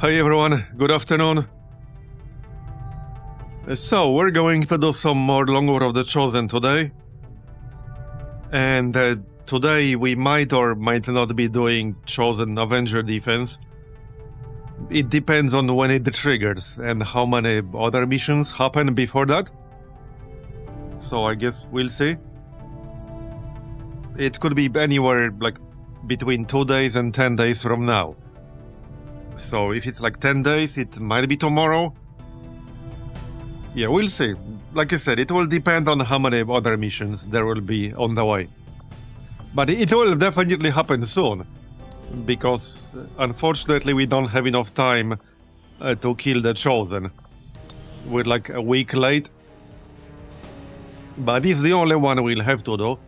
Hi everyone, good afternoon. So, we're going to do some more Long War of the Chosen today. And today we might or might not be doing Chosen Avenger defense. It depends on when it triggers and how many other missions happen before that. So I guess we'll see. It could be anywhere like between 2 days and 10 days from now. So if it's like 10 days, it might be tomorrow. Yeah, we'll see. Like I said, it will depend on how many other missions there will be on the way. But it will definitely happen soon. Because unfortunately we don't have enough time to kill the Chosen. We're like a week late. But it's the only one we'll have to do.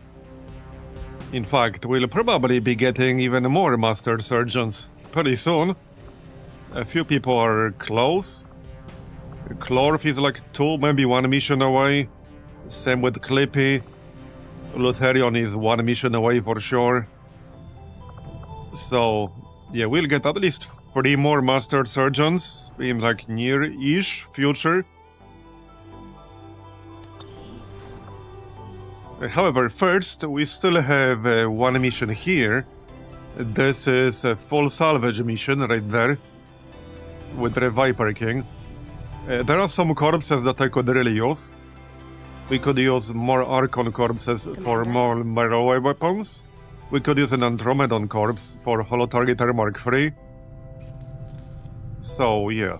In fact, we'll probably be getting even more Master Surgeons pretty soon. A few people are close. Clorf is like 2, maybe 1 mission away. Same with Clippy. Lutherion is 1 mission away for sure. So, yeah, we'll get at least 3 more Master Surgeons in like near-ish future. However, first, we still have 1 mission here. This is a full Salvage mission right there. With the Viper King. There are some corpses that I could really use. We could use more Archon corpses for more melee weapons. We could use an Andromedon corpse for Holo Targeter Mark III. So, yeah.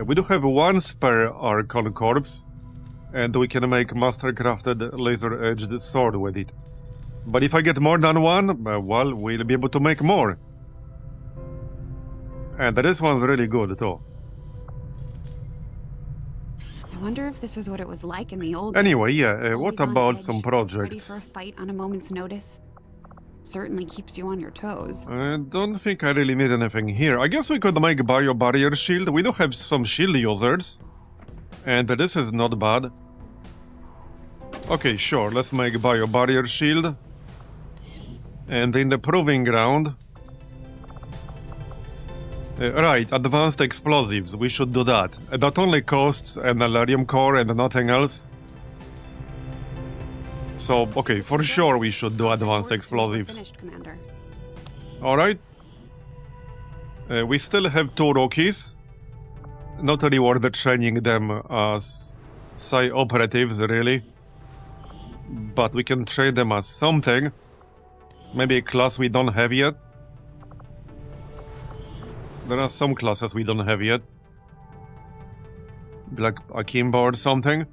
We do have 1 spare Archon corpse. And we can make master-crafted laser-edged sword with it. But if I get more than 1, well, we'll be able to make more. And this one's really good, too. I wonder if this is what it was like in the old Anyway, days. yeah, what Always on about edge, some ready projects? for a fight on a moment's notice. Certainly keeps you on your toes. I don't think I really need anything here. I guess we could make bio-barrier shield. We do have some shield users. And this is not bad. Okay, sure, let's make bio-barrier shield. And in the proving ground... right, advanced explosives, we should do that. That only costs an Alarium core and nothing else. So, okay, for sure we should do advanced explosives. Alright. We still have 2 rookies. Not really worth training them as Psi operatives, really. But we can train them as something. Maybe a class we don't have yet. There are some classes we don't have yet. Like Akimbo or something.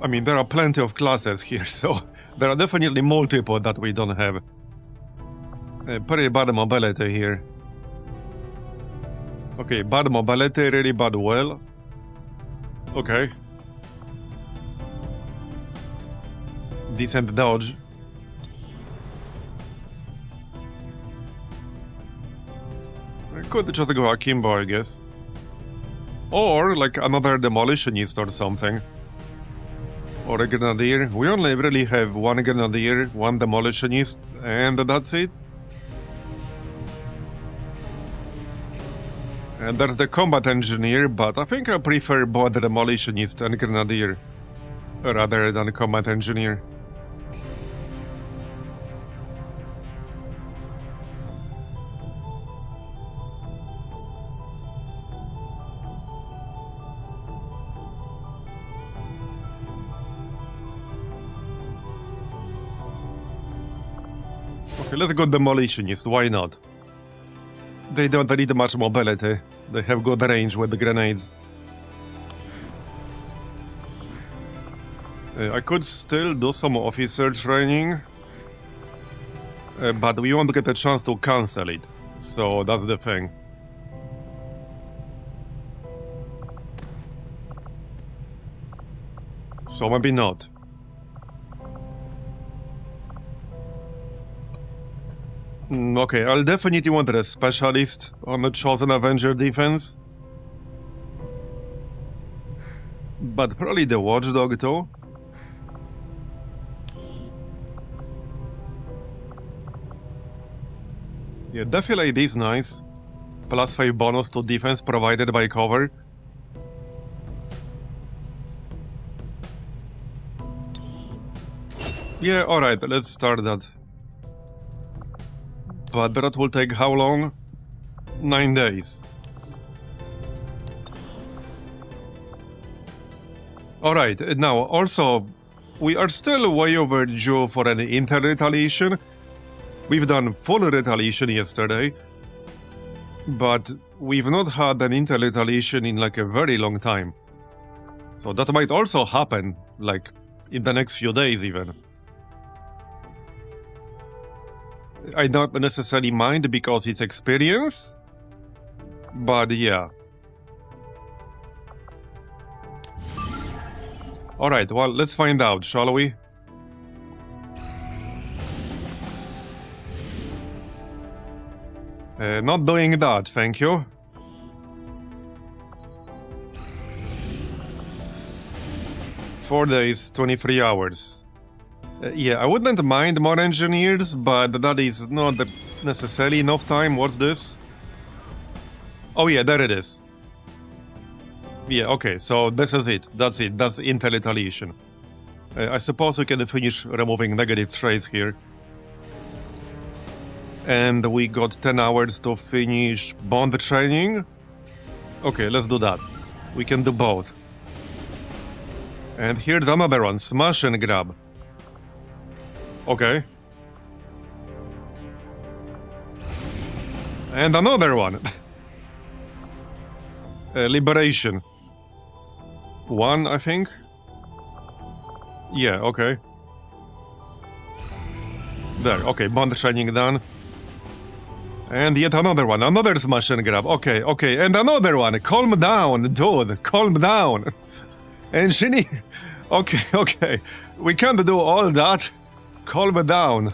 I mean, there are plenty of classes here, so there are definitely multiple that we don't have. Pretty bad mobility here. Okay, bad mobility, really bad well. Okay. Decent dodge. I could just go Akimbo, I guess. Or, like, another demolitionist or something. Or a grenadier. We only really have 1 grenadier, 1 demolitionist, and that's it. And there's the combat engineer, but I think I prefer both the demolitionist and grenadier rather than combat engineer. Okay, let's go demolitionist, why not? They don't need much mobility. They have good range with the grenades. I could still do some officer training. But we won't get a chance to cancel it. So that's the thing. So maybe not. Okay, I'll definitely want a specialist on the Chosen Avenger defense. But probably the Watchdog too. Yeah, defilade is nice. +5 bonus to defense provided by cover. Yeah, alright, let's start that. But that will take how long? 9 days. Alright, now also, we are still way overdue for an inter-retaliation. We've done full retaliation yesterday, but we've not had an inter-retaliation in like a very long time. So that might also happen, like, in the next few days even. I don't necessarily mind because it's experience, but yeah. Alright, well, let's find out, shall we? Not doing that, thank you. Four days, 23 hours. Yeah, I wouldn't mind more engineers, but that is not necessarily enough time. What's this? Oh yeah, there it is. Yeah, okay, so this is it. That's it. That's inter-retaliation. I suppose we can finish removing negative traits here. And we got 10 hours to finish bond training. Okay, let's do that. We can do both. And here's another one, smash and grab. Okay. And another one. Liberation. One, I think. Yeah, okay. There, okay, bond training done. And yet another one, another smash and grab. Okay, okay, and another one. Calm down, dude, calm down. Engineer. Okay, okay. We can't do all that. Calm down.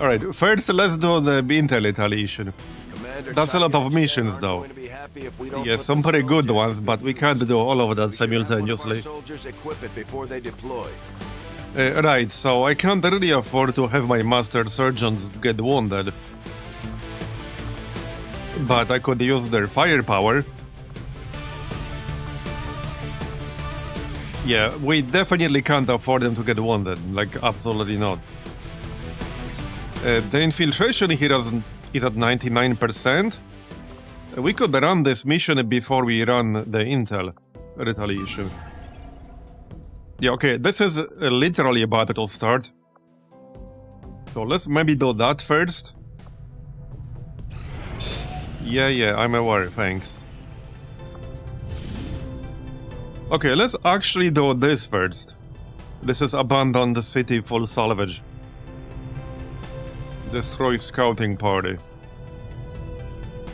Alright, first let's do the inter-retaliation. That's a lot of missions though. Yes, some pretty good ones, but we can't do all of that simultaneously. Right, so I can't really afford to have my master surgeons get wounded. But I could use their firepower. Yeah, we definitely can't afford them to get wounded, like absolutely not. The infiltration here is at 99%. We could run this mission before we run the intel retaliation. Yeah, okay, this is literally about to start. So let's maybe do that first. Yeah, I'm aware, thanks. Okay, let's actually do this first. This is abandon the city full salvage. Destroy scouting party.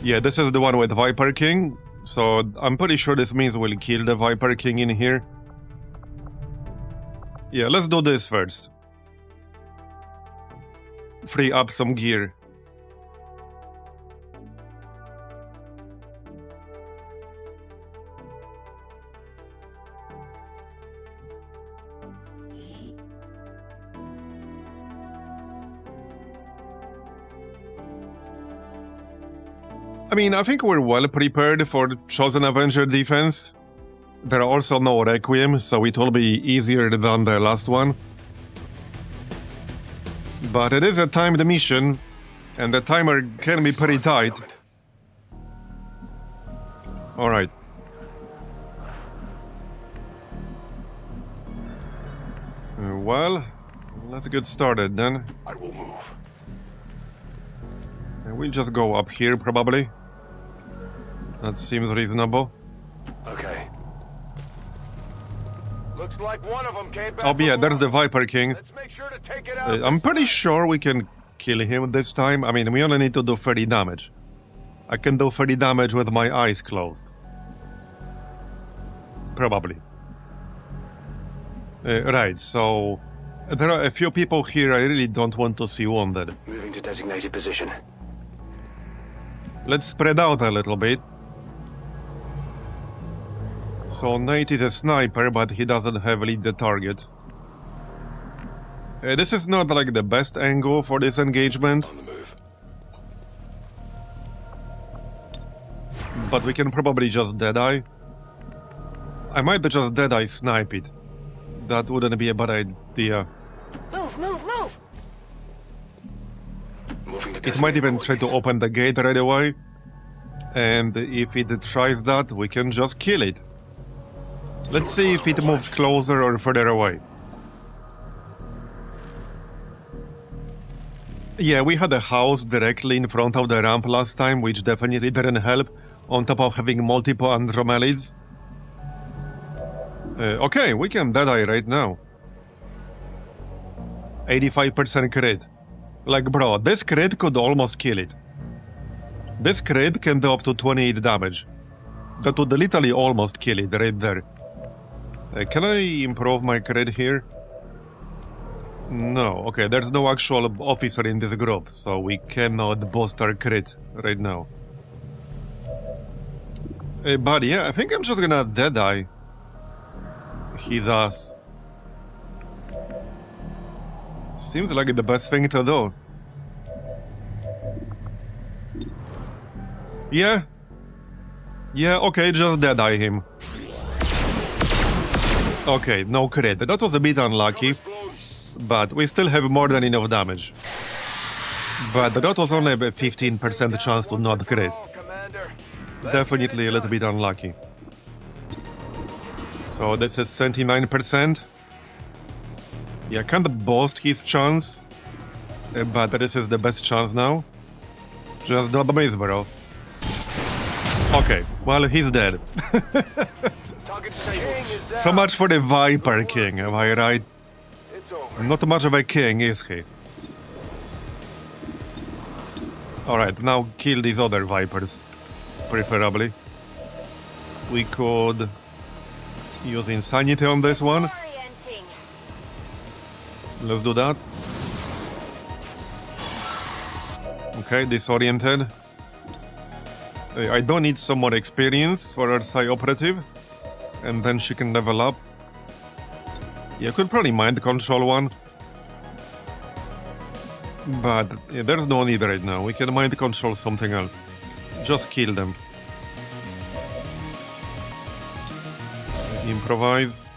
Yeah, this is the one with Viper King, so I'm pretty sure this means we'll kill the Viper King in here. Yeah, let's do this first. Free up some gear. I mean, I think we're well prepared for Chosen Avenger defense. There are also no Requiem, so it will be easier than the last one. But it is a timed mission, and the timer can be pretty tight. Alright. Well, let's get started then. I will move. And we'll just go up here, probably. That seems reasonable. Okay. Looks like one of them came back. Oh yeah, there's the Viper King. Let's make sure to take it out. I'm pretty sure we can kill him this time. I mean, we only need to do 30 damage. I can do 30 damage with my eyes closed. Probably. Right, so... There are a few people here I really don't want to see wounded. Moving to designated position. Let's spread out a little bit. So Nate is a sniper, but he doesn't have lead the target. This is not like the best angle for this engagement. On the move. but we can probably just Deadeye. I might just Deadeye snipe it. That wouldn't be a bad idea. Move, move, move! Moving to It might even try to open the gate right away. And if it tries that, we can just kill it. Let's see if it moves closer or further away. Yeah, we had a house directly in front of the ramp last time, which definitely didn't help, on top of having multiple Andromelids. Okay, we can Deadeye right now. 85% crit. Like, bro, this crit could almost kill it. This crit can do up to 28 damage. That would literally almost kill it right there. Can I improve my crit here? No, okay, there's no actual officer in this group, so we cannot boost our crit right now. But yeah, I think I'm just gonna Deadeye his ass. Seems like the best thing to do. Yeah. Yeah, okay, just Deadeye him. Okay, no crit. That was a bit unlucky. But we still have more than enough damage. But that was only a 15% chance to not crit. Definitely a little bit unlucky. So this is 79%. Yeah, can't boast his chance. But this is the best chance now. Just do the base barrel. Okay, well, he's dead. So much for the Viper King, am I right? Not much of a king, is he? Alright, now kill these other Vipers. Preferably. We could use Insanity on this one. Let's do that. Okay, disoriented. I don't need some more experience for our Psi Operative. And then she can level up. Yeah, I could probably mind control one. But yeah, there's no need right now. We can mind control something else. Just kill them. Improvise.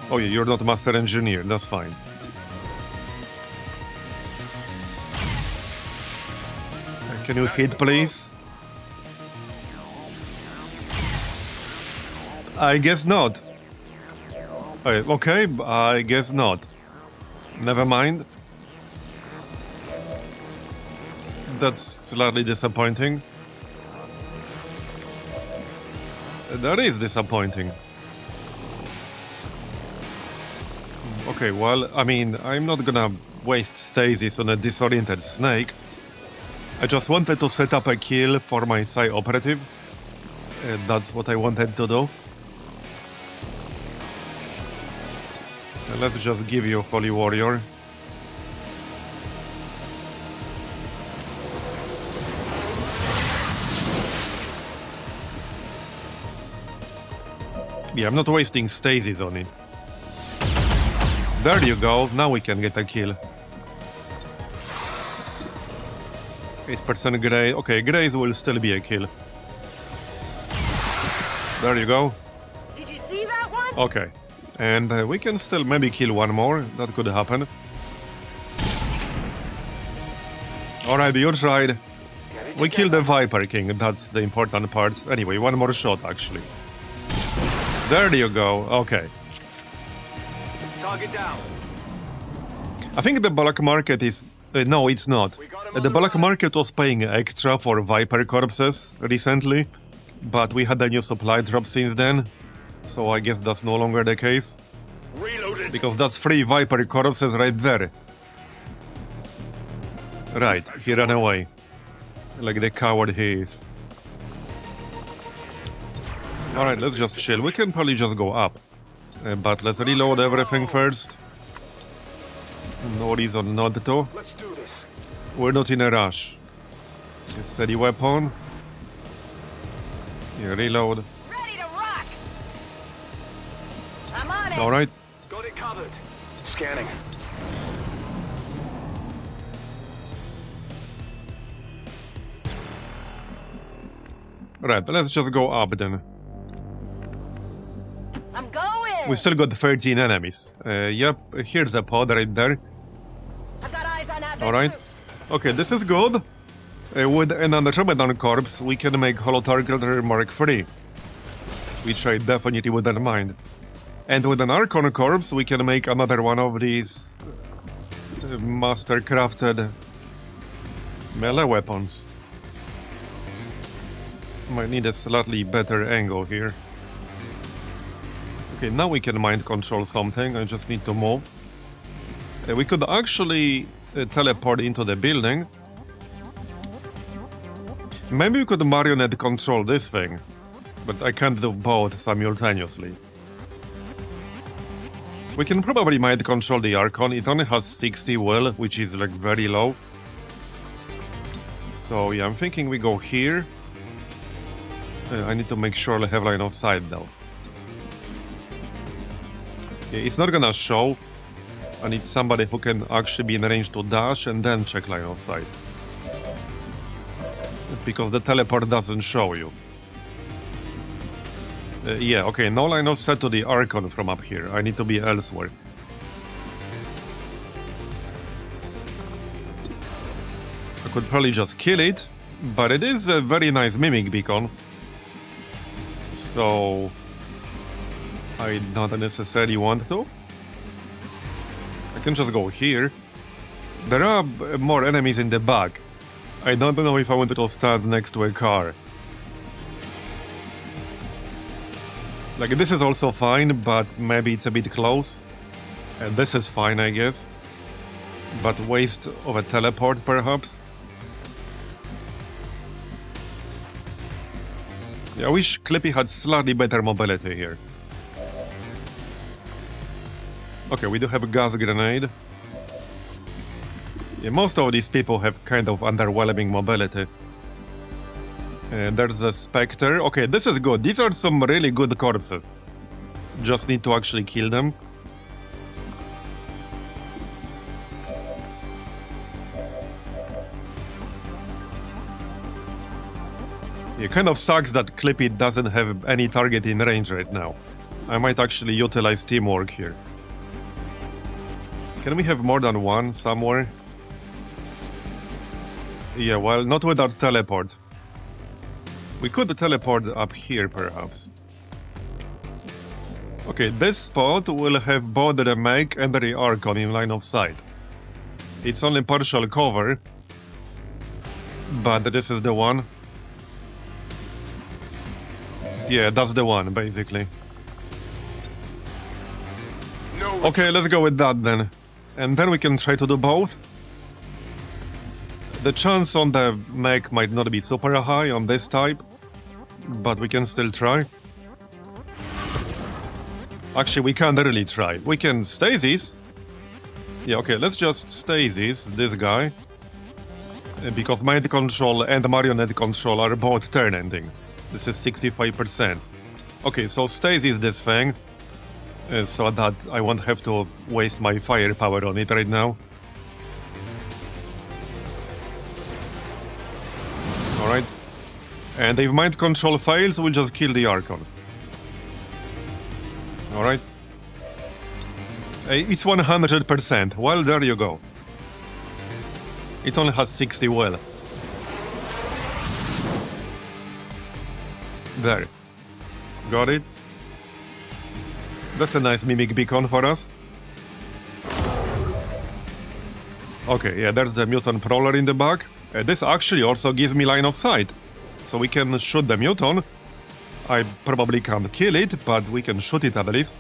Oh yeah, you're not Master Engineer, that's fine. Can you hit, please? I guess not. Okay, I guess not. Never mind. That's slightly disappointing. That is disappointing. Okay, well, I mean, I'm not gonna waste stasis on a disoriented snake. I just wanted to set up a kill for my Psi Operative. That's what I wanted to do. Let's just give you Holy Warrior. Yeah, I'm not wasting stasis on it. There you go, now we can get a kill. 8% Grey. Okay, Greys will still be a kill. There you go. Did you see that one? Okay. And we can still maybe kill one more. That could happen. Alright, you tried. We killed the Viper King. That's the important part. Anyway, one more shot, actually. There you go. Okay. Target down. I think the black market is... no, it's not. The black market was paying extra for Viper corpses recently. But we had a new supply drop since then. So I guess that's no longer the case. Reloaded. Because that's 3 Viper corpses right there. Right, he ran away. Like the coward he is. Alright, let's just chill. We can probably just go up. But let's reload everything first. No reason not to. Let's do this. We're not in a rush. A steady weapon. Yeah, reload. Ready to rock. I'm on it. Alright. Got it covered. Scanning. Right, let's just go up then. I'm going. We still got 13 enemies. Yep, here's a pod right there. I've got eyes on Avenger. Alright. Okay, this is good. With an Andromedon corpse, we can make Holo-Targeter Mark III. Which I definitely wouldn't mind. And with an Archon corpse, we can make another one of these master-crafted melee weapons. Might need a slightly better angle here. Okay, now we can mind control something. I just need to move. We could actually teleport into the building. Maybe we could marionette control this thing, but I can't do both simultaneously. We can probably mind control the Archon. It only has 60 will, which is like very low. So yeah, I'm thinking we go here. I need to make sure I have line of sight though. Yeah, it's not gonna show. I need somebody who can actually be in range to dash and then check line of sight. Because the teleport doesn't show you. Yeah, okay, no line of sight to the Archon from up here. I need to be elsewhere. I could probably just kill it, but it is a very nice mimic beacon. So I don't necessarily want to. I can just go here. There are more enemies in the back. I don't know if I wanted to stand next to a car. Like, this is also fine, but maybe it's a bit close. And this is fine, I guess. But waste of a teleport, perhaps. Yeah, I wish Clippy had slightly better mobility here. Okay, we do have a gas grenade. Yeah, most of these people have kind of underwhelming mobility. And there's a Spectre. Okay, this is good. These are some really good corpses. Just need to actually kill them. It kind of sucks that Clippy doesn't have any target in range right now. I might actually utilize teamwork here. Can we have more than one somewhere? Yeah, well, not without teleport. We could teleport up here, perhaps. Okay, this spot will have both the Mech and the Archon in line of sight. It's only partial cover, but this is the one. Yeah, that's the one, basically. No. Okay, let's go with that then. And then we can try to do both. The chance on the Mech might not be super high on this type, but we can still try. Actually, we can't really try. We can stasis. Yeah, okay, let's just stasis this guy. Because mind control and marionette control are both turn ending. This is 65%. Okay, so stasis this thing. So that I won't have to waste my firepower on it right now. Alright. And if mind control fails, we'll just kill the Archon. Alright. It's 100%. Well, there you go. It only has 60 well. There. Got it. That's a nice mimic beacon for us. Okay, yeah, there's the Muton Prowler in the back. This actually also gives me line of sight. So we can shoot the Muton. I probably can't kill it, but we can shoot it at least.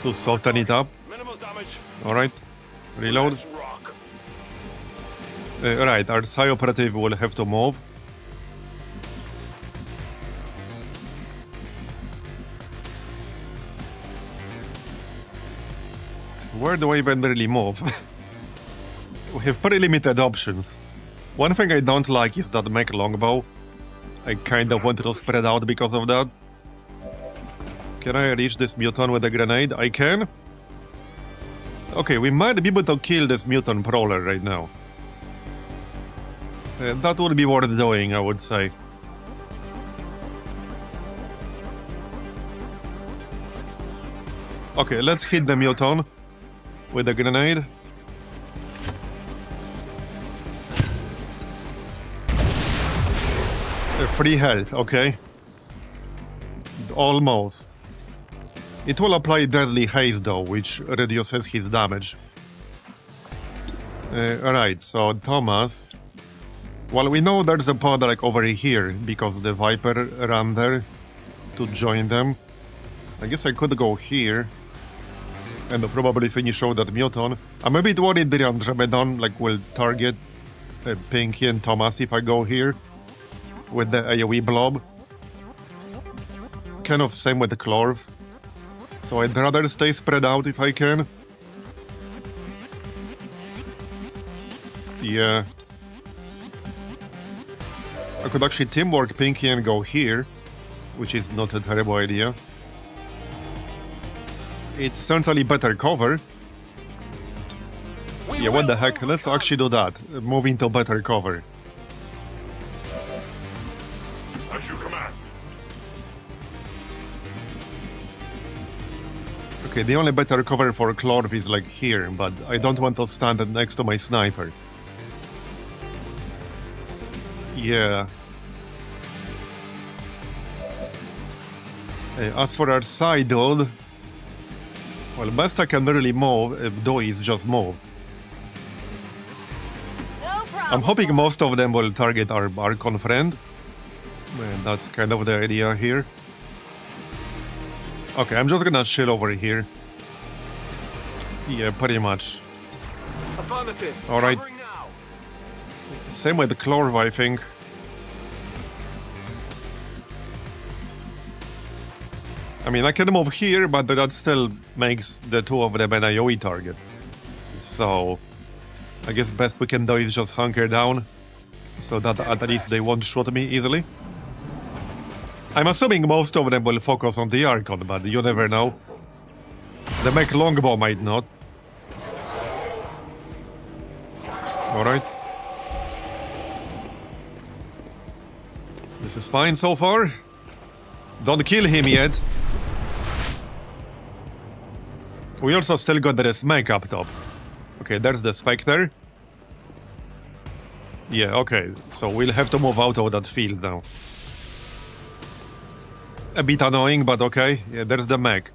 To soften it up. Minimal damage. Alright. Reload. Let's rock. Right, our Psi operative will have to move. Where do I even really move? We have pretty limited options. One thing I don't like is that mech longbow. I kind of wanted to spread out because of that. Can I reach this Muton with a grenade? I can. Okay, we might be able to kill this Muton Prowler right now. That would be worth doing, I would say. Okay, let's hit the Muton with a grenade. Free health, okay. Almost. It will apply deadly haze though, which reduces his damage. Alright, so Thomas. Well, we know there's a pod like over here because the Viper ran there to join them. I guess I could go here and probably finish out that Muton. I'm a bit worried the Andromedon like will target Pinky and Thomas if I go here with the AoE blob. Kind of same with the Clorv. So I'd rather stay spread out if I can. Yeah. I could actually teamwork Pinky and go here, which is not a terrible idea. It's certainly better cover. Yeah, what the heck, let's actually do that. Move into better cover. As you command. Okay, the only better cover for Clorv is like here, but I don't want to stand next to my sniper. Yeah. As for our side dude, well, best I can really do is just move. No problem. I'm hoping most of them will target our Archon friend. That's kind of the idea here. Okay, I'm just gonna chill over here. Yeah, pretty much. Affirmative. Alright. Covering now. Same with the Clorv, I think. I mean, I can move here, but that still makes the two of them an AoE target. So, I guess best we can do is just hunker down, so that at least they won't shoot me easily. I'm assuming most of them will focus on the Archon, but you never know. The mech longbow might not. Alright. This is fine so far. Don't kill him yet. We also still got this mech up top. Okay, there's the Spectre. Yeah, okay. So we'll have to move out of that field now. A bit annoying, but okay. Yeah, there's the mech.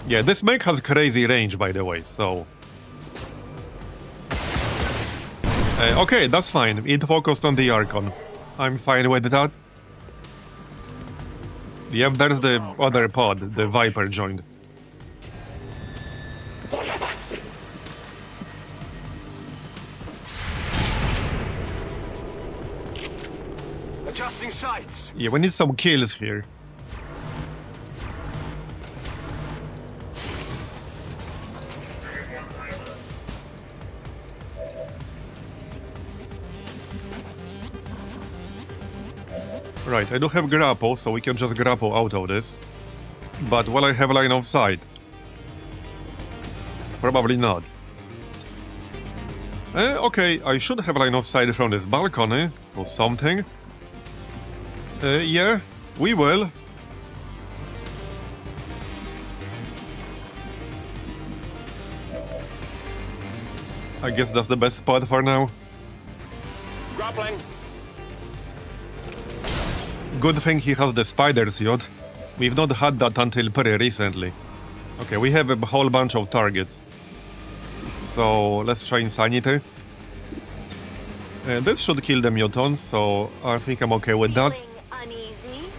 Yeah, this mech has crazy range, by the way, so... okay, that's fine. It focused on the Archon. I'm fine with that. Yep, there's the other pod, the Viper joined. Adjusting sights. Yeah, we need some kills here. Right, I do have grapple, so we can just grapple out of this. But will I have line of sight? Probably not. Okay, I should have line of sight from this balcony or something. Yeah, we will. I guess that's the best spot for now. Grappling. Good thing he has the spider suit. We've not had that until pretty recently. Okay, we have a whole bunch of targets. So let's try Insanity. This should kill the Muton, so I think I'm okay with that. Feeling uneasy?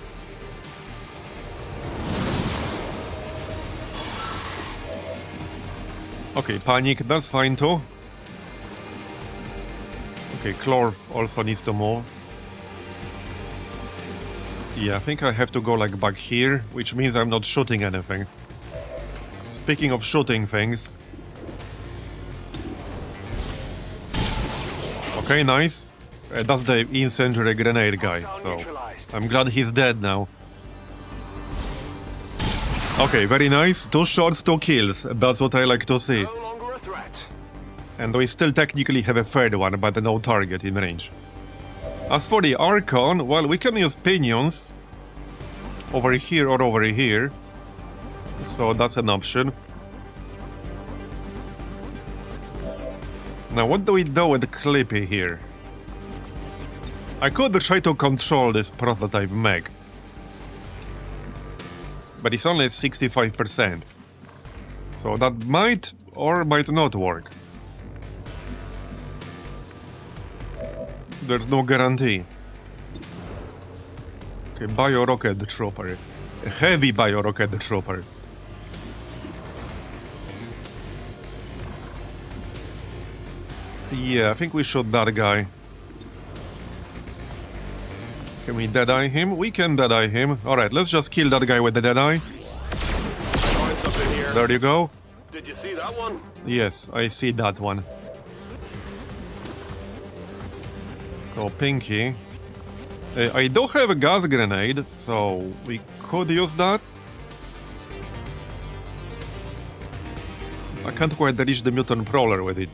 Okay, Panic, that's fine too. Okay, Clorv also needs to move. Yeah, I think I have to go like back here, which means I'm not shooting anything. Speaking of shooting things. Okay, nice. That's the incendiary grenade guy, so I'm glad he's dead now. Okay, very nice. 2 shots, 2 kills. That's what I like to see. No longer a threat. And we still technically have a third one, but no target in range. As for the Archon, well, we can use pinions over here or over here. So that's an option. Now, what do we do with Clippy here? I could try to control this prototype mech. But it's only 65%. So that might or might not work. There's no guarantee. Okay, bio-rocket trooper. A heavy bio-rocket trooper. Yeah, I think we shot that guy. Can we deadeye him? We can deadeye him. Alright, let's just kill that guy with the deadeye. There you go. Did you see that one? Yes, I see that one. So, Pinky. I do have a gas grenade, so we could use that. I can't quite reach the Muton Prowler with it.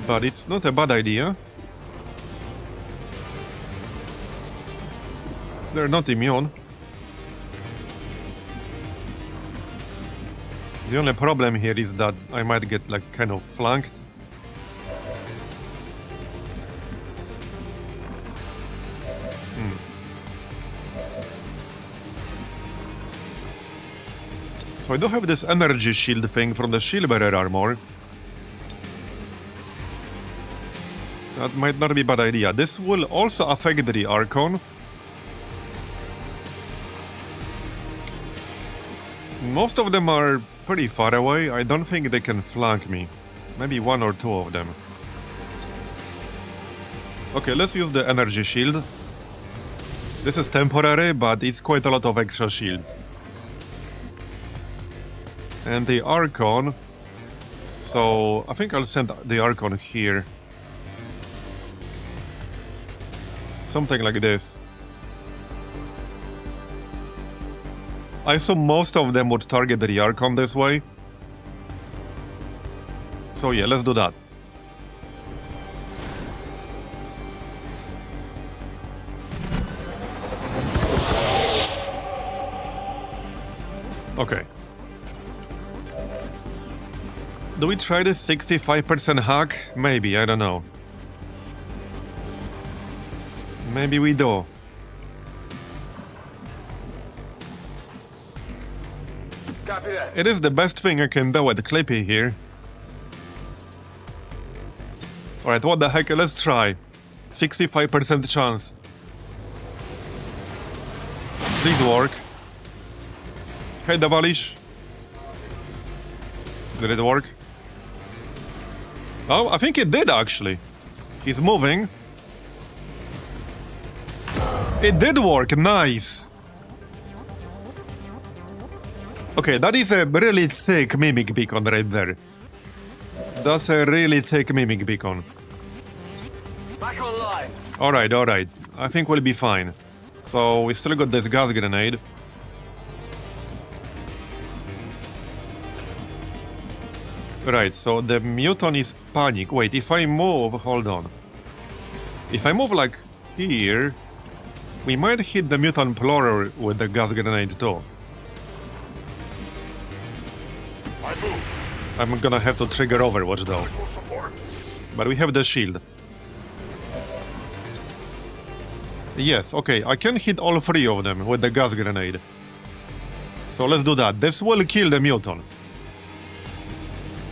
But it's not a bad idea. They're not immune. The only problem here is that I might get like kind of flanked. So I do have this energy shield thing from the shield bearer armor. That might not be a bad idea. This will also affect the Archon. Most of them are pretty far away. I don't think they can flank me. Maybe one or two of them. Okay, let's use the energy shield. This is temporary, but it's quite a lot of extra shields. And the Archon. So I think I'll send the Archon here. Something like this. I assume most of them would target the Archon this way. So yeah, let's do that. Okay. Do we try this 65% hack? Maybe, I don't know. Maybe we do. Copy that. It is the best thing I can do with Clippy here. Alright, what the heck, let's try. 65% chance. Please work. Hey, Devalish. Did it work? Oh, I think it did actually. He's moving. It did work, nice. Okay, that is a really thick mimic beacon right there. That's a really thick mimic beacon. Back online. Alright. I think we'll be fine. So, we still got this gas grenade. Right, so the Muton is panic. Wait, if I move... Hold on. If I move like here... We might hit the Muton Plorer with the gas grenade too. I move. I'm gonna have to trigger Overwatch though. Medical support. But we have the shield. Yes, okay, I can hit all three of them with the gas grenade. So let's do that. This will kill the Muton.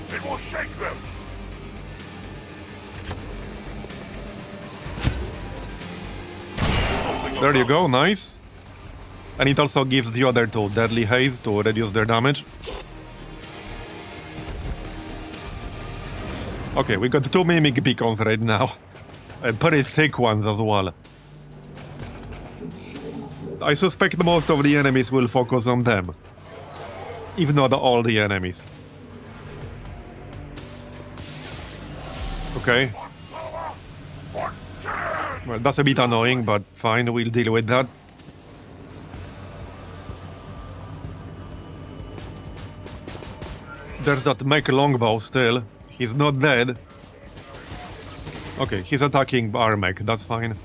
It will shake them. There you go, nice. And it also gives the other two Deadly Haze to reduce their damage. Okay, we got two Mimic Beacons right now. And pretty thick ones as well. I suspect most of the enemies will focus on them. If not all the enemies. Okay. Well, that's a bit annoying, but fine, we'll deal with that. There's that mech longbow still. He's not dead. Okay, he's attacking our mech, that's fine.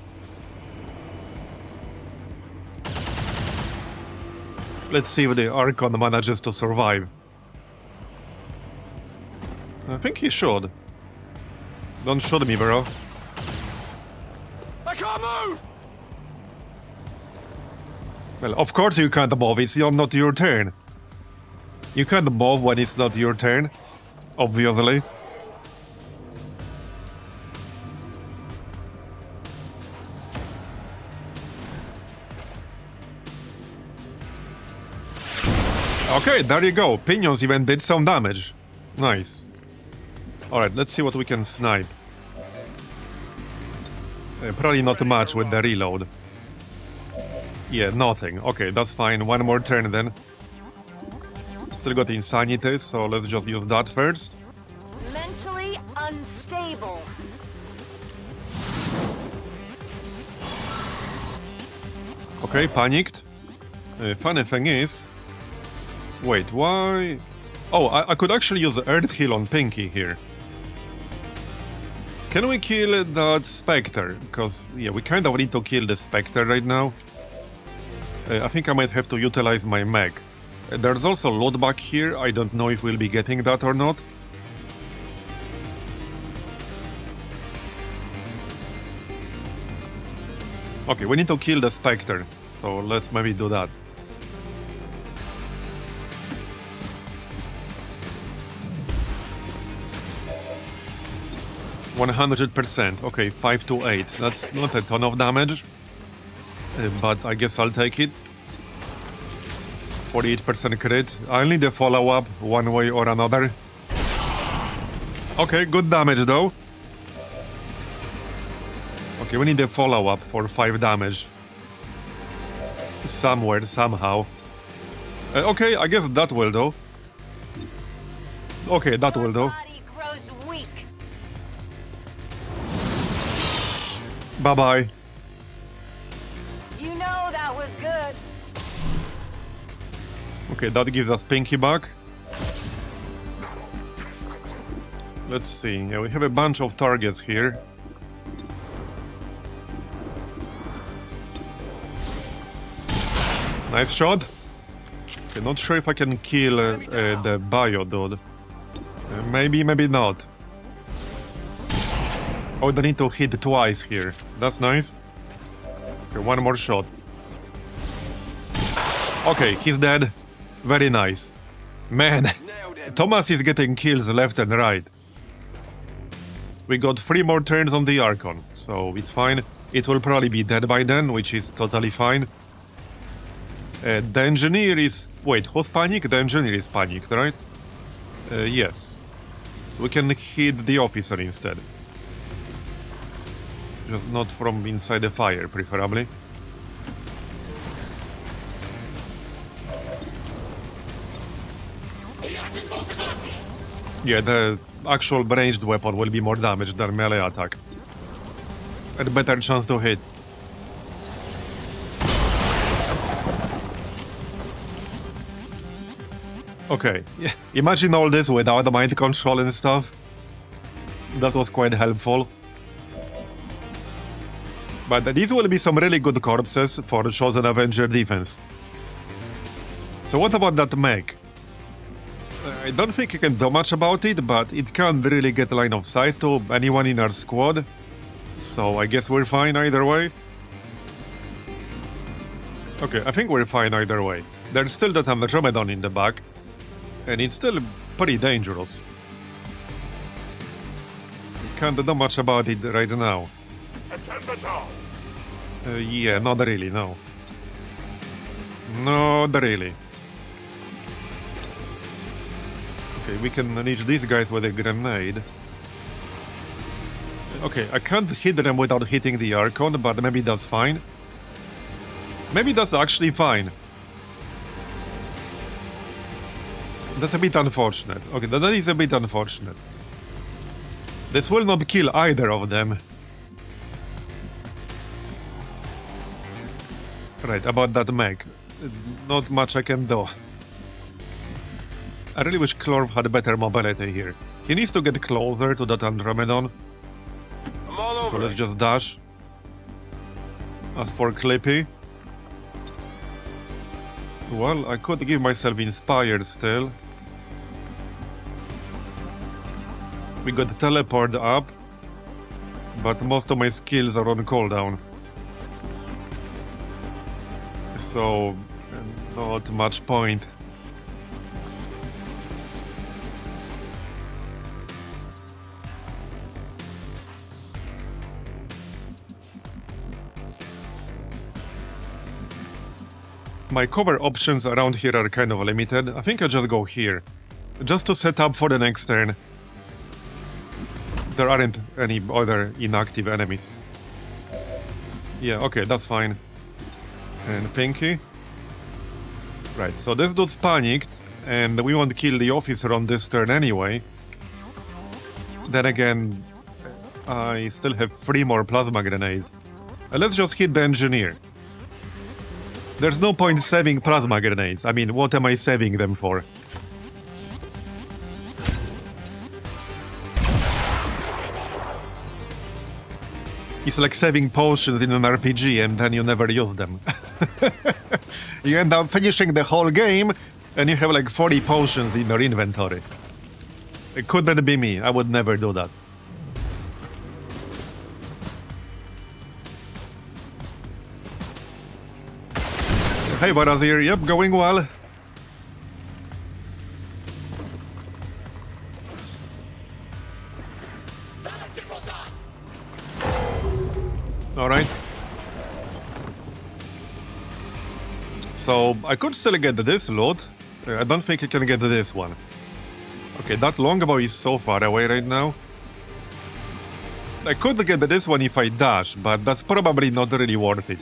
Let's see if the Archon manages to survive. I think he should. Don't shoot me, bro. I can't move! Well, of course you can't move, it's not your turn. You can't move when it's not your turn, obviously. Okay, there you go. Pinions even did some damage. Nice. Alright, let's see what we can snipe. Probably not much with the reload. Yeah, nothing. Okay, that's fine. One more turn then. Still got Insanity, so let's just use that first. Mentally unstable. Okay, panicked. Funny thing is... Wait, why... Oh, I could actually use Earth Heal on Pinky here. Can we kill that Spectre? Because, yeah, we kind of need to kill the Spectre right now. I think I might have to utilize my mech. There's also loot back here. I don't know if we'll be getting that or not. Okay, we need to kill the Spectre. So let's maybe do that. %. Okay, 5 to 8. That's not a ton of damage. But I guess I'll take it. 48% crit. I'll need a follow-up one way or another. Okay, good damage though. Okay, we need a follow-up for 5 damage. Somewhere, somehow. Okay, I guess that will do. Okay, that will do. Body grows weak. Bye-bye. You know that was good. Okay, that gives us Pinky back. Let's see. Yeah, we have a bunch of targets here. Nice shot. Okay, not sure if I can kill the bio dude. Maybe, maybe not. Oh, they need to hit twice here. That's nice. Okay, one more shot. Okay, he's dead. Very nice. Man, Thomas is getting kills left and right. We got 3 more turns on the Archon, so it's fine. It will probably be dead by then, which is totally fine. The engineer is... Wait, who's panicked? The engineer is panicked, right? Yes. So we can hit the officer instead. Just not from inside the fire, preferably. Yeah, the actual ranged weapon will be more damage than melee attack. And better chance to hit. Okay, yeah. Imagine all this without the mind control and stuff. That was quite helpful. But these will be some really good corpses for the chosen Avenger defense. So what about that mech? I don't think you can do much about it, but it can't really get line of sight to anyone in our squad. So I guess we're fine either way. Okay, I think we're fine either way. There's still that Andromedon in the back. And it's still pretty dangerous. You can't do much about it right now. Yeah, not really, no. Not really. Okay, we can reach these guys with a grenade. Okay, I can't hit them without hitting the Archon, but maybe that's fine. Maybe that's actually fine. That's a bit unfortunate. Okay, that is a bit unfortunate. This will not kill either of them. Right, about that mech. Not much I can do. I really wish Clorv had better mobility here. He needs to get closer to that Andromedon. I'm all over. So let's just dash. As for Clippy... Well, I could give myself Inspired still. We got Teleport up. But most of my skills are on cooldown. So... not much point. My cover options around here are kind of limited. I think I'll just go here. Just to set up for the next turn. There aren't any other inactive enemies. Yeah, okay, that's fine. And Pinky. Right, so this dude's panicked, and we won't kill the officer on this turn anyway. Then again, I still have 3 more plasma grenades. Let's just hit the engineer. There's no point saving plasma grenades. I mean, what am I saving them for? It's like saving potions in an RPG and then you never use them. You end up finishing the whole game and you have like 40 potions in your inventory. It couldn't be me. I would never do that. Hey, Marbozir. Yep, going well. Alright. So, I could still get this loot. I don't think I can get this one. Okay, that longbow is so far away right now. I could get this one if I dash, but that's probably not really worth it.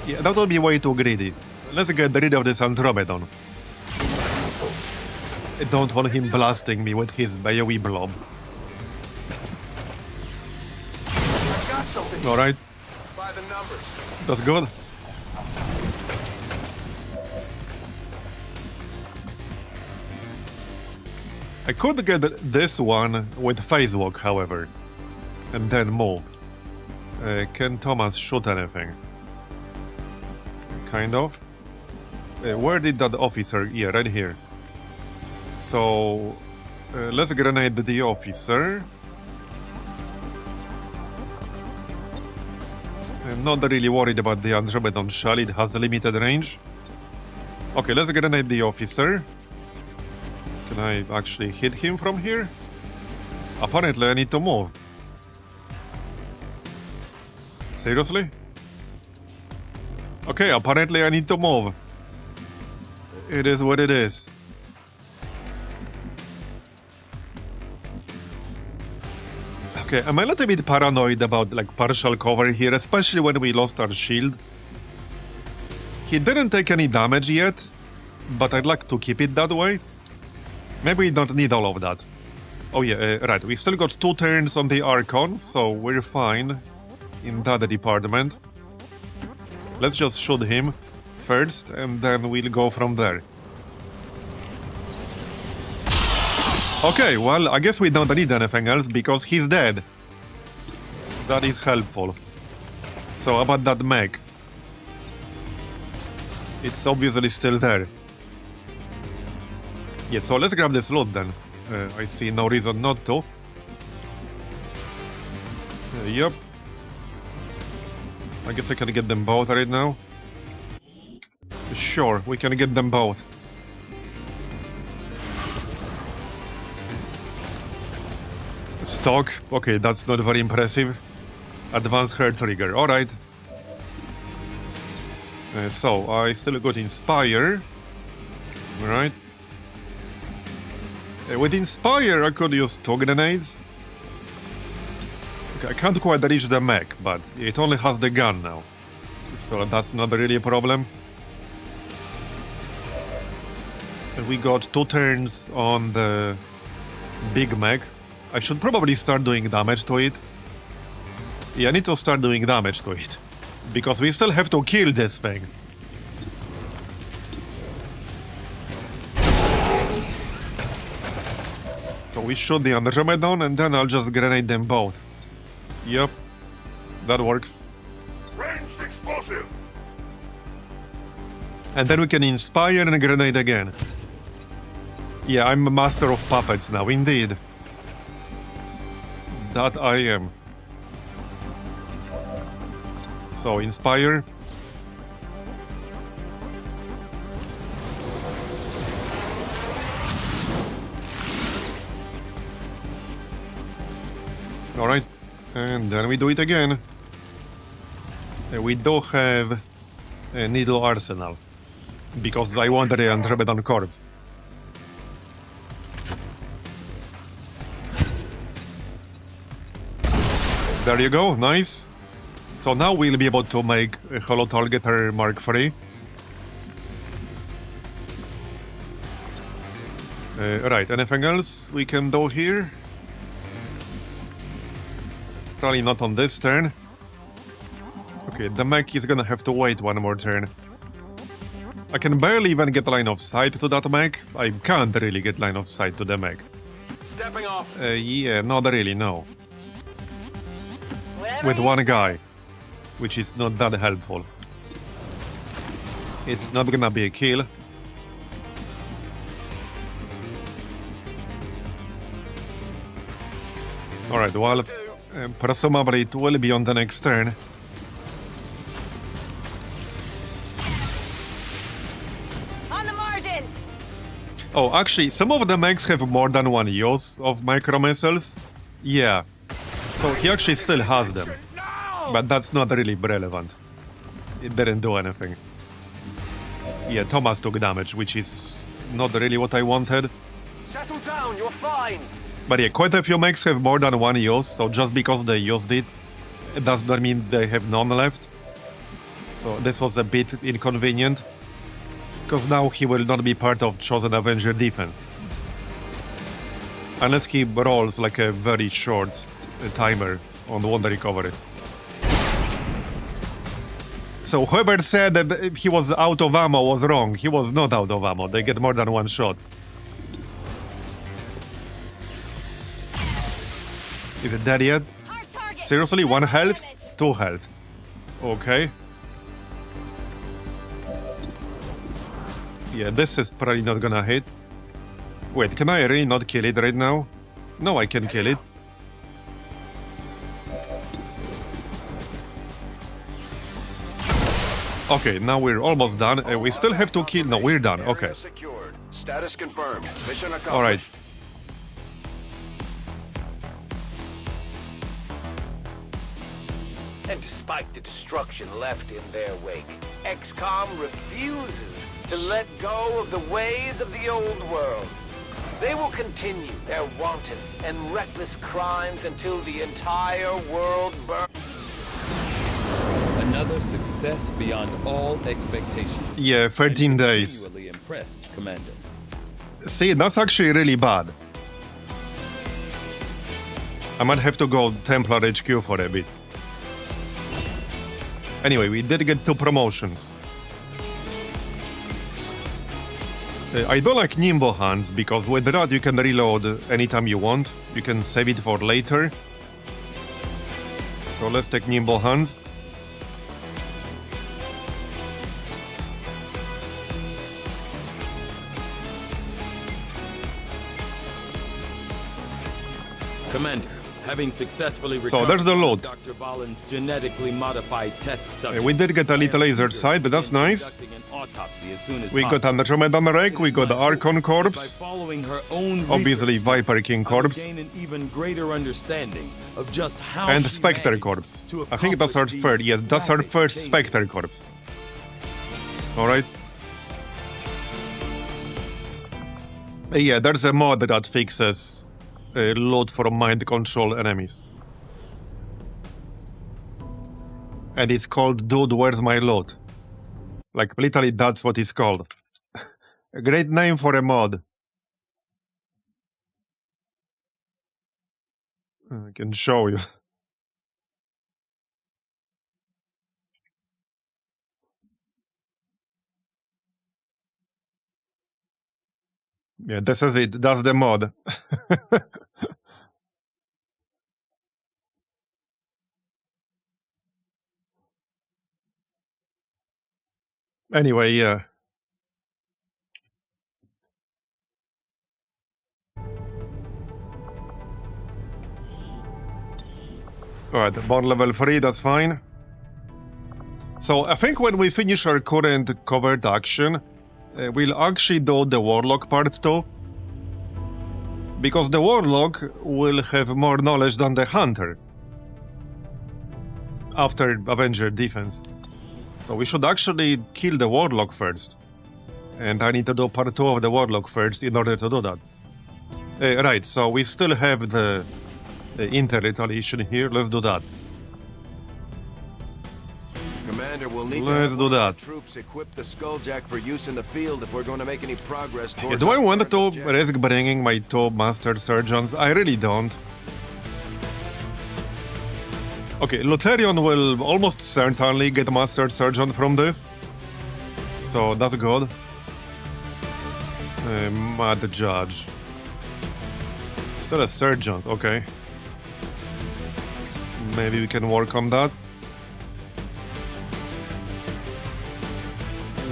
Yeah, that would be way too greedy. Let's get rid of this Andromedon. I don't want him blasting me with his AoE blob. I got something. Alright, By the numbers. that's good. I could get this one with phase walk, however, and then move. Can Thomas shoot anything? Kind of. Where did that officer? Yeah, right here. So, let's grenade the officer. I'm not really worried about the Andromedon shell, it has limited range. Okay, let's grenade the officer. Can I actually hit him from here? Apparently I need to move. Seriously? Okay, apparently I need to move. It is what it is. Okay, I'm a little bit paranoid about like partial cover here, especially when we lost our shield. He didn't take any damage yet, but I'd like to keep it that way. Maybe we don't need all of that. Oh yeah, right, we still got 2 turns on the Archon, so we're fine in that department. Let's just shoot him first, and then we'll go from there. Okay, well, I guess we don't need anything else, because he's dead. That is helpful. So, about that mech. It's obviously still there. Yeah, so let's grab this loot then. I see no reason not to. Yep. I guess I can get them both right now. Sure, we can get them both. Stock. Okay, that's not very impressive. Advanced hair trigger. Alright. So, I still got Inspire. Alright. With Inspire, I could use 2 grenades. Okay, I can't quite reach the mech, but it only has the gun now. So that's not really a problem. We got 2 turns on the big mech. I should probably start doing damage to it. Yeah, I need to start doing damage to it. Because we still have to kill this thing. So we shoot the Andromedon and then I'll just grenade them both. Yep, that works. Ranged explosive. And then we can inspire and grenade again. Yeah, I'm a master of puppets now, indeed. That I am. So, inspire. Alright, and then we do it again. We do have a needle arsenal, because I want the Andromedon corpse. There you go, nice. So now we'll be able to make a Holo Targeter Mark III. Right, anything else we can do here? Probably not on this turn. Okay, the mech is gonna have to wait one more turn. I can barely even get line of sight to that mech. I can't really get line of sight to the mech. Stepping off. Yeah, not really, no. Whatever With you one guy, which is not that helpful. It's not gonna be a kill. Alright, well, presumably it will be on the next turn. on the margins. Oh, actually, some of the mechs have more than one use of micro missiles. Yeah. So he actually still has them. But that's not really relevant. It didn't do anything. Yeah, Thomas took damage, which is not really what I wanted. Settle down, you're fine. But yeah, quite a few mechs have more than one use, so just because they used it, it does not mean they have none left. So this was a bit inconvenient. Because now he will not be part of Chosen Avenger defense. Unless he rolls like a very short timer on one recovery. So whoever said that he was out of ammo was wrong. He was not out of ammo. They get more than one shot. Is it dead yet? Hard target. Seriously? One health? Damage. 2 health. Okay. Yeah, this is probably not gonna hit. Wait, can I really not kill it right now? No, I can kill it. Okay, now we're almost done. We still have to kill... No, we're done. Okay. Area secured. Status confirmed. Mission accomplished. Alright. And despite the destruction left in their wake, XCOM refuses to let go of the ways of the old world. They will continue their wanton and reckless crimes until the entire world burns. Another success beyond all expectations. Yeah, 13 days. Continually impressed, Commander. See, that's actually really bad. I might have to go Templar HQ for a bit. Anyway, we did get 2 promotions. I don't like Nimbo Hands because with that you can reload anytime you want. You can save it for later. So let's take Nimble Hands. Commander, having successfully So there's the loot. Dr. Valen's genetically modified test subject. We did get a little laser sight, but that's nice. We got Andromedon Wreck, we got the Archon Corpse, obviously Viper King Corpse, Gain an even greater understanding of just how and she Spectre managed Corpse. to I think that's our accomplish third, these yeah, that's our graphic first changes. Spectre Corpse. Alright. Yeah, there's a mod that fixes loot from mind control enemies. And it's called Dude, Where's My Loot? Like, literally, that's what it's called. A great name for a mod. I can show you. Yeah, this is it. That's the mod. Anyway, yeah. Alright, bond level 3, that's fine. So I think when we finish our current covert action, we'll actually do the Warlock part too. Because the Warlock will have more knowledge than the Hunter. After Avenger defense. So we should actually kill the Warlock first. And I need to do part 2 of the Warlock first in order to do that. Right, so we still have the Retaliation here. Let's do that. Commander, we'll need Let's to do have that. troops equip the Skulljack for use in the field if we're going to make any progress towards Do I our want to objective. risk bringing my 2 Master Surgeons? I really don't. Okay, Lutherion will almost certainly get Master Surgeon from this. So that's good. Mad Judge. Still a Surgeon, okay. Maybe we can work on that.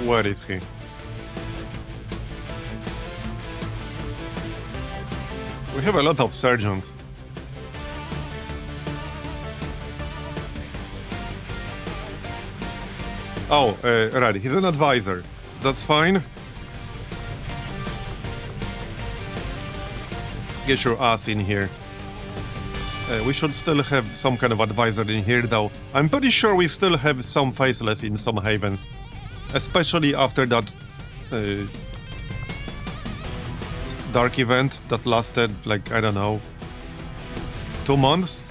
Where is he? We have a lot of Surgeons. Oh, right, he's an advisor. That's fine. Get your ass in here. We should still have some kind of advisor in here, though. I'm pretty sure we still have some faceless in some havens. Especially after that dark event that lasted, like, I don't know, 2 months?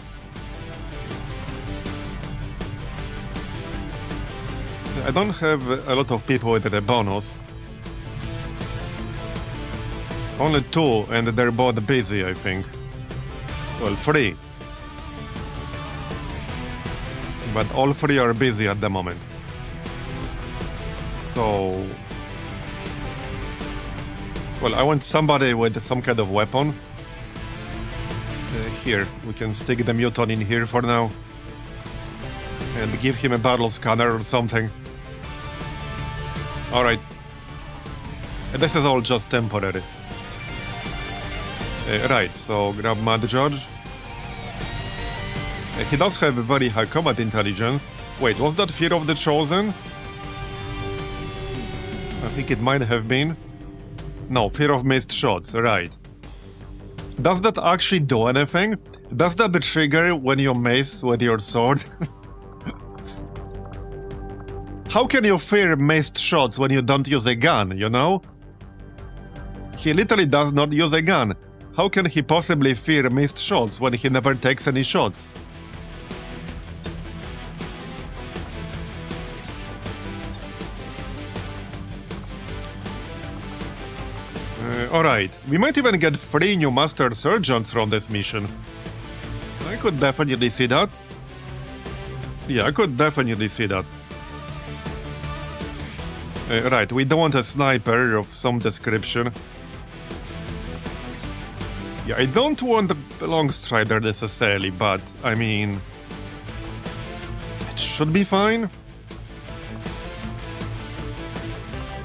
I don't have a lot of people with the bonus. Only 2, and they're both busy, I think. Well, 3. But all 3 are busy at the moment. So... Well, I want somebody with some kind of weapon. Here, we can stick the Muton in here for now. And give him a battle scanner or something. Alright. This is all just temporary. Right, so grab Mad Judge. He does have a very high combat intelligence. Wait, was that Fear of the Chosen? I think it might have been. No, Fear of Missed Shots, right. Does that actually do anything? Does that trigger when you mace with your sword? How can you fear missed shots when you don't use a gun, you know? He literally does not use a gun. How can he possibly fear missed shots when he never takes any shots? Alright, we might even get 3 new Master Surgeons from this mission. I could definitely see that. Yeah, I could definitely see that. Right, we don't want a sniper of some description. Yeah, I don't want a long strider necessarily, but, I mean... It should be fine.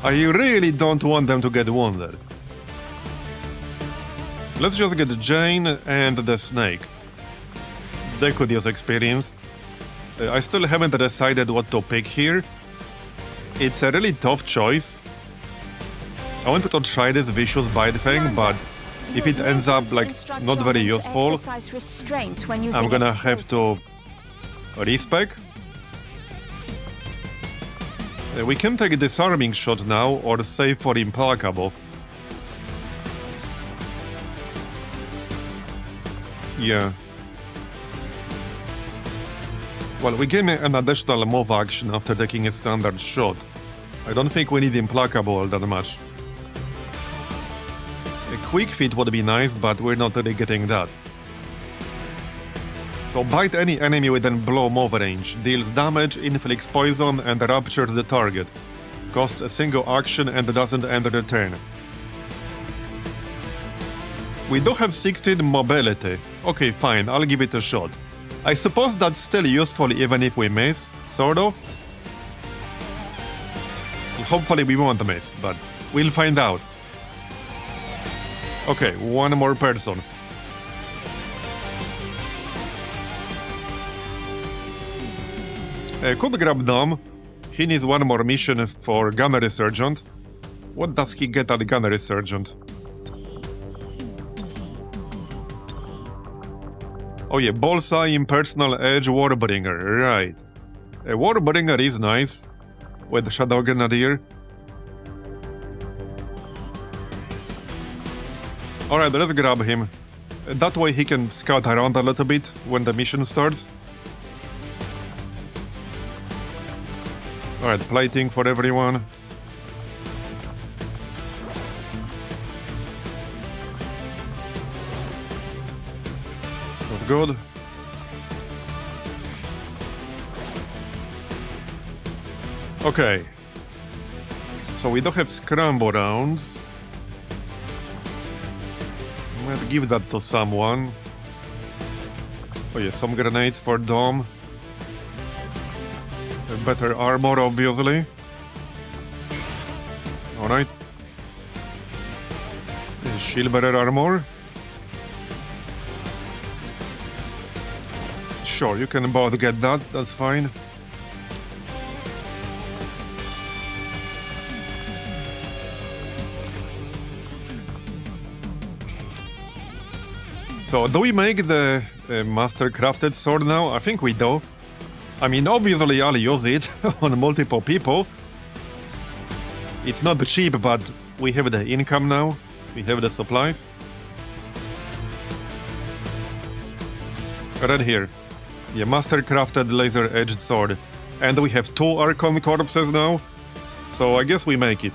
I really don't want them to get wounded. Let's just get Jane and the Snake. They could use experience. I still haven't decided what to pick here. It's a really tough choice. I wanted to try this vicious bite thing, but if it ends up like not very useful, I'm gonna have to respec. We can take a disarming shot now or save for implacable. Yeah. Well, we gave me an additional move action after taking a standard shot. I don't think we need implacable that much. A quick feat would be nice, but we're not really getting that. So bite any enemy within blow move range, deals damage, inflicts poison, and ruptures the target. Costs a single action and doesn't end the turn. We do have 16 mobility. Okay, fine, I'll give it a shot. I suppose that's still useful even if we miss, sort of. Hopefully we won't miss, but we'll find out. Okay, one more person. Could grab Dom. He needs one more mission for Gunnery Sergeant. What does he get at Gunnery Sergeant? Oh yeah, Bullseye, Impersonal Edge, Warbringer, right. A Warbringer is nice, with Shadow Grenadier. Alright, let's grab him. That way he can scout around a little bit when the mission starts. Alright, plating for everyone. That's good. Okay. So we don't have scramble rounds. Might give that to someone. Oh yeah, some grenades for Dom. Better armor, obviously. Alright. Shield bearer armor. Sure, you can both get that, that's fine. So, do we make the master crafted sword now? I think we do. I mean, obviously I'll use it on multiple people. It's not cheap, but we have the income now. We have the supplies. Right here. Yeah, master crafted laser edged sword. And we have 2 Archon corpses now. So I guess we make it.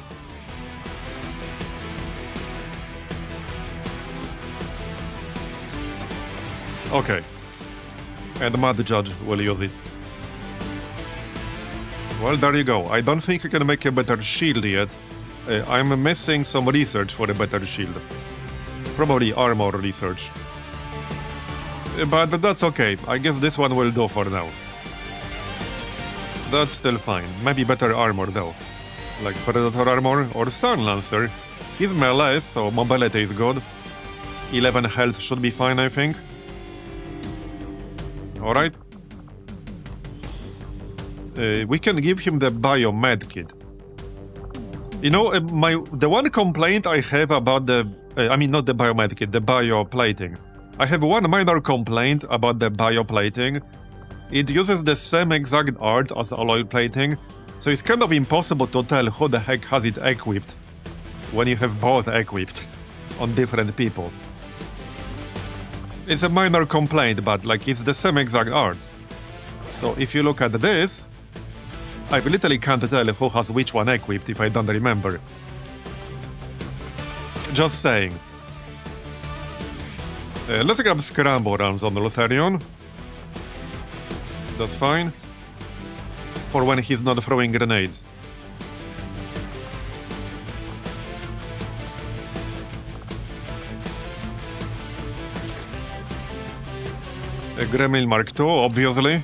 Okay. And Mad Judge will use it. Well, there you go. I don't think you can make a better shield yet. I'm missing some research for a better shield. Probably armor research. But that's okay. I guess this one will do for now. That's still fine. Maybe better armor though. Like Predator armor or Stun Lancer. He's melee, so mobility is good. 11 health should be fine, I think. Alright. We can give him the biomed kit. You know, the one complaint I have about the... I mean, not the biomed kit, the bioplating. I have one minor complaint about the bioplating. It uses the same exact art as alloy plating, so it's kind of impossible to tell who the heck has it equipped when you have both equipped on different people. It's a minor complaint, but like it's the same exact art. So if you look at this, I literally can't tell who has which one equipped if I don't remember. Just saying. Let's grab scramble rounds on the Lutherion. That's fine. For when he's not throwing grenades. A Gremlin Mark II, obviously.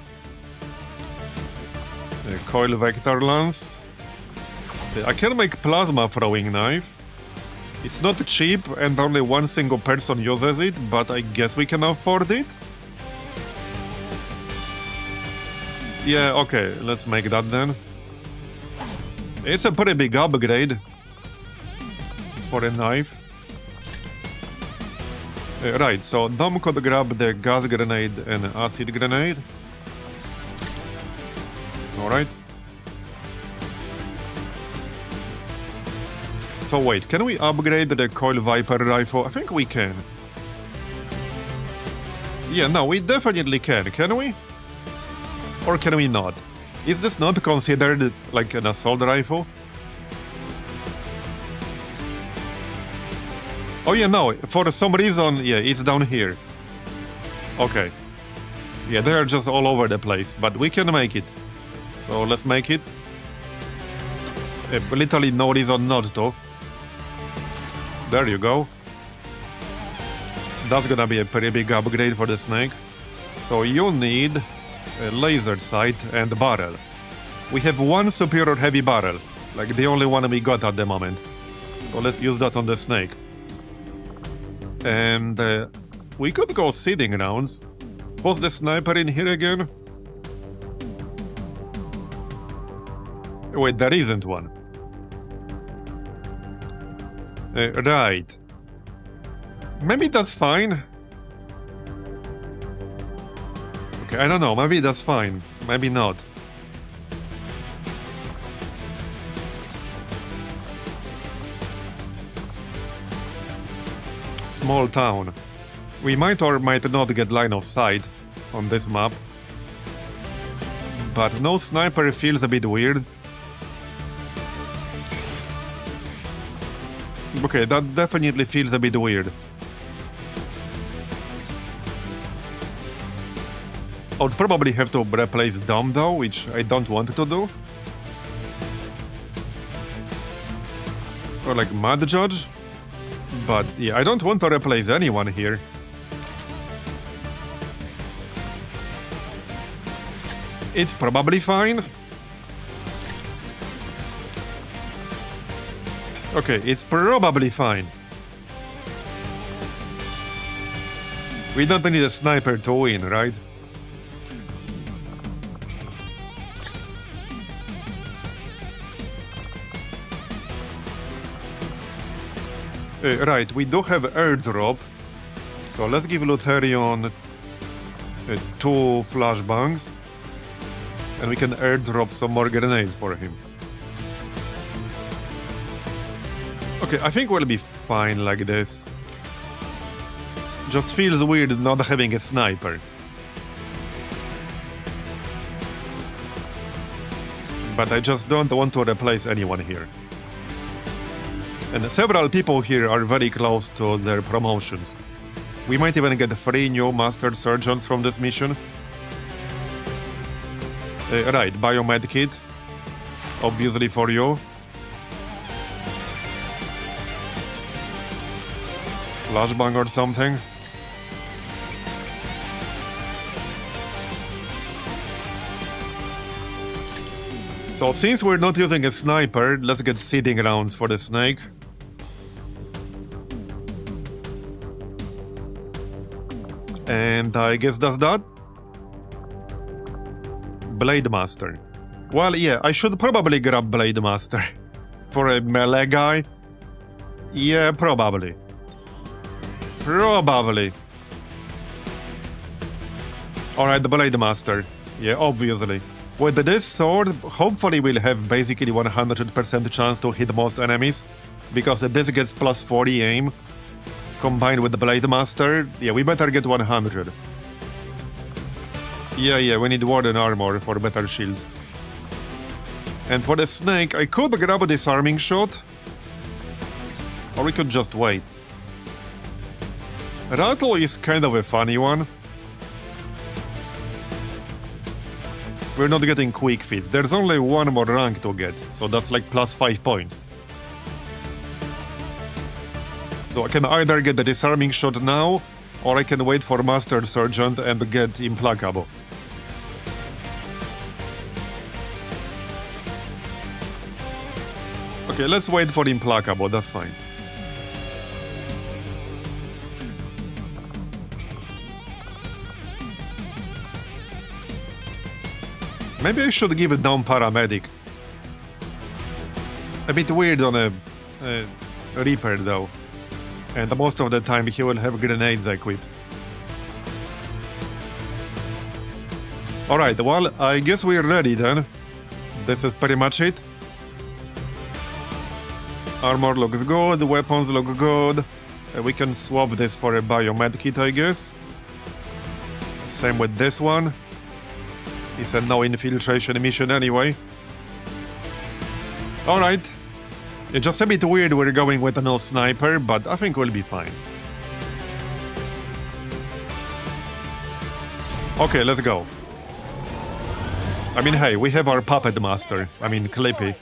A Coil Vector Lance. I can make Plasma Throwing Knife. It's not cheap and only one single person uses it, but I guess we can afford it. Yeah, okay, let's make that then. It's a pretty big upgrade for a knife. Right, so Dom could grab the gas grenade and acid grenade. Alright. So wait, can we upgrade the Coil Viper rifle? I think we can. Yeah, no, we definitely can we? Or can we not? Is this not considered like an assault rifle? Oh yeah, no, for some reason, yeah, it's down here. Okay. Yeah, they are just all over the place, but we can make it. So let's make it. Literally no reason not to. There you go. That's gonna be a pretty big upgrade for the snake. So you need a laser sight and barrel. We have one superior heavy barrel, like the only one we got at the moment. So let's use that on the snake. And we could go seeding rounds. Was the sniper in here again? Wait, there isn't one. Right. Maybe that's fine. Okay, I don't know. Maybe that's fine. Maybe not. Small town. We might or might not get line of sight on this map. But no sniper feels a bit weird. Okay, that definitely feels a bit weird. I would probably have to replace Dom though, which I don't want to do. Or like Mad Judge. But yeah, I don't want to replace anyone here. It's probably fine. Okay, it's probably fine. We don't need a sniper to win, right? Right, we do have airdrop. So let's give Lutherion 2 flashbangs. And we can airdrop some more grenades for him. Okay, I think we'll be fine like this. Just feels weird not having a sniper. But I just don't want to replace anyone here. And several people here are very close to their promotions. We might even get 3 new Master Surgeons from this mission. Right, Biomed Kit. Obviously for you. Flashbang or something. So since we're not using a sniper, let's get seeding rounds for the snake. And I guess that's that. Blade Master. Well, yeah, I should probably grab Blade Master. For a melee guy? Yeah, probably. Probably. Alright, the Blade Master. Yeah, obviously. With this sword, hopefully we'll have basically 100% chance to hit most enemies. Because this gets plus 40 aim. Combined with the Blade Master, yeah, we better get 100. Yeah, we need Warden Armor for better shields. And for the snake, I could grab a disarming shot. Or we could just wait. Rattle is kind of a funny one. We're not getting quick fit. There's only one more rank to get, so that's like plus 5 points. So I can either get the disarming shot now, or I can wait for Master Sergeant and get Implacable. Okay, let's wait for Implacable, that's fine. Maybe I should give it down Paramedic. A bit weird on a Reaper though. And most of the time he will have grenades equipped. Alright, well, I guess we're ready then. This is pretty much it. Armor looks good, weapons look good. We can swap this for a biomed kit, I guess. Same with this one. It's a no infiltration mission anyway. Alright. It's just a bit weird we're going with a no sniper, but I think we'll be fine. Okay, let's go. I mean, hey, we have our Puppet Master. I mean, Clippy.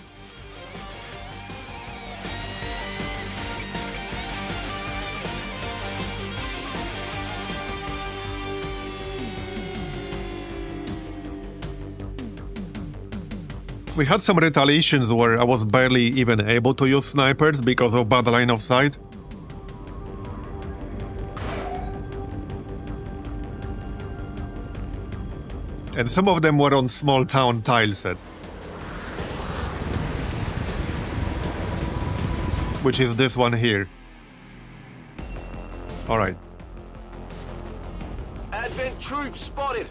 We had some retaliations where I was barely even able to use snipers because of bad line of sight. And some of them were on small town tile set. Which is this one here. Alright. Advent troops spotted.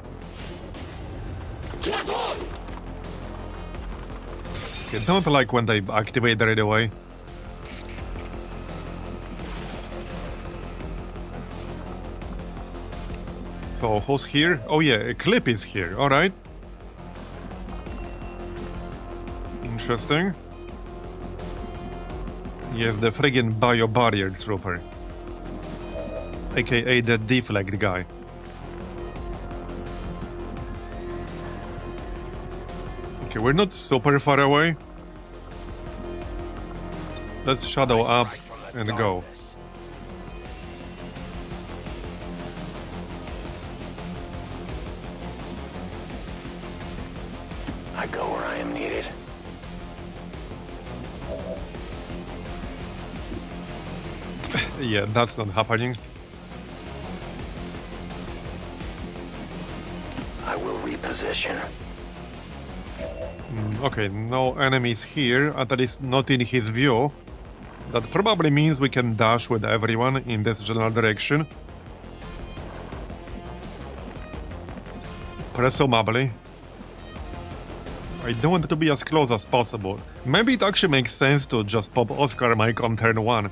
I don't like when they activate right away. So, who's here? Oh yeah, a clip is here, alright. Interesting. Yes, the friggin' bio-barrier trooper. AKA the deflect guy. Okay, we're not super far away. Let's shadow up and go. I go where I am needed. Yeah, that's not happening. I will reposition. Okay, no enemies here, at least not in his view. That probably means we can dash with everyone in this general direction. Presumably. I don't want it to be as close as possible. Maybe it actually makes sense to just pop Oscar Mike on turn 1.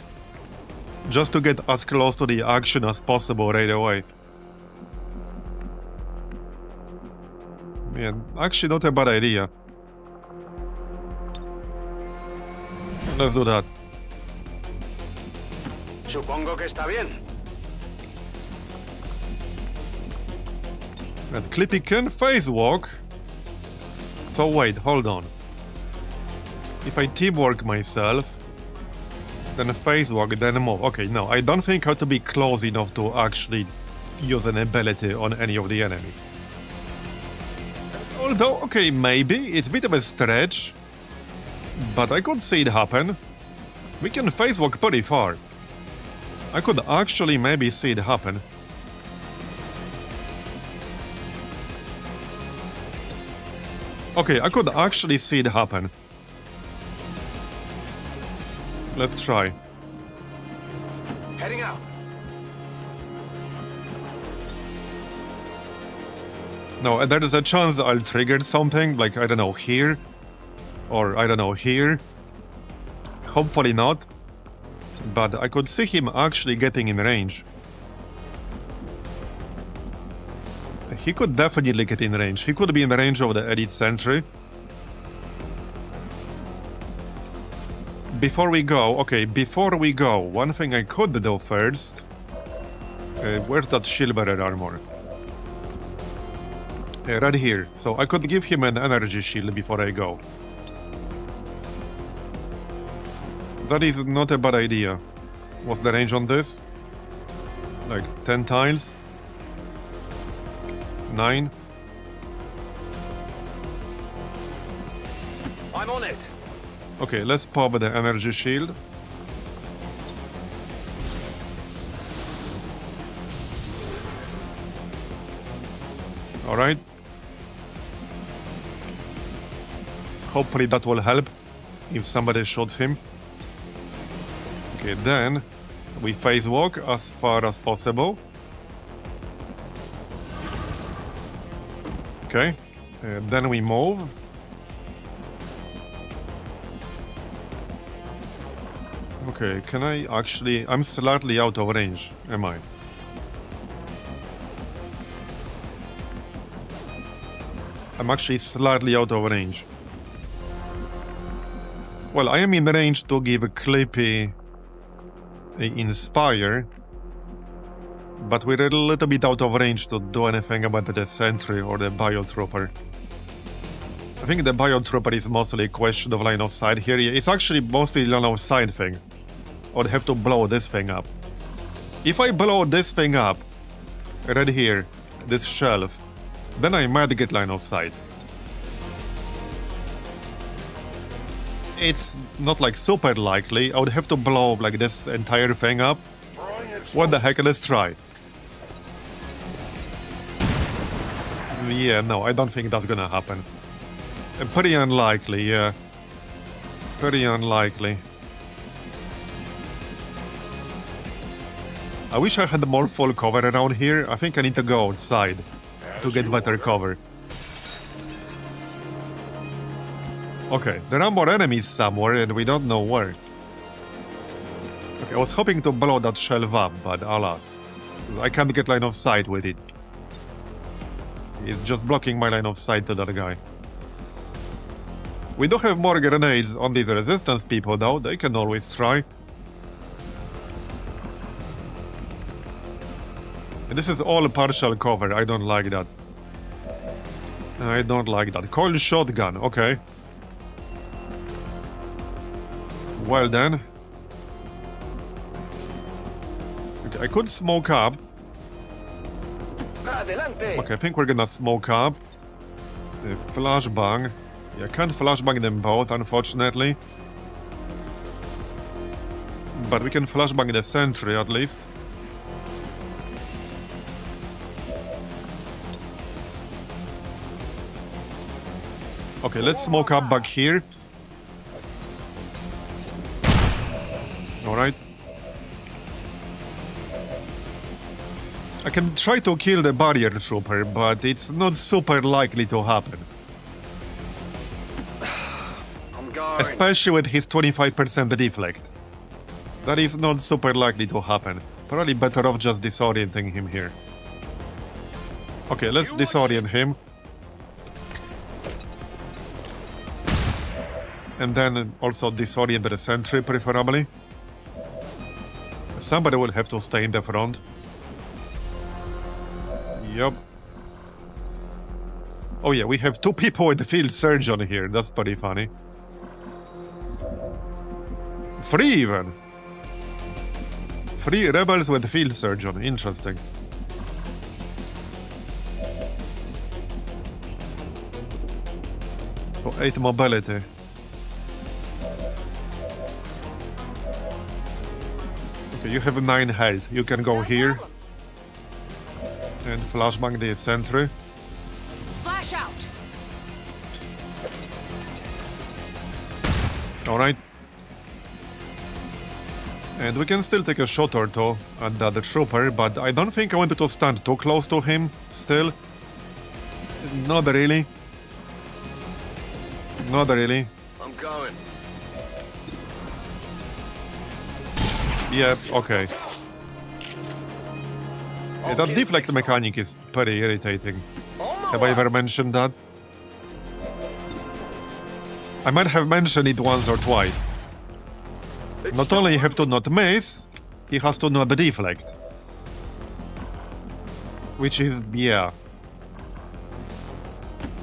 Just to get as close to the action as possible right away. Yeah, actually not a bad idea. Let's do that. Supongo que está bien. And Clippy can phase walk. So wait, hold on. If I teamwork myself, then phase walk, then move. Okay, no, I don't think I have to be close enough to actually use an ability on any of the enemies. Although, okay, maybe it's a bit of a stretch, but I could see it happen. We can phase walk pretty far. I could actually maybe see it happen. Okay, I could actually see it happen. Let's try. Heading out. No, there is a chance I'll trigger something, like, I don't know, here. Or, I don't know, here. Hopefully not. But I could see him actually getting in range. He could definitely get in range. He could be in range of the Elite Sentry. Before we go, one thing I could do first. Where's that shield bearer armor? Right here. So I could give him an energy shield before I go. That is not a bad idea. What's the range on this? Like 10 tiles? 9? I'm on it. Okay, let's pop the energy shield. Alright. Hopefully that will help if somebody shoots him. Okay, then we phase walk as far as possible. Okay, then we move. Okay, can I actually... I'm slightly out of range, am I? I'm actually slightly out of range. Well, I am in range to give Clippy a Inspire, but we're a little bit out of range to do anything about the Sentry or the Biotrooper. I think the Biotrooper is mostly a question of line of sight here. It's actually mostly line of sight thing. I would have to blow this thing up. If I blow this thing up, right here, this shelf, then I might get line of sight. it's not like super likely. I would have to blow like this entire thing up. What the heck, let's try. Yeah, no, I don't think that's gonna happen. Pretty unlikely, yeah. Pretty unlikely. I wish I had more full cover around here. I think I need to go outside to get better cover. Okay, there are more enemies somewhere and we don't know where. Okay, I was hoping to blow that shelf up, but alas. I can't get line of sight with it. It's just blocking my line of sight to that guy. We do have more grenades on these resistance people though, they can always try. And this is all partial cover, I don't like that. I don't like that. Coil shotgun, okay. Well then. Okay, I could smoke up. Okay, I think we're gonna smoke up. Flashbang. Yeah, I can't flashbang them both, unfortunately. But we can flashbang the sentry at least. Okay, let's smoke up back here. Alright. I can try to kill the barrier trooper, but it's not super likely to happen. Especially with his 25% deflect. That is not super likely to happen. Probably better off just disorienting him here. Okay, let's disorient him. And then also disorient the sentry, preferably. Somebody will have to stay in the front. Yup. Oh yeah, we have 2 people with the field surgeon here. That's pretty funny. 3 even. 3 rebels with field surgeon. Interesting. So 8 mobility. Okay, you have 9 health. You can go here. And flashbang the sentry. Flash out. Alright. And we can still take a shot or two at the trooper, but I don't think I wanted to stand too close to him, still. Not really. Not really. I'm going. Yep, okay. Yeah, that deflect mechanic is pretty irritating. Have I ever mentioned that? I might have mentioned it once or twice. Not only you have to not miss, he has to not deflect. Which is, yeah.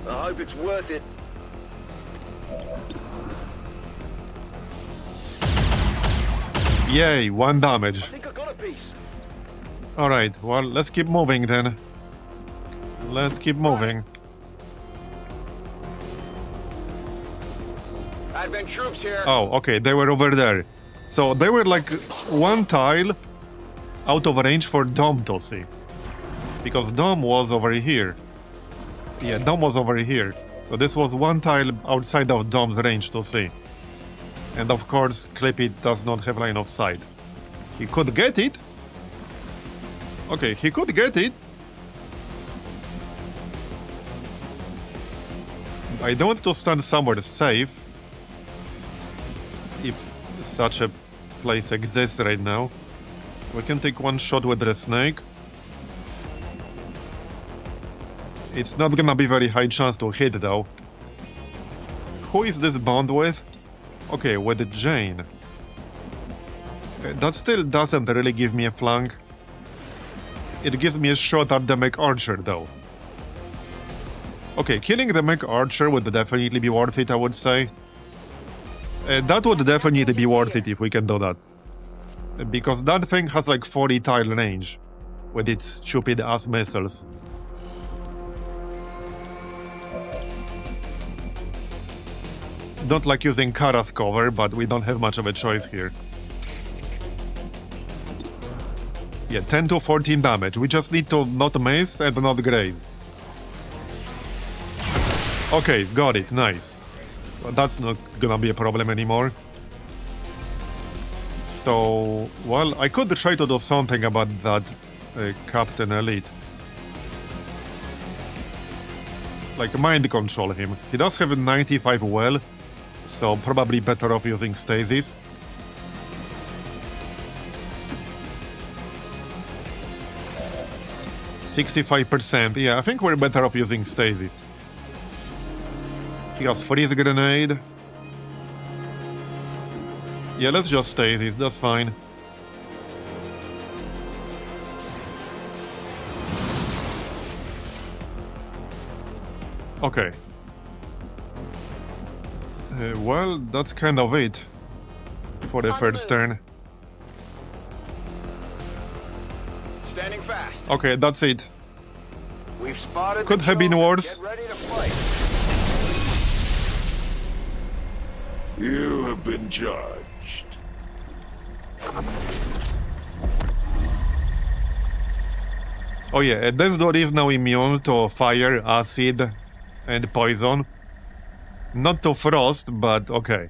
I hope it's worth it. Yay, 1 damage. I think I got a piece. Alright, well, let's keep moving then. Let's keep moving. Advent troops here. Oh, okay, they were over there. So they were like 1 tile out of range for Dom to see. Because Dom was over here. Yeah, Dom was over here. So this was 1 tile outside of Dom's range to see. And of course, Clippy does not have line of sight. He could get it. Okay, he could get it. I don't want to stand somewhere safe. If such a place exists right now. We can take 1 shot with the snake. It's not gonna be very high chance to hit though. Who is this bound with? Okay, with Jane. That still doesn't really give me a flank. It gives me a shot at the mech archer though. Okay, killing the mech archer would definitely be worth it, I would say. That would definitely be worth it if we can do that. Because that thing has like 40 tile range with its stupid ass missiles. Don't like using Kara's cover, but we don't have much of a choice here. Yeah, 10 to 14 damage. We just need to not mace and not graze. Okay, got it. Nice. Well, that's not gonna be a problem anymore. So, well, I could try to do something about that Captain Elite. Like, mind control him. He does have 95 well, so probably better off using stasis. %65%. Yeah, I think we're better off using stasis. He has freeze grenade. Yeah, let's just stasis, that's fine. Okay. Well, that's kind of it for the first turn. Standing fast. Okay, that's it. We've spotted. Could the have been Trojan. worse. Get ready to fight. You have been judged. Oh yeah, this door is now immune to fire, acid, and poison. Not to frost, but okay.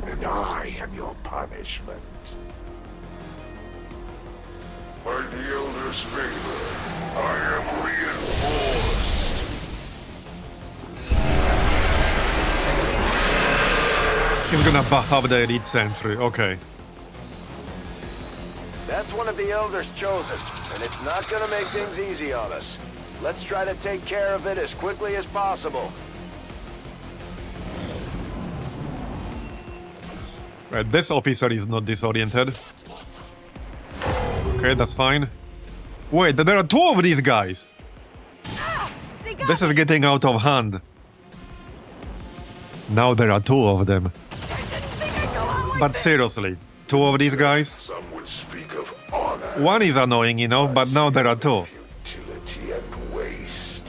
And I am your punishment. By the Elder's favor, I am reinforced. He's gonna buff up the elite sentry, okay. That's one of the elders chosen, and it's not gonna make things easy on us. Let's try to take care of it as quickly as possible. Right, this officer is not disoriented. Okay, that's fine. Wait, there are two of these guys! This is getting out of hand. Now there are two of them. But seriously, two of these guys? Some would speak of honor, One is annoying enough, but now there are two. futility, and waste.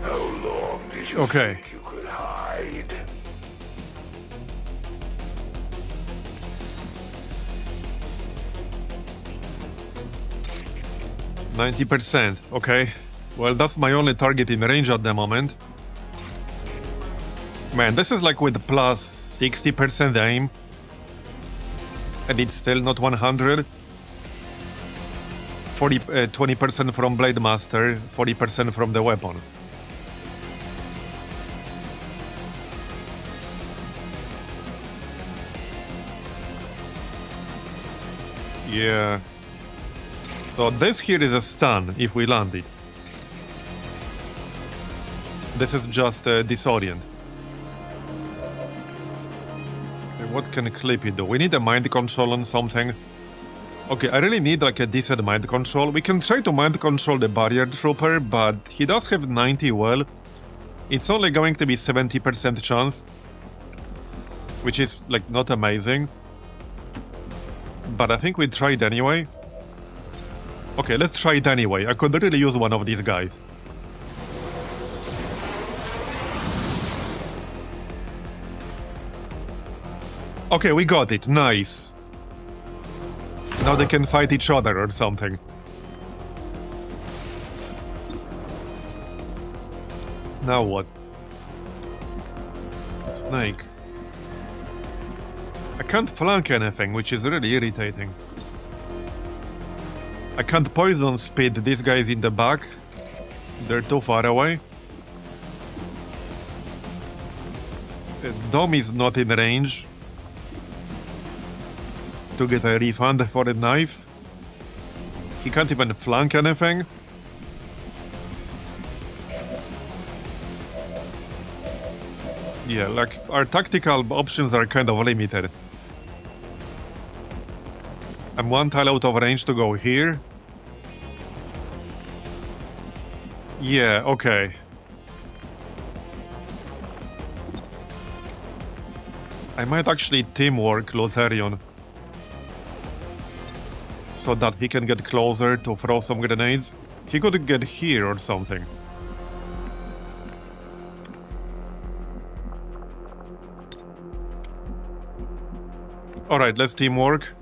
How long did you Okay. think you could hide? %90%, okay. Well, that's my only target in range at the moment. Man, this is like with plus 60% aim. And it's still not 100. 20% from Blade Master, 40% from the weapon. Yeah. So this here is a stun if we land it. This is just disorient. Okay, what can clip it do? We need a mind control on something. Okay, I really need like a decent mind control. We can try to mind control the barrier trooper, but he does have 90 well. It's only going to be 70% chance, which is like not amazing. But I think we tried anyway. Okay, let's try it anyway. I could really use one of these guys. Okay, we got it. Nice. Now they can fight each other or something. Now what? Snake. I can't flank anything, which is really irritating. I can't poison speed these guys in the back. They're too far away. Dom is not in range to get a refund for the knife. He can't even flank anything. Yeah, like our tactical options are kind of limited. I'm one tile out of range to go here. Yeah, okay. I might actually teamwork Lutherion. so that he can get closer to throw some grenades. He could get here or something. Alright, let's teamwork.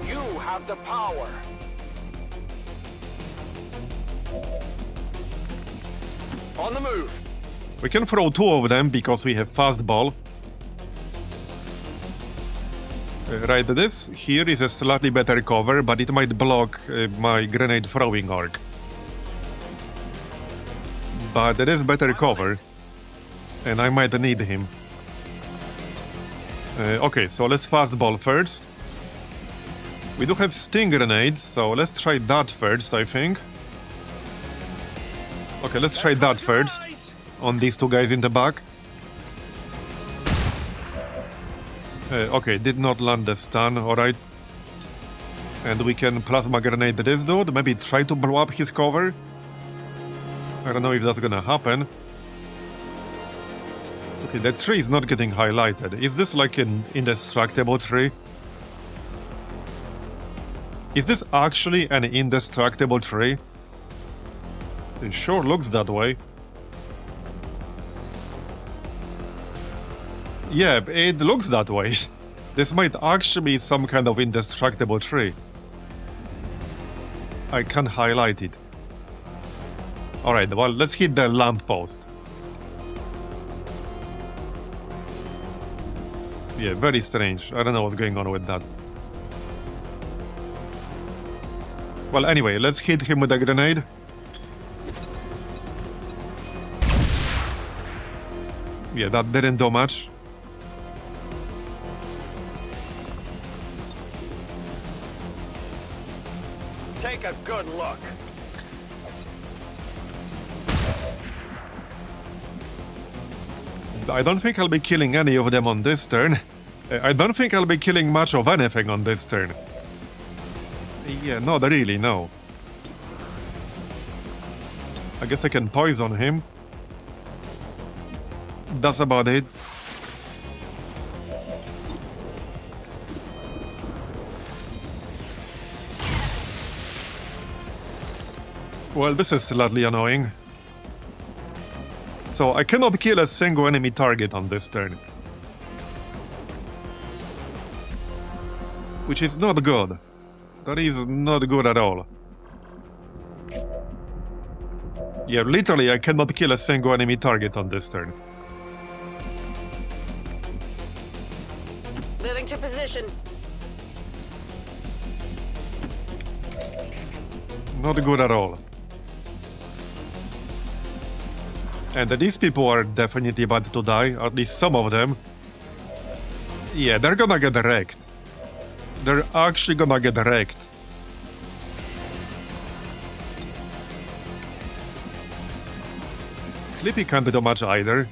You have the power. On the move. We can throw 2 of them because we have fastball. Right, this here is a slightly better cover, but it might block my grenade throwing arc. But it is better cover, and I might need him. Okay, so let's fastball first. We do have sting grenades, so let's try that first, I think. Okay, let's try that first, on these 2 guys in the back. Okay, did not land the stun, alright. And we can plasma grenade this dude, maybe try to blow up his cover. I don't know if that's gonna happen. Okay, that tree is not getting highlighted. Is this like an indestructible tree? Is this actually an indestructible tree? It sure looks that way. Yeah, it looks that way. This might actually be some kind of indestructible tree. I can highlight it. Alright, well, let's hit the lamppost. Yeah, very strange. I don't know what's going on with that. Well, anyway, let's hit him with a grenade. Yeah, that didn't do much. Take a good look. I don't think I'll be killing any of them on this turn. I don't think I'll be killing much of anything on this turn. Yeah, not really, no. I guess I can poison him. That's about it. Well, this is slightly annoying. So I cannot kill a single enemy target on this turn. Which is not good. That is not good at all. Yeah, literally I cannot kill a single enemy target on this turn. Moving to position. Not good at all. And these people are definitely about to die, at least some of them. Yeah, they're gonna get wrecked. They're actually gonna get wrecked. Clippy can't do much either.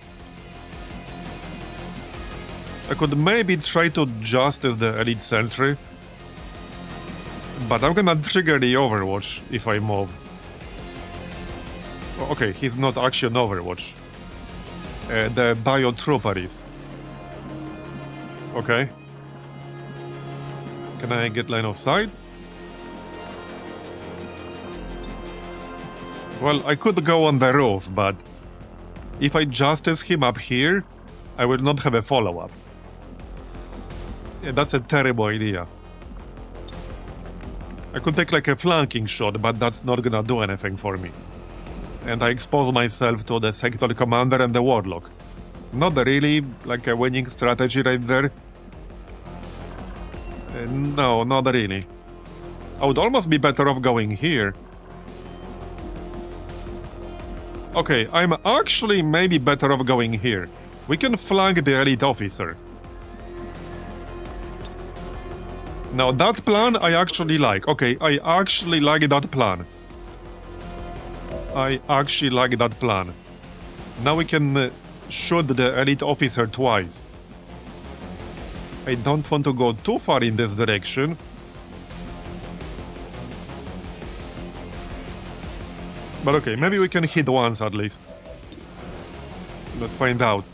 I could maybe try to justice the elite sentry. But I'm gonna trigger the Overwatch if I move. Okay, he's not actually an Overwatch. The Biotrooper is. Okay. Can I get line of sight? Well, I could go on the roof, but if I justice him up here, I will not have a follow-up. Yeah, that's a terrible idea. I could take like a flanking shot, but that's not gonna do anything for me. And I expose myself to the Sector Commander and the Warlock. Not really like a winning strategy right there. No, not really. I would almost be better off going here. Okay, I'm actually maybe better off going here. We can flank the elite officer. Now that plan I actually like. Okay, I actually like that plan. I actually like that plan. Now we can shoot the elite officer twice. I don't want to go too far in this direction. But okay, maybe we can hit once at least. Let's find out.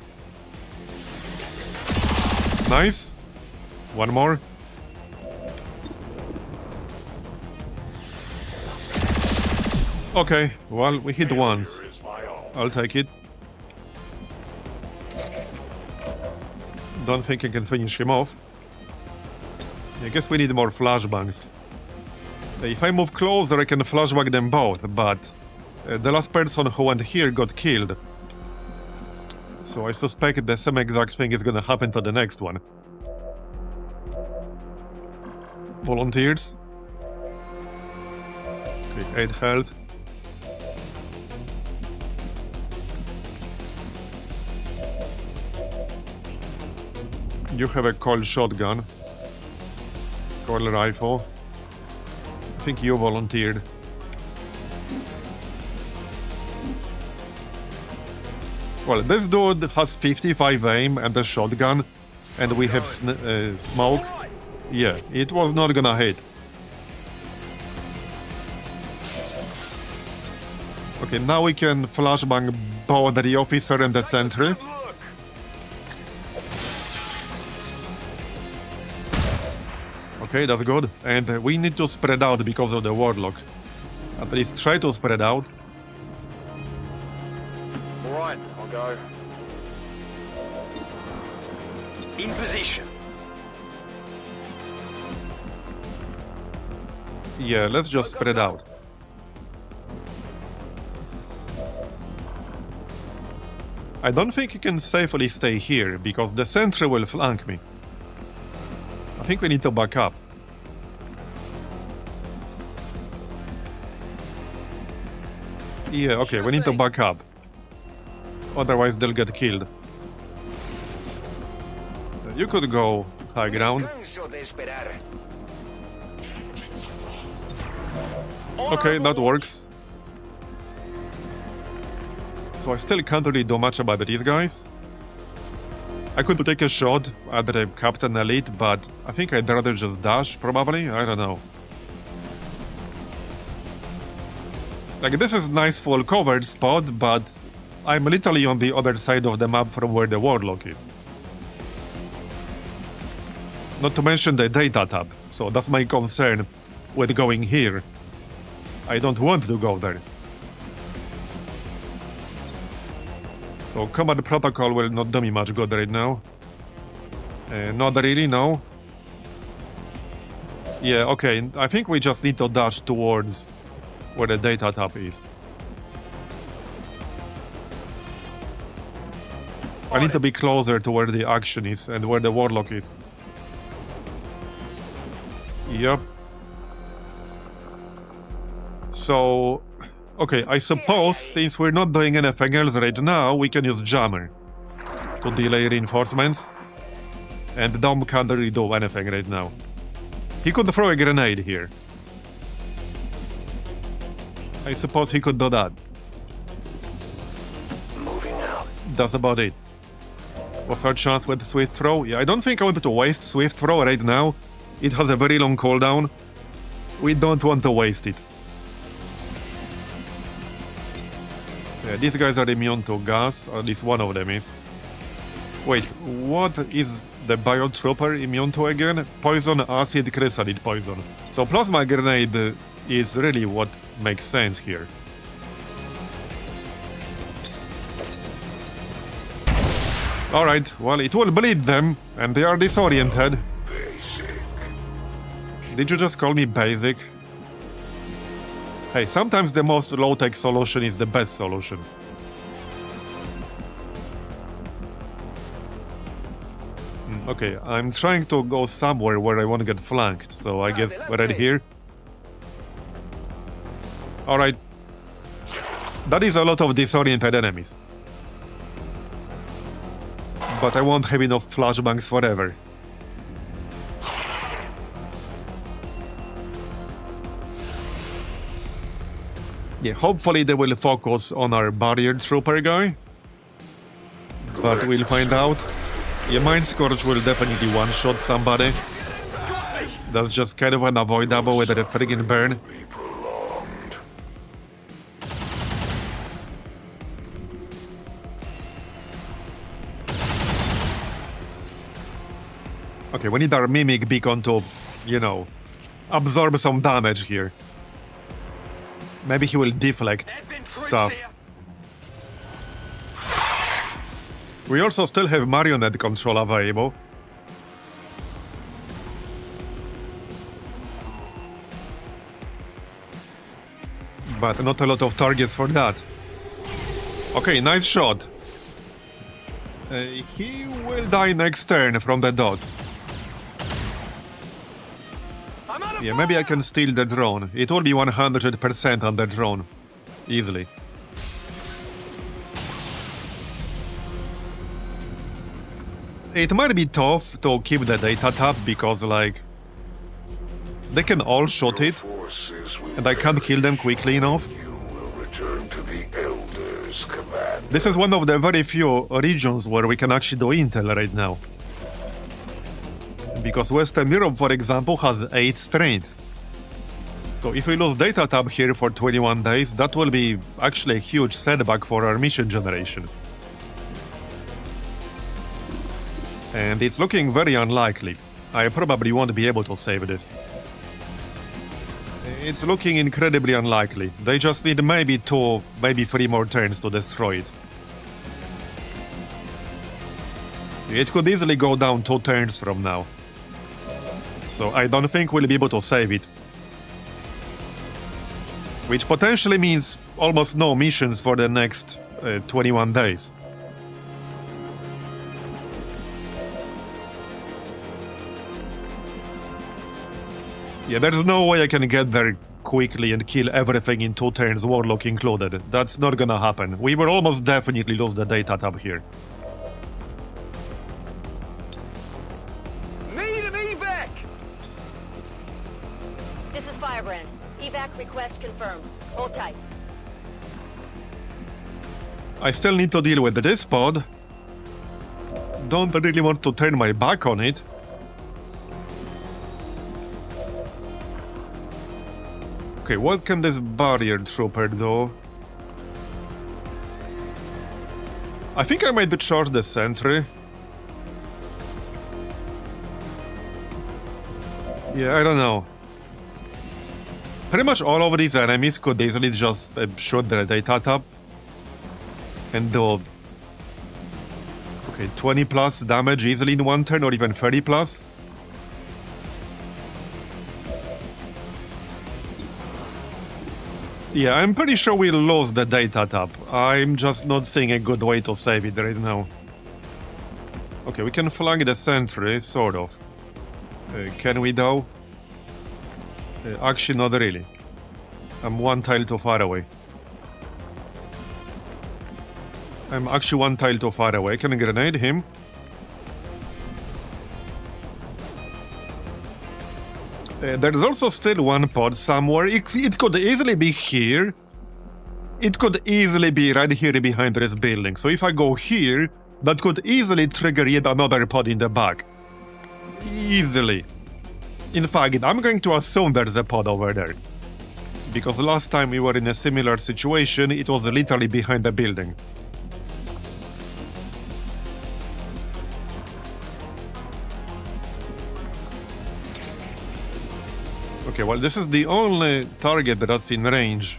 Nice. One more. Okay, well, we hit once. Is my own. I'll take it. Don't think I can finish him off. I guess we need more flashbangs. If I move closer, I can flashbang them both, but the last person who went here got killed. So I suspect the same exact thing is gonna happen to the next one. Volunteers. Okay, 8 health. You have a coil shotgun. Coil rifle. I think you volunteered. Well, this dude has 55 aim and a shotgun, and we have smoke. Yeah, it was not gonna hit. Okay, now we can flashbang both the officer and the sentry. Okay, that's good. And we need to spread out because of the Warlock. At least try to spread out. Alright, I'll go. In position. Yeah, let's just spread out. I don't think you can safely stay here, because the sentry will flank me. So I think we need to back up. Yeah, okay, we need to back up. Otherwise they'll get killed. You could go high ground. Okay, that works. So I still can't really do much about these guys. I could take a shot at the Captain Elite, but I think I'd rather just dash, probably. I don't know. Like, this is nice full covered spot, but I'm literally on the other side of the map from where the Warlock is. Not to mention the data tab, so that's my concern with going here. I don't want to go there. So combat protocol will not do me much good right now. Not really, no. Yeah, okay, I think we just need to dash towards where the data tab is. I need to be closer to where the action is and where the Warlock is. Yep. So, okay, I suppose since we're not doing anything else right now, we can use Jammer to delay reinforcements. And Dom can't really do anything right now. He could throw a grenade here. I suppose he could do that. Moving out. That's about it. What's our chance with Swift Throw? Yeah, I don't think I want to waste Swift Throw right now. It has a very long cooldown. We don't want to waste it. Yeah, these guys are immune to gas, or at least one of them is. Wait, what is the Biotrooper immune to again? Poison, acid, chrysalid poison. So plasma grenade is really what makes sense here. Alright, well, it will bleed them, and they are disoriented. Basic. Did you just call me basic? Hey, sometimes the most low-tech solution is the best solution. Okay, I'm trying to go somewhere where I won't get flanked, so I guess right here. Alright. That is a lot of disoriented enemies. But I won't have enough flashbangs forever. Yeah, hopefully they will focus on our barrier trooper guy. But we'll find out. Yeah, Mind Scourge will definitely one-shot somebody. That's just kind of unavoidable with the friggin' burn. Okay, we need our Mimic Beacon to, you know, absorb some damage here. Maybe he will deflect stuff. We also still have marionette control available. But not a lot of targets for that. Okay, nice shot. He will die next turn from the dots. Yeah, maybe I can steal the drone. It will be 100% on the drone. Easily. It might be tough to keep the data tab because, like, they can all shoot it, and I can't kill them quickly enough. You will return to the Elders, Commander. This is one of the very few regions where we can actually do intel right now. Because Western Europe, for example, has 8 strength. So if we lose data tab here for 21 days, that will be actually a huge setback for our mission generation. And it's looking very unlikely. I probably won't be able to save this. It's looking incredibly unlikely. They just need maybe 2, maybe 3 more turns to destroy it. It could easily go down 2 turns from now. So I don't think we'll be able to save it. Which potentially means almost no missions for the next 21 days. Yeah, there's no way I can get there quickly and kill everything in 2 turns, Warlock included. That's not gonna happen. We will almost definitely lose the data tab here. Need an evac! This is Firebrand. Evac request confirmed. Hold tight. I still need to deal with this pod. Don't really want to turn my back on it. Okay, what can this barrier trooper do? I think I might charge the sentry. Yeah, I don't know. Pretty much all of these enemies could easily just shoot their data tab and do 20 plus damage easily in 1 turn, or even 30 plus. Yeah, I'm pretty sure we'll lose the data tab. I'm just not seeing a good way to save it right now. Okay, we can flag the sentry, sort of. Can we though? Actually, not really. I'm 1 tile too far away. I'm actually 1 tile too far away. I can grenade him. There's also still 1 pod somewhere. It could easily be here. It could easily be right here behind this building. So if I go here, that could easily trigger yet another pod in the back. Easily. In fact, I'm going to assume there's a pod over there. Because last time we were in a similar situation, it was literally behind the building. Okay, well, this is the only target that's in range.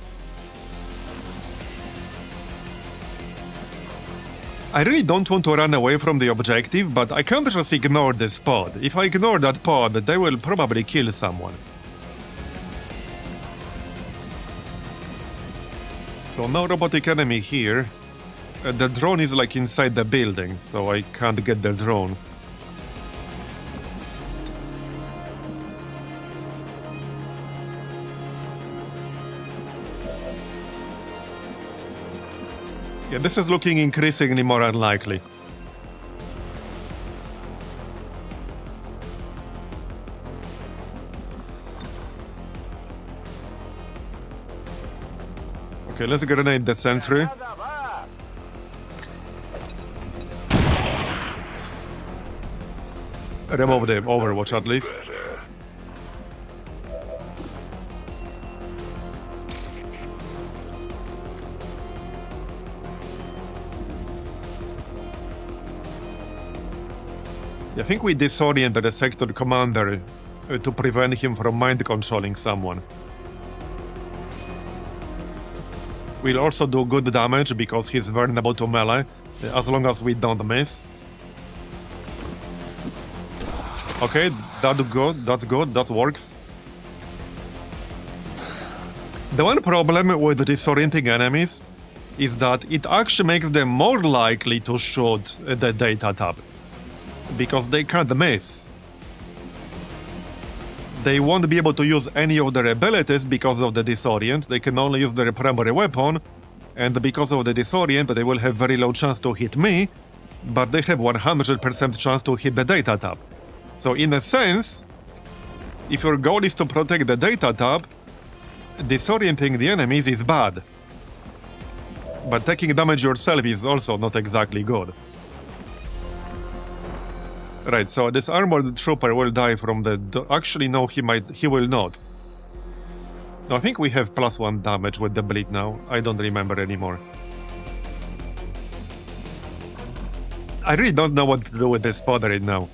I really don't want to run away from the objective, but I can't just ignore this pod. If I ignore that pod, they will probably kill someone. So no robotic enemy here. The drone is like inside the building, so I can't get the drone. Yeah, this is looking increasingly more unlikely. Okay, let's grenade the sentry. Remove the Overwatch at least. I think we disoriented the sector commander to prevent him from mind controlling someone. will also do good damage because he's vulnerable to melee, as long as we don't miss. Okay, that's good, that works. The one problem with disorienting enemies is that it actually makes them more likely to shoot the data tab, because they can't miss. They won't be able to use any of their abilities because of the disorient. They can only use their primary weapon, and because of the disorient, they will have very low chance to hit me, but they have 100% chance to hit the data tab. So in a sense, if your goal is to protect the data tab, disorienting the enemies is bad. But taking damage yourself is also not exactly good. Right, so this armored trooper will die from the... Actually, no, he will not. No, I think we have +1 damage with the bleed now. I don't remember anymore. I really don't know what to do with this pod right now.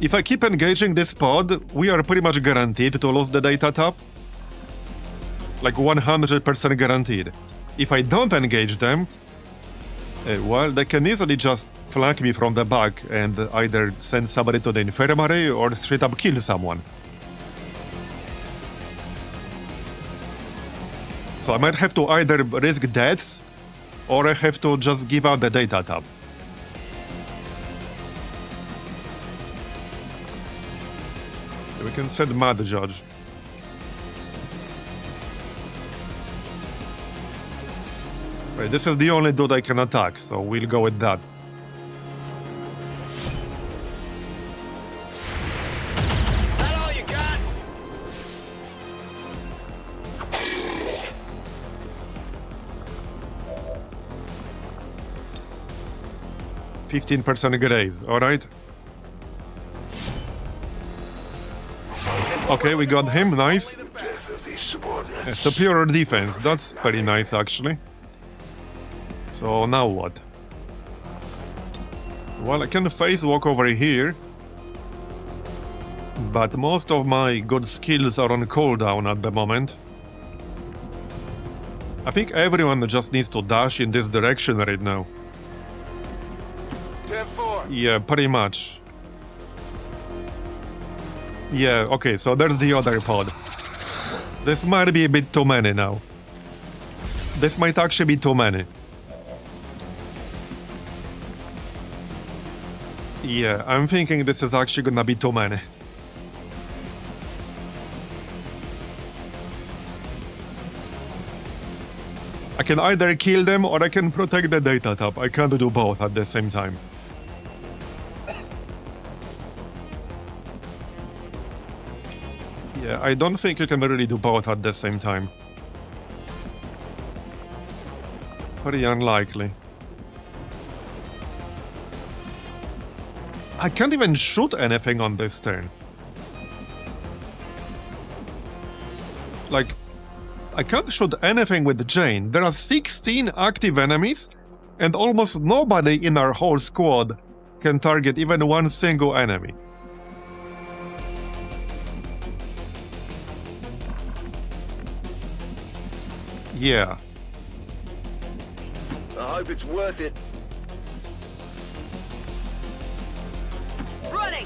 If I keep engaging this pod, we are pretty much guaranteed to lose the data tab. Like 100% guaranteed. If I don't engage them, well, they can easily just flank me from the back and either send somebody to the infirmary or straight up kill someone. So I might have to either risk deaths or I have to just give out the data tab. We can set Mad Judge. Right, this is the only dude I can attack, so we'll go with that. That all you got? 15% graze, alright? Okay, we got him, nice. Death of these subordinates. Superior defense, that's pretty nice actually. So now what? Well, I can phase walk over here, but most of my good skills are on cooldown at the moment. I think everyone just needs to dash in this direction right now. 10-4. Yeah, pretty much. Yeah, okay, so there's the other pod. This might be a bit too many now. This might actually be too many. Yeah, I'm thinking this is actually gonna be too many. I can either kill them or I can protect the data tab. I can't do both at the same time. Yeah, I don't think you can really do both at the same time. Pretty unlikely. I can't even shoot anything on this turn. Like, I can't shoot anything with Jane. There are 16 active enemies, and almost nobody in our whole squad can target even one single enemy. Yeah. I hope it's worth it. Running!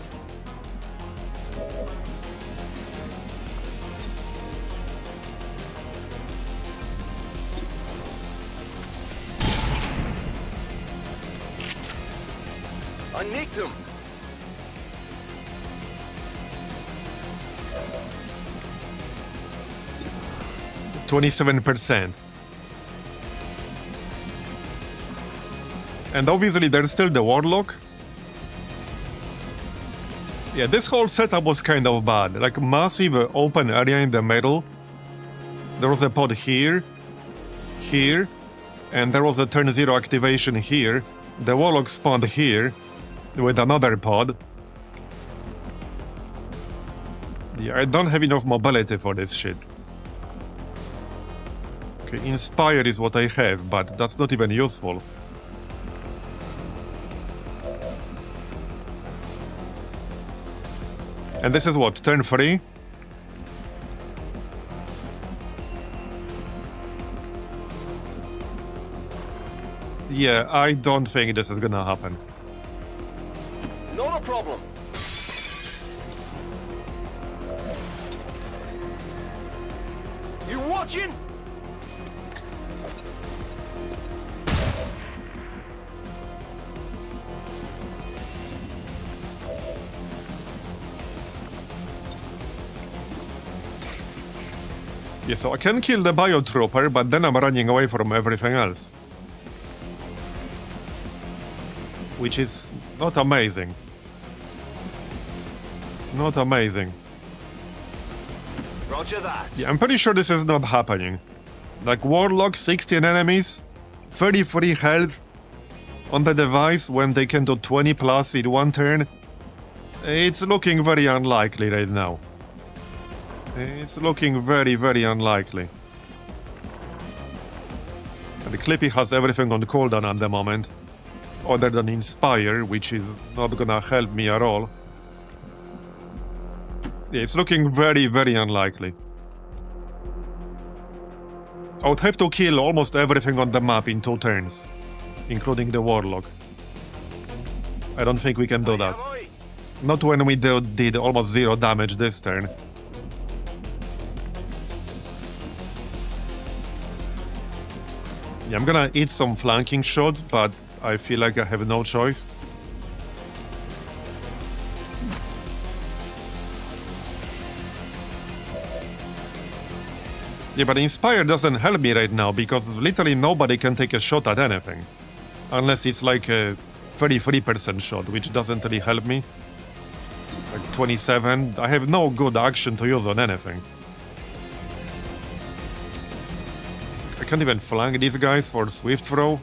I nicked him. %27%. And obviously there's still the Warlock. Yeah, this whole setup was kind of bad. Like, massive open area in the middle. There was a pod here, here, and there was a turn 0 activation here. The Warlock spawned here with another pod. Yeah, I don't have enough mobility for this shit. Okay, Inspire is what I have, but that's not even useful. And this is what, turn 3? Yeah, I don't think this is gonna happen. Not a problem. You watching? Yeah, so I can kill the biotrooper, but then I'm running away from everything else. Which is not amazing. Not amazing. Roger that. Yeah, I'm pretty sure this is not happening. Like, Warlock, 16 enemies, 33 health on the device when they can do 20 plus in one turn. It's looking very unlikely right now. It's looking very, very unlikely. And the Clippy has everything on cooldown at the moment, other than Inspire, which is not gonna help me at all. Yeah, it's looking very, very unlikely. I would have to kill almost everything on the map in 2 turns, including the Warlock. I don't think we can do that. Not when we did almost 0 damage this turn. Yeah, I'm gonna eat some flanking shots, but I feel like I have no choice. Yeah, but Inspire doesn't help me right now, because literally nobody can take a shot at anything. Unless it's like a 33% shot, which doesn't really help me. Like 27, I have no good action to use on anything. I can't even flank these guys for swift throw.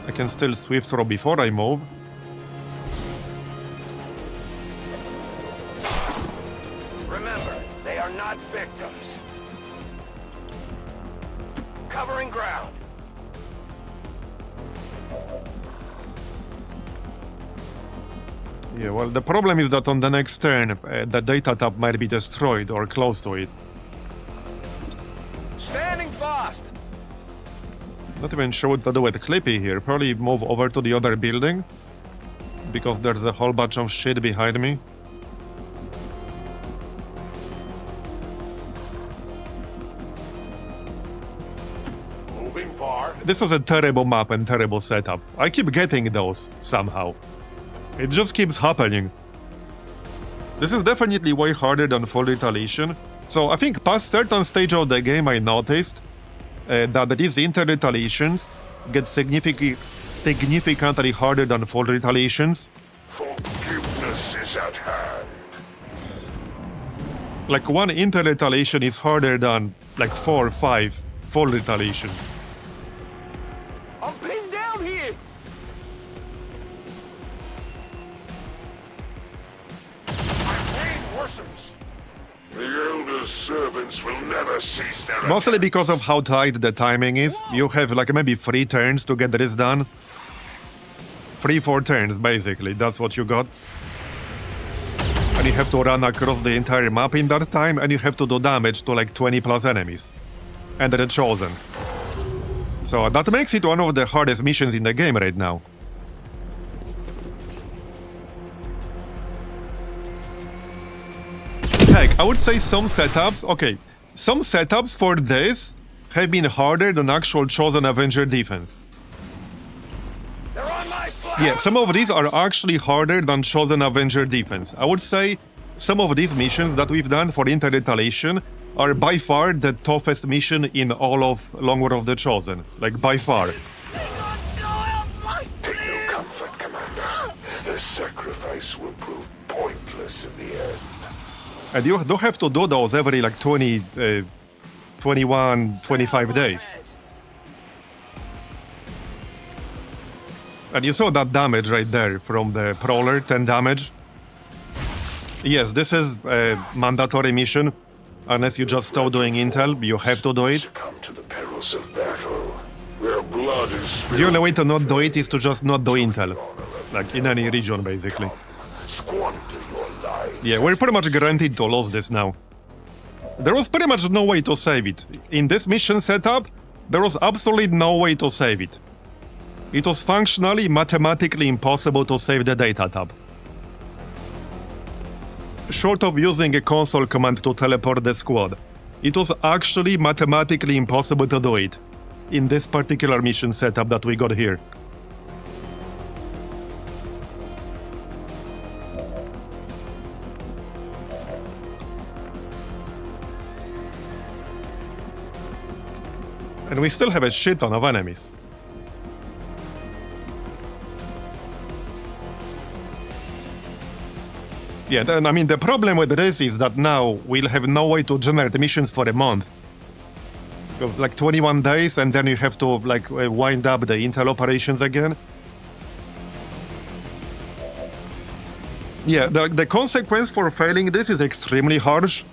I can still swift throw before I move. Remember, they are not victims. Covering ground. Yeah, well, the problem is that on the next turn, the data tab might be destroyed or close to it. Standing fast. Not even sure what to do with Clippy here. Probably move over to the other building, because there's a whole bunch of shit behind me. Moving far. This was a terrible map and terrible setup. I keep getting those, somehow. It just keeps happening. This is definitely way harder than full Retaliation. So I think past certain stage of the game I noticed that these inter-retaliations get significantly harder than full Retaliations. Forgiveness is at hand. Like, one inter-retaliation is harder than like 4 or 5 full Retaliations. I'm pinned down here. My pain worsens. The Elder's servants will never cease their Mostly attacks. because of how tight the timing is. You have like maybe 3 turns to get this done. 3-4 turns, basically. That's what you got. And you have to run across the entire map in that time, and you have to do damage to like 20 plus enemies. And they're chosen. So that makes it one of the hardest missions in the game right now. Heck, I would say some setups, okay, some setups for this have been harder than actual Chosen Avenger defense. They're on my flank. Yeah, some of these are actually harder than Chosen Avenger defense. I would say some of these missions that we've done for Inter-Retaliation are by far the toughest mission in all of Long War of the Chosen. Like, by far. Take no comfort, Commander. The sacrifice will prove pointless in the end. And you don't have to do those every like 21, 25 days. And you saw that damage right there from the Prowler, 10 damage. Yes, this is a mandatory mission. Unless you just stop doing intel, you have to do it. Succumb to the perils of battle, where blood is spilled. The only way to not do it is to just not do intel. Like, in any region, basically. Squander your lives. Yeah, we're pretty much guaranteed to lose this now. There was pretty much no way to save it. In this mission setup, There was absolutely no way to save it. It was functionally, mathematically impossible to save the data tab. Short of using a console command to teleport the squad, it was actually mathematically impossible to do it in this particular mission setup that we got here. And we still have a shit ton of enemies. Yeah, then, I mean, the problem with this is that now we'll have no way to generate missions for a month. Because, like, 21 days, and then you have to, like, wind up the intel operations again. Yeah, the consequence for failing this is extremely harsh.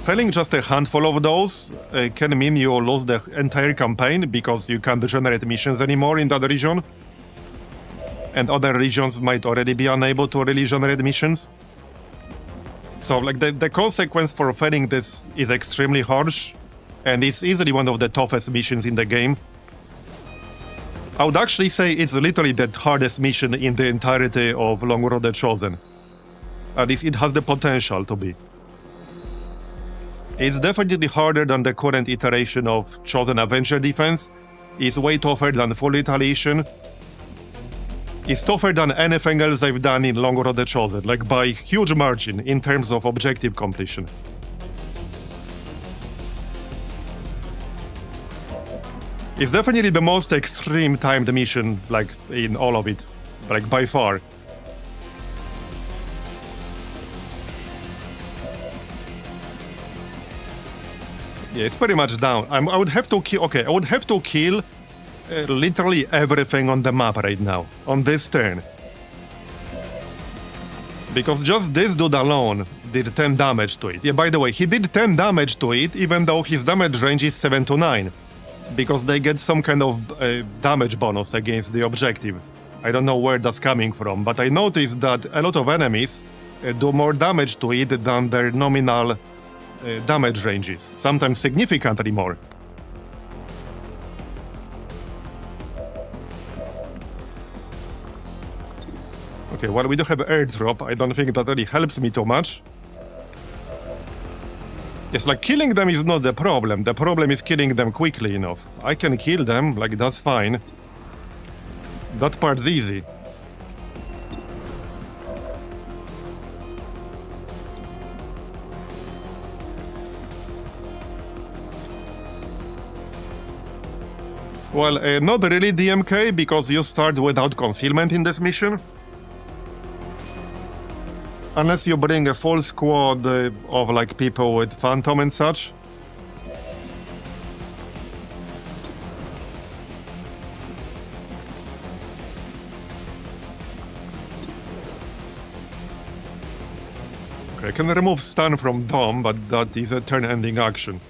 Failing just a handful of those can mean you lose the entire campaign because you can't generate missions anymore in that region. And other regions might already be unable to really generate missions. So, like, the consequence for failing this is extremely harsh, and it's easily one of the toughest missions in the game. I would actually say it's literally the hardest mission in the entirety of Long Road the Chosen. At least it has the potential to be. It's definitely harder than the current iteration of Chosen Avenger defense. It's way tougher than full Retaliation. It's tougher than anything else I've done in Long Road the Chosen, like by huge margin in terms of objective completion. It's definitely the most extreme timed mission, like, in all of it, like, by far. Yeah, it's pretty much down. I would have to kill. Okay, I would have to kill literally everything on the map right now, on this turn. Because just this dude alone did 10 damage to it. Yeah, by the way, he did 10 damage to it, even though his damage range is 7 to 9. Because they get some kind of damage bonus against the objective. I don't know where that's coming from, but I noticed that a lot of enemies do more damage to it than their nominal damage ranges, sometimes significantly more. Okay, well, we do have airdrop. I don't think that really helps me too much. It's like killing them is not the problem. The problem is killing them quickly enough. I can kill them, like, that's fine. That part's easy. Well, not really DMK, because you start without concealment in this mission. Unless you bring a full squad of, like, people with Phantom and such. Okay, I can remove stun from Dom, but that is a turn-ending action.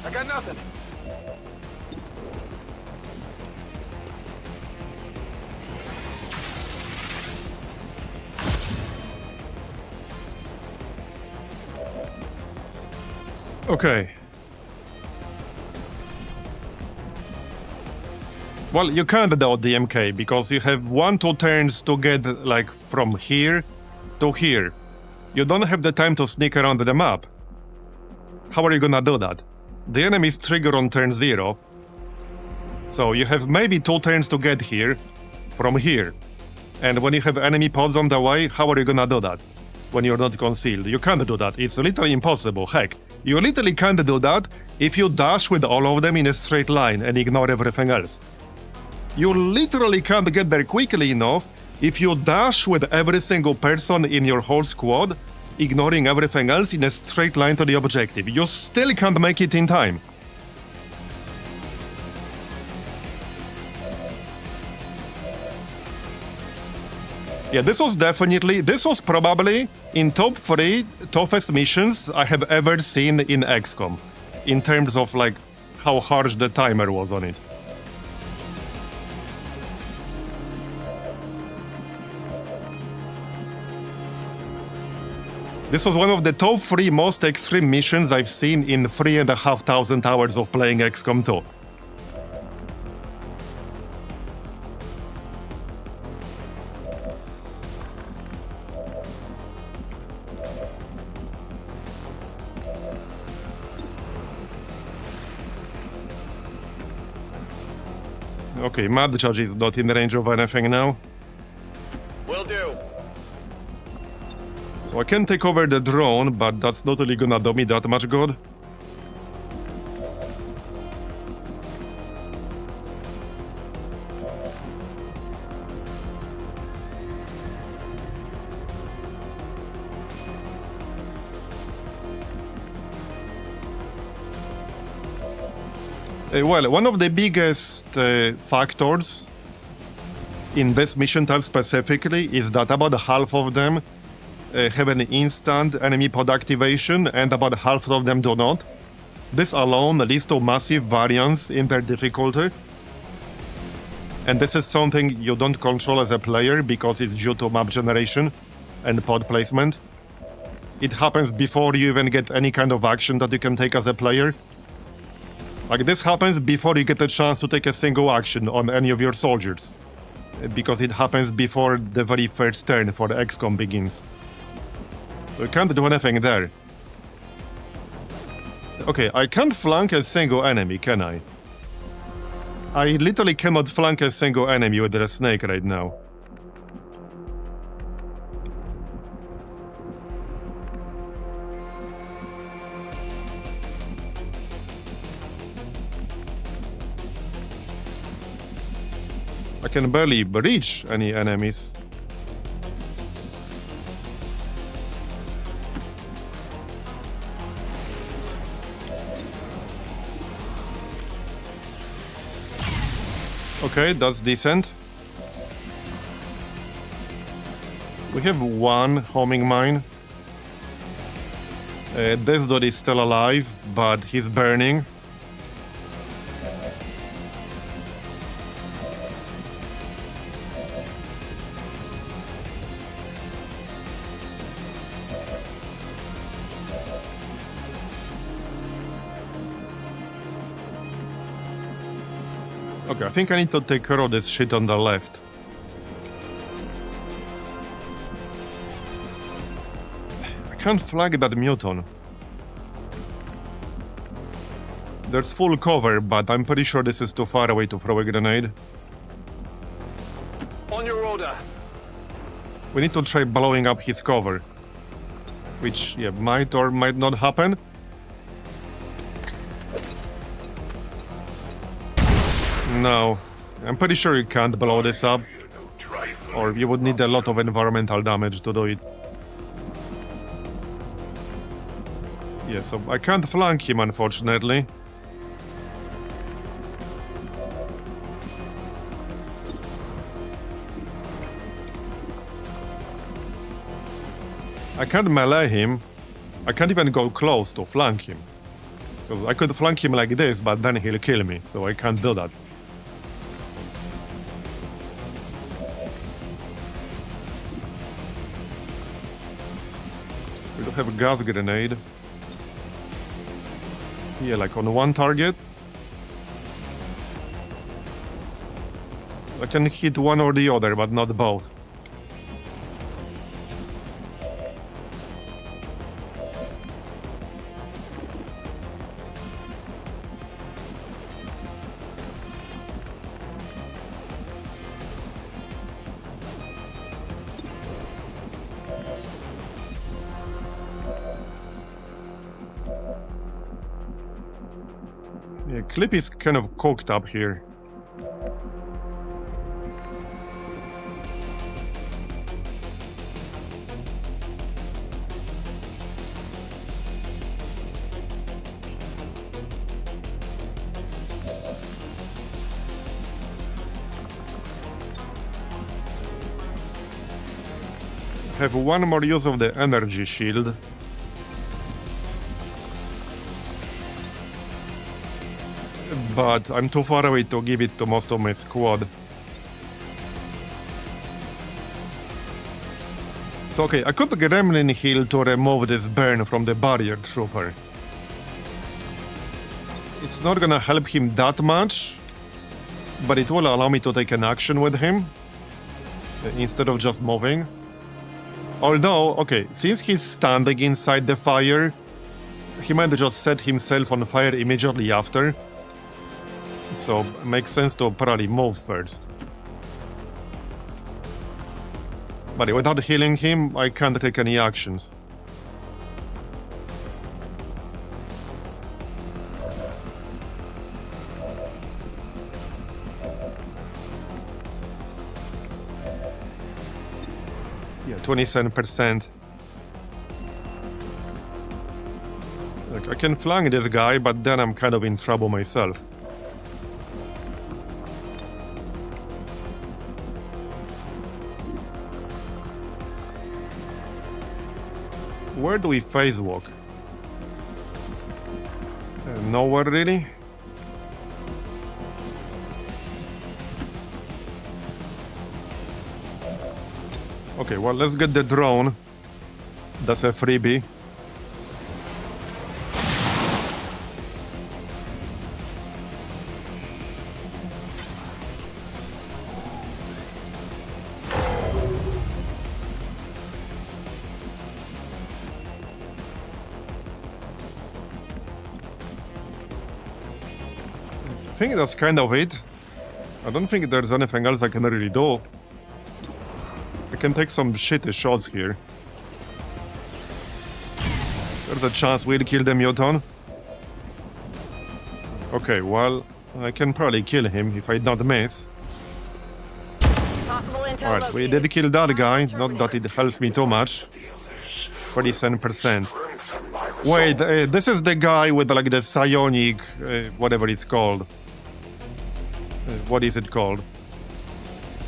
I got nothing. Okay. Well, you can't do DMK because you have 1-2 turns to get, like, from here to here. You don't have the time to sneak around the map. How are you gonna do that? The enemies trigger on turn 0. So you have maybe 2 turns to get here from here. And when you have enemy pods on the way, how are you gonna do that? When you're not concealed. You can't do that. It's literally impossible. Heck, you literally can't do that if you dash with all of them in a straight line and ignore everything else. You literally can't get there quickly enough if you dash with every single person in your whole squad, ignoring everything else in a straight line to the objective. You still can't make it in time. Yeah, this was probably in top 3 toughest missions I have ever seen in XCOM, in terms of, like, how harsh the timer was on it. This was one of the top 3 most extreme missions I've seen in 3,500 hours of playing XCOM 2. Okay, Mad Judge is not in range of anything now. Will do. So I can take over the drone, but that's not really gonna do me that much good. Well, one of the biggest factors in this mission type specifically is that about half of them have an instant enemy pod activation and about half of them do not. This alone leads to massive variance in their difficulty. And this is something you don't control as a player because it's due to map generation and pod placement. It happens before you even get any kind of action that you can take as a player. Like this happens before you get a chance to take a single action on any of your soldiers. Because it happens before the very first turn for the XCOM begins. So you can't do anything there. Okay, I can't flank a single enemy, can I? I literally cannot flank a single enemy with the snake right now. I can barely reach any enemies. Okay, that's decent. We have one homing mine. This dude is still alive, but he's burning. Okay, I think I need to take care of this shit on the left. I can't flag that Muton. There's full cover, but I'm pretty sure this is too far away to throw a grenade. On your order. We need to try blowing up his cover. Which, yeah, might or might not happen. No, I'm pretty sure you can't blow this up. Or you would need a lot of environmental damage to do it. Yeah, so I can't flank him, unfortunately. I can't melee him. I can't even go close to flank him. Because I could flank him like this, but then he'll kill me, so I can't do that. We don't have a gas grenade. Yeah, like on one target. I can hit one or the other, but not both. Yeah, Clip is kind of cooked up here. Have one more use of the energy shield. But I'm too far away to give it to most of my squad. So okay, I could gremlin heal to remove this burn from the barrier trooper. It's not gonna help him that much, but it will allow me to take an action with him instead of just moving. Although, okay, since he's standing inside the fire, he might just set himself on fire immediately after. So, makes sense to probably move first. But without healing him, I can't take any actions. Yeah, 27%. Like, I can flank this guy, but then I'm kind of in trouble myself. Where do we phase walk? Nowhere really. Okay, well, let's get the drone. That's a freebie. I think that's kind of it. I don't think there's anything else I can really do. I can take some shitty shots here. There's a chance we'll kill the Muton. Okay, well, I can probably kill him if I don't miss. Alright, we did kill that guy, not that it helps me too much. 37%. Wait, this is the guy with like the psionic, whatever it's called. What is it called?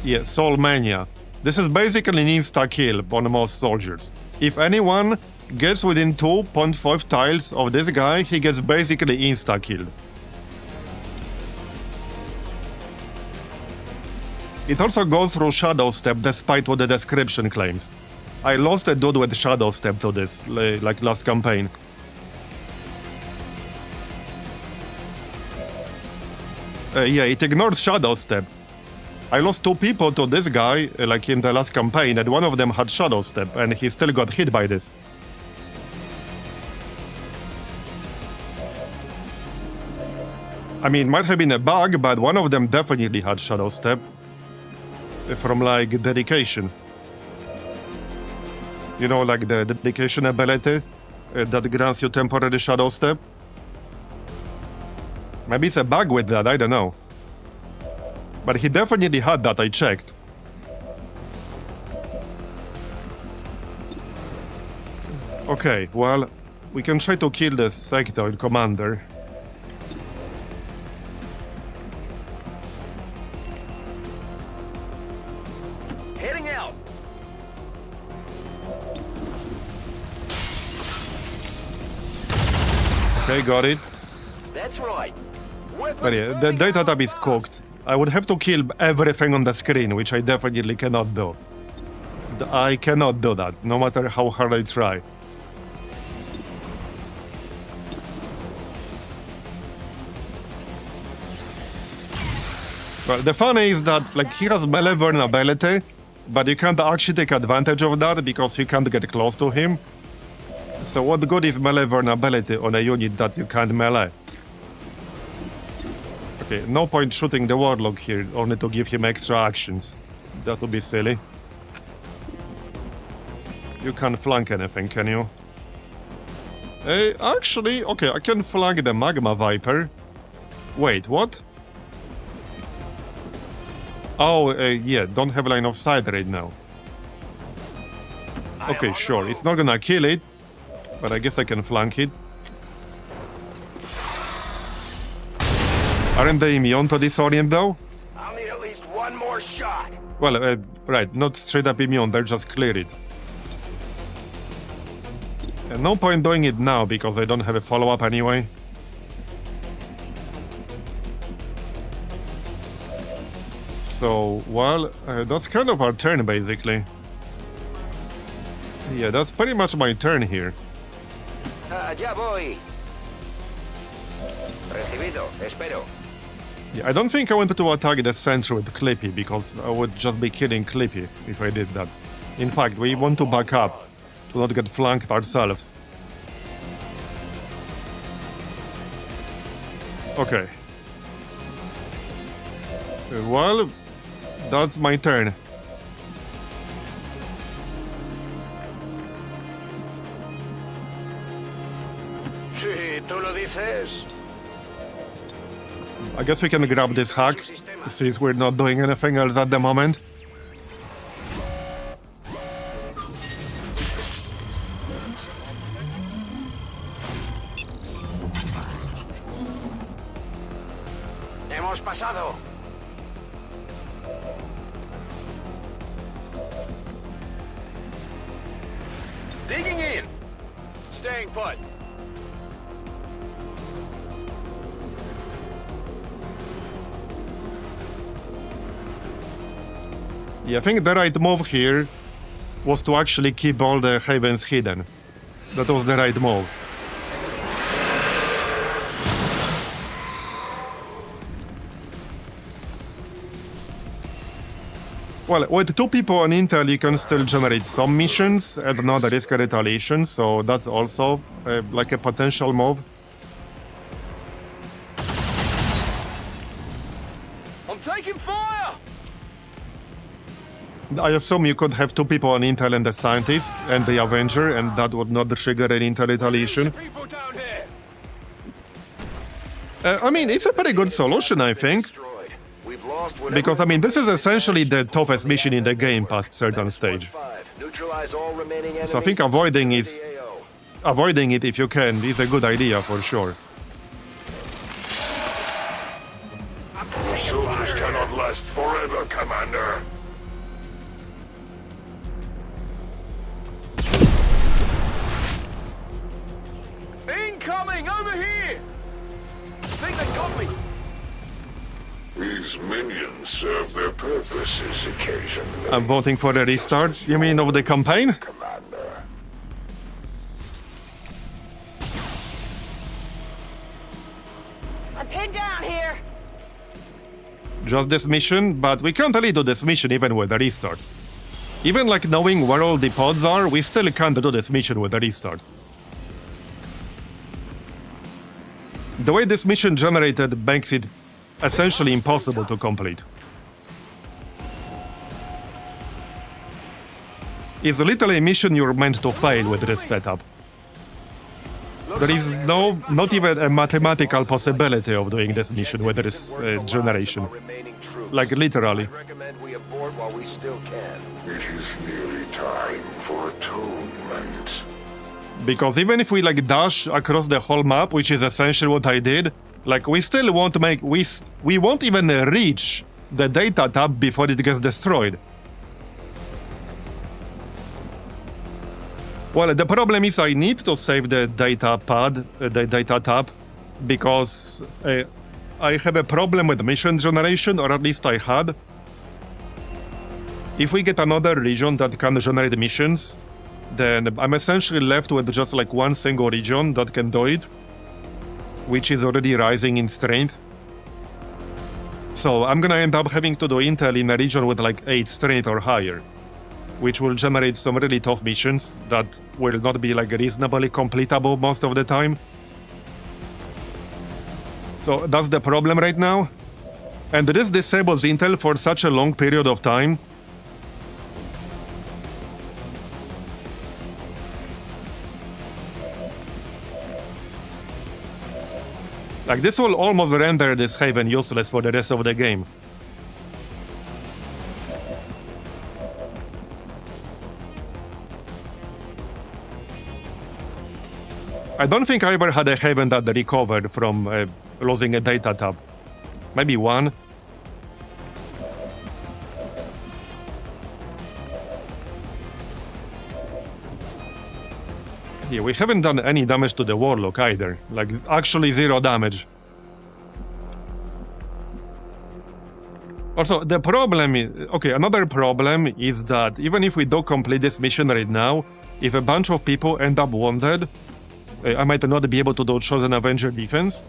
Yeah, Soul Mania. This is basically an insta-kill on most soldiers. If anyone gets within 2.5 tiles of this guy, he gets basically insta-killed. It also goes through Shadow Step despite what the description claims. I lost a dude with Shadow Step to this, like last campaign. Yeah, it ignores Shadow Step. I lost 2 people to this guy, like in the last campaign, and one of them had Shadow Step, and he still got hit by this. I mean, it might have been a bug, but one of them definitely had Shadow Step. From, like, dedication. You know, like the dedication ability that grants you temporary Shadow Step? Maybe it's a bug with that, I don't know. But he definitely had that, I checked. Okay, well, we can try to kill the sectoid commander. Heading out. Okay, got it. That's right. But yeah, the data tab is cooked. I would have to kill everything on the screen, which I definitely cannot do. I cannot do that, no matter how hard I try. Well, the fun is that, like, he has melee vulnerability, but you can't actually take advantage of that because you can't get close to him. So what good is melee vulnerability on a unit that you can't melee? Okay, no point shooting the Warlock here, only to give him extra actions. That would be silly. You can't flank anything, can you? Actually, okay, I can flank the Magma Viper. Wait, what? Oh, yeah, don't have line of sight right now. Okay, sure, it's not gonna kill it, but I guess I can flank it. Aren't they immune to disorient, though? I'll need at least one more shot. Well, right, not straight up immune, they're just cleared. No point doing it now, because I don't have a follow-up anyway. So, well, that's kind of our turn, basically. Yeah, that's pretty much my turn here. Ya voy. Recibido. Espero. Yeah, I don't think I wanted to attack the center with Clippy, because I would just be killing Clippy if I did that. In fact, we want to back up, to not get flanked ourselves. Okay. Well, that's my turn. Si tú lo dices. I guess we can grab this hack, since we're not doing anything else at the moment. Hemos pasado. Digging in. Staying put. Yeah, I think the right move here was to actually keep all the havens hidden. That was the right move. Well, with 2 people on Intel, you can still generate some missions and not a risk of retaliation, so that's also like a potential move. I'm taking fire. I assume you could have 2 people on Intel and the scientist and the Avenger, and that would not trigger an Intel retaliation. People down here. I mean, it's a pretty good solution, I think. Destroyed. We've lost whatever. Because, I mean, this is essentially the toughest mission in the game past certain stage. Neutralize all remaining enemies. So I think avoiding to is... the AO. Avoiding it, if you can, is a good idea for sure. The soldiers cannot last forever, Commander. Incoming over here. Think they got me. These minions serve their purposes occasionally, I'm voting for a restart. You mean of the campaign? Commander. I'm pinned down here. Just this mission, but we can't really do this mission even with a restart. Even like knowing where all the pods are, we still can't do this mission with a restart. The way this mission generated makes it essentially impossible to complete. It's literally a mission you're meant to fail with this setup. There is not even a mathematical possibility of doing this mission with this generation. Like literally. I recommend we abort while we still can. It is nearly time for atonement. Because even if we like dash across the whole map, which is essentially what I did, like we still won't make, we won't even reach the data tab before it gets destroyed. Well, the problem is I need to save the data pad, the data tab, because I have a problem with mission generation, or at least I had. If we get another region that can generate missions, then I'm essentially left with just like one single region that can do it, which is already rising in strength. So I'm gonna end up having to do intel in a region with like 8 strength or higher, which will generate some really tough missions that will not be like reasonably completable most of the time. So that's the problem right now. And this disables intel for such a long period of time. Like, this will almost render this haven useless for the rest of the game. I don't think I ever had a haven that recovered from losing a data tab. Maybe one. Yeah, we haven't done any damage to the Warlock either. Like, actually 0 damage. Also, the problem is... Okay, another problem is that even if we do complete this mission right now, if a bunch of people end up wounded, I might not be able to do Chosen Avenger defense.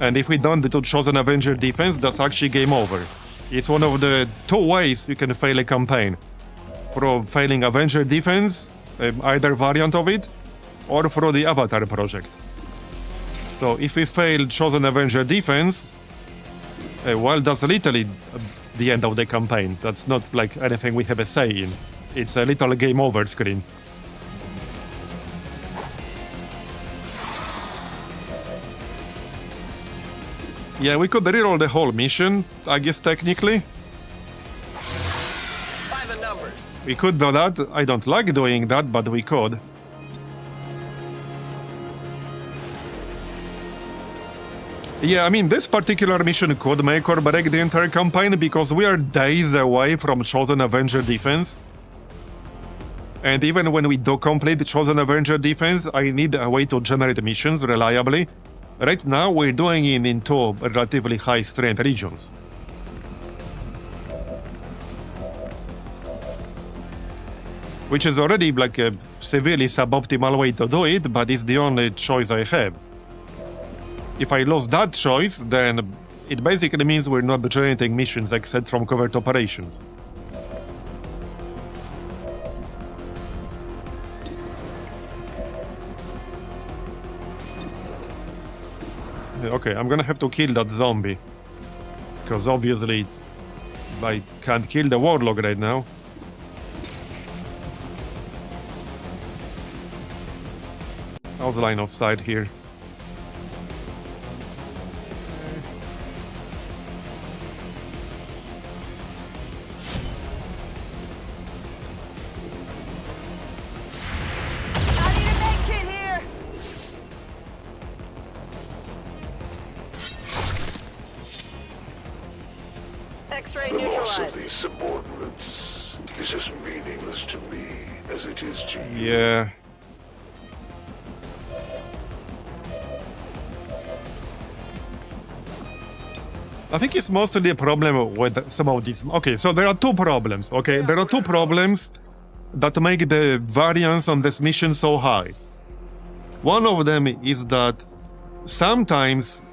And if we don't do Chosen Avenger defense, that's actually game over. It's one of the 2 ways you can fail a campaign. From failing Avenger defense, either variant of it, or through the Avatar project. So if we fail Chosen Avenger defense, well, that's literally the end of the campaign. That's not like anything we have a say in. It's a little game over screen. Yeah, we could reroll the whole mission, I guess technically. By the numbers. We could do that. I don't like doing that, but we could. Yeah, I mean, this particular mission could make or break the entire campaign because we are days away from Chosen Avenger defense. And even when we do complete Chosen Avenger defense, I need a way to generate missions reliably. Right now, we're doing it in 2 relatively high strength regions. Which is already like a severely suboptimal way to do it, but it's the only choice I have. If I lose that choice, then it basically means we're not generating missions except from covert operations. Okay, I'm gonna have to kill that zombie. Because obviously I can't kill the Warlock right now. How's the line of sight here? I need a med kit here. X-ray The loss of neutralized. these subordinates is as meaningless to me as it is to you. Yeah. I think it's mostly a problem with some of these. Okay, so there are 2 problems. Okay, there are 2 problems that make the variance on this mission so high. One of them is that sometimes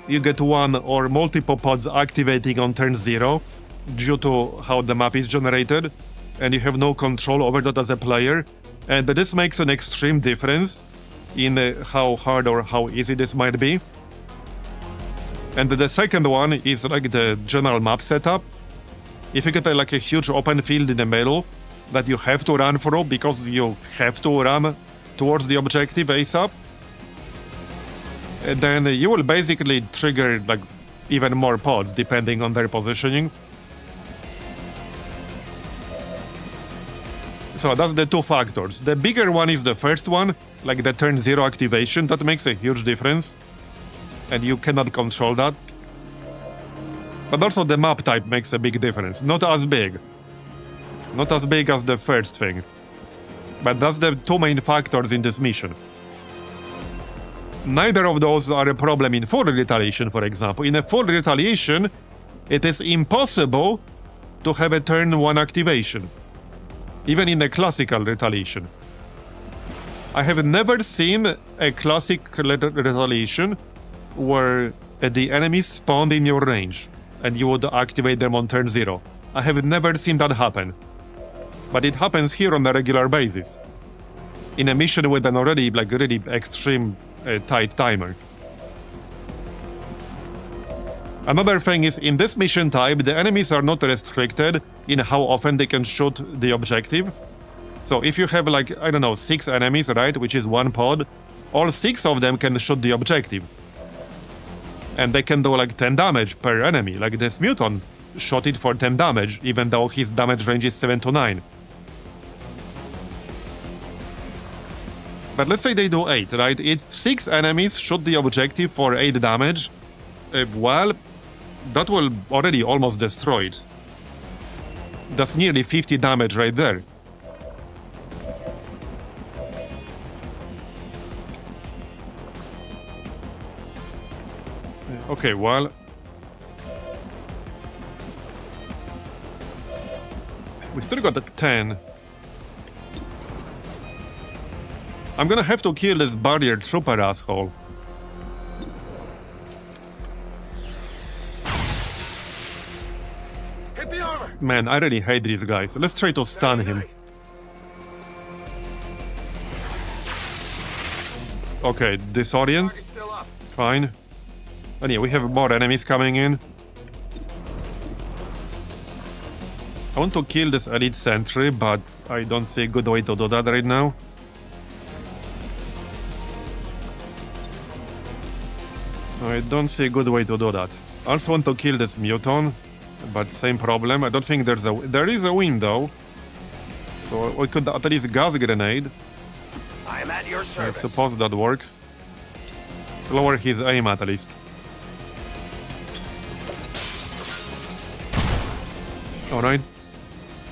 you get 1 or multiple pods activating on turn 0 due to how the map is generated, and you have no control over that as a player. And this makes an extreme difference in how hard or how easy this might be. And the second one is like the general map setup. If you get like a huge open field in the middle that you have to run through because you have to run towards the objective ASAP, then you will basically trigger like even more pods depending on their positioning. So that's the 2 factors. The bigger one is the first one, like the turn 0 activation. That makes a huge difference. And you cannot control that. But also the map type makes a big difference. Not as big. Not as big as the first thing. But that's the 2 main factors in this mission. Neither of those are a problem in full retaliation, for example. In a full retaliation, it is impossible to have a turn 1 activation. Even in a classical retaliation. I have never seen a classic retaliation where the enemies spawned in your range and you would activate them on turn 0. I have never seen that happen. But it happens here on a regular basis. In a mission with an already like really extreme tight timer. Another thing is, in this mission type, the enemies are not restricted in how often they can shoot the objective. So if you have like, I don't know, 6 enemies, right, which is 1 pod, all 6 of them can shoot the objective. And they can do like 10 damage per enemy. Like this Muton shot it for 10 damage, even though his damage range is 7 to 9. But let's say they do 8, right? If 6 enemies shoot the objective for 8 damage, well, that will already almost destroy it. That's nearly 50 damage right there. Okay, well... we still got a 10. I'm gonna have to kill this barrier trooper asshole. Hit the armor! Man, I really hate these guys. Let's try to stun him. Okay, disorient. Target's still up. Fine. And yeah, we have more enemies coming in. I want to kill this elite sentry, but I don't see a good way to do that right now. I don't see a good way to do that. I also want to kill this Muton, but same problem. I don't think there is a window, so we could at least gas grenade. I am at your I service. suppose that works. Lower his aim at least. Alright.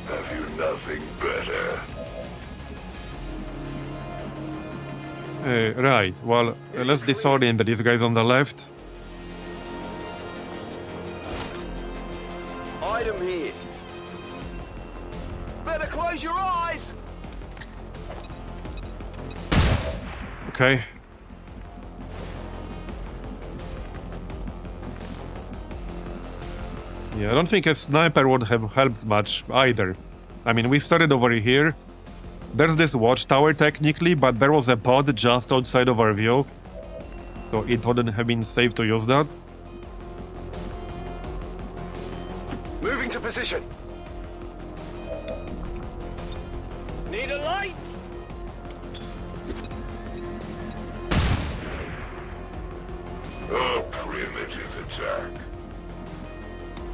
Have you nothing better? Right, well, let's disorient these guys on the left. Item here. Better close your eyes. Okay. Yeah, I don't think a sniper would have helped much either. I mean, we started over here. There's this watchtower technically, but there was a pod just outside of our view. So it wouldn't have been safe to use that. Moving to position. Need a light? A primitive attack.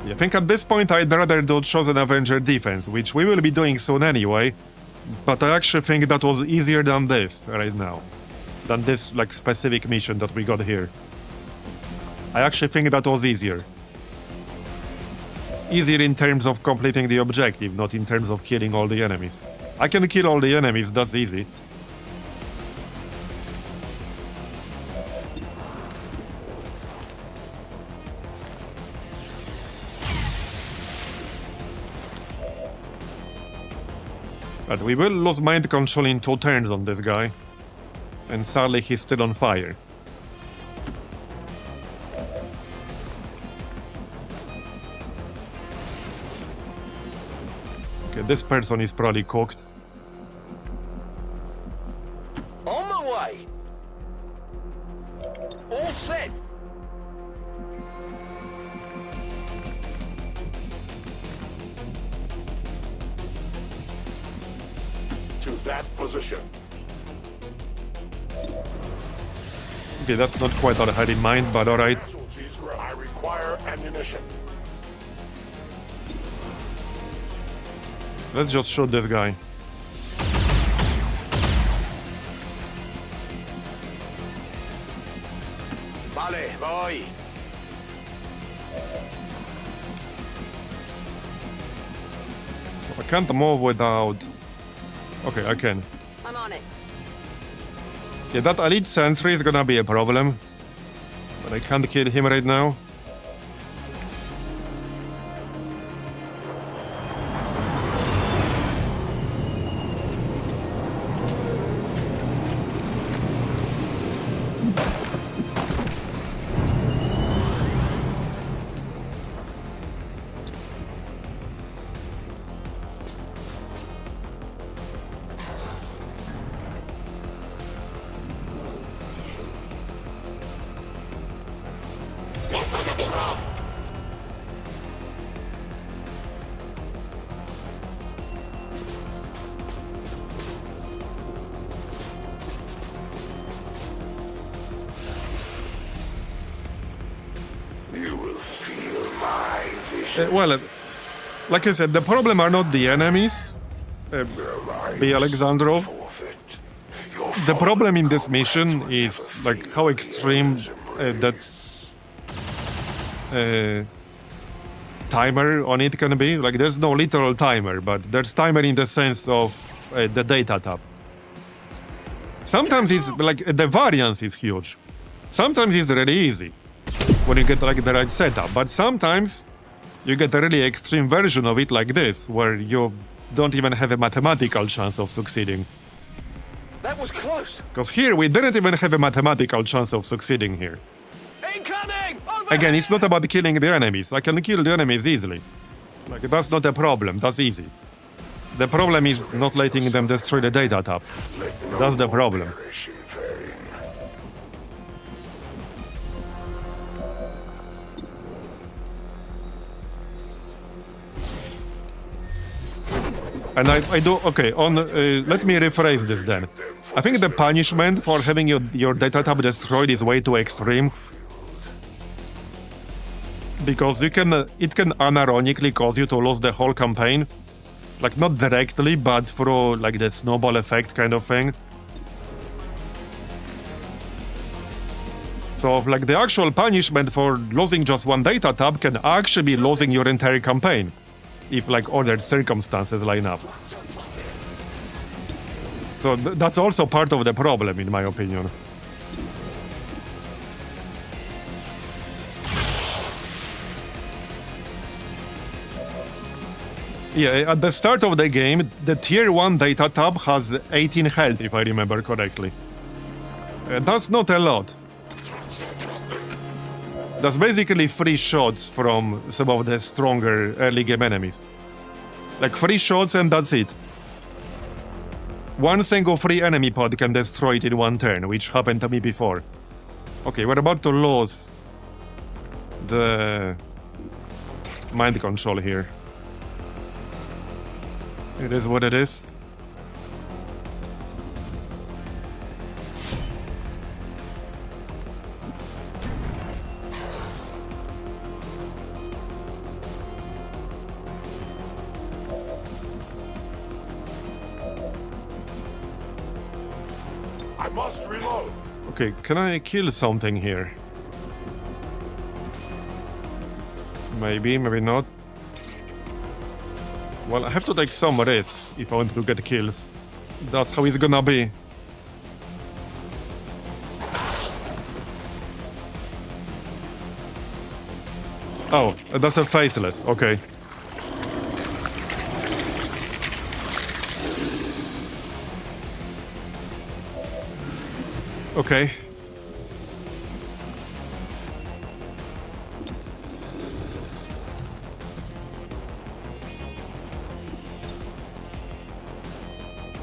Yeah, I think at this point I'd rather do Chosen Avenger defense, which we will be doing soon anyway. But I actually think that was easier than this right now. Than this, like, specific mission that we got here. I actually think that was easier. Easier in terms of completing the objective, not in terms of killing all the enemies. I can kill all the enemies, that's easy. But we will lose mind control in 2 turns on this guy. And sadly he's still on fire. Okay, this person is probably cooked. On my way. All set. To that position. Okay, that's not quite what I had in mind, but alright. Casualties where I require ammunition. Let's just shoot this guy. Vale, voy. So I can't move without... Okay, I can. I'm on it. Yeah, that elite sentry is gonna be a problem. But I can't kill him right now. You will feel my vision. Well, like I said, the problem are not the enemies. Be Alexandrov. Forfeit. Your The problem in this mission is like how extreme that timer on it can be. Like there's no literal timer, but there's timer in the sense of the data tab. Sometimes it's like the variance is huge. Sometimes it's really easy when you get like the right setup, but sometimes you get a really extreme version of it like this, where you don't even have a mathematical chance of succeeding. That was close. Because here we didn't even have a mathematical chance of succeeding here. Incoming! Again, it's not about killing the enemies. I can kill the enemies easily. Like, that's not a problem. That's easy. The problem is not letting them destroy the data tab. That's the problem. And I do, okay, let me rephrase this then. I think the punishment for having your data tab destroyed is way too extreme. Because it can unironically cause you to lose the whole campaign. Like, not directly, but through, like, the snowball effect kind of thing. So, like, the actual punishment for losing just one data tab can actually be losing your entire campaign. If, like, other circumstances line up. So that's also part of the problem, in my opinion. Yeah, at the start of the game, the tier 1 data tab has 18 health, if I remember correctly. That's not a lot. That's basically 3 shots from some of the stronger early game enemies. Like 3 shots and that's it. One single free enemy pod can destroy it in one turn, which happened to me before. Okay, we're about to lose the mind control here. It is what it is. I must reload. Okay, can I kill something here? Maybe, maybe not. Well, I have to take some risks if I want to get kills. That's how it's gonna be. Oh, that's a faceless, okay. Okay.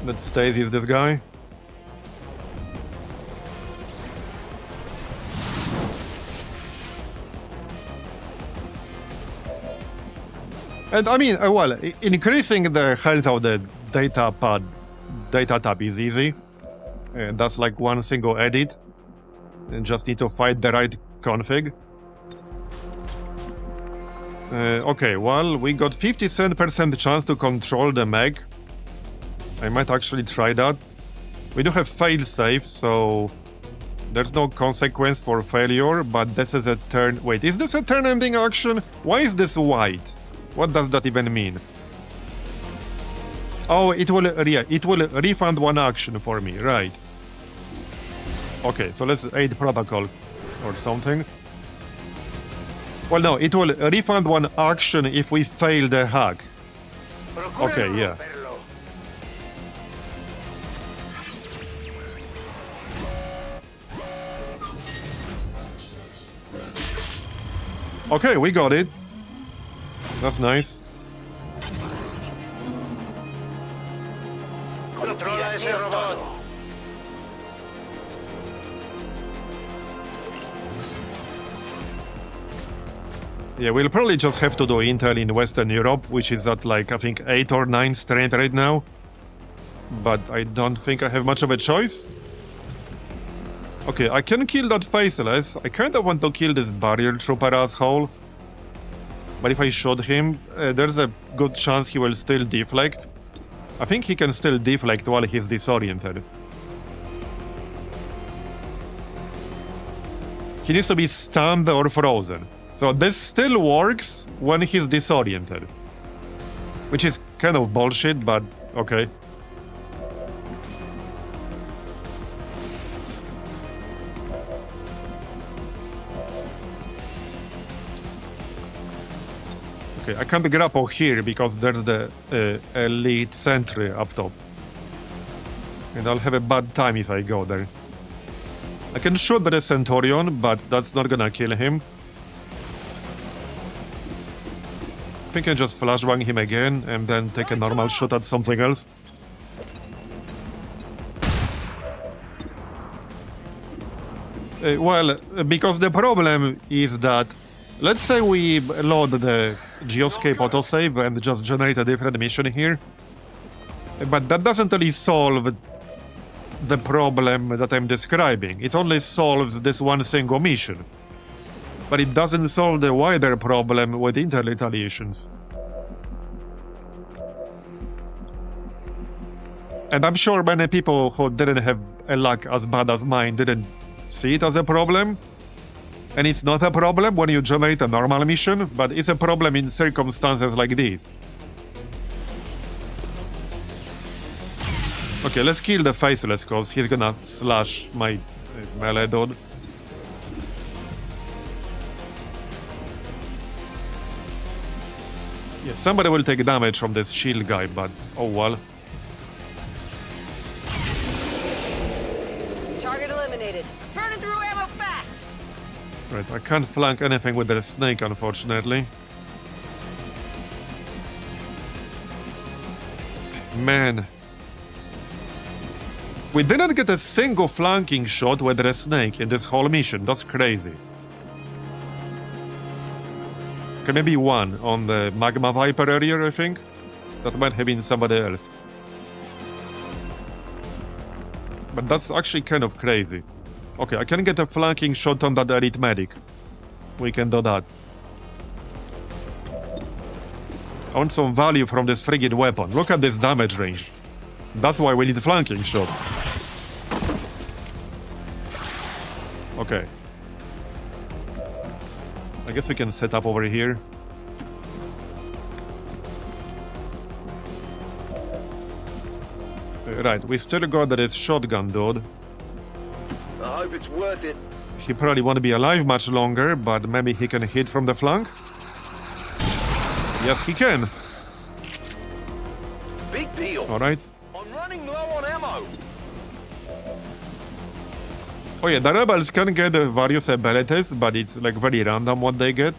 That Stacy is this guy. And I mean, well, increasing the health of the data tab is easy. That's like one single edit. And just need to find the right config. Okay, well, we got 57% chance to control the mech. I might actually try that. We do have failsafe, so there's no consequence for failure, but this is a turn... Wait, is this a turn-ending action? Why is this white? What does that even mean? Oh, it will refund one action for me, right. Okay, so let's aid protocol or something. Well, no, it will refund one action if we fail the hack. Okay, yeah. Okay, we got it. That's nice. Controla ese robot. Yeah, we'll probably just have to do Intel in Western Europe, which is at like, I think, 8 or 9 strength right now. But I don't think I have much of a choice. Okay, I can kill that faceless. I kind of want to kill this barrier trooper asshole. But if I shoot him, there's a good chance he will still deflect. I think he can still deflect while he's disoriented. He needs to be stunned or frozen. So this still works when he's disoriented. Which is kind of bullshit, but okay. Okay, I can't grapple here because there's the elite sentry up top. And I'll have a bad time if I go there. I can shoot the Centurion, but that's not gonna kill him. I think I just flashbang him again and then take a normal shot at something else. Well, because the problem is that, let's say we load the Geoscape autosave and just generate a different mission here. But that doesn't really solve the problem that I'm describing. It only solves this one single mission. But it doesn't solve the wider problem with inter-retaliations. And I'm sure many people who didn't have a luck as bad as mine didn't see it as a problem. And it's not a problem when you generate a normal mission, but it's a problem in circumstances like these. Okay, let's kill the Faceless, cause he's gonna slash my melee dude. Yeah, somebody will take damage from this shield guy, but oh well. Target eliminated. Burning through ammo fast. Right, I can't flank anything with the snake, unfortunately. Man. We didn't get a single flanking shot with the snake in this whole mission. That's crazy. Okay, maybe one on the Magma Viper earlier, I think. That might have been somebody else. But that's actually kind of crazy. Okay, I can get a flanking shot on that elite medic. We can do that. I want some value from this friggin' weapon. Look at this damage range. That's why we need flanking shots. Okay. I guess we can set up over here. Right, we still got this shotgun dude. I hope it's worth it. He probably won't be alive much longer, but maybe he can hit from the flank? Yes, he can. Big deal. Alright. I'm running low on ammo. Oh yeah, the rebels can get various abilities, but it's like very random what they get.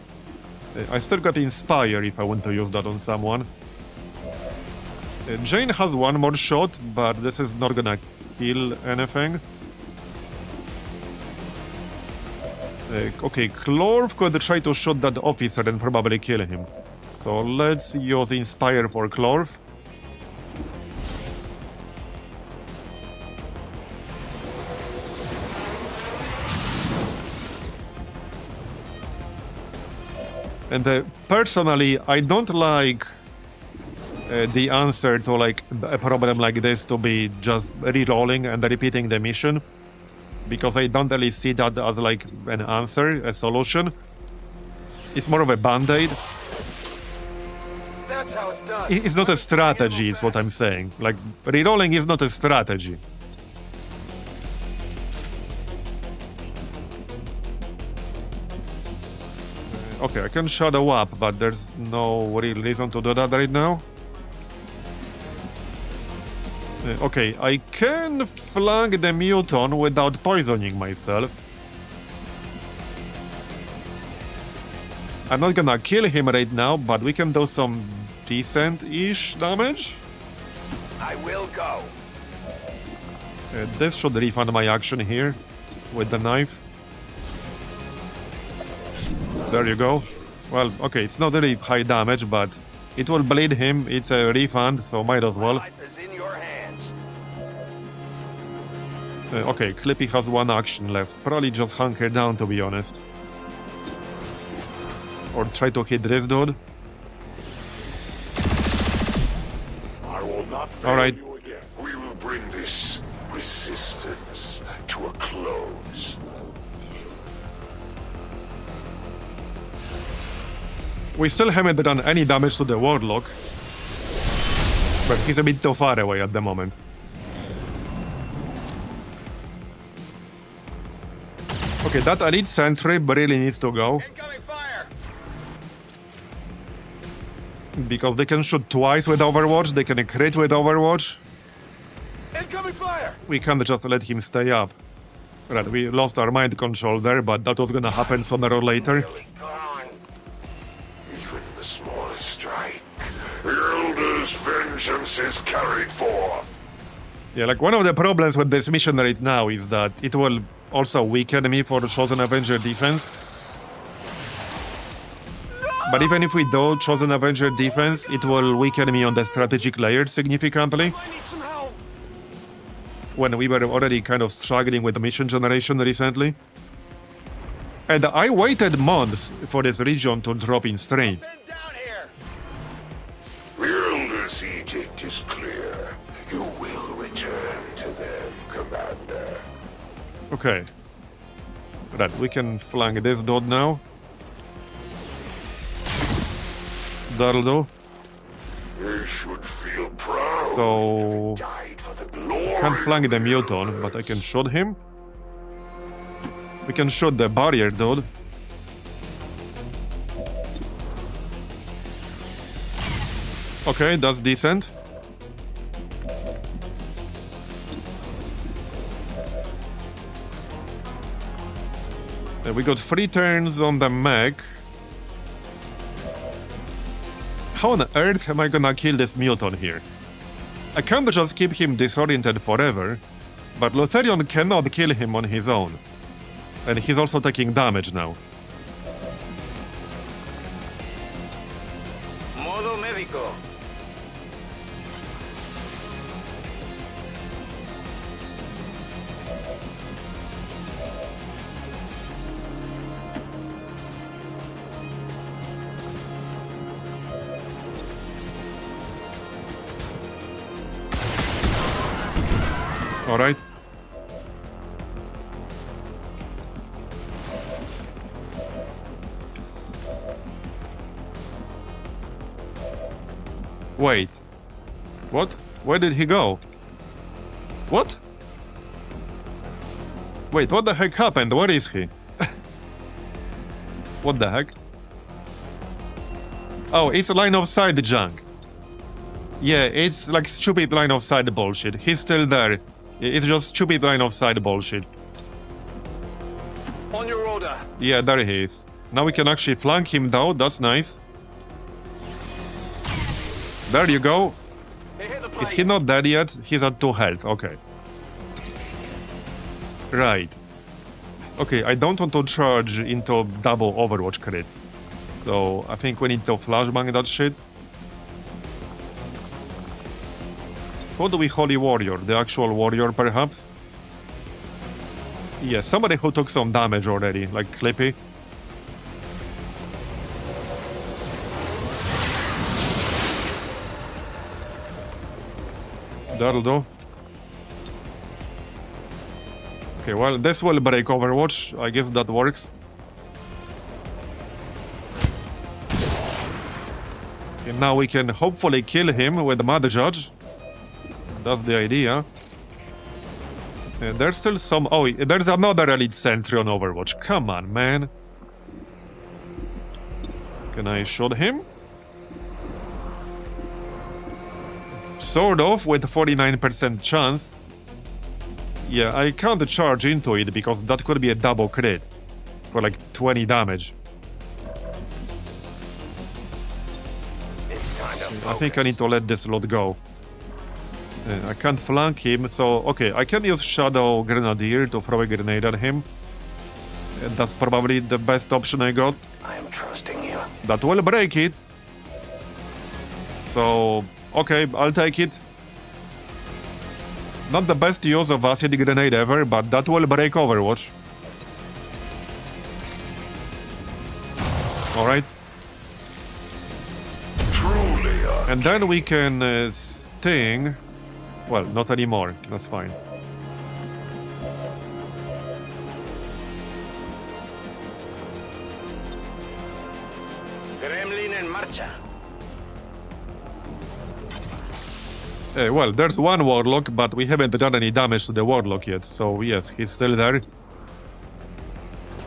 I still got Inspire if I want to use that on someone. Jane has one more shot, but this is not gonna kill anything. Okay, Clorv could try to shoot that officer and probably kill him. So let's use Inspire for Clorv. And personally, I don't like the answer to like a problem like this to be just re-rolling and repeating the mission, because I don't really see that as like an answer, a solution. It's more of a band-aid. That's how it's done. It's not a strategy, is what I'm saying. Like, re-rolling is not a strategy. Okay, I can shadow up, but there's no real reason to do that right now. Okay, I can flank the Muton without poisoning myself. I'm not gonna kill him right now, but we can do some decent-ish damage. I will go. This should refund my action here with the knife. There you go. Well, okay, it's not really high damage, but it will bleed him. It's a refund, so might as well. Life is in your hands. Okay, Clippy has one action left. Probably just hunker down, to be honest. Or try to hit this dude. I will not fail All right. you again. We will bring this resistance to a close. We still haven't done any damage to the Warlock, but he's a bit too far away at the moment. Okay, that elite sentry really needs to go, Incoming fire. because they can shoot twice with Overwatch, they can crit with Overwatch. Incoming fire. We can't just let him stay up. Right, we lost our mind control there, but that was gonna happen sooner or later. Really gone. Even the smallest strike, the Elder's vengeance is carried forth. Yeah, like one of the problems with this mission right now is that it will also weaken me for Chosen Avenger defense. But even if we do Chosen Avenger defense, it will weaken me on the strategic layer significantly. When we were already kind of struggling with the mission generation recently. And I waited months for this region to drop in strain. The Elder's edict is clear. You will return to them, Commander. Okay. Right, we can flank this dude now. That'll do. They should feel proud. So... Died for the glory. Can't flank the Muton, but I can shoot him. We can shoot the barrier dude. Okay, that's decent. We got 3 turns on the mech. How on earth am I gonna kill this Muton here? I can't just keep him disoriented forever, but Lutherion cannot kill him on his own. And he's also taking damage now. Modo médico. All right. Wait. What? Where did he go? What? Wait, what the heck happened? Where is he? What the heck? Oh, it's a line of sight junk. Yeah, it's like stupid line of sight bullshit. He's still there. It's just stupid line of sight bullshit. On your order. Yeah, there he is. Now we can actually flank him down. That's nice. There you go. Is he not dead yet? He's at 2 health. Okay. Right. Okay, I don't want to charge into double Overwatch crit. So I think we need to flashbang that shit. Who do we Holy Warrior? The actual warrior, perhaps? Yeah, somebody who took some damage already, like Clippy. That'll do. Okay, well, this will break Overwatch. I guess that works. And now we can hopefully kill him with the Mad Judge. That's the idea. There's still some... Oh, there's another Elite Sentry on Overwatch. Come on, man. Can I shoot him? Sort of, with 49% chance. Yeah, I can't charge into it because that could be a double crit. For like 20 damage. I think I need to let this lot go. I can't flank him, so okay, I can use Shadow Grenadier to throw a grenade at him. That's probably the best option I got. I am trusting you. That will break it. So, okay, I'll take it. Not the best use of acid grenade ever, but that will break Overwatch. Alright. And then we can sting. Well, not anymore. That's fine. Gremlin en marcha. Well, there's one Warlock, but we haven't done any damage to the Warlock yet. So, yes, he's still there.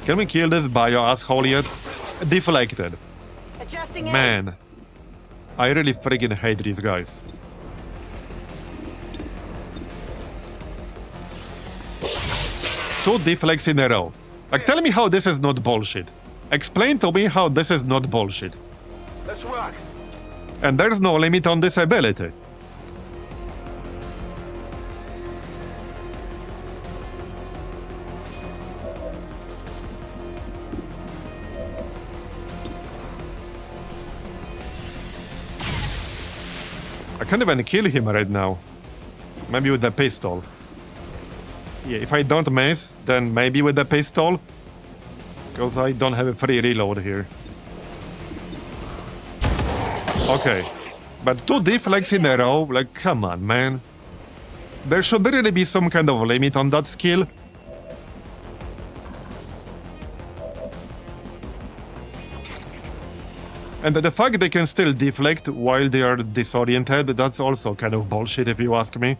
Can we kill this bio asshole yet? Deflected. Adjusting it. Man. I really friggin' hate these guys. 2 deflects in a row. Like, tell me how this is not bullshit. Explain to me how this is not bullshit. Let's rock. And there's no limit on this ability. I can't even kill him right now. Maybe with the pistol. Yeah, if I don't miss, then maybe with the pistol. Because I don't have a free reload here. Okay. But 2 deflects in a row? Like, come on, man. There should really be some kind of limit on that skill. And the fact they can still deflect while they are disoriented, that's also kind of bullshit if you ask me.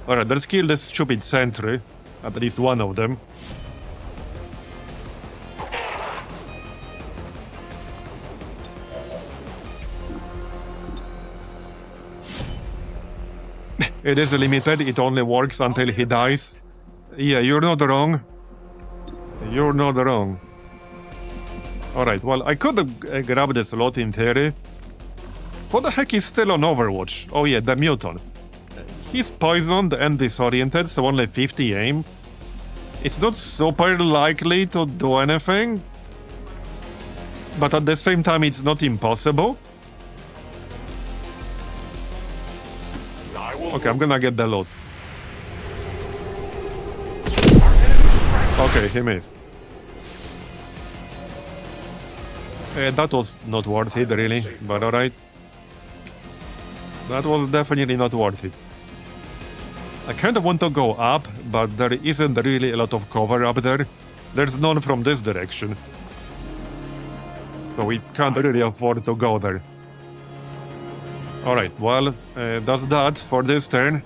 Alright, let's kill this stupid sentry. At least one of them. It is limited, it only works until he dies. Yeah, you're not wrong. You're not wrong. Alright, well, I could grab this lot in theory. What the heck is still on Overwatch? Oh yeah, the Muton. He's poisoned and disoriented, so only 50 aim. It's not super likely to do anything. But at the same time, it's not impossible. Okay, I'm gonna get the loot. Okay, he missed. That was not worth it, really, but alright. That was definitely not worth it. I kind of want to go up, but there isn't really a lot of cover up there. There's none from this direction. So we can't really afford to go there. Alright, well, that's that for this turn.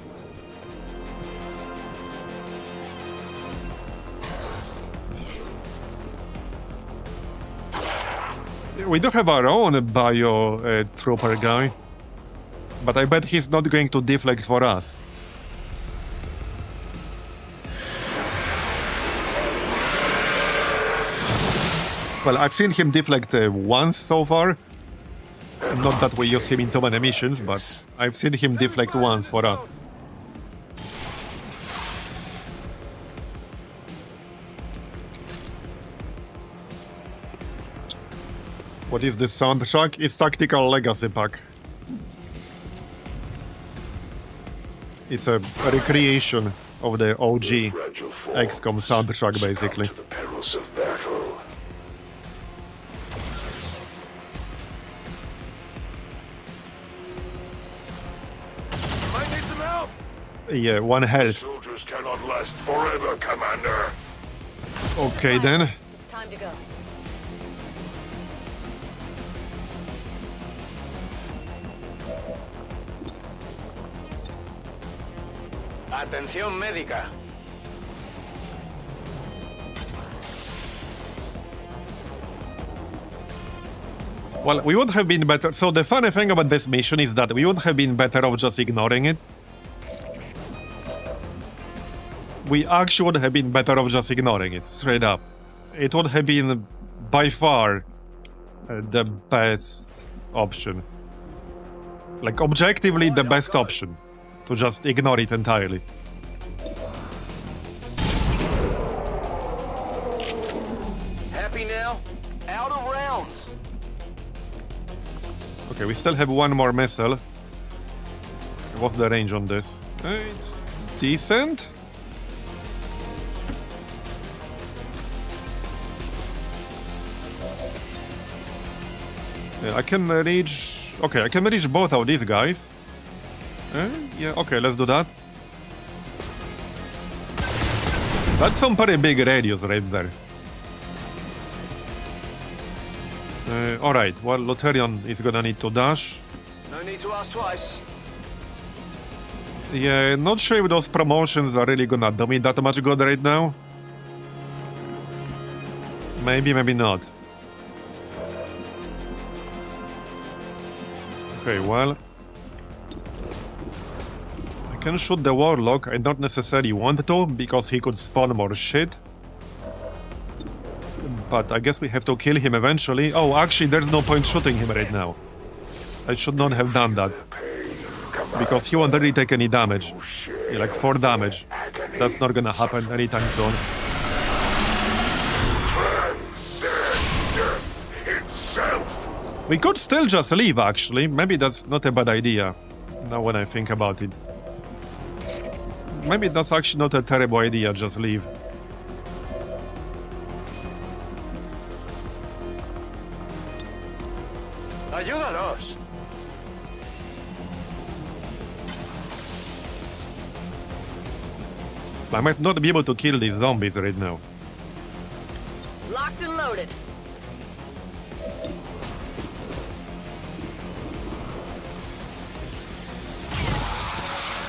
We do have our own bio trooper guy, but I bet he's not going to deflect for us. Well, I've seen him deflect once so far. Not that we use him in too many missions, but I've seen him deflect once for us. What is this soundtrack? It's Tactical Legacy Pack. It's a recreation of the OG XCOM soundtrack, basically. Might need some help. Yeah, 1 health. Soldiers cannot last forever, Commander. Okay then. It's time to go. Atención médica. Well, we would have been better. So the funny thing about this mission is that we would have been better off just ignoring it. We actually would have been better off just ignoring it, straight up. It would have been by far the best option. Like, objectively the best option. To just ignore it entirely. Happy now? Out of rounds. Okay, we still have 1 more missile. What's the range on this? It's decent. Yeah, I can reach... Okay, I can reach both of these guys. Yeah, okay, let's do that. That's some pretty big radius right there. Alright, well, Lutherian is gonna need to dash. No need to ask twice. Yeah, not sure if those promotions are really gonna do me that much good right now. Maybe, maybe not. Okay, well... can shoot the Warlock. I don't necessarily want to, because he could spawn more shit. But I guess we have to kill him eventually. Oh, actually, there's no point shooting him right now. I should not have done that. Because he won't really take any damage. Yeah, like 4 damage. That's not gonna happen anytime soon. We could still just leave, actually. Maybe that's not a bad idea. Now when I think about it. Maybe that's actually not a terrible idea, just leave. Ayúdanos. I might not be able to kill these zombies right now. Locked and loaded.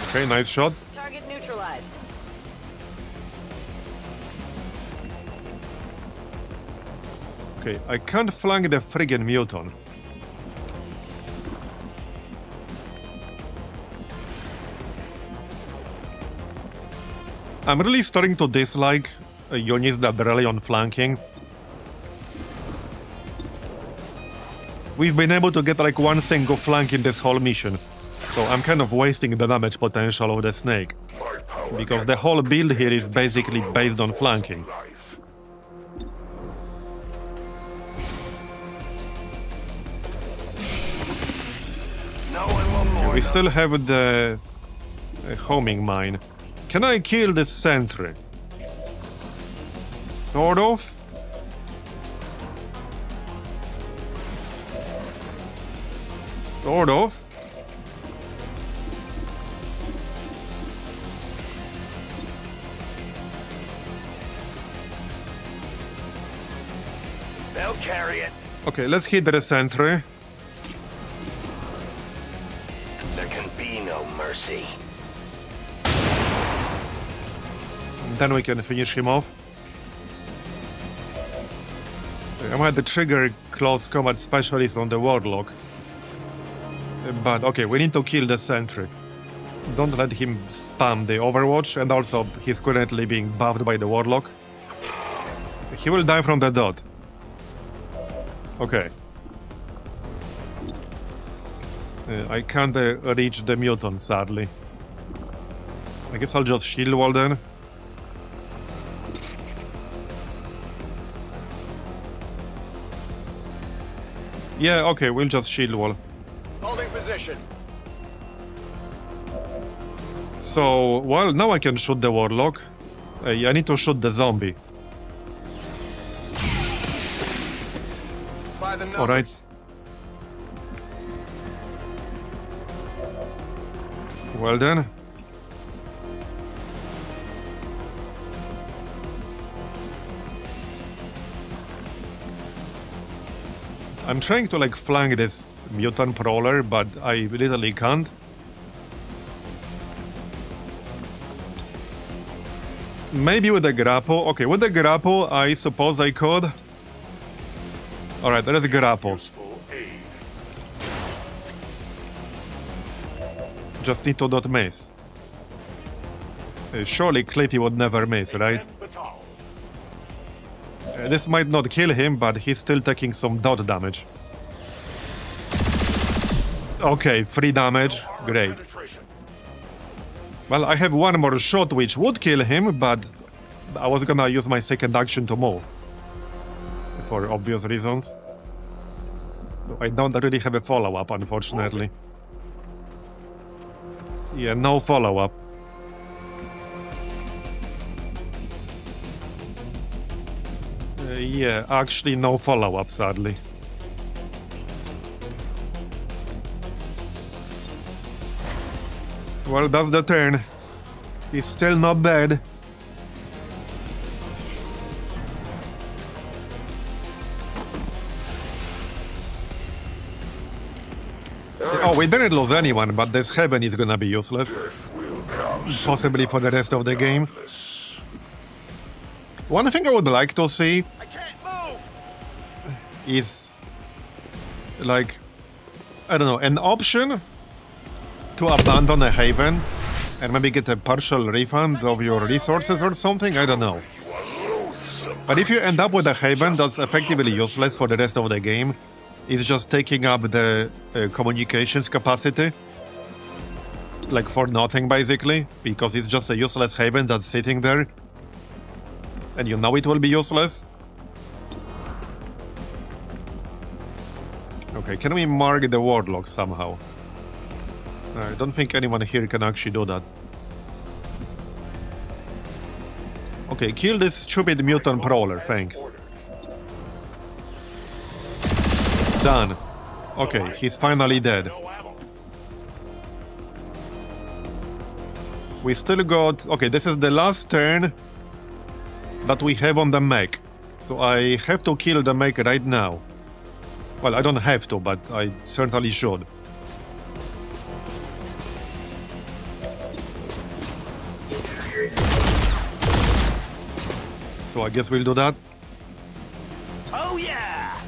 Okay, nice shot. Target neutralized. Okay, I can't flank the friggin' Muton. I'm really starting to dislike units that rely on flanking. We've been able to get like one single flank in this whole mission. So I'm kind of wasting the damage potential of the snake. Because the whole build here is basically based on flanking. We still have the homing mine. Can I kill the sentry? Sort of. Sort of. They'll carry it. Okay, let's hit the sentry. There can be no mercy. Then we can finish him off. I'm at the trigger close combat specialist on the Warlock. But okay, we need to kill the sentry. Don't let him spam the Overwatch, and also he's currently being buffed by the Warlock. He will die from the dot. Okay. I can't reach the Muton, sadly. I guess I'll just shield wall then. Yeah, okay, we'll just shield wall. Holding position. So, well, now I can shoot the Warlock. I need to shoot the zombie. By the numbers. Alright. Well then. I'm trying to like flank this mutant prowler, but I literally can't. Maybe with the grapple. Okay, with the grapple, I suppose I could. Alright, there is a grapple. Just need to not miss. Surely Clippy would never miss, right? This might not kill him, but he's still taking some dot damage. Okay, 3 damage. Great. Well, I have one more shot which would kill him, but I was gonna use my second action to move. For obvious reasons. So I don't really have a follow-up, unfortunately. Yeah, no follow-up. Yeah, actually no follow-up, sadly. Well, that's the turn. He's still not dead. Oh, we didn't lose anyone, but this heaven is gonna be useless. Possibly for the rest of the game. One thing I would like to see is, like, I don't know, an option to abandon a haven and maybe get a partial refund of your resources or something, I don't know. But if you end up with a Haven that's effectively useless for the rest of the game, it's just taking up the communications capacity, like for nothing basically, because it's just a useless Haven that's sitting there, and you know it will be useless. Okay, can we mark the Warlock somehow? I don't think anyone here can actually do that. Okay, kill this stupid Muton Prowler, thanks. Done. Okay, he's finally dead. We still got... Okay, this is the last turn that we have on the mech. So I have to kill the mech right now. Well, I don't have to, but I certainly should. So I guess we'll do that. Oh yeah!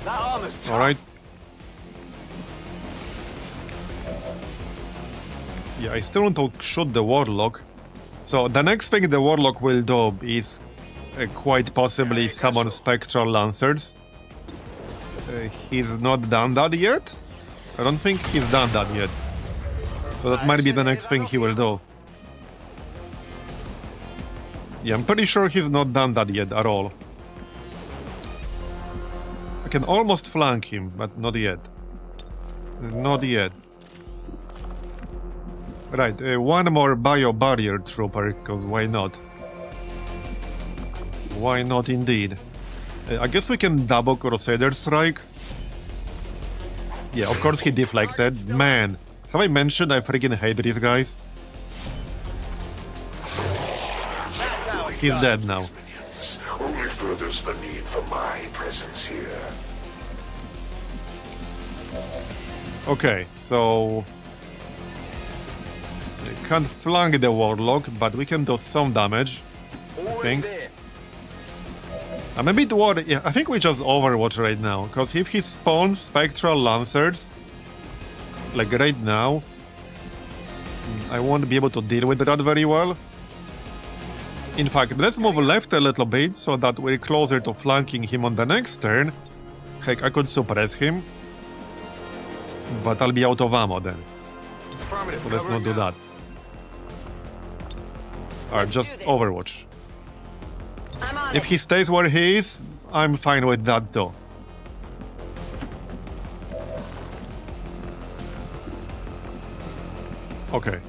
That armor's tough. All right. Yeah, I still want to shoot the Warlock. So the next thing the Warlock will do is quite possibly summon Spectral Lancers. He's not done that yet? I don't think he's done that yet. So that might be the next thing he will do. Yeah, I'm pretty sure he's not done that yet at all. I can almost flank him, but not yet. Not yet. Right, one more bio-barrier trooper, because why not? Why not indeed? I guess we can double Crusader Strike. Yeah, of course he deflected. Man, have I mentioned I freaking hate these guys? He's dead now. Only furthers the need for my presence here. Okay, so... I can't flank the Warlock, but we can do some damage, I think. I'm a bit worried. Yeah, I think we just Overwatch right now, because if he spawns Spectral Lancers, like right now, I won't be able to deal with that very well. In fact, let's move left a little bit so that we're closer to flanking him on the next turn. Heck, I could suppress him, but I'll be out of ammo then. So let's not do that. Alright, just Overwatch. If he stays where he is, I'm fine with that though. Okay.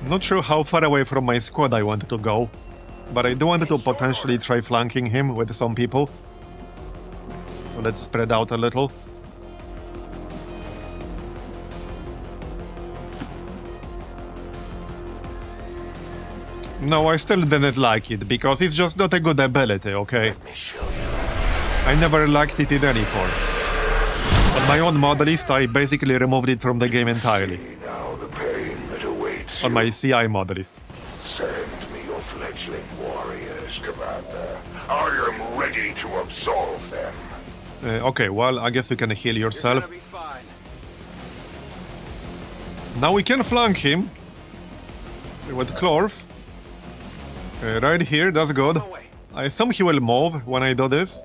Not sure how far away from my squad I wanted to go, but I do want to potentially try flanking him with some people. So let's spread out a little. No, I still didn't like it, because it's just not a good ability, okay? I never liked it in any form. On my own modelist, I basically removed it from the game entirely. Now the pain that awaits On my CI modelist. Send me your fledgling warriors, Commander. I am ready to absolve them. Okay, well, I guess you can heal yourself. Now we can flank him with Clorf. Right here, that's good. I assume he will move when I do this,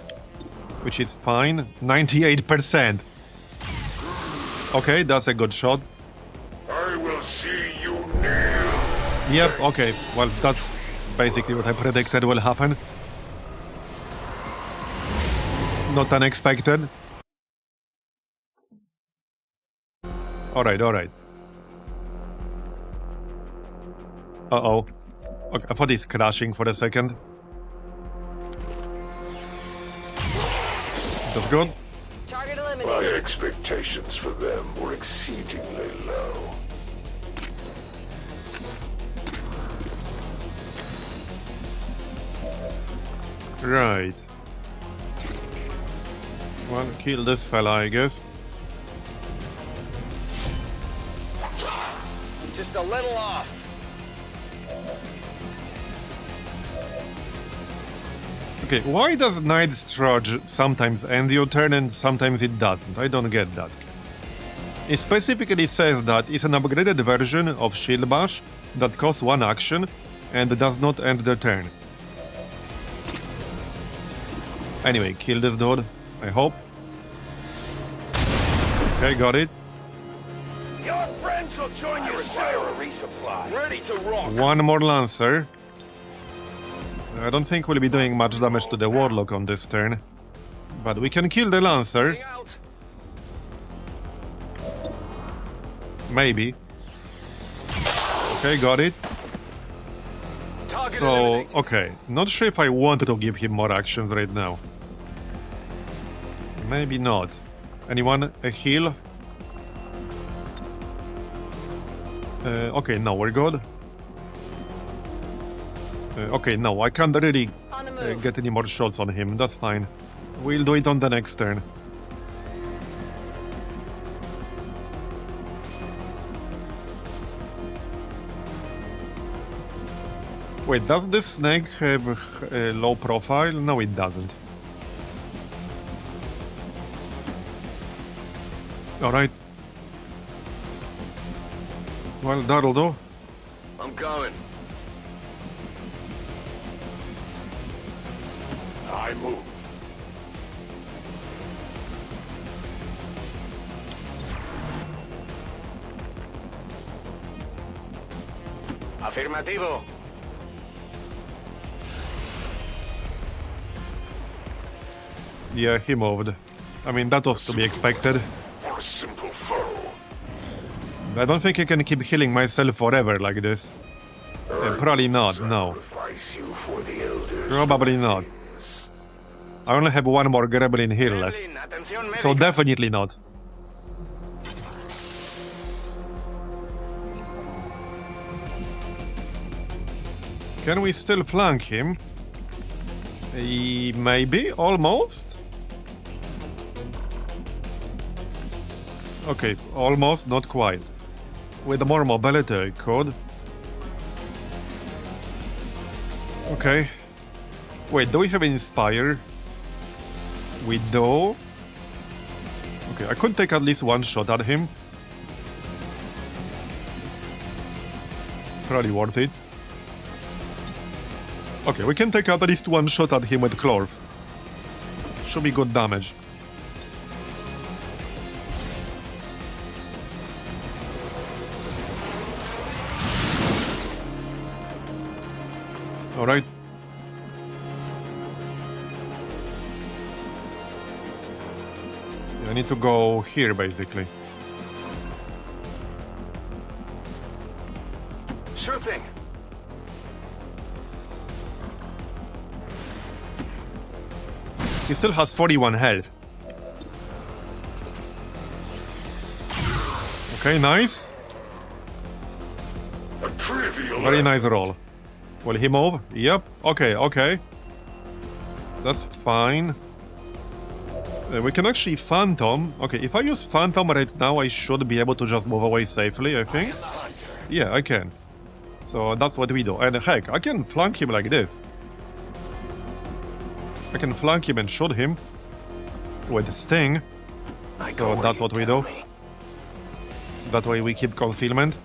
which is fine. 98%. Okay, that's a good shot. I will see you kneel. Yep, okay. Well, that's basically what I predicted will happen. Not unexpected. Alright, alright. Uh-oh. Okay, I thought he's crashing for a second. That's good. Target My eliminated. expectations for them were exceedingly low. Right. Well, kill this fella, I guess. Just a little off. Okay, why does Night Strudge sometimes end your turn and sometimes it doesn't? I don't get that. It specifically says that it's an upgraded version of Shield Bash that costs 1 action and does not end the turn. Anyway, kill this dude, I hope. Okay, got it. Your friends will join you Require a resupply. Ready to rock. One more Lancer. I don't think we'll be doing much damage to the Warlock on this turn. But we can kill the Lancer. Out. Maybe. Okay, got it. Target So, eliminated. okay. Not sure if I want to give him more actions right now. Maybe not. Anyone? A heal? Okay, no, we're good. Okay, no, I can't really On the move. get any more shots on him. That's fine. We'll do it on the next turn. Wait, does this snake have a low profile? No, it doesn't. Alright. Well, that'll do. I'm coming. I move. Afirmativo. Yeah, he moved. I mean, that was to be expected. For a simple foe. I don't think I can keep healing myself forever like this. Probably not, no. Sacrifice you for the elders. Probably not. I only have one more Gremlin here left. Gremlin, atención So médica. definitely not. Can we still flank him? Maybe? Almost? Okay, almost, not quite. With more mobility, I could. Okay. Wait, do we have Inspire? We do. Okay, I could take at least one shot at him. Probably worth it. Okay, we can take at least one shot at him with Clorf. Should be good damage. Alright. I need to go here, basically. Sure thing. He still has 41 health. Okay, nice. A trivial. Very nice roll. Will he move? Yep. Okay, okay. That's fine. We can actually Phantom. Okay, if I use Phantom right now, I should be able to just move away safely, I think. Yeah, I can. So that's what we do. And heck, I can flank him like this. I can flank him and shoot him with Sting. So that's what we do. That way we keep concealment.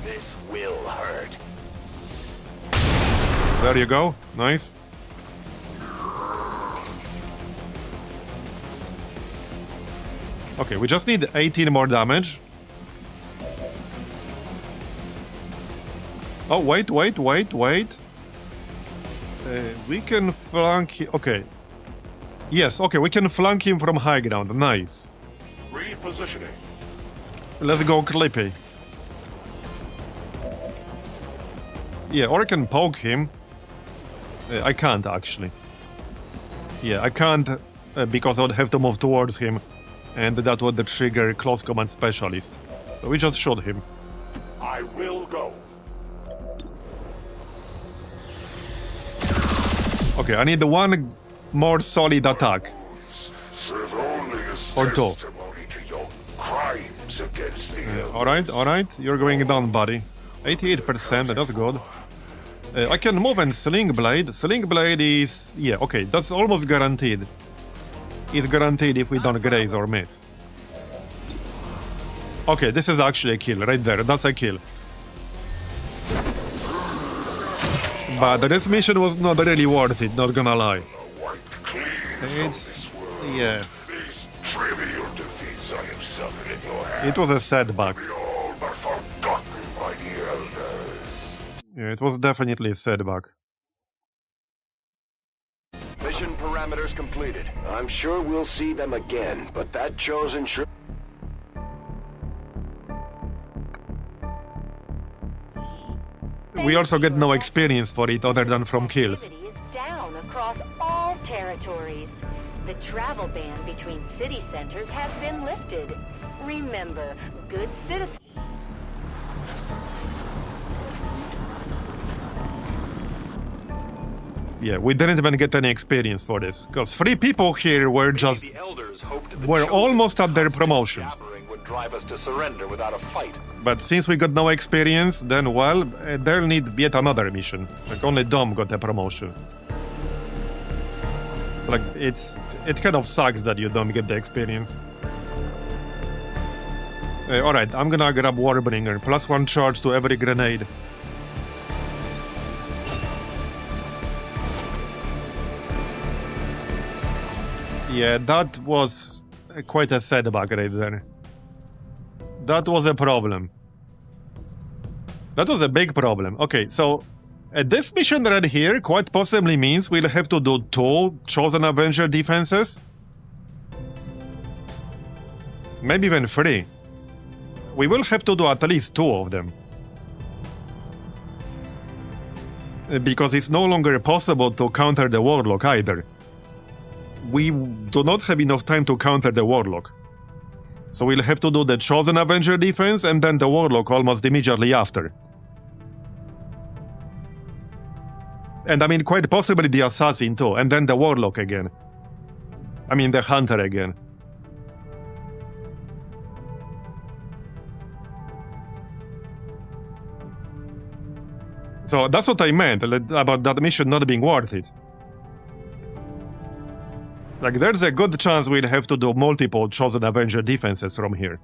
This will hurt. There you go. Nice. Okay, we just need 18 more damage. Oh, wait. We can flank... Okay. Yes, okay, we can flank him from high ground. Nice. Repositioning. Let's go Clippy. Yeah, or I can poke him. I can't, actually. Yeah, I can't because I would have to move towards him. And that would trigger Close Command Specialist. So we just shoot him. I will go. Okay, I need one more solid attack. Serve only as Or two. testimony to your crimes against the elders. Alright, you're going down, buddy. 88%, that's good. I can move and Sling Blade. Sling Blade is... yeah, okay, that's almost guaranteed. It's guaranteed if we don't graze or miss. Okay, this is actually a kill right there. That's a kill. But this mission was not really worth it, not gonna lie. It's... yeah. These trivial defeats I have suffered in your hands It was a setback. will be all but forgotten by the elders. Yeah, it was definitely a setback. Mission parameters completed. I'm sure we'll see them again, but that chosen sure... We also get no experience for it other than from kills. Activity is down across all territories. The travel ban between city centers has been lifted. Remember, good citizens. Yeah, we didn't even get any experience for this, because 3 people here were just... The elders hoped the were chosen almost at their promotions. gathering would drive us to surrender without a fight. But since we got no experience, then, well, they'll need yet another mission. Like, only Dom got a promotion. So, like, it kind of sucks that you don't get the experience. Alright, I'm gonna grab Warbringer. +1 charge to every grenade. Yeah, that was quite a setback right there. That was a problem. That was a big problem. Okay, so this mission right here quite possibly means we'll have to do 2 Chosen Avenger defenses. Maybe even 3. We will have to do at least 2 of them. Because it's no longer possible to counter the Warlock either. We do not have enough time to counter the Warlock. So we'll have to do the Chosen Avenger defense and then the Warlock almost immediately after. And I mean, quite possibly the Assassin too, and then the Warlock again. I mean, the Hunter again. So that's what I meant about that mission not being worth it. Like, there's a good chance we'll have to do multiple Chosen Avenger defenses from here.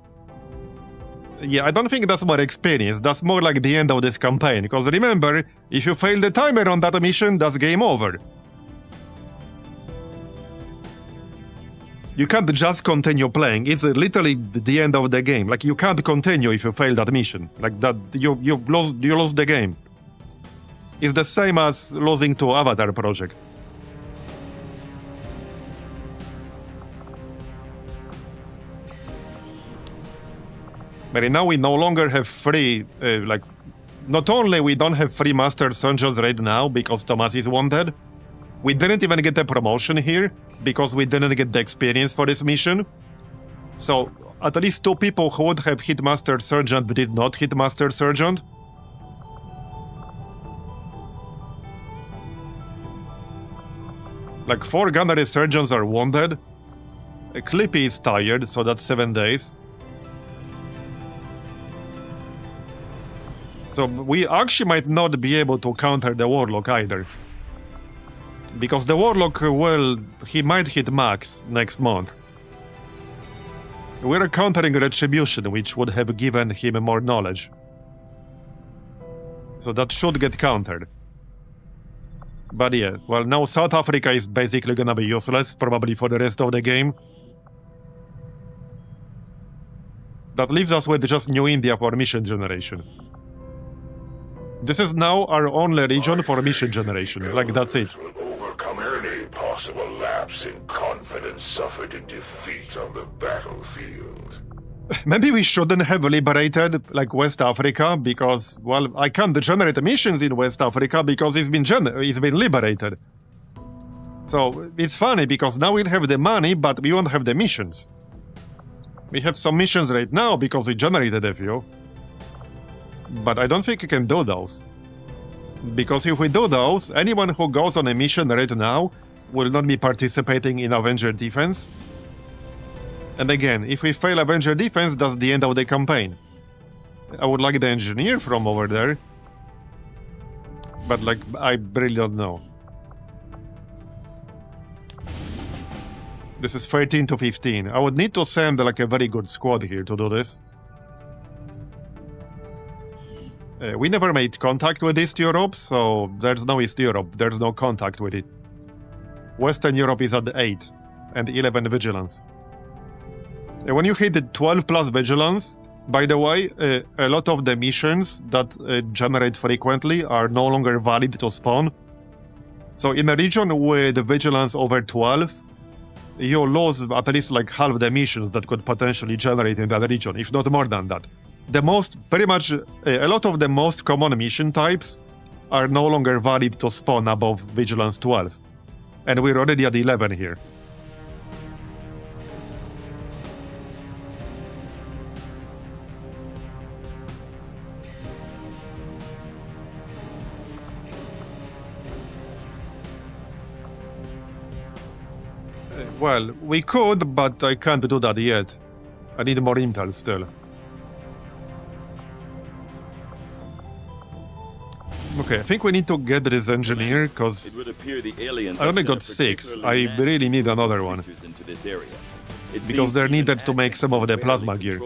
Yeah, I don't think that's more experience, that's more like the end of this campaign, because remember, if you fail the timer on that mission, that's game over. You can't just continue playing, it's literally the end of the game. Like, you can't continue if you fail that mission. Like, that you lost the game. It's the same as losing to Avatar Project. But now we no longer have 3, like, not only we don't have 3 Master Surgeons right now because Thomas is wanted, we didn't even get a promotion here because we didn't get the experience for this mission. So, at least 2 people who would have hit Master Sergeant did not hit Master Sergeant. Like, 4 Gunnery Surgeons are wounded. Clippy is tired, so that's 7 days. So we actually might not be able to counter the Warlock either. Because the Warlock he might hit max next month. We're countering Retribution, which would have given him more knowledge. So that should get countered. But yeah, well, now South Africa is basically gonna be useless, probably for the rest of the game. That leaves us with just New India for mission generation. This is now our only region for mission generation, like that's it. Will overcome any possible lapse in confidence suffered in defeat on the battlefield. Maybe we shouldn't have liberated, like, West Africa, because, well, I can't generate missions in West Africa because it's been liberated. So, it's funny, because now we'll have the money, but we won't have the missions. We have some missions right now because we generated a few. But I don't think we can do those. Because if we do those, anyone who goes on a mission right now will not be participating in Avenger defense. And again, if we fail Avenger defense, that's the end of the campaign. I would like the engineer from over there. But, like, I really don't know. This is 13 to 15. I would need to send, like, a very good squad here to do this. We never made contact with East Europe, so there's no East Europe. There's no contact with it. Western Europe is at 8 and 11 vigilance. When you hit the 12 plus vigilance, by the way, a lot of the missions that generate frequently are no longer valid to spawn. So in a region with vigilance over 12, you lose at least like half the missions that could potentially generate in that region, if not more than that. Pretty much, a lot of the most common mission types are no longer valid to spawn above vigilance 12. And we're already at 11 here. Well, we could, but I can't do that yet. I need more intel still. Okay, I think we need to get this engineer, because I only got 6. I really need another one. Because they're needed to make some of the plasma gear.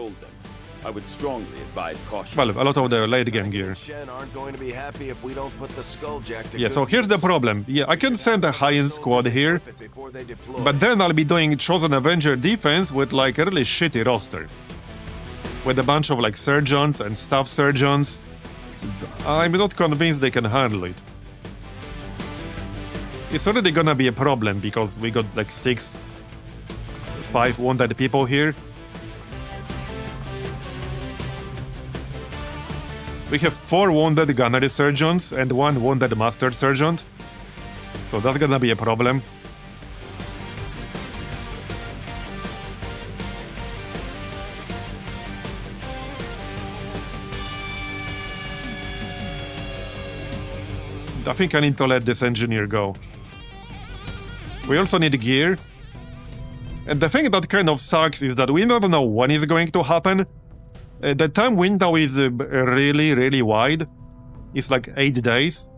I would strongly advise caution. Well, a lot of the late game gear. Aren't going to be happy if we don't put the Skulljack to Yeah, so here's the problem. Yeah, I can send a high-end squad here, but then I'll be doing Chosen Avenger defense with like a really shitty roster. With a bunch of like surgeons and staff surgeons. I'm not convinced they can handle it. It's already gonna be a problem because we got like 5 wounded people here. We have 4 wounded gunnery surgeons and 1 wounded master sergeant. So that's gonna be a problem. I think I need to let this engineer go. We also need gear. And the thing that kind of sucks is that we don't know when it's going to happen. The time window is really, really wide. It's like 8 days.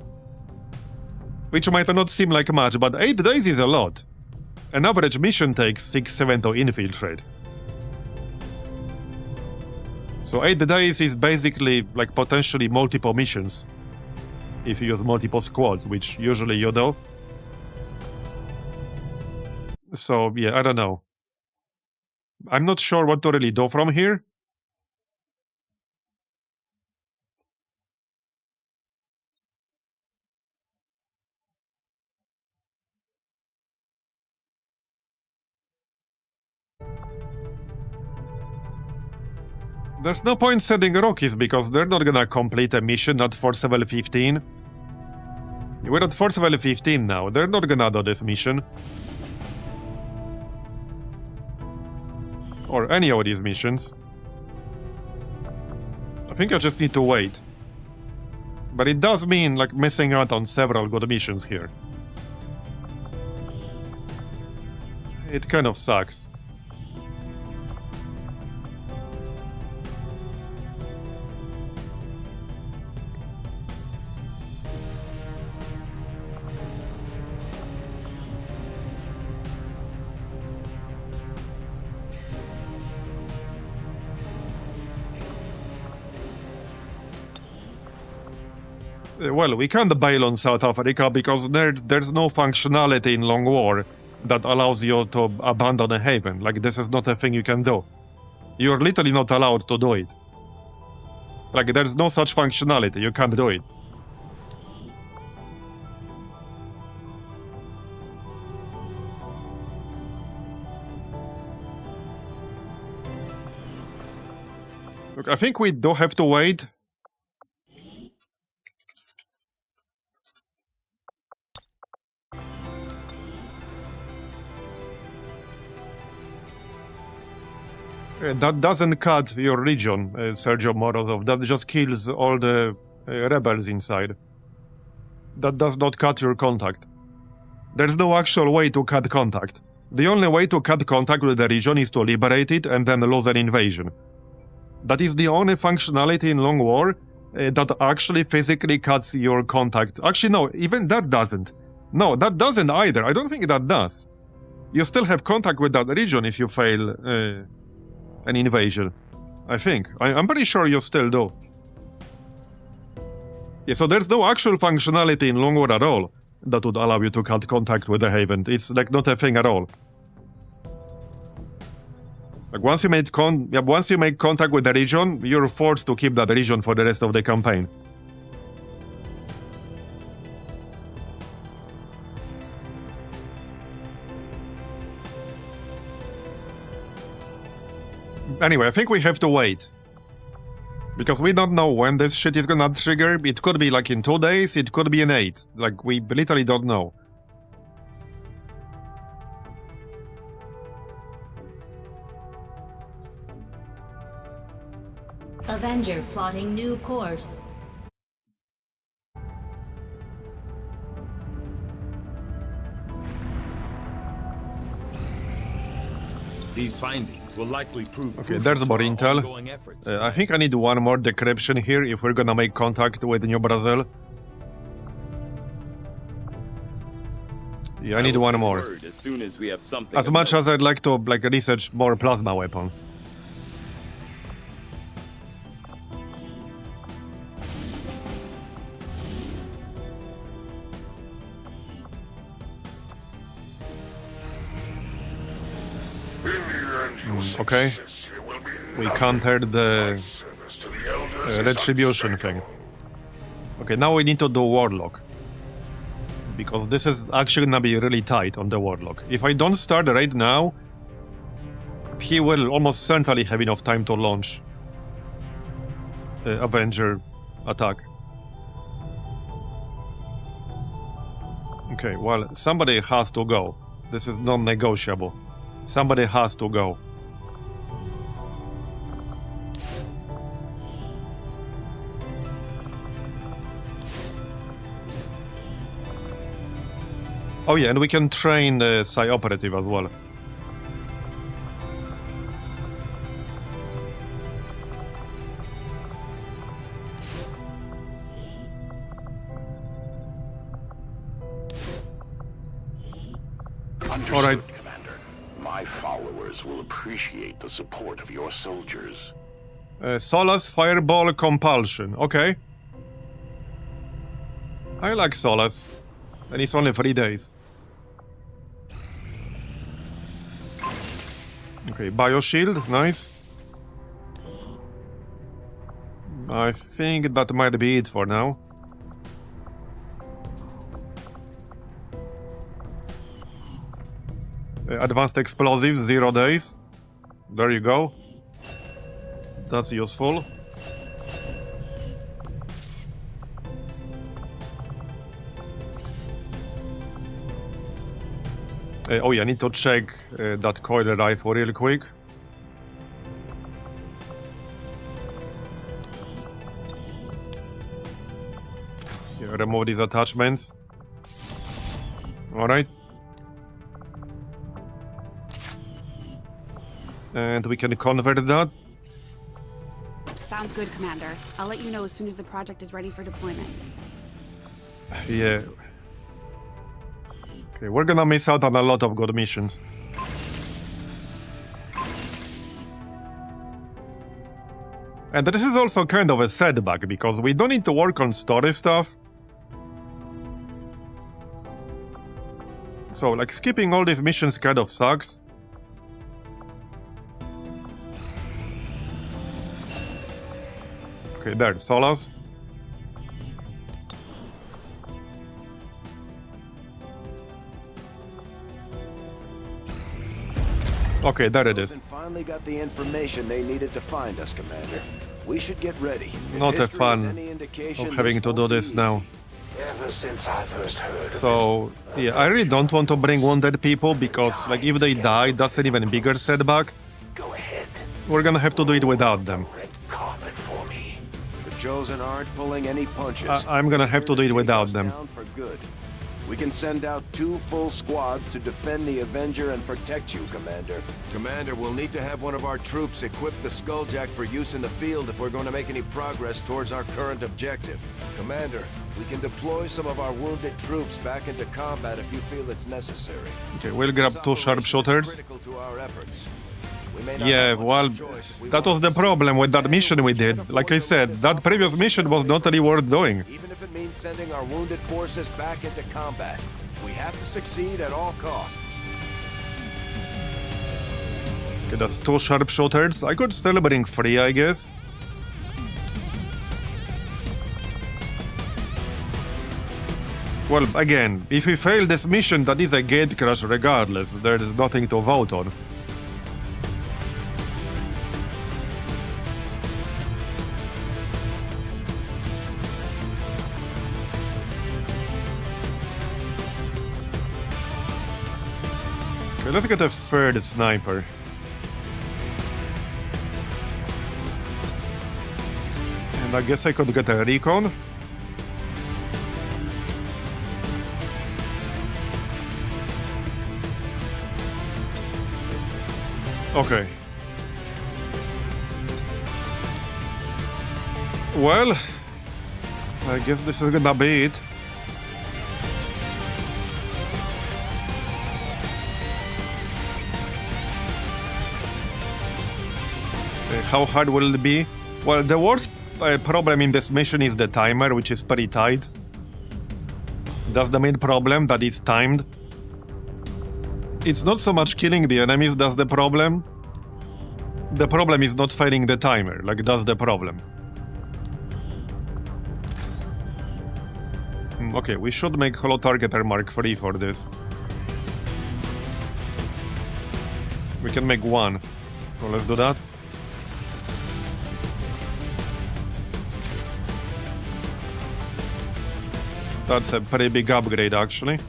Which might not seem like much, but 8 days is a lot. An average mission takes 6-7 to infiltrate. So 8 days is basically like potentially multiple missions. If you use multiple squads, which usually you do. So yeah, I don't know. I'm not sure what to really do from here. There's no point sending rookies because they're not gonna complete a mission at force level 15. We're at force level 15 now. They're not gonna do this mission. Or any of these missions. I think I just need to wait. But it does mean like missing out on several good missions here. It kind of sucks. Well, we can't bail on South Africa because there's no functionality in Long War that allows you to abandon a haven. Like, this is not a thing you can do. You're literally not allowed to do it. Like, there's no such functionality. You can't do it. Look, I think we do have to wait. That doesn't cut your region, Sergio Morozov. That just kills all the rebels inside. That does not cut your contact. There's no actual way to cut contact. The only way to cut contact with the region is to liberate it and then lose an invasion. That is the only functionality in Long War that actually physically cuts your contact. Actually, no, even that doesn't. No, that doesn't either. I don't think that does. You still have contact with that region if you fail an invasion. I think. I'm pretty sure you still do. Yeah, so there's no actual functionality in Long War at all that would allow you to cut contact with the Haven. It's like not a thing at all. Like once you make contact with the region, you're forced to keep that region for the rest of the campaign. Anyway, I think we have to wait. Because we don't know when this shit is gonna trigger. It could be like in 2 days, it could be in 8. Like, we literally don't know. Avenger plotting new course. These findings will likely prove Okay, there's more intel. I think I need one more decryption here if we're gonna make contact with New Brazil. Yeah, I need one more. As soon as we have something. As much as I'd like to research more plasma weapons. Okay. We countered the retribution thing. Okay, now we need to do Warlock. Because this is actually gonna be really tight on the Warlock. If I don't start right now, he will almost certainly have enough time to launch the Avenger attack. Okay, well, somebody has to go. This is non-negotiable. Somebody has to go. Oh yeah, and we can train the Psi Operative as well. Understood, Alright. Commander. My followers will appreciate the support of your soldiers. Solace Fireball Compulsion. Okay. I like Solace. And it's only 3 days. Okay, Bioshield. Nice. I think that might be it for now. Advanced Explosives, 0 days. There you go. That's useful. Oh yeah, I need to check that coil rifle real quick. Yeah, remove these attachments. Alright. And we can convert that. Sounds good, Commander. I'll let you know as soon as the project is ready for deployment. Yeah. Okay, we're gonna miss out on a lot of good missions. And this is also kind of a setback, because we don't need to work on story stuff. So, like, skipping all these missions kind of sucks. Okay, there, Solace. Okay, there it is. Finally got the information they needed to find us, Commander. We should get ready. If Not a history is fan any indication, of having this to do won't be this now. Ever since I first heard of So, yeah, I really don't want to bring wounded people, because, like, if they die, that's an even bigger setback. Go ahead. We're gonna have to do it without them. Red carpet for me. The Chosen aren't pulling any punches. I'm gonna have to do it without them. Down for good. We can send out 2 full squads to defend the Avenger and protect you, Commander. Commander, we'll need to have one of our troops equip the Skulljack for use in the field if we're going to make any progress towards our current objective. Commander, we can deploy some of our wounded troops back into combat if you feel it's necessary. Okay, we'll grab 2 sharpshooters. Critical to our efforts. We may not Yeah, have much well, choice if we that want was the to problem with that mission we did. Like I said, that previous mission was not really worth doing. Even if it means sending our wounded forces back into combat, we have to succeed at all costs. Okay, that's 2 sharpshooters. I could still bring 3, I guess. Well, again, if we fail this mission, that is a gate crash regardless. There is nothing to vote on. Okay, let's get a 3rd sniper. And I guess I could get a recon. Okay. Well, I guess this is gonna be it. How hard will it be? Well, the worst problem in this mission is the timer, which is pretty tight. That's the main problem, that it's timed. It's not so much killing the enemies that's the problem. The problem is not failing the timer, like that's the problem. Okay, we should make Holo Targeter Mark 3 for this. We can make 1, so let's do that. That's a pretty big upgrade, actually.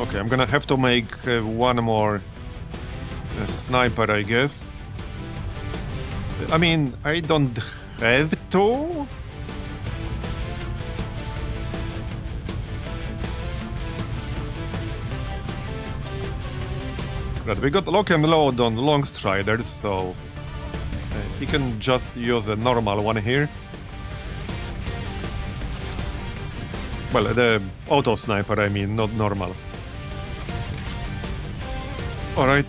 Okay, I'm gonna have to make 1 more sniper, I guess. I mean, I don't have to. Right, we got lock and load on long striders, so we can just use a normal one here. Well, the auto sniper, I mean, not normal. Alright.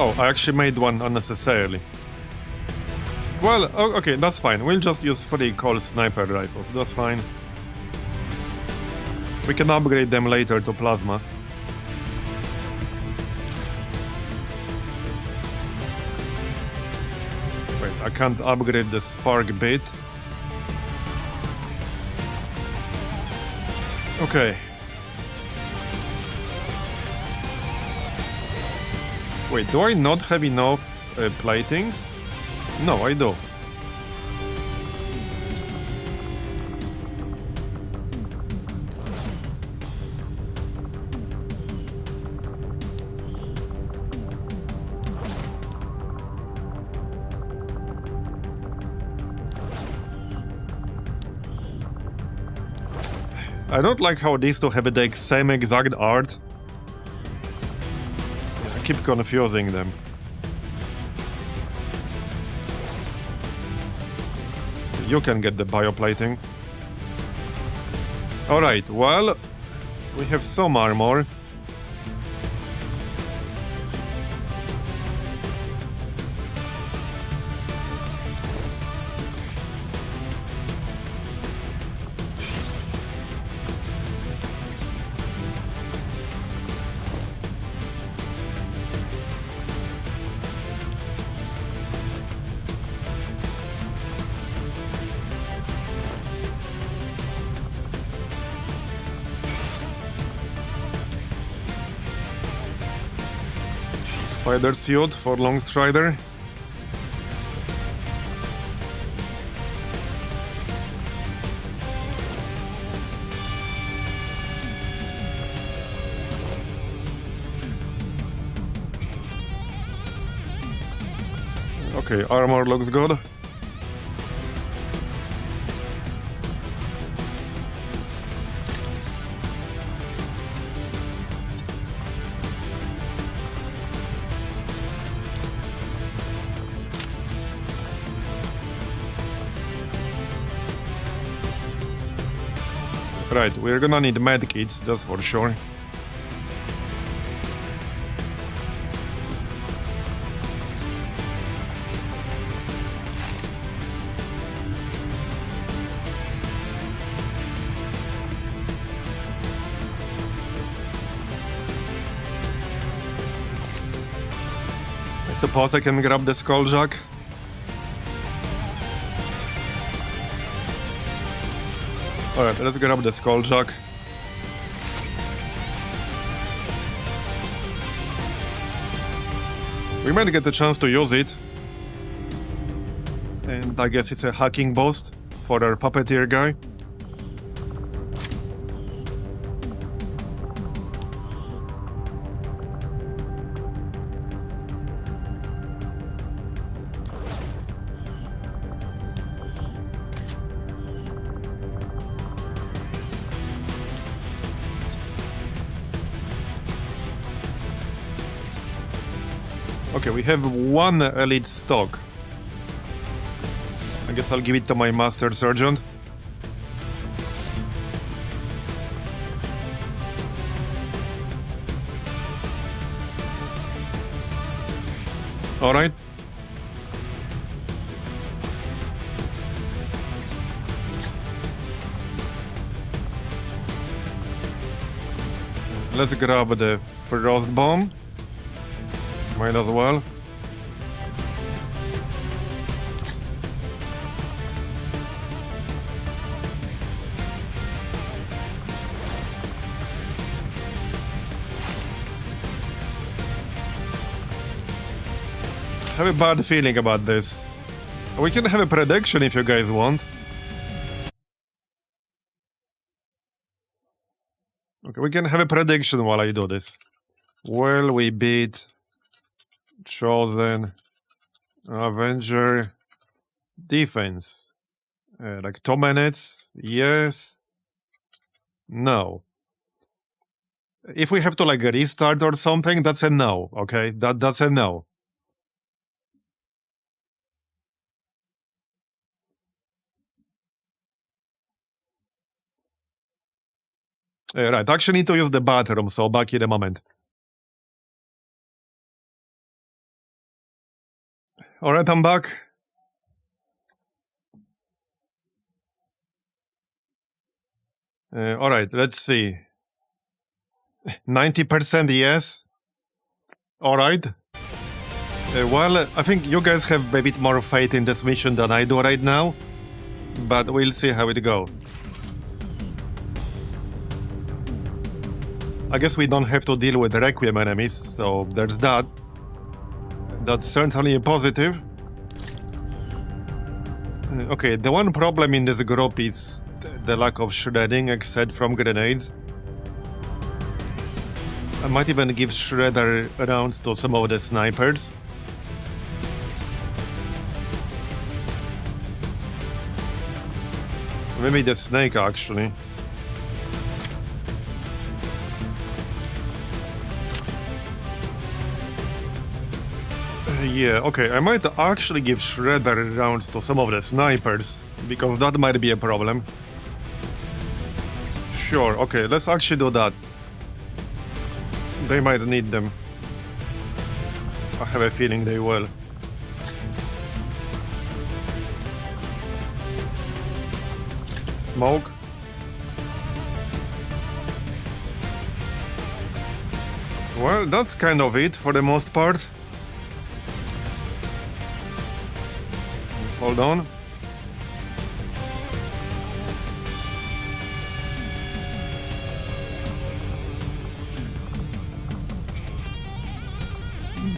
Oh, I actually made one unnecessarily. Well, okay, that's fine. We'll just use 3 Colt sniper rifles. That's fine. We can upgrade them later to plasma. Wait, I can't upgrade the spark bit. Okay. Wait, do I not have enough platings? No, I do. I don't like how these two have the same exact art. Keep confusing them. You can get the bioplating. Alright, well, we have some armor. Spider suit for Long Strider. Okay, armor looks good. Right, we're gonna need medkits, that's for sure. I suppose I can grab the skulljack. Alright, let's grab the skulljack. We might get a chance to use it. And I guess it's a hacking boost for our puppeteer guy. Okay, we have one elite stock. I guess I'll give it to my master sergeant. All right. Let's grab the frost bomb. Might as well. I have a bad feeling about this. We can have a prediction if you guys want. Okay, we can have a prediction while I do this. Will we beat Chosen Avenger defense? Like 2 minutes? Yes. No. If we have to like restart or something, that's a no, okay? That's a no. Right, actually need to use the bathroom, so back in a moment. Alright, I'm back. Alright, let's see. 90% yes. Alright. Well, I think you guys have a bit more faith in this mission than I do right now. But we'll see how it goes. I guess we don't have to deal with Requiem enemies, so there's that. That's certainly a positive. Okay, the one problem in this group is the lack of shredding, except from grenades. I might even give shredder rounds to some of the snipers. Maybe the snake, actually. Yeah, okay, I might actually give shredder rounds to some of the snipers, because that might be a problem. Sure, okay, let's actually do that. They might need them. I have a feeling they will. Smoke. Well, that's kind of it for the most part. Hold on.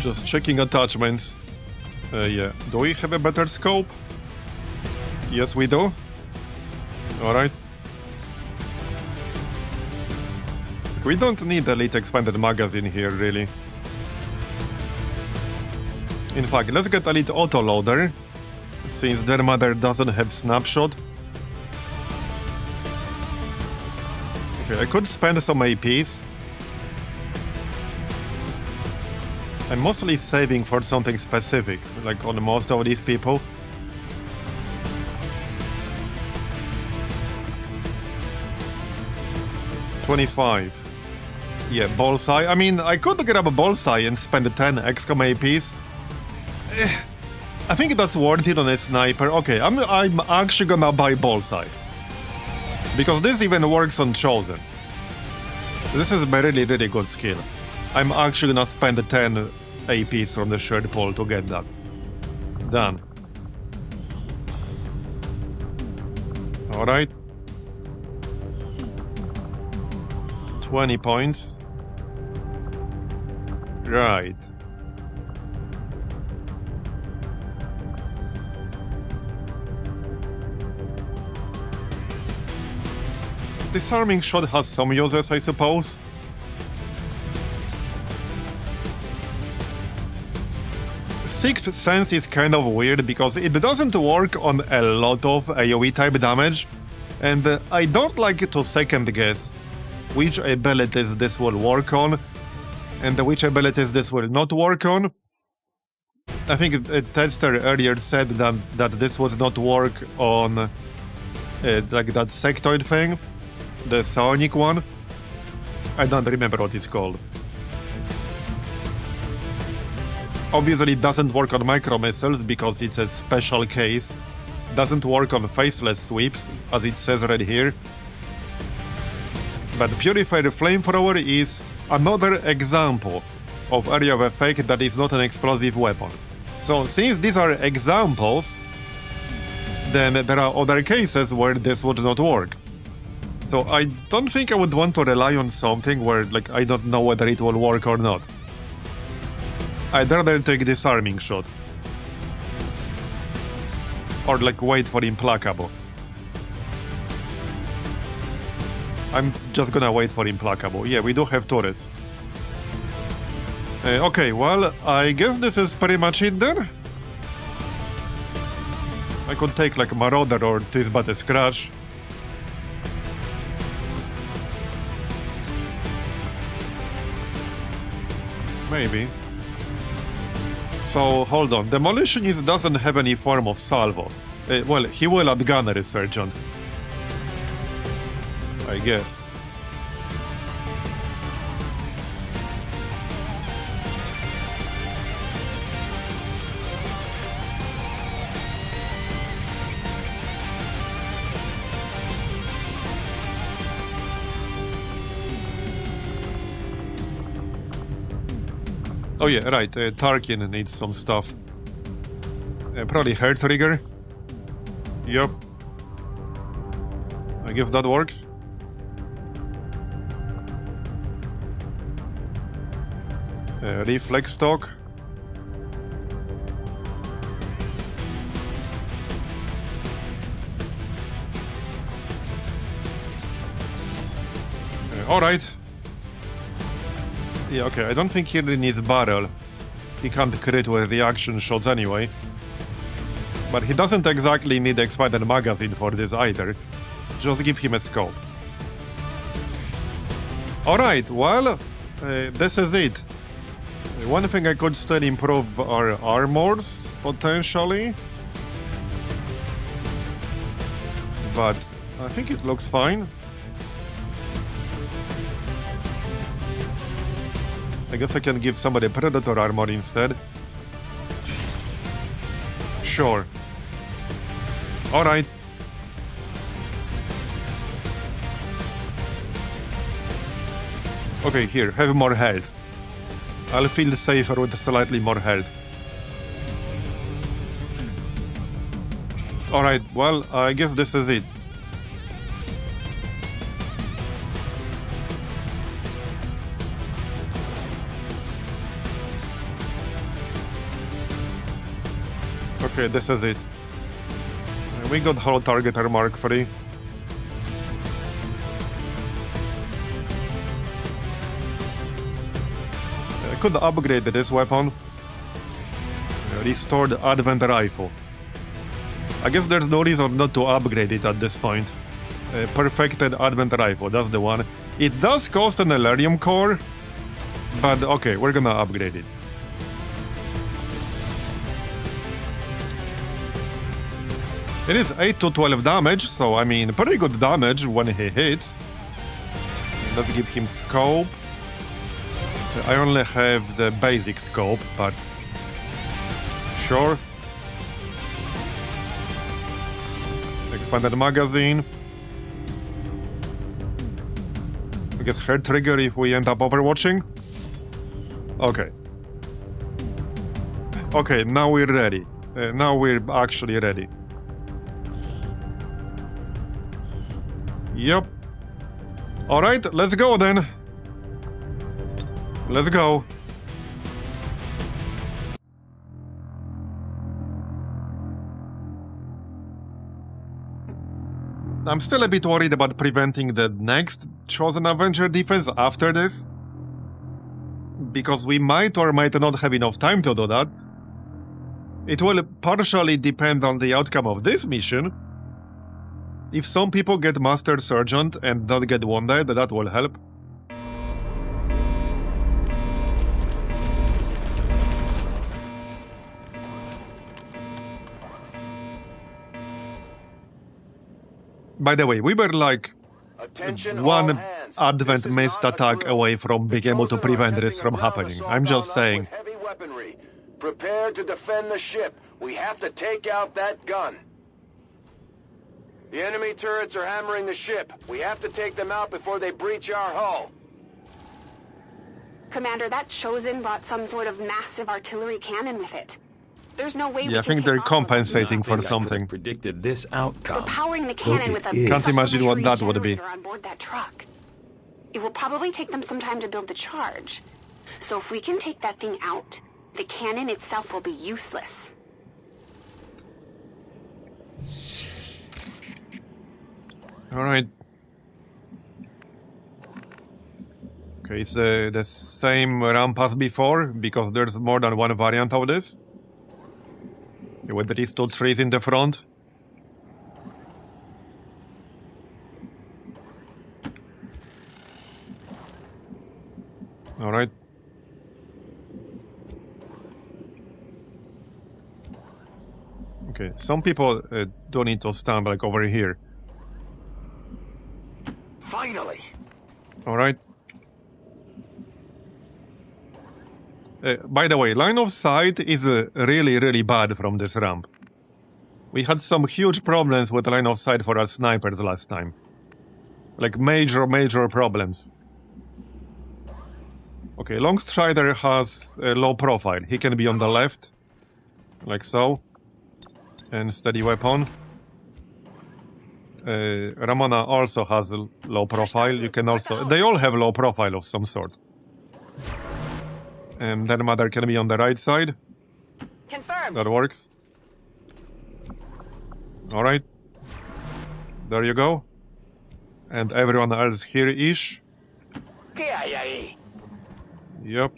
Just checking attachments. Yeah. Do we have a better scope? Yes, we do. Alright. We don't need Elite Expanded Magazine here, really. In fact, let's get Elite Autoloader, since their mother doesn't have Snapshot. Okay, I could spend some APs. I'm mostly saving for something specific, like on most of these people. $25. Yeah, Bullseye. I mean, I could grab a Bullseye and spend 10 XCOM APs. I think that's worth it on a sniper. Okay, I'm actually gonna buy Bullseye. Because this even works on Chosen. This is a really, really good skill. I'm actually gonna spend 10 APs from the shared pool to get that. Done. Alright. 20 points. Right. Disarming shot has some uses, I suppose. Sixth Sense is kind of weird because it doesn't work on a lot of AoE type damage, and I don't like to second guess which abilities this will work on and which abilities this will not work on. I think a tester earlier said that this would not work on like that sectoid thing, the Sonic one. I don't remember what it's called. Obviously it doesn't work on micro missiles because it's a special case. Doesn't work on faceless sweeps, as it says right here. But Purified Flamethrower is another example of area of effect that is not an explosive weapon. So since these are examples, then there are other cases where this would not work. So I don't think I would want to rely on something where like I don't know whether it will work or not. I'd rather take Disarming Shot. Or like wait for Implacable. I'm just gonna wait for Implacable. Yeah, we do have turrets. Okay, well, I guess this is pretty much it then. I could take like Marauder or Tis But a Scratch. Maybe. So, hold on. Demolitionist doesn't have any form of salvo. Well, he will at Gunnery Sergeant. I guess. Oh yeah, right, Tarkin needs some stuff. Probably Hair Trigger. Yup. I guess that works. Reflex Stock. Alright. Yeah, okay, I don't think he really needs barrel. He can't crit with reaction shots anyway. But he doesn't exactly need expanded magazine for this either. Just give him a scope. Alright, well, this is it. One thing I could still improve are armors, potentially. But I think it looks fine. I guess I can give somebody Predator armor instead. Sure. Alright. Okay, here, have more health. I'll feel safer with slightly more health. Alright, well, I guess this is it. Okay, this is it. We got Hollow Targeter Mark III. I could upgrade this weapon. Restored Advent Rifle. I guess there's no reason not to upgrade it at this point. Perfected Advent Rifle, that's the one. It does cost an Elerium core, but okay, we're gonna upgrade it. It is 8 to 12 damage, so I mean, pretty good damage when he hits. Let's give him scope. I only have the basic scope, but sure. Expanded magazine. I guess hair trigger if we end up overwatching. Okay. Okay, now we're ready. Now we're actually ready. Yep. Alright, let's go then. Let's go. I'm still a bit worried about preventing the next Chosen Avenger defense after this. Because we might or might not have enough time to do that. It will partially depend on the outcome of this mission. If some people get Master Sergeant and don't get wounded, that will help. By the way, we were like one Advent missed attack away from being able to prevent this from happening. I'm just saying. Prepare to defend the ship. We have to take out that gun. The enemy turrets are hammering the ship. We have to take them out before they breach our hull. Commander, that Chosen brought some sort of massive artillery cannon with it. There's no way we Yeah, I can think take they're off compensating for I something. predicted this outcome. We're powering the cannon with a Can't imagine what that would be. generator on board that truck. It will probably take them some time to build the charge. So if we can take that thing out, the cannon itself will be useless. All right. Okay, it's the same ramp as before, because there's more than one variant of this. With these two trees in the front. All right. Okay, some people don't need to stand like over here. Finally! All right. By the way, line of sight is really, really bad from this ramp. We had some huge problems with line of sight for our snipers last time. Like major, major problems. Okay, Longstrider has a low profile. He can be on the left. Like so. And steady weapon. Ramona also has a low profile. You can also... They all have low profile of some sort. And then Mother can be on the right side. Confirmed. That works. Alright. There you go. And everyone else here-ish. Yep.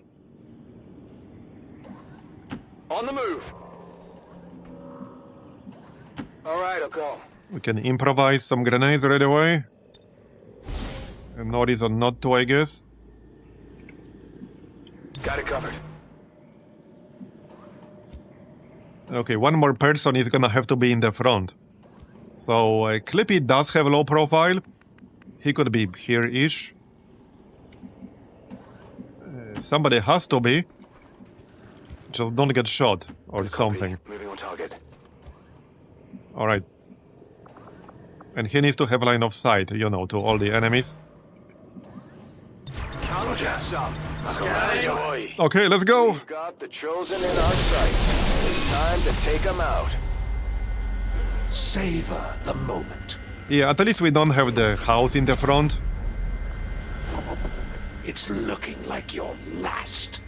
On the move! Alright, I'll go. We can improvise some grenades right away. And no reason not to, I guess. Got it covered. Okay, one more person is gonna have to be in the front. So, Clippy does have low profile. He could be here-ish. Somebody has to be. Just don't get shot or something. Moving on target. Alright. And he needs to have line of sight, you know, to all the enemies. Okay, let's go! We've got the Chosen in our sight. It's time to take them out. Savor the moment. Yeah, at least we don't have the house in the front. It's looking like your last.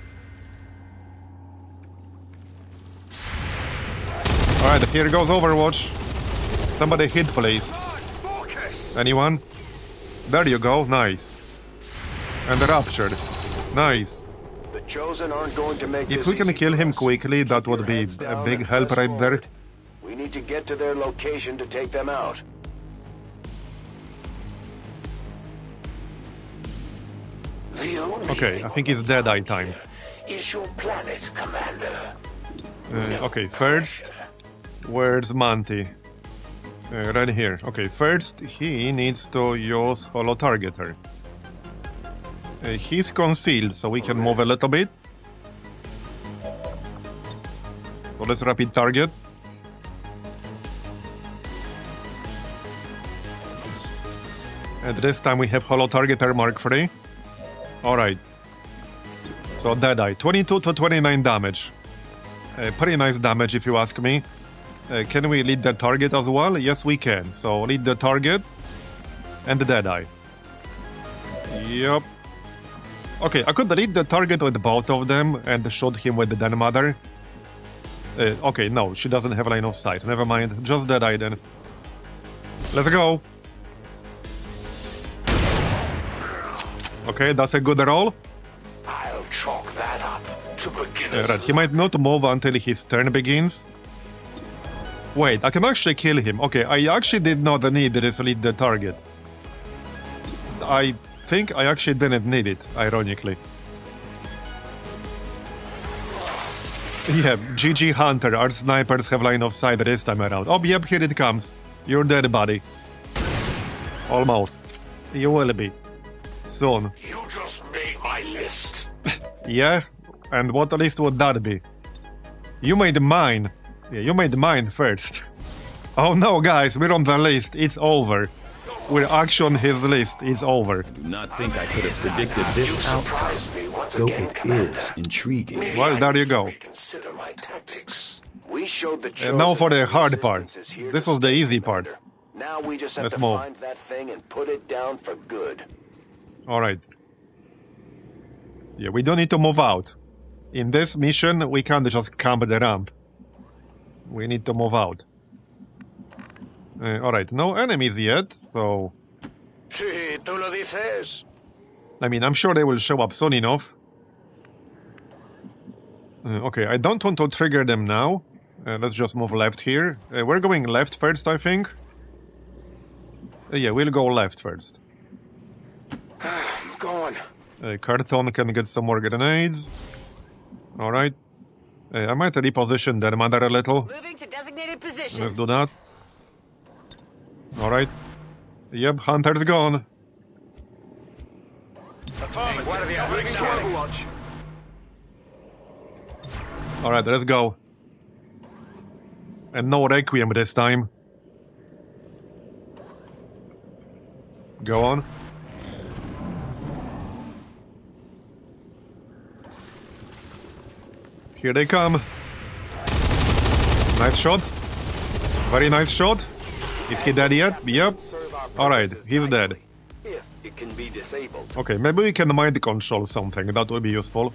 Alright, here goes Overwatch. Somebody hit, please. Anyone? There you go, nice. And Raptured. Nice. The Chosen aren't going to make If this we can easy kill for him us. quickly, that Keep your would be heads a down big and help press right there. forward. We need to get to their location to take them out. The only Okay, I think it's Deadeye time. is your planet, Commander. Okay, first, where's Monty? Right here. Okay, first he needs to use Holo Targeter. He's concealed, so we can move a little bit. So let's rapid target. And this time we have Holo Targeter Mark III. Alright. So Deadeye, 22 to 29 damage. Pretty nice damage if you ask me. Can we lead the target as well? Yes, we can. So lead the target and the Deadeye. Yup. Okay, I could lead the target with both of them and shoot him with the Den Mother. Okay, no, she doesn't have line of sight. Never mind, just Deadeye then. Let's go. Okay, that's a good roll. I'll chalk that up to beginners. Right, he might not move until his turn begins. Wait, I can actually kill him. Okay, I actually did not need this lead the target. I think I actually didn't need it, ironically. Yeah, GG Hunter, our snipers have line of sight this time around. Oh, yep, here it comes. You're dead, buddy. Almost. You will be. Soon. You just made my list. Yeah? And what list would that be? You made mine. Yeah, you made mine first. Oh no, guys, we're on the list. It's over. We're actually on his list. It's over. Do not think I could have predicted this outcome. Surprised me once Though again, it Commander. is intriguing. Maybe Well, I there you need to go. reconsider my tactics. We showed the And Chosen now for the that hard resistance part. is here This to was the stay, easy part. Commander. Now we just have Let's to move. find that thing and put it down for good. Alright. Yeah, we don't need to move out. In this mission, we can't just camp the ramp. We need to move out. Alright, no enemies yet, so... Si, tú lo dices. I mean, I'm sure they will show up soon enough. Okay, I don't want to trigger them now. Let's just move left here. We're going left first, I think. Yeah, we'll go left first. I'm going. Carthon can get some more grenades. Alright. I might reposition their mother a little. Moving to designated position. Let's do that. Alright. Yep, Hunter's gone. Alright, let's go. And no Requiem this time. Go on. Here they come. Nice shot. Very nice shot. Is he dead yet? Yep. Alright, he's dead. If it can be disabled. Okay, maybe we can mind control something. That would be useful.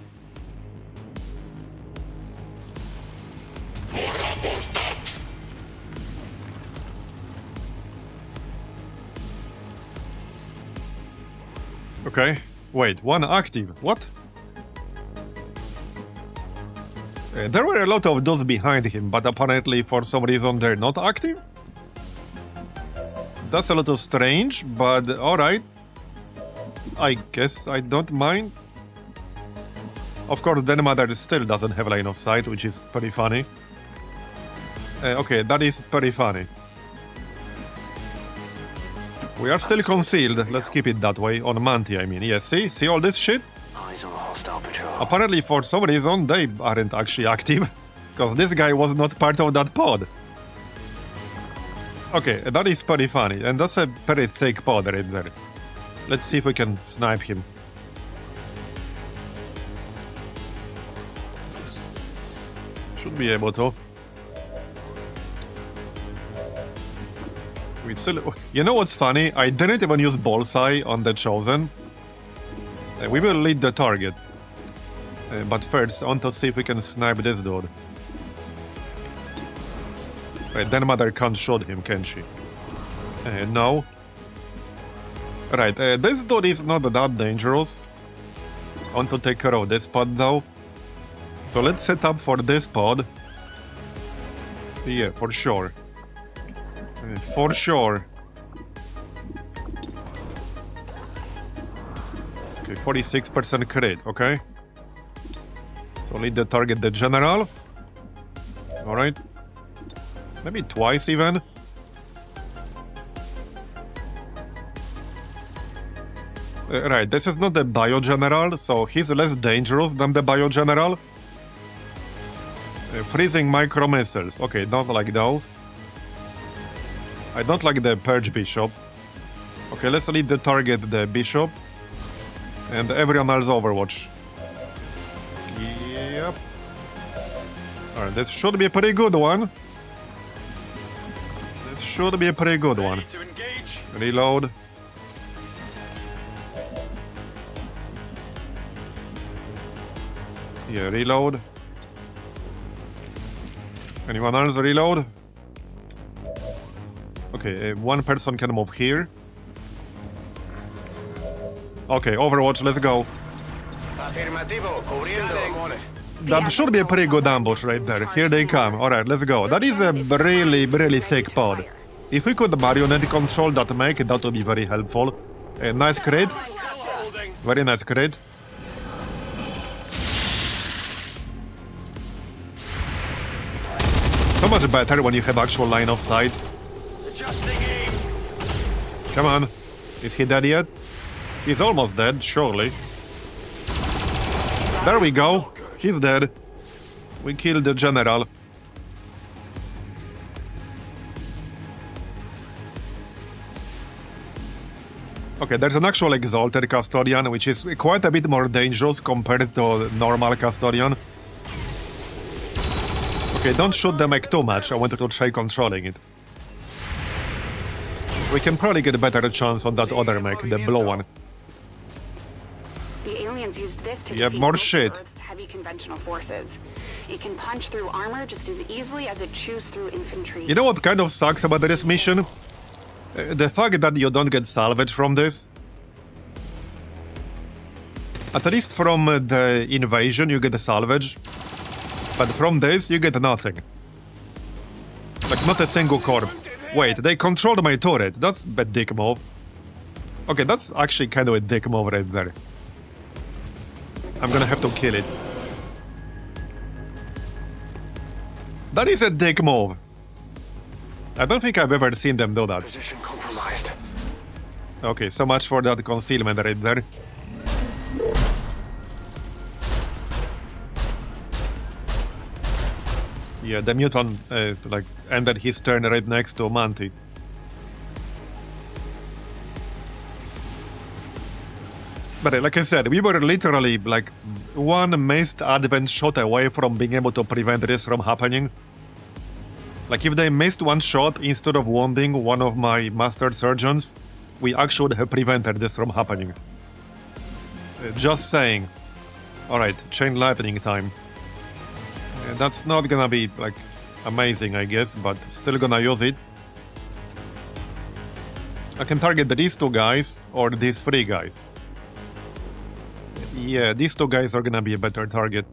Okay. Wait, one active. What? There were a lot of those behind him, but apparently for some reason they're not active? That's a little strange, but alright. I guess I don't mind. Of course, Den Mother still doesn't have line of sight, which is pretty funny. Okay, that is pretty funny. We are still concealed. Let's keep it that way. On Manti, I mean. Yes, see all this shit? Eyes on hostile patrol. Apparently, for some reason, they aren't actually active. Because this guy was not part of that pod. Okay, that is pretty funny. And that's a very thick pod right there. Let's see if we can snipe him. Should be able to. We still... You know what's funny? I didn't even use Bullseye on the Chosen. We will lead the target. But first, I want to see if we can snipe this dude. Right, then Mother can't shoot him, can she? No. Right, this dude is not that dangerous. I want to take care of this pod though. So let's set up for this pod. Yeah, for sure. For sure. Okay, 46% crit, okay? So need to target the general. Alright. Maybe twice even. Right, this is not the Bio General, so he's less dangerous than the Bio General. Freezing micro missiles. Okay, don't like those. I don't like the Purge Bishop. Okay, let's lead the target the Bishop. And everyone else Overwatch. Yep. Alright, this should be a pretty good one. This should be a pretty good one. Reload. Yeah, reload. Anyone else reload? Okay, one person can move here. Okay, Overwatch, let's go. That should be a pretty good ambush right there. Here they come. Alright, let's go. That is a really, really thick pod. If we could marionette control that mech, that would be very helpful. Nice crit. Very nice crit. So much better when you have actual line of sight. Come on. Is he dead yet? He's almost dead, surely. There we go. He's dead. We killed the general. Okay, there's an actual Exalted Custodian, which is quite a bit more dangerous compared to normal Custodian. Okay, don't shoot the mech too much. I wanted to try controlling it. We can probably get a better chance on that other mech, the blue one. The aliens used this to Yep, defeat more most of shit. Earth's heavy conventional forces. It can punch through armor just as easily as it chews through infantry. You know what kind of sucks about this mission? The fact that you don't get salvage from this. At least from the invasion you get a salvage. But from this you get nothing. Like not a single corpse. Wait, they controlled my turret. That's a dick move. Okay, that's actually kind of a dick move right there. I'm gonna have to kill it. That is a dick move. I don't think I've ever seen them do that. Position compromised. Okay, so much for that concealment right there. Yeah, the Muton like ended his turn right next to Manti. But like I said, we were literally like one missed advent shot away from being able to prevent this from happening. Like if they missed one shot instead of wounding one of my master surgeons, we actually have prevented this from happening. Just saying. Alright, chain lightning time. That's not gonna be like amazing, I guess, but still gonna use it. I can target these two guys or these three guys. Yeah, these two guys are gonna be a better target.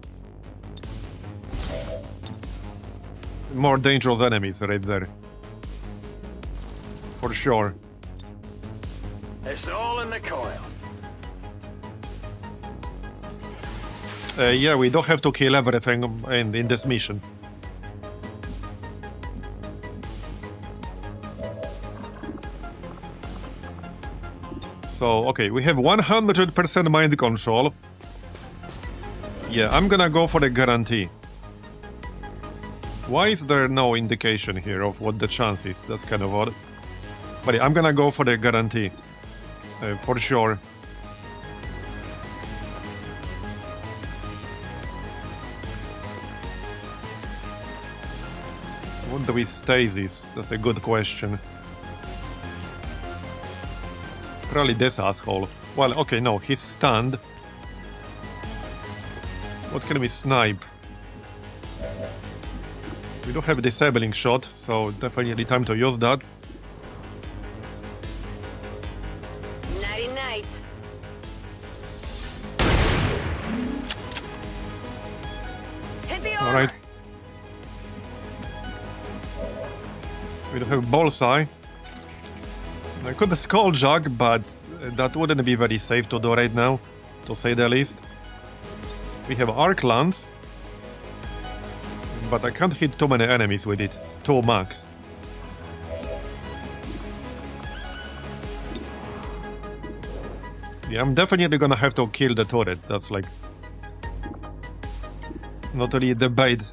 More dangerous enemies right there. For sure. It's all in the coil. Yeah, we don't have to kill everything in this mission. So, okay, we have 100% mind control. Yeah, I'm gonna go for the guarantee. Why is there no indication here of what the chance is? That's kind of odd. But yeah, I'm gonna go for the guarantee. For sure. What do we stasis? That's a good question. Probably this asshole. Well, okay, no, he's stunned. What can we snipe? We do have a disabling shot, so definitely time to use that. Nighty night. Hit the armor. Alright. We do have bullseye. I could skulljack, but that wouldn't be very safe to do right now, to say the least. We have arc lance, but I can't hit too many enemies with it. 2 max. Yeah, I'm definitely gonna have to kill the turret. That's like not really a debate.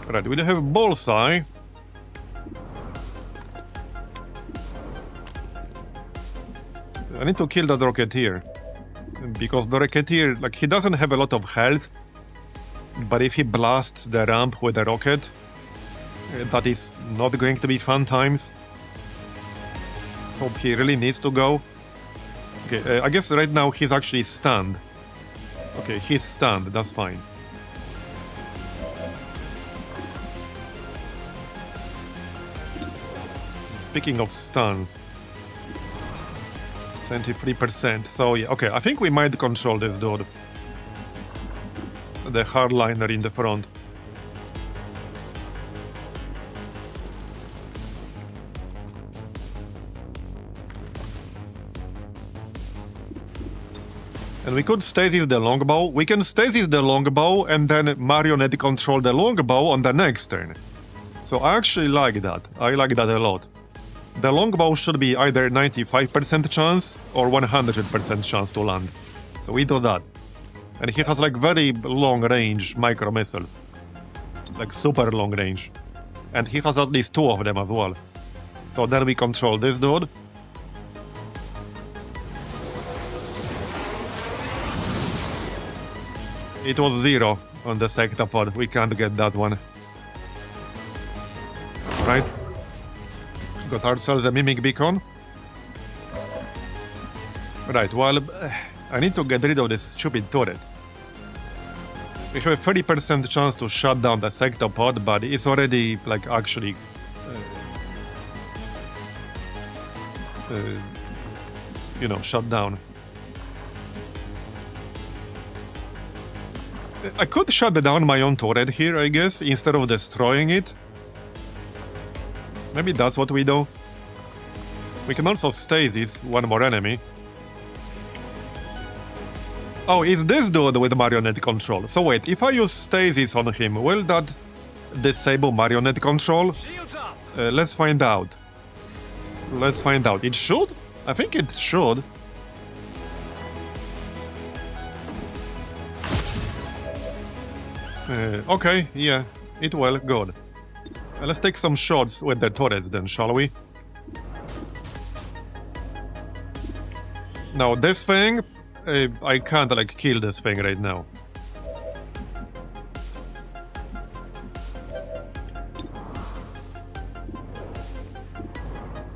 Right, we do have bullseye. I need to kill that Rocketeer. Because the Rocketeer, like, he doesn't have a lot of health. But if he blasts the ramp with a rocket, that is not going to be fun times. So he really needs to go. Okay, I guess right now he's actually stunned. Okay, he's stunned, that's fine. Speaking of stuns, 73%. So yeah, okay, I think we might control this dude. The hardliner in the front. And we could stasis the longbow. We can stasis the longbow and then marionette control the longbow on the next turn. So I actually like that. I like that a lot. The longbow should be either 95% chance or 100% chance to land. So we do that. And he has like very long range micro missiles. Like super long range. And he has at least 2 of them as well. So then we control this dude. It was 0 on the sectopod. We can't get that one. Right? Got ourselves a mimic beacon. Right, well, I need to get rid of this stupid turret. We have a 30% chance to shut down the sectopod, but it's already, like, actually... you know, shut down. I could shut down my own turret here, I guess, instead of destroying it. Maybe that's what we do. We can also stasis one more enemy. Oh, it's this dude with marionette control. So wait, if I use stasis on him, will that disable marionette control? Let's find out. Let's find out. It should? I think it should. Okay, yeah, it will, good. Let's take some shots with the turrets then, shall we? Now, this thing, I can't, like, kill this thing right now.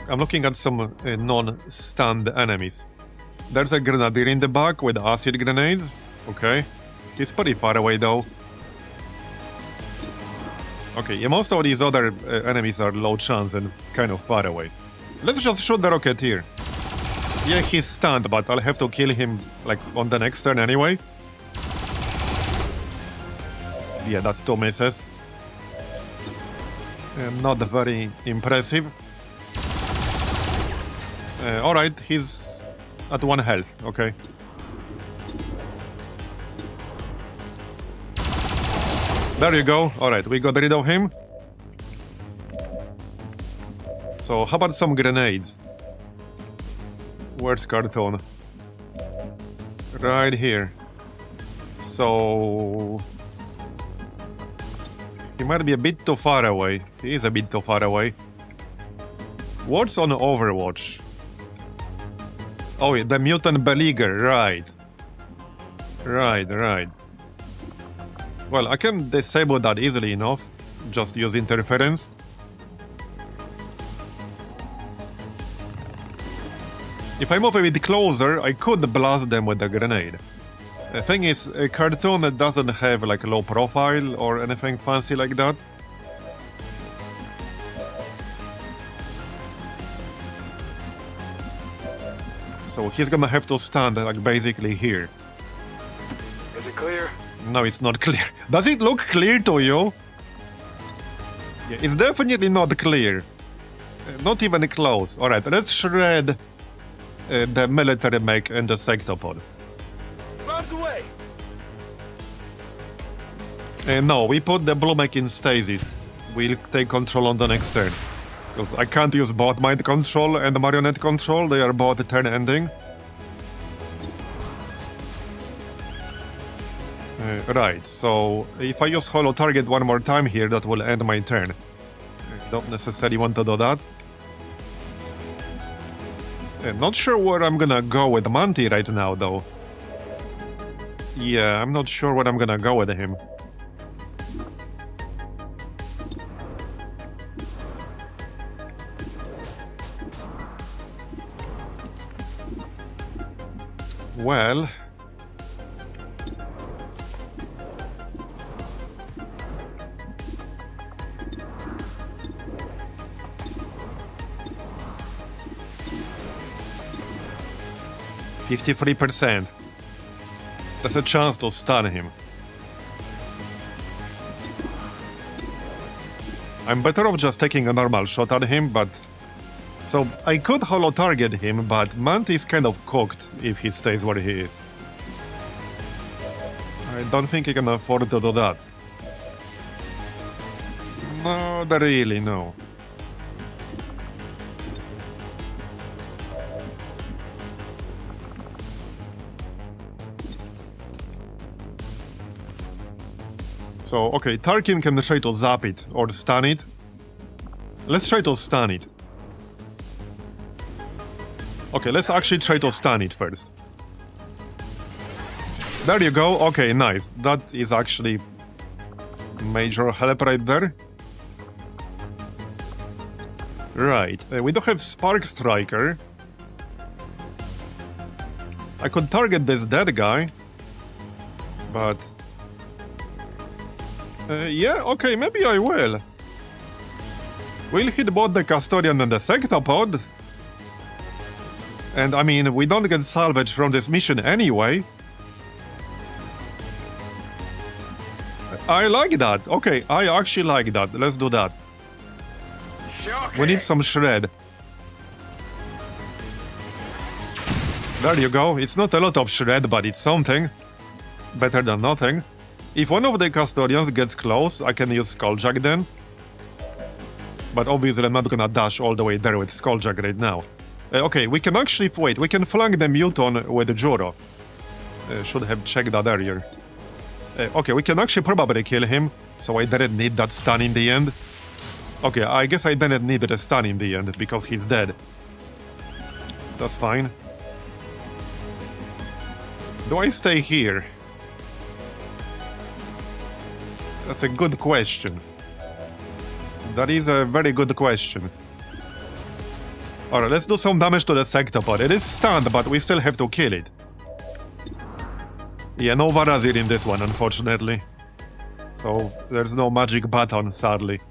I'm looking at some non-stunned enemies. There's a grenadier in the back with acid grenades. Okay. He's pretty far away, though. Okay, yeah, most of these other enemies are low chance and kind of far away. Let's just shoot the Rocketeer. Yeah, he's stunned, but I'll have to kill him, like, on the next turn anyway. Yeah, that's 2 misses. Not very impressive. Alright, he's at 1 health, okay. There you go. Alright, we got rid of him. So, how about some grenades? Where's Cartoon? Right here. So... he might be a bit too far away. He is a bit too far away. What's on Overwatch? Oh, yeah, the Muton Beleaguer, right. Right. Well, I can disable that easily enough. Just use interference. If I move a bit closer, I could blast them with a grenade. The thing is, a cartoon that doesn't have like a low profile or anything fancy like that. So he's gonna have to stand like basically here. Is it clear? No, it's not clear. Does it look clear to you? Yeah, it's definitely not clear. Not even close. Alright, let's shred the military mech and the sectopod. Bombs away! No, we put the blue mech in stasis. We'll take control on the next turn. Because I can't use both mind control and marionette control, they are both turn ending. Right, so if I use holo target one more time here, that will end my turn. I don't necessarily want to do that. Not sure where I'm gonna go with Monty right now, though. Yeah, I'm not sure where I'm gonna go with him. Well... $53%. That's a chance to stun him. I'm better off just taking a normal shot at him, but... So, I could holo target him, but Monty is kind of cooked if he stays where he is. I don't think he can afford to do that. No, really, no. So, okay, Tarkin can try to zap it or stun it. Let's try to stun it. Okay, let's actually try to stun it first. There you go. Okay, nice. That is actually major help right there. Right, we do have Spark Striker. I could target this dead guy, but... yeah, okay, maybe I will. We'll hit both the Custodian and the Sectopod. And I mean, we don't get salvage from this mission anyway. I like that. Okay, I actually like that. Let's do that. We need some shred. There you go. It's not a lot of shred, but it's something. Better than nothing. If one of the Custodians gets close, I can use Skulljack then. But obviously I'm not gonna dash all the way there with Skulljack right now. Okay, we can actually... Wait, we can flank the Muton with Juro. Should have checked that earlier. Okay, we can actually probably kill him, so I didn't need that stun in the end. Okay, I guess I didn't need the stun in the end, because he's dead. That's fine. Do I stay here? That's a good question. That is a very good question. Alright, let's do some damage to the Sectopod. It is stunned, but we still have to kill it. Yeah, no Marbozir in this one, unfortunately. So, there's no magic button, sadly.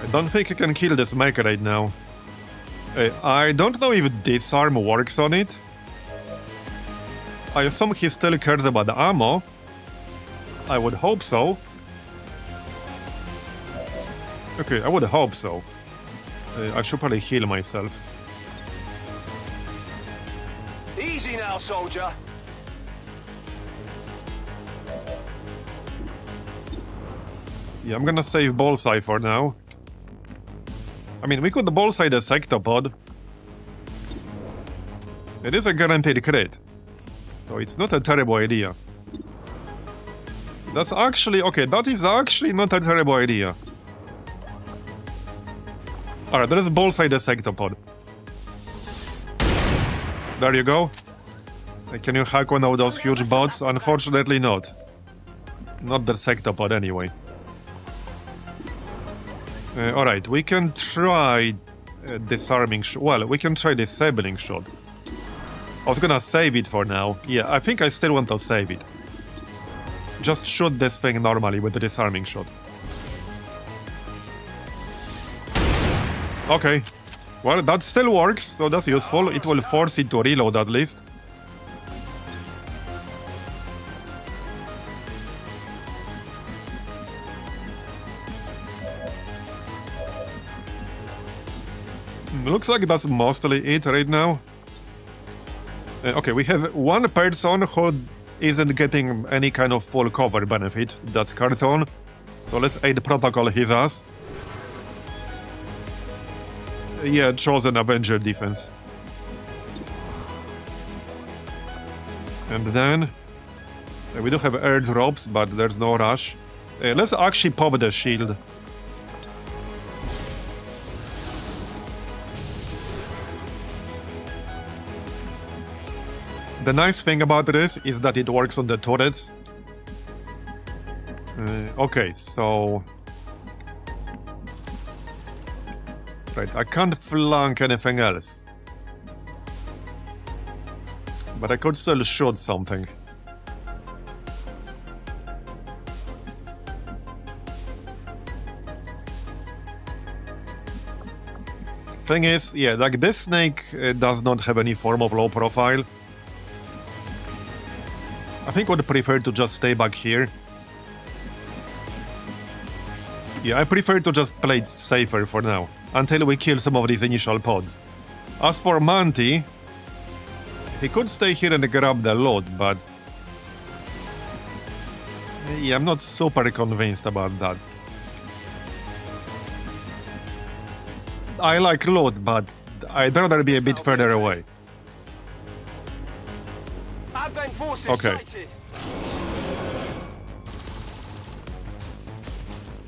I don't think I can kill this mech right now. I don't know if disarm works on it. I assume he still cares about the ammo. I would hope so. Okay, I would hope so. I should probably heal myself. Easy now, soldier. Yeah, I'm gonna save Bullseye for now. I mean, we could Bullseye the Sectopod. It is a guaranteed crit. So it's not a terrible idea. That's actually... Okay, that is actually not a terrible idea. Alright, let's Bullseye the Sectopod. There you go. Can you hack one of those huge bots? Unfortunately not. Not the sectopod anyway. Alright, we can try disarming shot. Well, we can try disabling shot. I was gonna save it for now. Yeah, I think I still want to save it. Just shoot this thing normally with the disarming shot. Okay. Well, that still works, so that's useful. It will force it to reload at least. Looks like that's mostly it right now. Okay, we have one person who isn't getting any kind of full cover benefit. That's Carthon. So let's aid protocol his ass. Yeah, chosen Avenger defense. And then we do have airdrops, but there's no rush. Let's actually pop the shield. The nice thing about this is that it works on the turrets. Okay, so... Right, I can't flank anything else. But I could still shoot something. Thing is, yeah, like this snake does not have any form of low profile. I think I would prefer to just stay back here. Yeah, I prefer to just play safer for now, until we kill some of these initial pods. As for Manti, he could stay here and grab the loot, but... yeah, I'm not super convinced about that. I like loot, but I'd rather be a bit further away. Okay.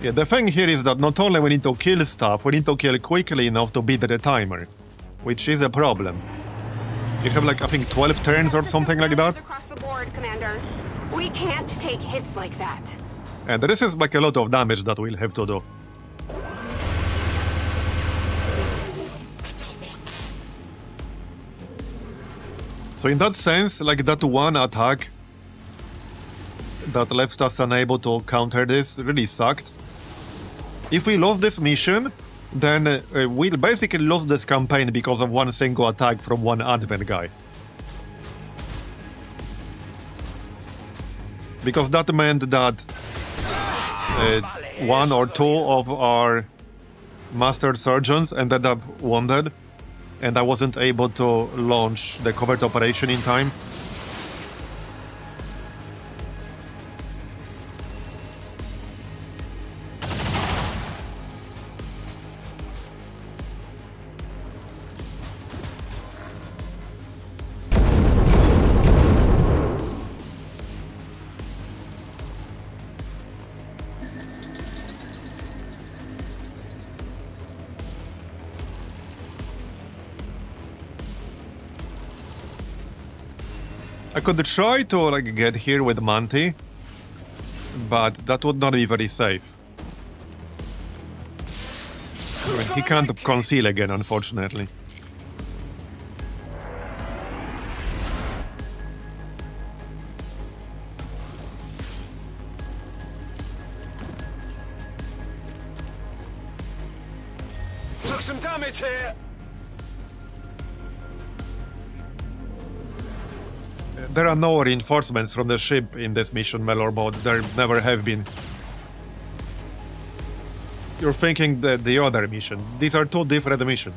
Yeah, the thing here is that not only we need to kill stuff, we need to kill quickly enough to beat the timer, which is a problem. You have like, I think 12 turns or something like that. Across the board, Commander. We can't take hits like that. And this is like a lot of damage that we'll have to do. So in that sense, like that one attack that left us unable to counter this really sucked. If we lost this mission, then we'll basically lose this campaign because of one single attack from one advent guy. Because that meant that one or two of our master surgeons ended up wounded, and I wasn't able to launch the covert operation in time. I could try to like get here with Manti, but that would not be very safe. I mean, he can't conceal again, unfortunately. Took some damage here. There are no reinforcements from the ship in this mission, Melor mode. There never have been. You're thinking that the other mission. These are two different missions.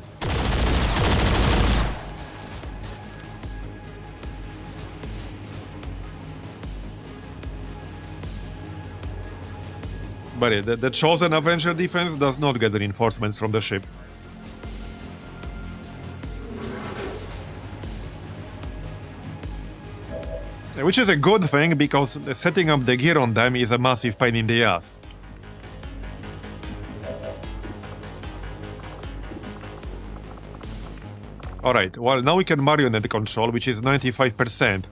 But the chosen Avenger defense does not get reinforcements from the ship. Which is a good thing, because setting up the gear on them is a massive pain in the ass. Alright, well, now we can marionette control, which is 95%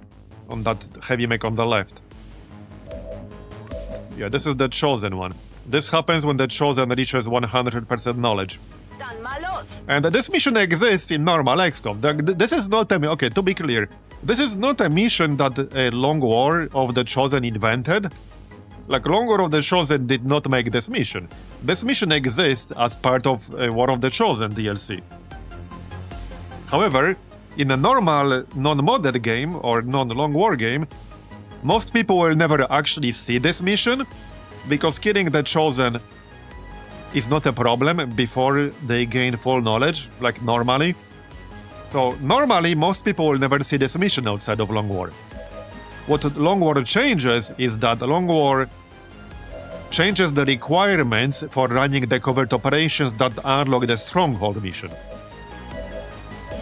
on that heavy mech on the left. Yeah, this is the chosen one. This happens when the chosen reaches 100% knowledge. And this mission exists in normal XCOM. This is not a... Okay, to be clear, this is not a mission that a Long War of the Chosen invented. Like, Long War of the Chosen did not make this mission. This mission exists as part of War of the Chosen DLC. However, in a normal non-modded game or non-Long War game, most people will never actually see this mission, because killing the Chosen is not a problem before they gain full knowledge, like normally. So normally, most people will never see this mission outside of Long War. What Long War changes is that Long War changes the requirements for running the covert operations that unlock the Stronghold mission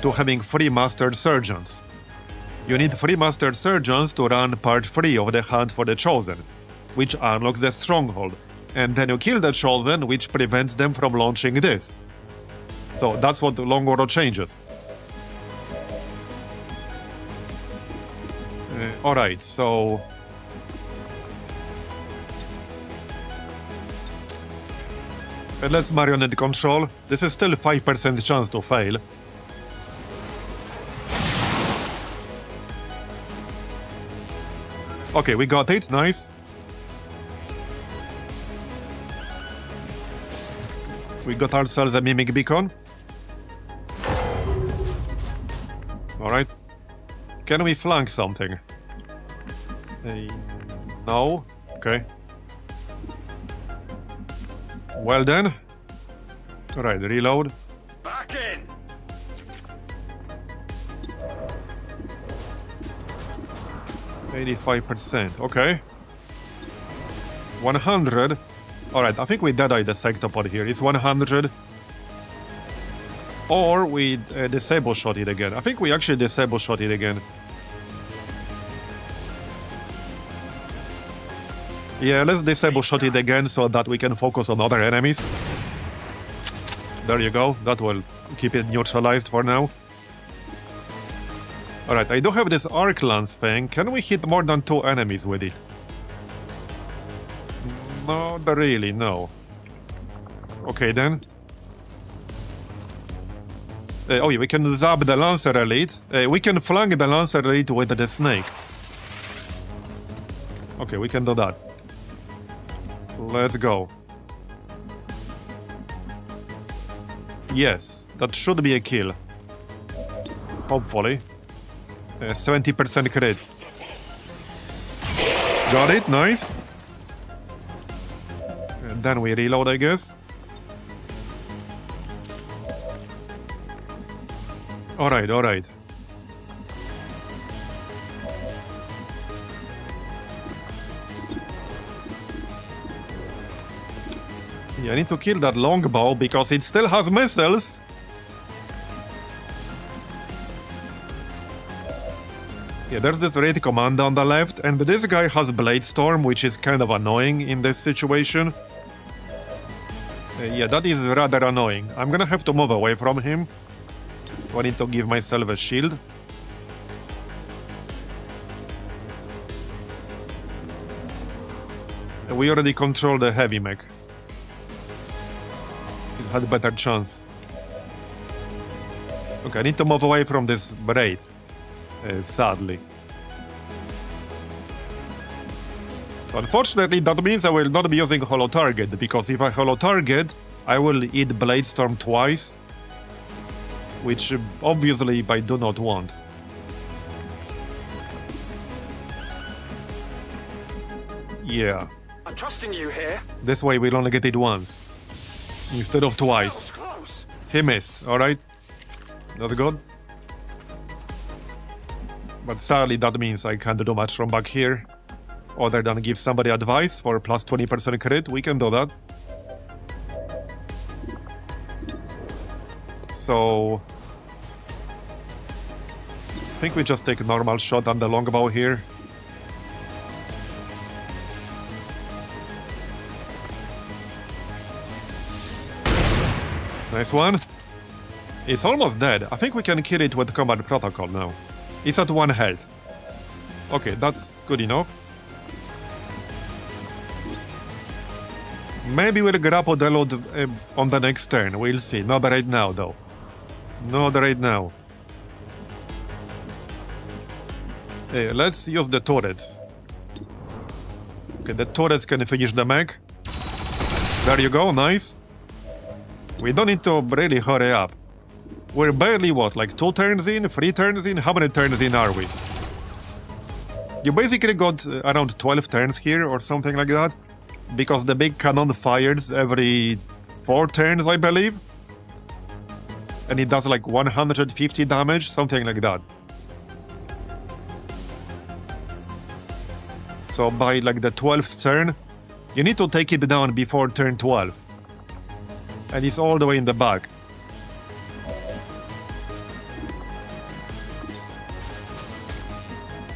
to having 3 mastered surgeons. You need 3 mastered surgeons to run part 3 of the Hunt for the Chosen, which unlocks the Stronghold. And then you kill the Chosen, which prevents them from launching this. So that's what Long War changes. Alright, so... let's marionette control. This is still 5% chance to fail. Okay, we got it, nice. We got ourselves a mimic beacon. Alright. Can we flank something? No? Okay. Well then. Alright, reload. Back in! %85%, okay. 100. Alright, I think we dead-eyed the sectopod here. It's 100. Or we disable shot it again. I think we actually disable shot it again. Yeah, let's disable shot it again so that we can focus on other enemies. There you go. That will keep it neutralized for now. Alright, I do have this arc lance thing. Can we hit more than 2 enemies with it? Not really, no. Okay then. Oh yeah, we can zap the Lancer Elite. We can flank the Lancer Elite with the snake. Okay, we can do that. Let's go. Yes, that should be a kill. Hopefully. 70% crit. Got it, nice. And then we reload, I guess. Alright, alright. Yeah, I need to kill that longbow because it still has missiles. Yeah, there's this raid command on the left, and this guy has Blade Storm, which is kind of annoying in this situation. Yeah, that is rather annoying. I'm gonna have to move away from him. I need to give myself a shield. We already control the heavy mech. It had a better chance. Okay, I need to move away from this raid. Sadly. So unfortunately, that means I will not be using Holo Target, because if I Holo Target, I will eat Blade Storm twice, which obviously I do not want. Yeah. I'm trusting you here. This way we'll only get it once, instead of twice. He missed, alright? That's good. But sadly, that means I can't do much from back here. Other than give somebody advice for plus 20% crit, we can do that. So... I think we just take a normal shot on the longbow here. Nice one. It's almost dead. I think we can kill it with combat protocol now. It's at 1 health. Okay, that's good enough. Maybe we'll grapple the load on the next turn. We'll see. Not right now, though. Not right now. Let's use the turrets. Okay, the turrets can finish the mech. There you go, nice. We don't need to really hurry up. We're barely, what, like 2 turns in? 3 turns in? How many turns in are we? You basically got around 12 turns here or something like that. Because the big cannon fires every 4 turns, I believe. And it does like 150 damage, something like that. So by like the 12th turn, you need to take it down before turn 12. And it's all the way in the back.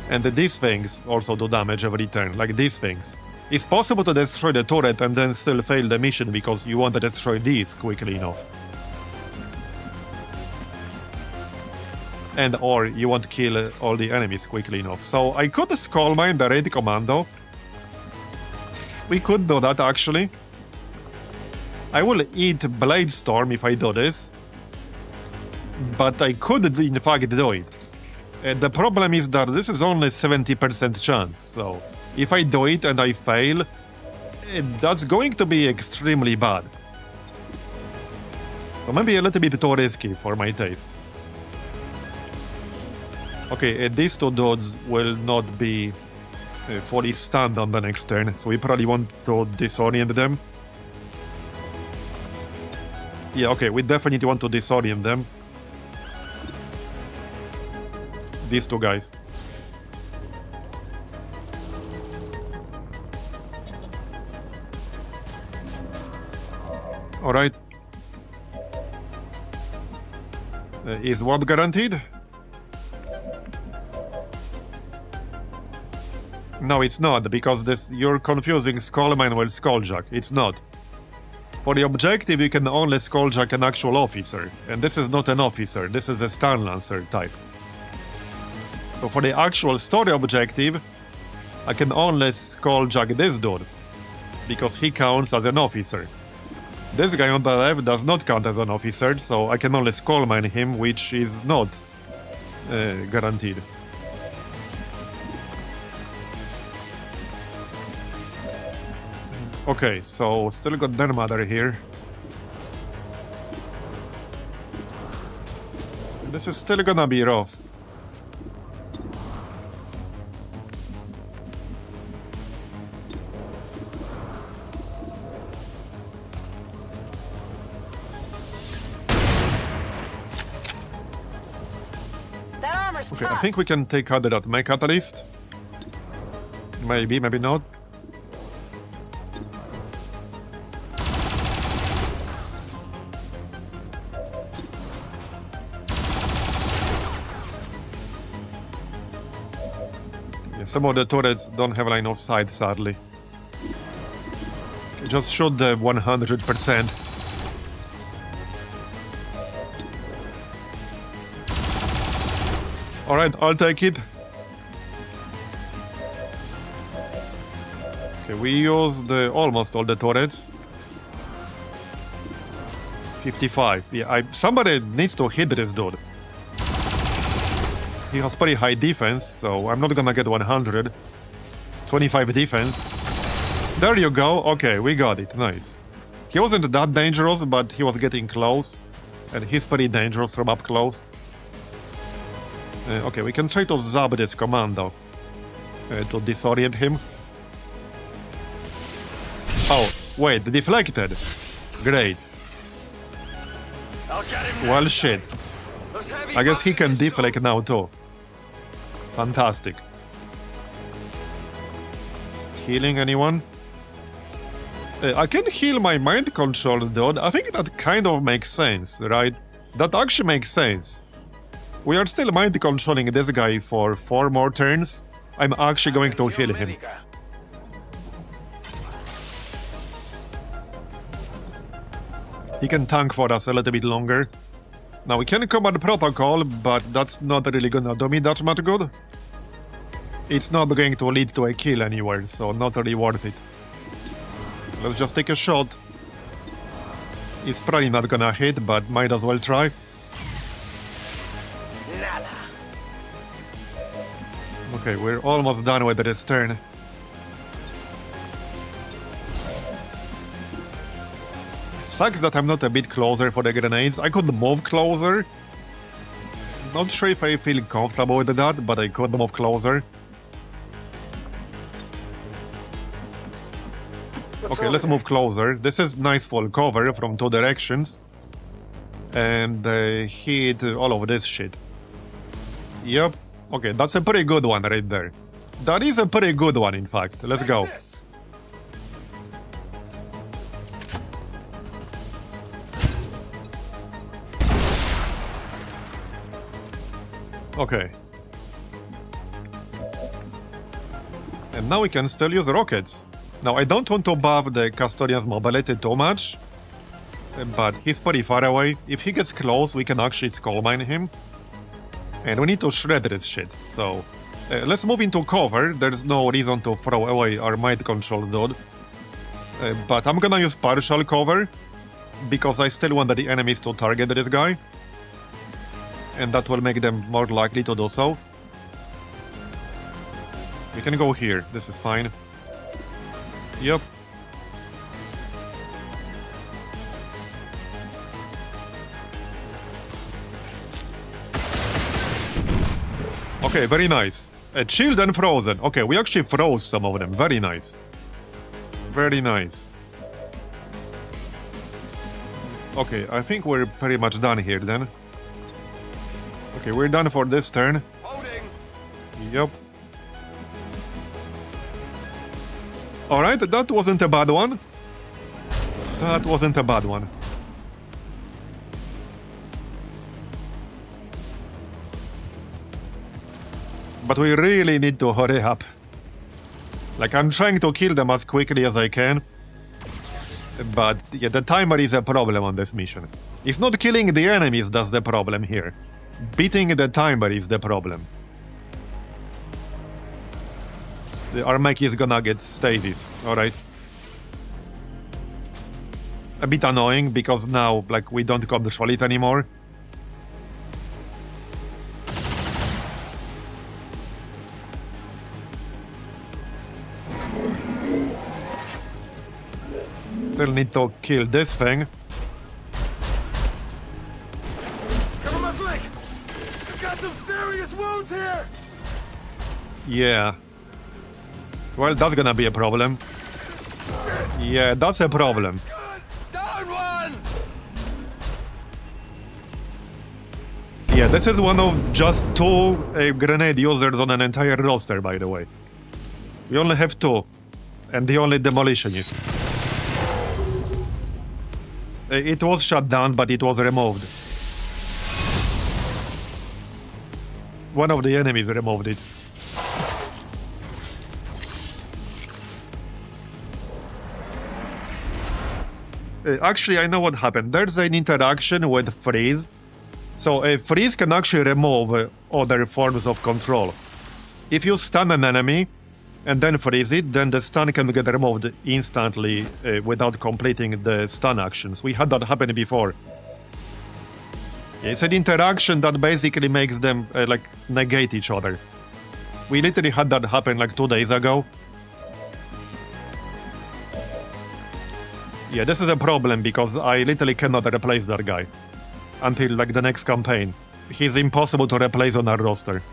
And these things also do damage every turn, like these things. It's possible to destroy the turret and then still fail the mission because you want to destroy these quickly enough. And or you want to kill all the enemies quickly enough. So I could skull mine the raid commando. We could do that actually. I will eat Blade Storm if I do this. But I could in fact do it. The problem is that this is only 70% chance, so if I do it and I fail, that's going to be extremely bad. So maybe a little bit too risky for my taste. Okay, these 2 dudes will not be fully stunned on the next turn, so we probably want to disorient them. Yeah, okay, we definitely want to disorient them. These 2 guys. Alright. Is what guaranteed? No, it's not, because you're confusing Skullmine with Skulljack. It's not. For the objective, you can only Skulljack an actual officer. And this is not an officer, this is a Stanlancer type. So for the actual story objective, I can only Skulljack this dude. Because he counts as an officer. This guy on the left does not count as an officer, so I can only Skullmine him, which is not guaranteed. Okay, so still got their mother here. This is still gonna be rough. Okay, I think we can take out that mech at least. Maybe, maybe not. Yeah, some of the turrets don't have line of sight, sadly. Just shoot the 100%. Alright, I'll take it. Okay, we used almost all the turrets. 55. Yeah, somebody needs to hit this dude. He has pretty high defense, so I'm not gonna get 100. 25 defense. There you go. Okay, we got it. Nice. He wasn't that dangerous, but he was getting close. And he's pretty dangerous from up close. Okay, we can try to zap this commando to disorient him. Oh, wait, deflected. Great. Well, shit. I guess he can deflect now too. Fantastic. Healing anyone? I can heal my mind control, dude. I think that kind of makes sense, right? That actually makes sense. We are still mind controlling this guy for 4 more turns. I'm actually going to heal him. He can tank for us a little bit longer. Now we can combat protocol, but that's not really gonna do me that much good. It's not going to lead to a kill anywhere, so not really worth it. Let's just take a shot. It's probably not gonna hit, but might as well try. Nada. Okay, we're almost done with this turn. Sucks that I'm not a bit closer for the grenades. I could move closer. Not sure if I feel comfortable with that, but I could move closer. Okay, let's move closer. This is nice full cover from two directions. And hit all of this shit. Yep. Okay, that's a pretty good one right there. That is a pretty good one, in fact. Let's go. Okay. And now we can still use rockets. Now, I don't want to buff the Custodian's mobility too much, but he's pretty far away. If he gets close, we can actually skull mine him. And we need to shred this shit, so... let's move into cover. There's no reason to throw away our mind control dude. But I'm gonna use partial cover, because I still want the enemies to target this guy. And that will make them more likely to do so. We can go here, this is fine. Yep. Okay, very nice. Chilled and frozen. Okay, we actually froze some of them. Very nice. Very nice. Okay, I think we're pretty much done here then. Okay, we're done for this turn. Loading. Yep. Alright, that wasn't a bad one. That wasn't a bad one. But we really need to hurry up. Like, I'm trying to kill them as quickly as I can. But, yeah, the timer is a problem on this mission. It's not killing the enemies that's the problem here. Beating the timer is the problem. The Armeki is gonna get stasis, alright. A bit annoying, because now, like, we don't control it anymore. Still need to kill this thing. Cover my flank! I've got some serious wounds here! Yeah. Well, that's gonna be a problem. Yeah, that's a problem. Down one! Yeah, this is one of just two grenade users on an entire roster, by the way. We only have two. And the only demolitionist. It was shut down, but it was removed. One of the enemies removed it. Actually, I know what happened. There's an interaction with freeze. So freeze can actually remove other forms of control. If you stun an enemy and then freeze it, then the stun can get removed instantly without completing the stun actions. We had that happen before. It's an interaction that basically makes them like negate each other. We literally had that happen like 2 days ago. Yeah, this is a problem because I literally cannot replace that guy until like the next campaign. He's impossible to replace on our roster.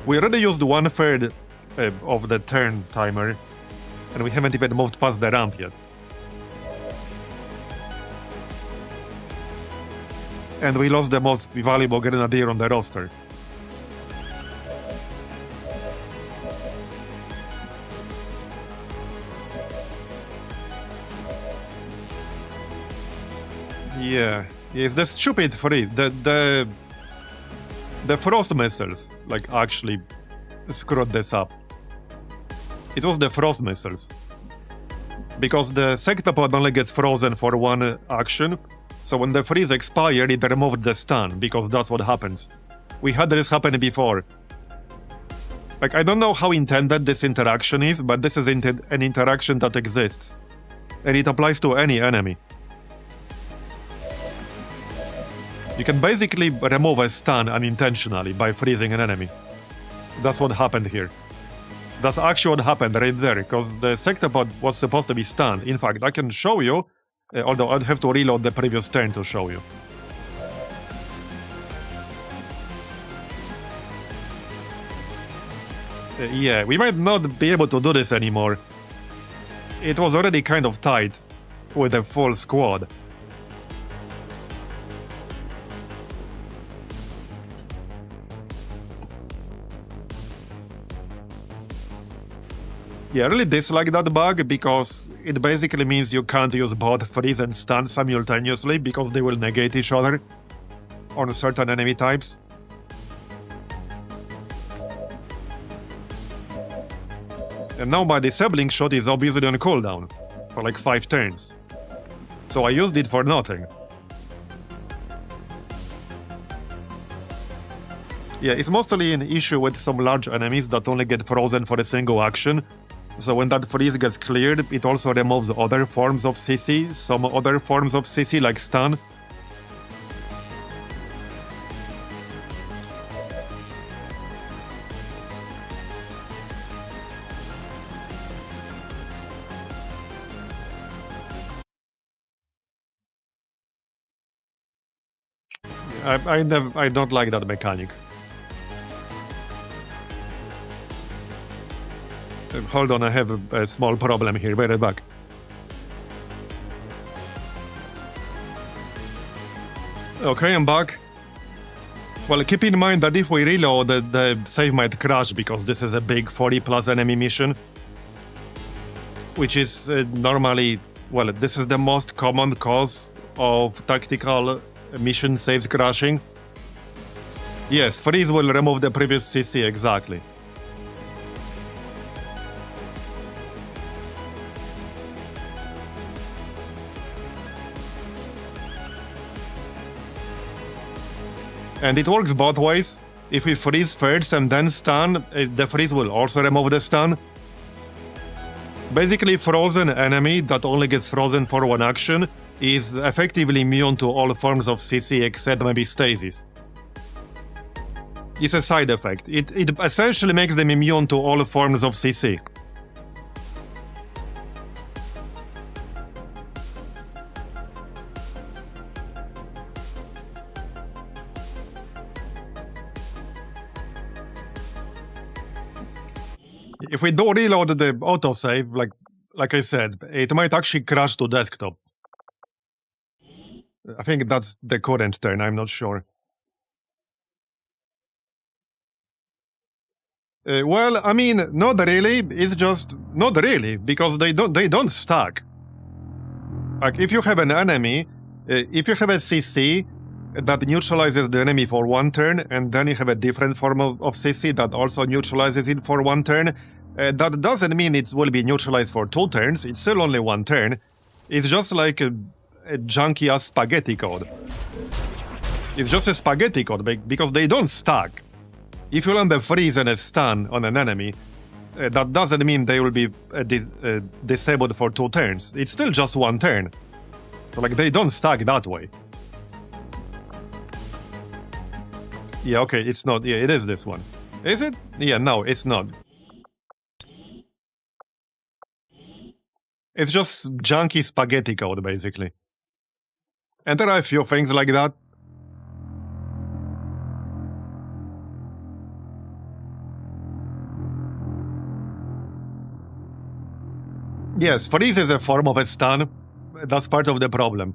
We already used 1/3 of the turn timer, and we haven't even moved past the ramp yet. And we lost the most valuable grenadier on the roster. Yes, the stupid freeze. The frost missiles, like, actually screwed this up. It was the frost missiles. Because the sectopod only gets frozen for one action, so when the freeze expired, it removed the stun, because that's what happens. We had this happen before. Like, I don't know how intended this interaction is, but this is an interaction that exists. And it applies to any enemy. You can basically remove a stun unintentionally by freezing an enemy. That's what happened here. That's actually what happened right there, because the sectopod was supposed to be stunned. In fact, I can show you, although I'd have to reload the previous turn to show you. Yeah, we might not be able to do this anymore. It was already kind of tight with a full squad. Yeah, I really dislike that bug because it basically means you can't use both freeze and stun simultaneously because they will negate each other on certain enemy types. And now my disabling shot is obviously on cooldown for like 5 turns. So I used it for nothing. Yeah, it's mostly an issue with some large enemies that only get frozen for a single action. So when that freeze gets cleared, it also removes other forms of CC, some other forms of CC like stun. I don't like that mechanic. Hold on, I have a small problem here. Be right back. Okay, I'm back. Well, keep in mind that if we reload, the save might crash because this is a big 40+ enemy mission. Which is normally, well, this is the most common cause of tactical mission saves crashing. Yes, freeze will remove the previous CC, exactly. And it works both ways. If we freeze first and then stun, the freeze will also remove the stun. Basically, frozen enemy that only gets frozen for one action is effectively immune to all forms of CC except maybe stasis. It's a side effect. It essentially makes them immune to all forms of CC. If we do reload the autosave, like I said, it might actually crash to desktop. I think that's the current turn, I'm not sure. Well, I mean, not really. It's just not really because they don't stack. Like if you have an enemy, if you have a CC that neutralizes the enemy for one turn, and then you have a different form of CC that also neutralizes it for one turn, that doesn't mean it will be neutralized for 2 turns. It's still only 1 turn. It's just like a junky-ass spaghetti code. It's just a spaghetti code because they don't stack. If you land a freeze and a stun on an enemy, that doesn't mean they will be disabled for 2 turns. It's still just 1 turn. So, like, they don't stack that way. Yeah, okay, it's not. Yeah, it is this one. Is it? Yeah, no, it's not. It's just junky spaghetti code, basically. And there are a few things like that. Yes, freeze is a form of a stun. That's part of the problem.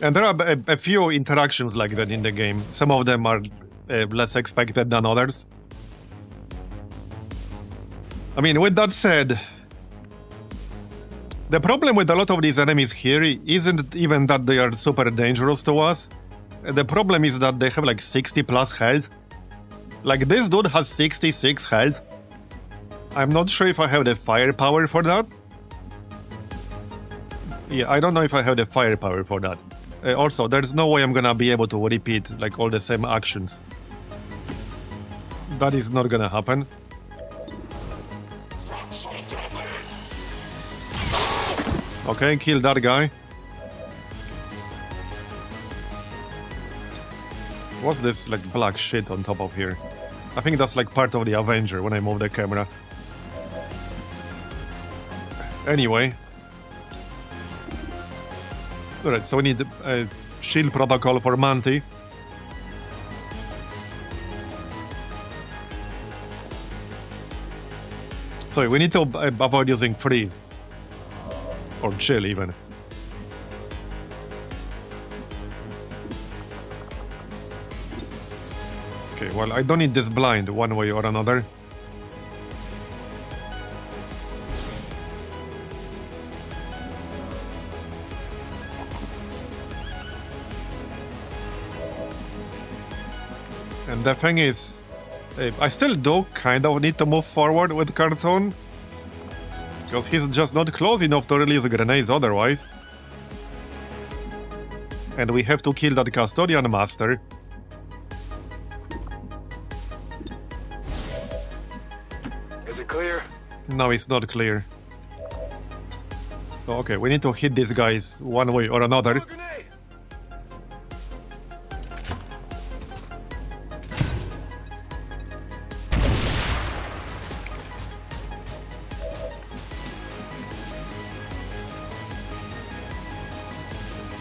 And there are a few interactions like that in the game. Some of them are less expected than others. I mean, with that said, the problem with a lot of these enemies here isn't even that they are super dangerous to us. The problem is that they have like 60 plus health. Like this dude has 66 health. I'm not sure if I have the firepower for that. Yeah, I don't know if I have the firepower for that. Also, there's no way I'm gonna be able to repeat like all the same actions. That is not gonna happen. Okay, kill that guy. What's this like black shit on top of here? I think that's like part of the Avenger when I move the camera. Anyway. Alright, so we need a shield protocol for Manti. Sorry, we need to avoid using freeze. Or chill, even. Okay, well, I don't need this blind one way or another. And the thing is, I still do kind of need to move forward with Cartoon. Because he's just not close enough to release grenades otherwise. And we have to kill that Custodian Master. Is it clear? No, it's not clear. So, okay, we need to hit these guys one way or another.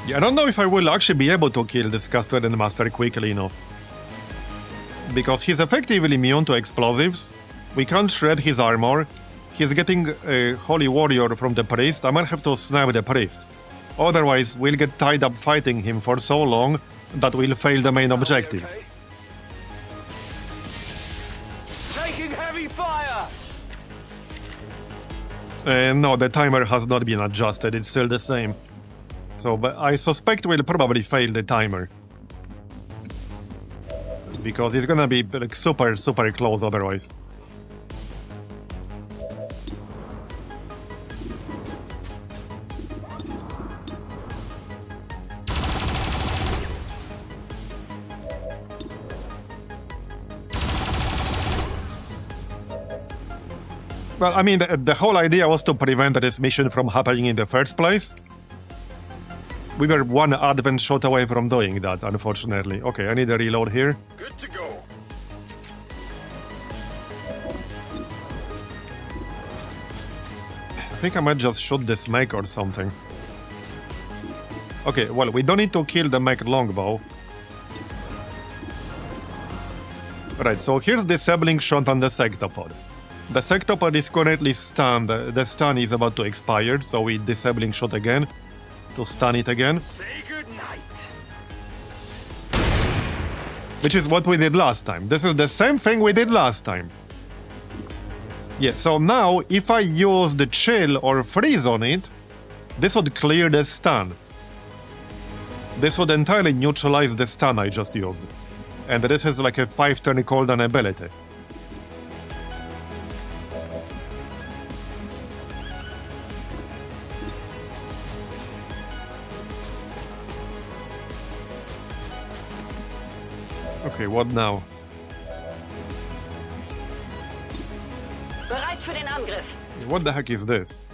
Yeah, I don't know if I will actually be able to kill this Custodian Master quickly enough. Because he's effectively immune to explosives. We can't shred his armor. He's getting a Holy Warrior from the Priest. I might have to snipe the Priest. Otherwise, we'll get tied up fighting him for so long that we'll fail the main objective. Okay. Taking heavy fire! No, the timer has not been adjusted. It's still the same. So, but I suspect we'll probably fail the timer. Because it's gonna be like super close otherwise. Well, I mean, the whole idea was to prevent this mission from happening in the first place. We were one advent shot away from doing that, unfortunately. Okay, I need a reload here. Good to go. I think I might just shoot this mech or something. Okay, well, we don't need to kill the mech longbow. Right, so here's disabling shot on the sectopod. The sectopod is currently stunned. The stun is about to expire, so we disabling shot again to stun it again. Say goodnight. Which is what we did last time. This is the same thing we did last time. Yeah, so now, if I use the chill or freeze on it, this would clear the stun. This would entirely neutralize the stun I just used. And this is like a 5-turn cooldown ability. Okay, what now? Bereit für den Angriff. What the heck is this?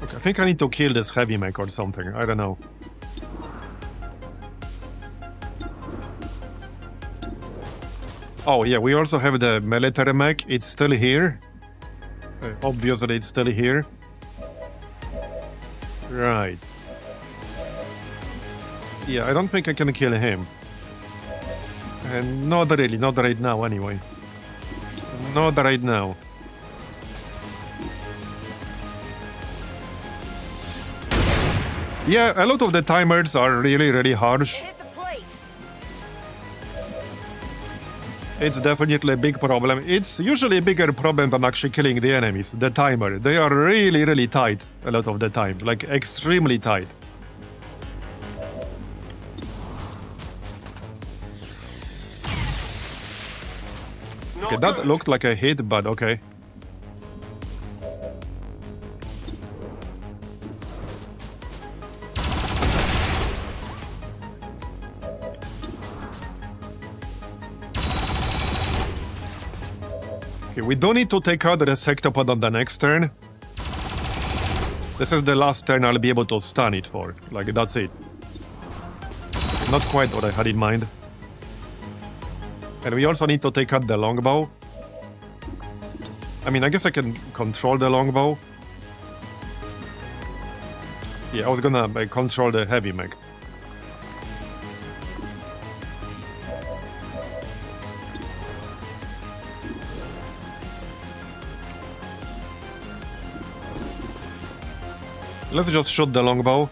Okay, I think I need to kill this heavy mech or something. I don't know. Oh yeah, we also have the military mech. It's still here. Obviously, it's still here. Right. Yeah, I don't think I can kill him. And not really, not right now anyway. Not right now. Yeah, a lot of the timers are really harsh. Hit the plate. It's definitely a big problem. It's usually a bigger problem than actually killing the enemies. The timer. They are really, really tight a lot of the time. Like, extremely tight. Okay, that looked like a hit, but okay. Okay, we don't need to take out the sectopod on the next turn. This is the last turn I'll be able to stun it for. Like, that's it. Not quite what I had in mind. And we also need to take out the longbow. I mean, I guess I can control the longbow. Yeah, I was gonna control the heavy mech. Let's just shoot the longbow.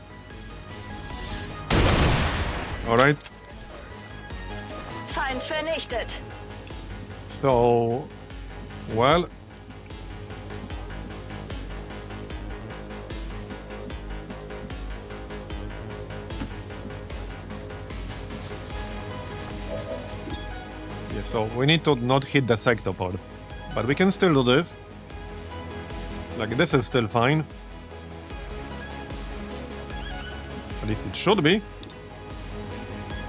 Alright. Feind vernichtet. So, well... Yeah, so we need to not hit the sectopod. But we can still do this. Like, this is still fine. At least it should be.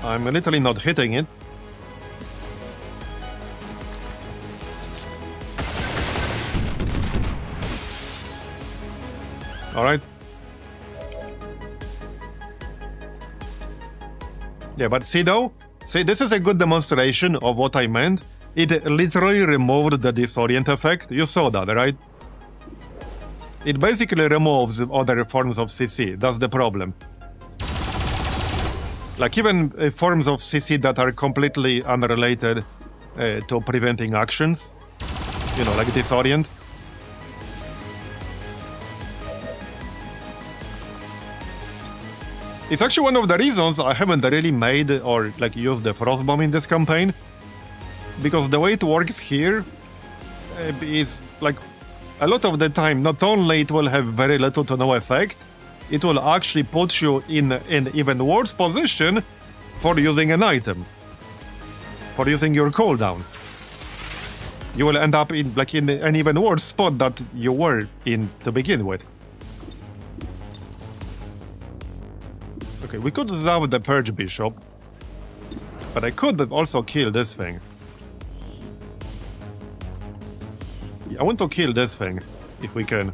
I'm literally not hitting it. Alright. Yeah, but see though? See, this is a good demonstration of what I meant. It literally removed the disorient effect. You saw that, right? It basically removes other forms of CC. That's the problem. Like, even forms of CC that are completely unrelated to preventing actions. You know, like disorient. It's actually one of the reasons I haven't really made or like used the frostbomb in this campaign. Because the way it works here is like a lot of the time, not only it will have very little to no effect, it will actually put you in an even worse position for using an item. For using your cooldown. You will end up in like in an even worse spot that you were in to begin with. Okay, we could zap the Purge Bishop. But I could also kill this thing. Yeah, I want to kill this thing, if we can.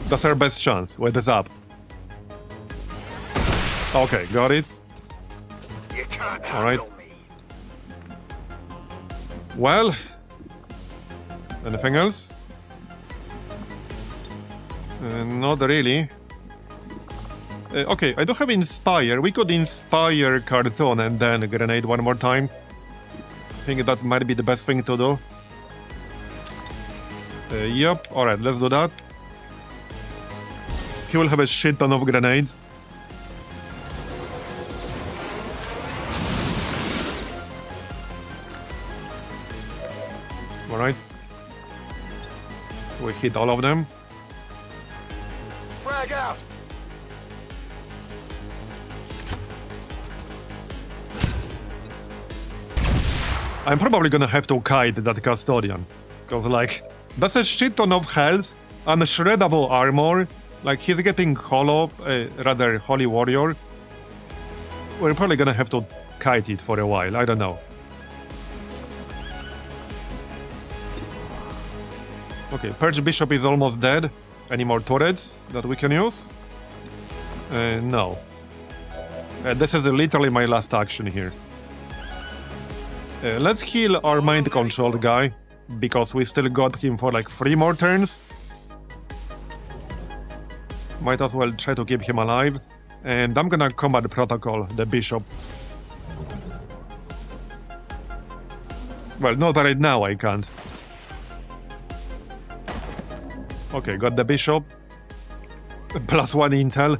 That's our best chance with the zap. Okay, got it. Alright. Well, anything else? Not really. Okay, I do have Inspire. We could Inspire Cartoon and then Grenade one more time. I think that might be the best thing to do. Yep, alright, let's do that. He will have a shit ton of grenades. Alright. So we hit all of them. Frag out! I'm probably gonna have to kite that Custodian. Because, like, that's a shit ton of health and shreddable armor. Like, he's getting Holy Warrior. We're probably gonna have to kite it for a while, I don't know. Okay, Purge Bishop is almost dead. Any more turrets that we can use? No. This is literally my last action here. Let's heal our mind-controlled guy, because we still got him for like 3 more turns. Might as well try to keep him alive. And I'm gonna combat protocol the bishop. Well, not right now, I can't. Okay, got the bishop. +1 intel.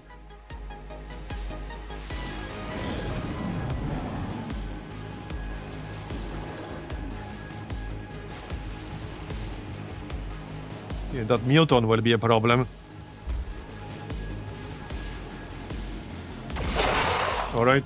Yeah, that Muton will be a problem. Alright.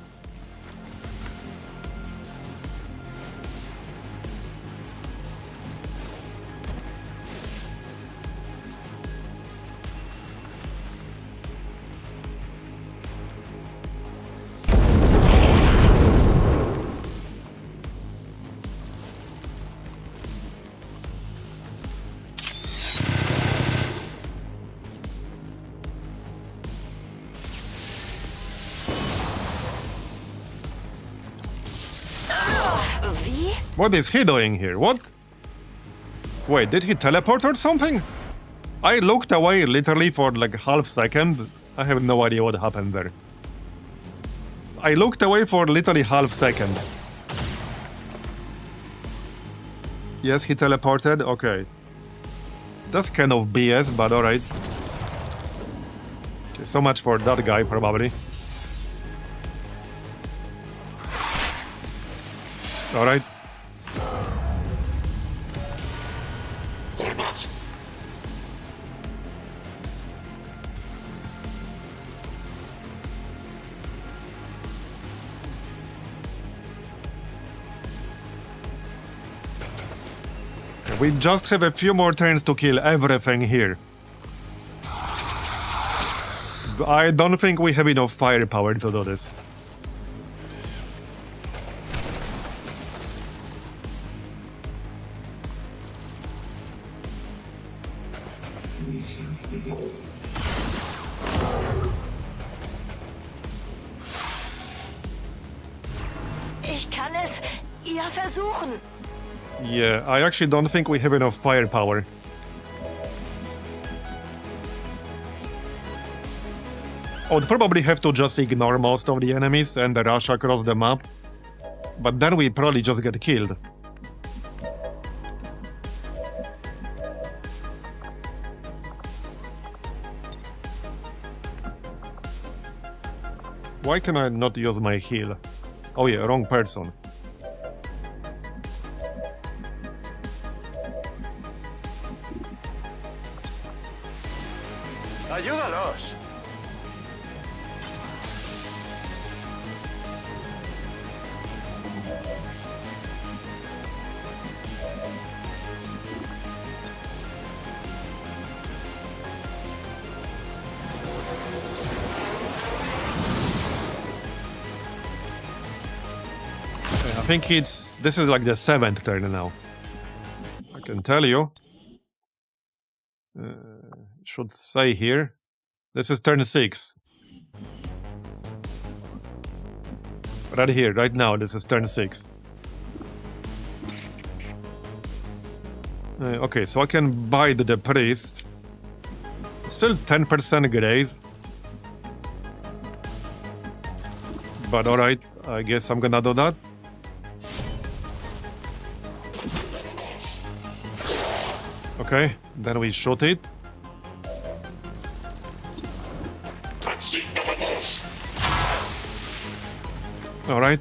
What is he doing here? What? Wait, did he teleport or something? I looked away literally for like half second. I have no idea what happened there. I looked away for literally half second. Yes, he teleported? Okay. That's kind of BS, but alright. Okay, so much for that guy, probably. Alright. We just have a few more turns to kill everything here. I don't think we have enough firepower to do this. Ich kann es ja versuchen. Yeah, I actually don't think we have enough firepower. I would probably have to just ignore most of the enemies and rush across the map. But then we probably just get killed. Why can I not use my heal? Oh yeah, wrong person. Ayúdalos. I think this is like the 7th turn now. I can tell you. Should say here. This is turn 6. Right here, right now, this is turn 6. Okay, so I can bite the priest. Still 10% graze. But alright, I guess I'm gonna do that. Okay, then we shoot it. Alright.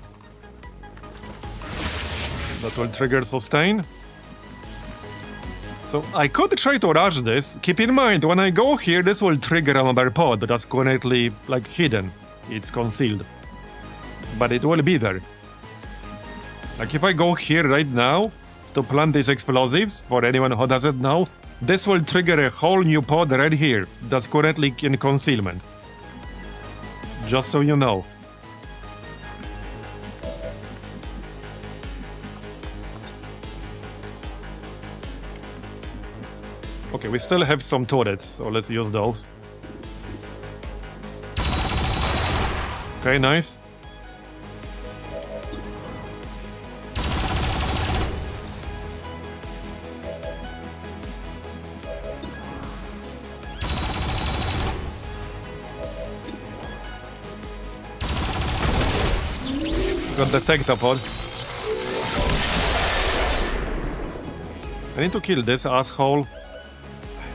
That will trigger sustain. So I could try to rush this. Keep in mind, when I go here, this will trigger another pod that's currently, like, hidden. It's concealed. But it will be there. Like, if I go here right now to plant these explosives, for anyone who doesn't know, this will trigger a whole new pod right here that's currently in concealment. Just so you know. Okay, we still have some turrets, so let's use those. Okay, nice. Got the sectopod. I need to kill this asshole.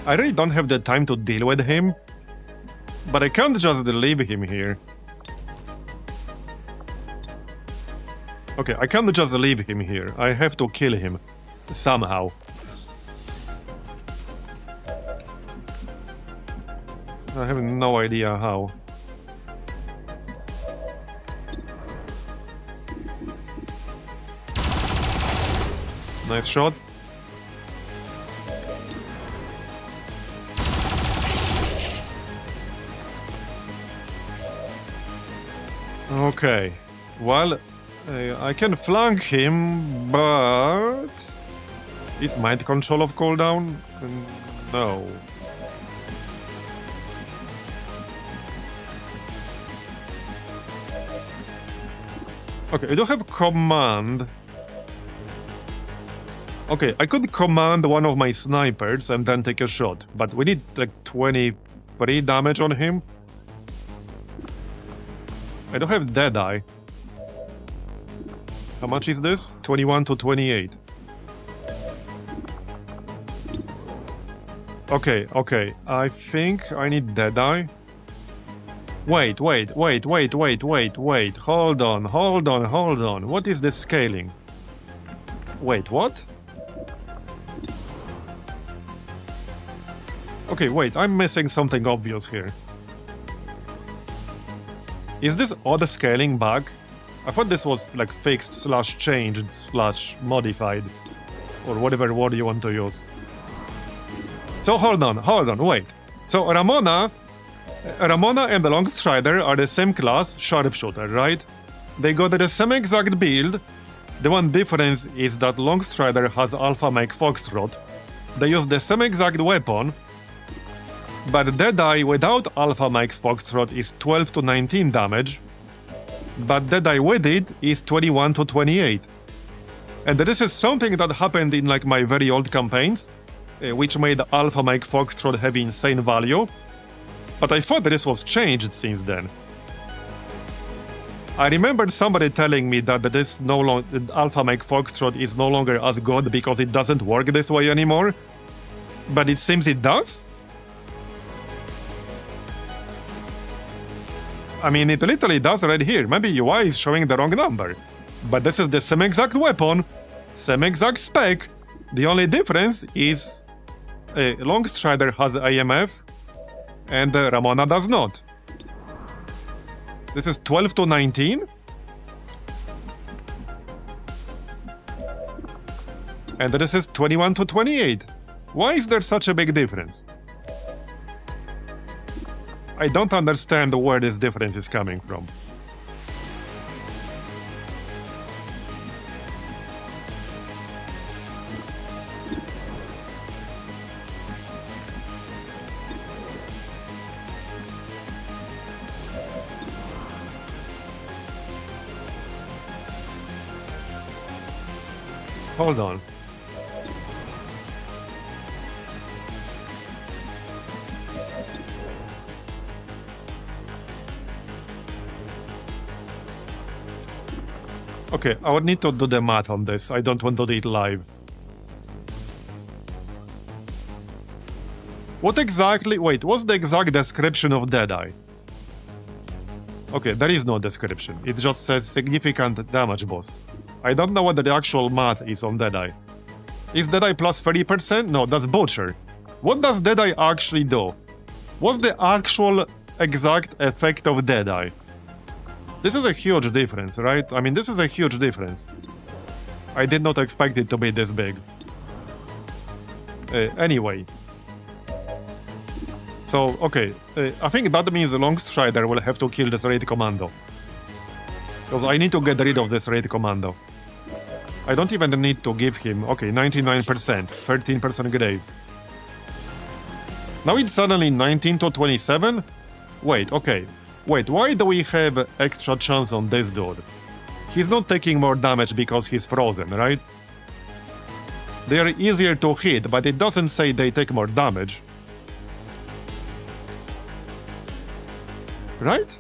I really don't have the time to deal with him, but I can't just leave him here. Okay, I can't just leave him here. I have to kill him. Somehow. I have no idea how. Nice shot. Okay. Well, I can flank him, but... Is mind control of cooldown? No. Okay, I do have command. Okay, I could command one of my snipers and then take a shot, but we need like 23 damage on him. I don't have Deadeye. How much is this? 21 to 28. Okay, okay. I think I need Deadeye. Wait. Hold on. What is this scaling? Wait, what? Okay, wait, I'm missing something obvious here. Is this auto scaling bug? I thought this was like fixed / changed / modified. Or whatever word you want to use. So hold on, wait. So Ramona and the Longstrider are the same class, sharpshooter, right? They got the same exact build. The one difference is that Longstrider has Alpha Mike Foxtrot. They use the same exact weapon. But Deadeye without Alpha Mike's Foxtrot is 12 to 19 damage. But Deadeye with it is 21 to 28. And this is something that happened in like my very old campaigns, which made Alpha Mike Foxtrot have insane value. But I thought this was changed since then. I remembered somebody telling me that this Alpha Mike Foxtrot is no longer as good because it doesn't work this way anymore. But it seems it does? I mean, it literally does right here. Maybe UI is showing the wrong number. But this is the same exact weapon, same exact spec. The only difference is Longstrider has AMF and Ramona does not. This is 12 to 19. And this is 21 to 28. Why is there such a big difference? I don't understand where this difference is coming from. Hold on. Okay, I would need to do the math on this. I don't want to do it live. What exactly... Wait, what's the exact description of Deadeye? Okay, there is no description. It just says significant damage boost. I don't know what the actual math is on Deadeye. Is Deadeye plus 30%? No, that's Butcher. What does Deadeye actually do? What's the actual exact effect of Deadeye? This is a huge difference, right? I mean, this is a huge difference. I did not expect it to be this big. Anyway. So, okay. I think that means the Longstrider will have to kill this raid commando. Because I need to get rid of this raid commando. I don't even need to give him... Okay, 99%. 13% graze. Now it's suddenly 19 to 27? Wait, okay. Wait, why do we have extra chance on this dude? He's not taking more damage because he's frozen, right? They are easier to hit, but it doesn't say they take more damage. Right?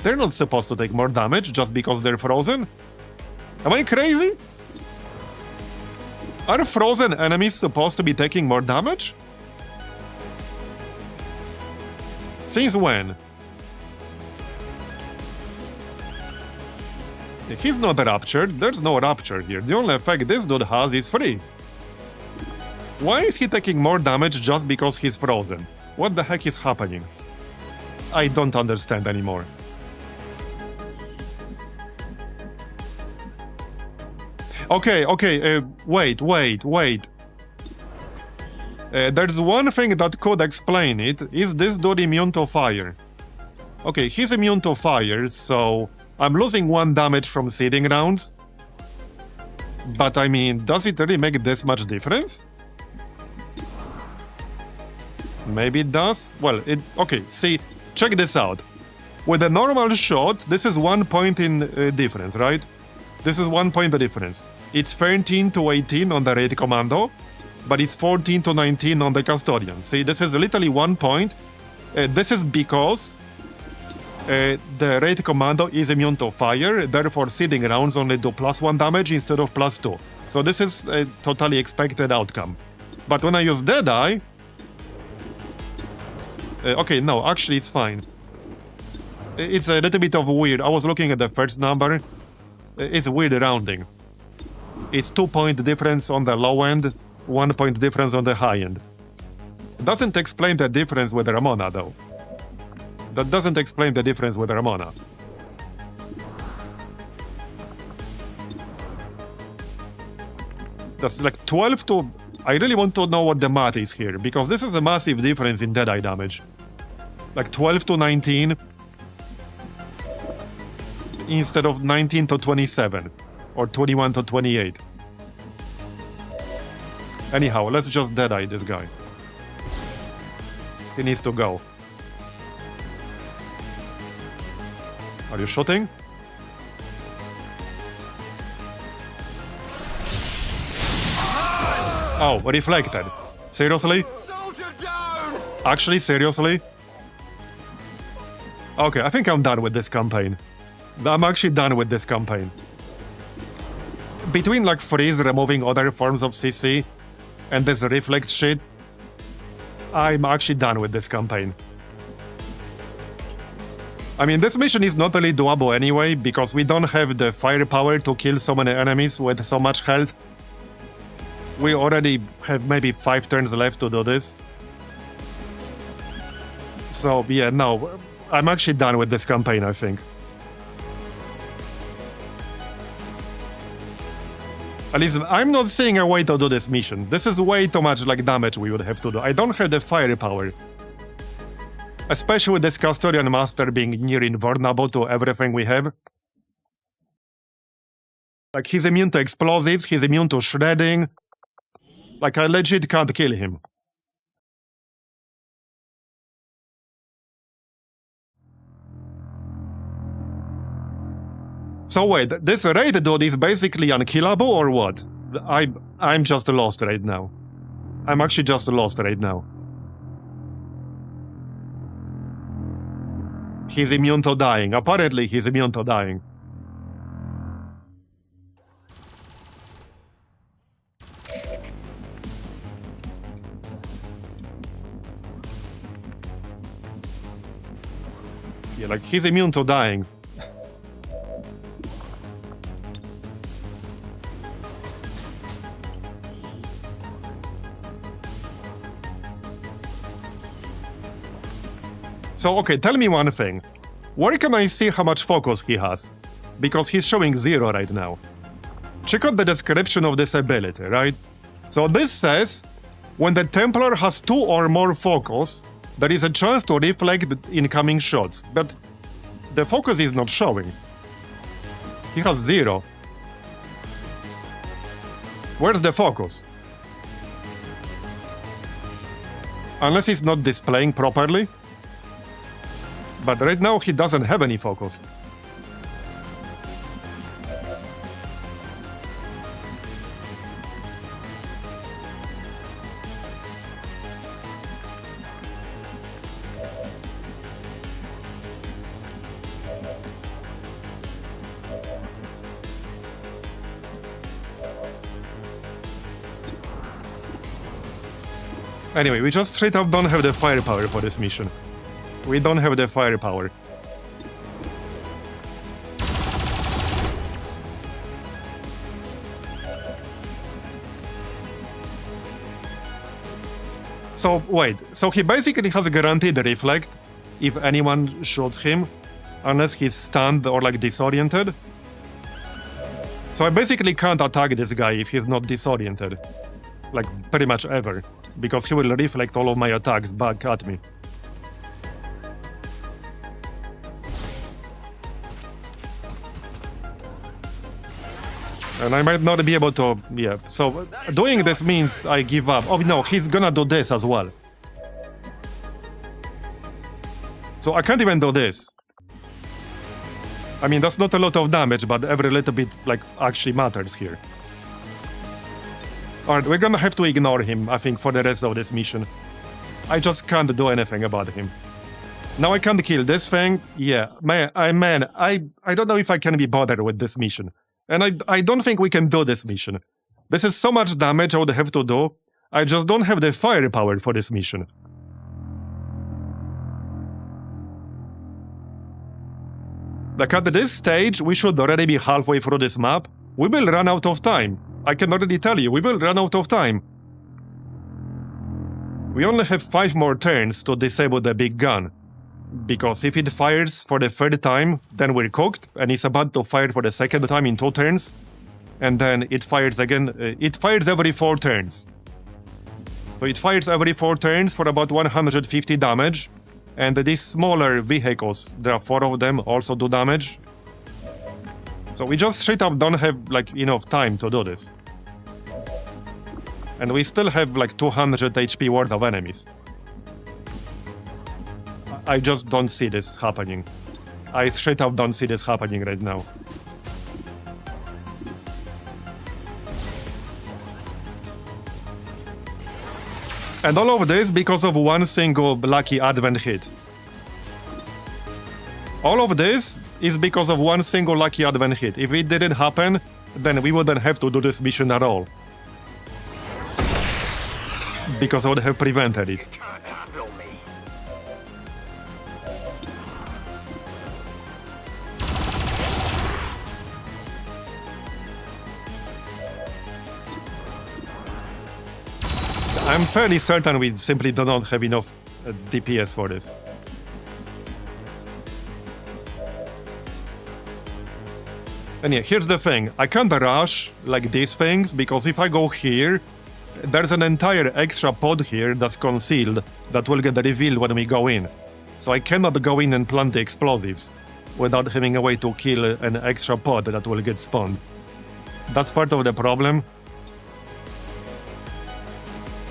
They're not supposed to take more damage just because they're frozen? Am I crazy? Are frozen enemies supposed to be taking more damage? Since when? He's not raptured. There's no rapture here. The only effect this dude has is freeze. Why is he taking more damage just because he's frozen? What the heck is happening? I don't understand anymore. Okay, wait. There's one thing that could explain it. Is this dude immune to fire? Okay, he's immune to fire, so I'm losing 1 damage from seeding rounds. But I mean, does it really make this much difference? Maybe it does? Well, okay, see, check this out. With a normal shot, this is 1 point in difference, right? This is 1 point difference. It's 13 to 18 on the raid commando, but it's 14 to 19 on the custodian. See, this is literally 1 point. This is because the raid commando is immune to fire, therefore seeding rounds only do +1 damage instead of +2. So this is a totally expected outcome. But when I use Deadeye... okay, no, actually it's fine. It's a little bit of weird. I was looking at the first number. It's weird rounding. It's 2 point difference on the low end, 1 point difference on the high end. Doesn't explain the difference with Ramona, though. That doesn't explain the difference with Ramona. That's like 12 to... I really want to know what the math is here, because this is a massive difference in Deadeye damage. Like 12 to 19 instead of 19 to 27 or 21 to 28. Anyhow, let's just Deadeye this guy. He needs to go. Are you shooting? Oh, reflected. Seriously? Actually, seriously? Okay, I think I'm done with this campaign. I'm actually done with this campaign. Between like freeze removing other forms of CC and this reflect shit, I'm actually done with this campaign. I mean, this mission is not really doable anyway, because we don't have the firepower to kill so many enemies with so much health. We already have maybe 5 turns left to do this. So, yeah, no, I'm actually done with this campaign, I think. At least, I'm not seeing a way to do this mission. This is way too much like damage we would have to do. I don't have the firepower. Especially with this Custodian Master being near invulnerable to everything we have. Like, he's immune to explosives, he's immune to shredding. Like, I legit can't kill him. So wait, this raid dude is basically unkillable or what? I'm just lost right now. I'm actually just lost right now. He's immune to dying. Apparently, he's immune to dying. Yeah, like, he's immune to dying. So, okay, tell me one thing. Where can I see how much focus he has? Because he's showing 0 right now. Check out the description of this ability, right? So this says, when the Templar has 2 or more focus, there is a chance to reflect incoming shots, but the focus is not showing. He has 0. Where's the focus? Unless he's not displaying properly. But right now he doesn't have any focus. Anyway, we just straight up don't have the firepower for this mission. We don't have the firepower. So, wait. So he basically has a guaranteed reflect, if anyone shoots him, unless he's stunned or like disoriented. So I basically can't attack this guy if he's not disoriented, like pretty much ever, because he will reflect all of my attacks back at me. And I might not be able to, yeah, so doing this means I give up. Oh no, he's gonna do this as well. So I can't even do this. I mean, that's not a lot of damage, but every little bit, like, actually matters here. Alright, we're gonna have to ignore him, I think, for the rest of this mission. I just can't do anything about him. Now I can't kill this thing. Yeah, I don't know if I can be bothered with this mission. And I don't think we can do this mission. This is so much damage I would have to do. I just don't have the firepower for this mission. Like at this stage, we should already be halfway through this map. We will run out of time. I can already tell you, we will run out of time. We only have 5 more turns to disable the big gun. Because if it fires for the 3rd time, then we're cooked, and it's about to fire for the 2nd time in 2 turns. And then it fires again, it fires every 4 turns. So it fires every 4 turns for about 150 damage. And these smaller vehicles, there are 4 of them, also do damage. So we just straight up don't have like enough time to do this. And we still have like 200 HP worth of enemies. I just don't see this happening. I straight up don't see this happening right now. And all of this because of one single lucky advent hit. All of this is because of one single lucky advent hit. If it didn't happen, then we wouldn't have to do this mission at all. Because I would have prevented it. I'm fairly certain we simply do not have enough DPS for this. And yeah, here's the thing. I can't rush like these things, because if I go here, there's an entire extra pod here that's concealed that will get revealed when we go in. So I cannot go in and plant the explosives without having a way to kill an extra pod that will get spawned. That's part of the problem.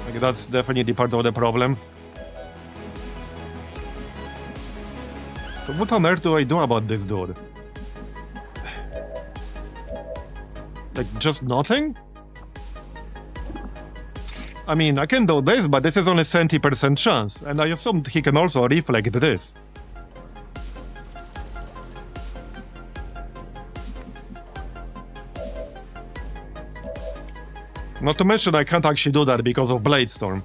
Like, that's definitely part of the problem. So what on earth do I do about this dude? Like, just nothing? I mean, I can do this, but this is only 70% chance, and I assume he can also reflect this. Not to mention I can't actually do that because of Blade Storm.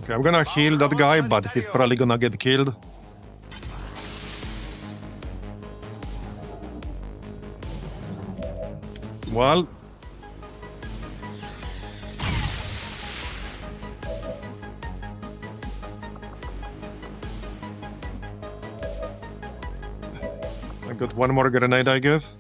Okay, I'm gonna heal that guy, but he's probably gonna get killed. Well... I got one more grenade, I guess.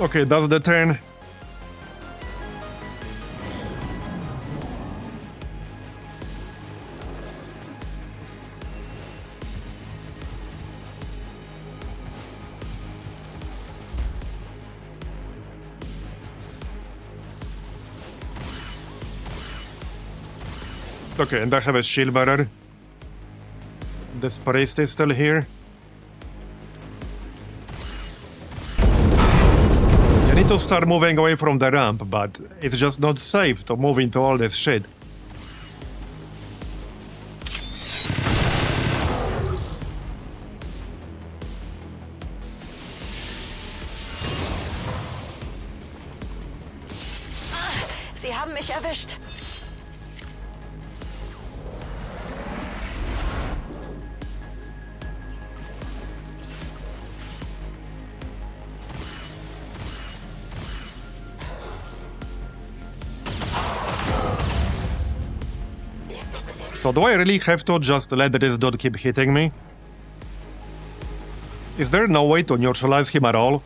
Okay, that's the turn. Okay, and I have a shield bearer. This priest is still here. I need to start moving away from the ramp, but it's just not safe to move into all this shit. Sie haben mich erwischt. So do I really have to just let this dude keep hitting me? Is there no way to neutralize him at all?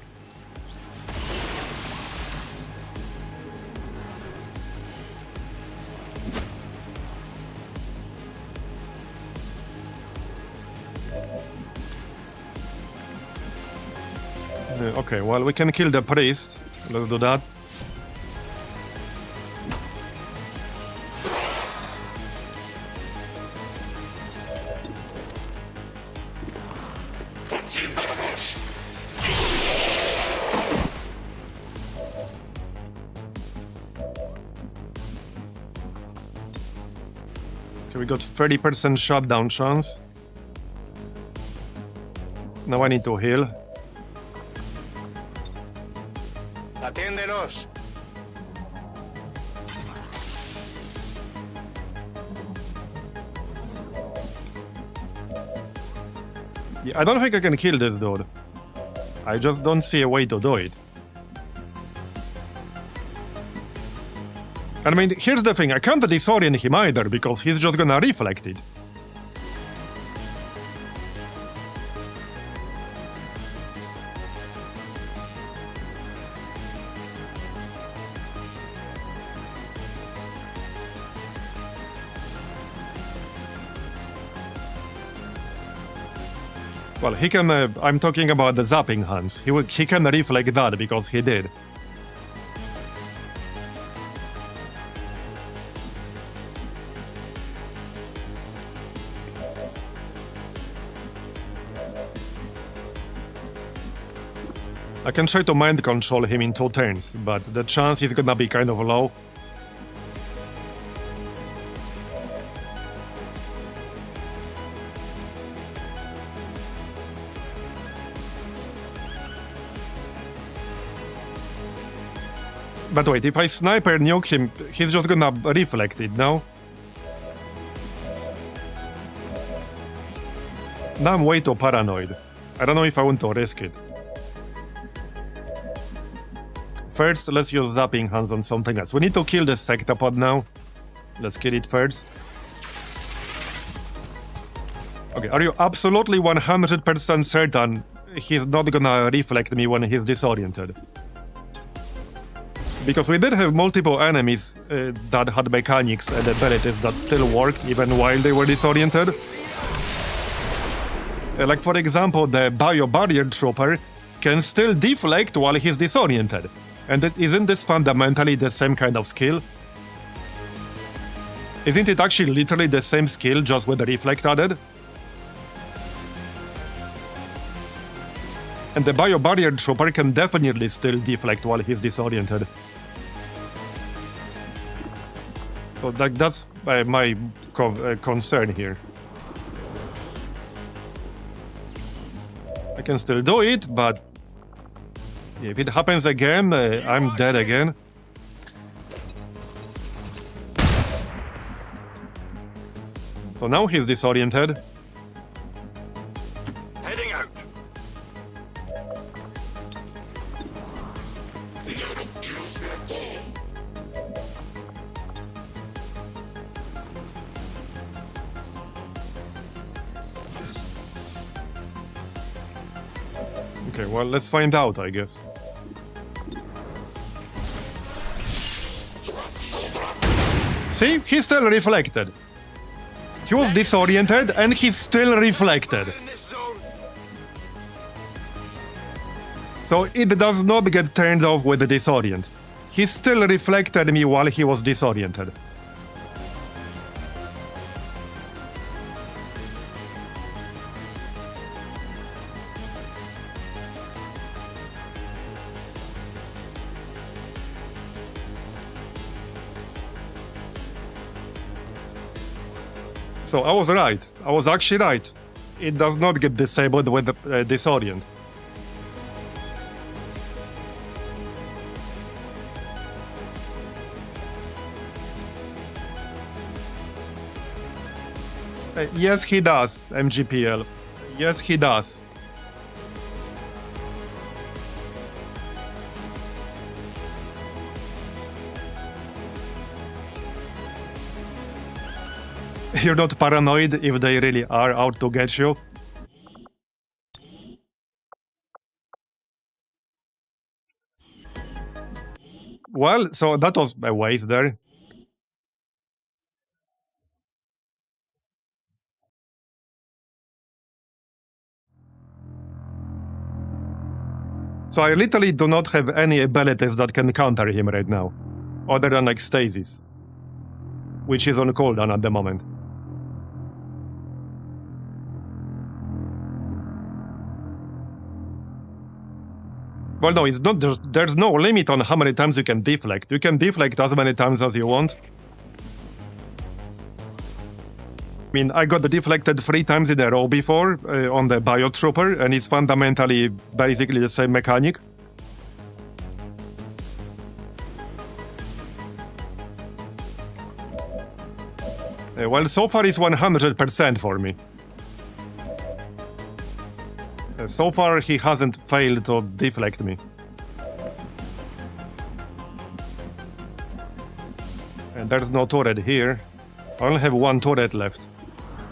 Okay, well, we can kill the priest. Let's do that. Okay, we got 30% shutdown chance. Now I need to heal. Atiéndenos. Yeah, I don't think I can kill this dude. I just don't see a way to do it. I mean, here's the thing, I can't disorient him either, because he's just gonna reflect it. Well, he can, I'm talking about the zapping hands. He can reflect that because he did. I can try to mind control him in 2 turns, but the chance is gonna be kind of low. But wait, if I sniper nuke him, he's just gonna reflect it, no? Now I'm way too paranoid. I don't know if I want to risk it. First, let's use zapping hands on something else. We need to kill the sectopod now. Let's kill it first. Okay, are you absolutely 100% certain he's not gonna reflect me when he's disoriented? Because we did have multiple enemies that had mechanics and abilities that still worked even while they were disoriented. Like for example, the bio-barrier trooper can still deflect while he's disoriented. And isn't this fundamentally the same kind of skill? Isn't it actually literally the same skill, just with the reflect added? And the bio-barrier trooper can definitely still deflect while he's disoriented. So that's my concern here. I can still do it, but if it happens again, I'm dead again. So now he's disoriented. Heading out. Okay, well, let's find out, I guess. See? He still reflected. He was disoriented and he still reflected. In this zone. So it does not get turned off with the disorient. He still reflected me while he was disoriented. So I was right. I was actually right. It does not get disabled with the disorient. Yes, he does, MGPL. Yes, he does. You're not paranoid if they really are out to get you? Well, so that was a waste there. So I literally do not have any abilities that can counter him right now, other than like Stasis, which is on cooldown at the moment. Well, no, it's not. There's no limit on how many times you can deflect. You can deflect as many times as you want. I mean, I got deflected 3 times in a row before on the Biotrooper, and it's fundamentally basically the same mechanic. Well, so far it's 100% for me. So far he hasn't failed to deflect me. And there's no turret here. I only have 1 turret left.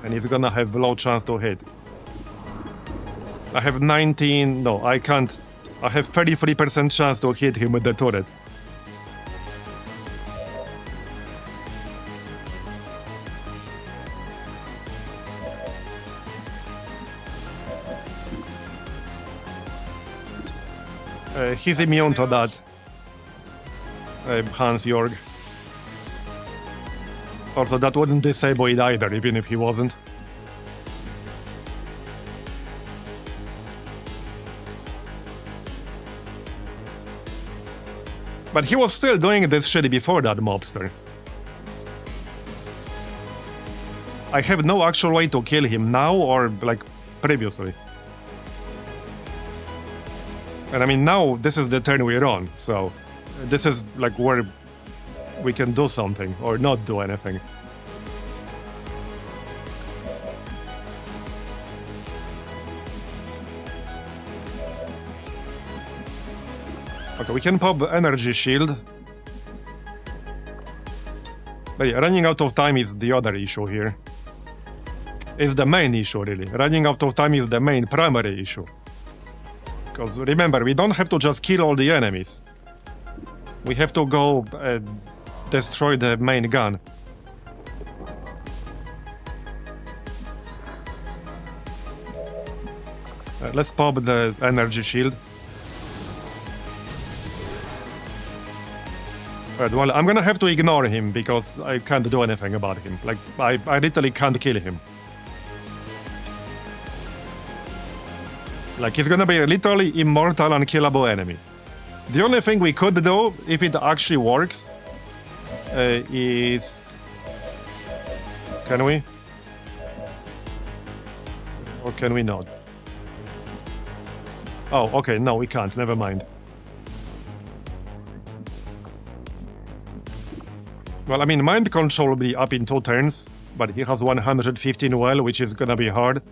And he's gonna have low chance to hit. I have 19... No, I can't. I have 33% chance to hit him with the turret. He's immune to that. Hans Jorg. Also, that wouldn't disable it either, even if he wasn't. But he was still doing this shit before that mobster. I have no actual way to kill him now or, like, previously. And I mean, now this is the turn we're on, so this is, like, where we can do something or not do anything. Okay, we can pop energy shield. But yeah, running out of time is the other issue here. It's the main issue, really. Running out of time is the main primary issue. Because remember, we don't have to just kill all the enemies. We have to go destroy the main gun. Let's pop the energy shield. Right, well, I'm gonna have to ignore him because I can't do anything about him. Like, I literally can't kill him. Like, he's gonna be a literally immortal, unkillable enemy. The only thing we could do, if it actually works, is... Can we? Or can we not? Oh, okay, no, we can't, never mind. Well, I mean, mind control will be up in 2 turns, but he has 115 well, which is gonna be hard.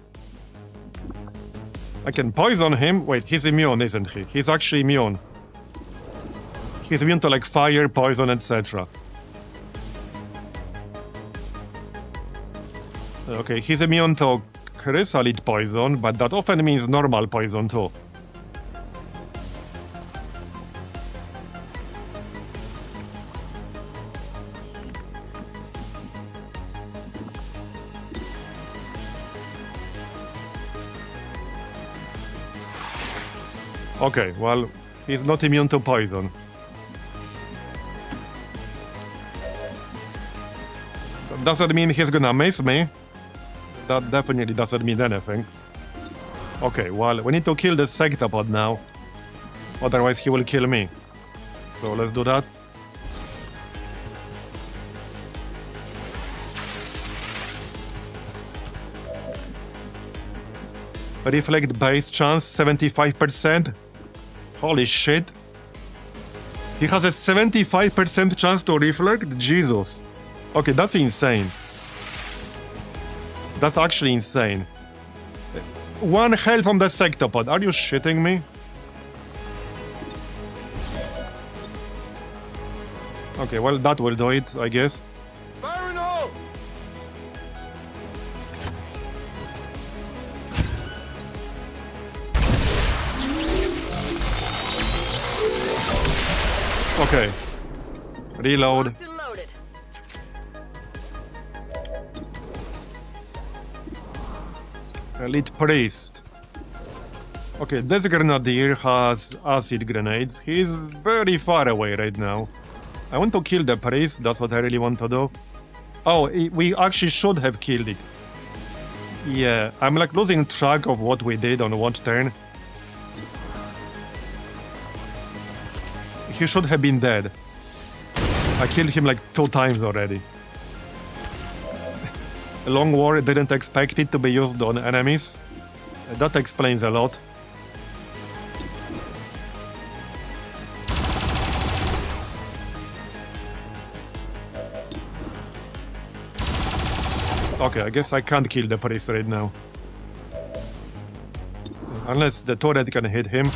I can poison him. Wait, he's immune, isn't he? He's actually immune. He's immune to, like, fire, poison, etc. Okay, he's immune to chrysalid poison, but that often means normal poison too. Okay, well, he's not immune to poison. That doesn't mean he's gonna miss me. That definitely doesn't mean anything. Okay, well, we need to kill the sectopod now. Otherwise he will kill me. So let's do that. Reflect base chance 75%. Holy shit. He has a 75% chance to reflect? Jesus. Okay, that's insane. That's actually insane. 1 health on the sectopod. Are you shitting me? Okay, well, that will do it, I guess. Fire in all! Okay. Reload. Locked and loaded. Elite Priest. Okay, this Grenadier has acid grenades. He's very far away right now. I want to kill the Priest, that's what I really want to do. Oh, we actually should have killed it. Yeah, I'm like losing track of what we did on what turn. He should have been dead. I killed him like 2 times already. Long War didn't expect it to be used on enemies. That explains a lot. Okay, I guess I can't kill the priest right now. Unless the turret can hit him.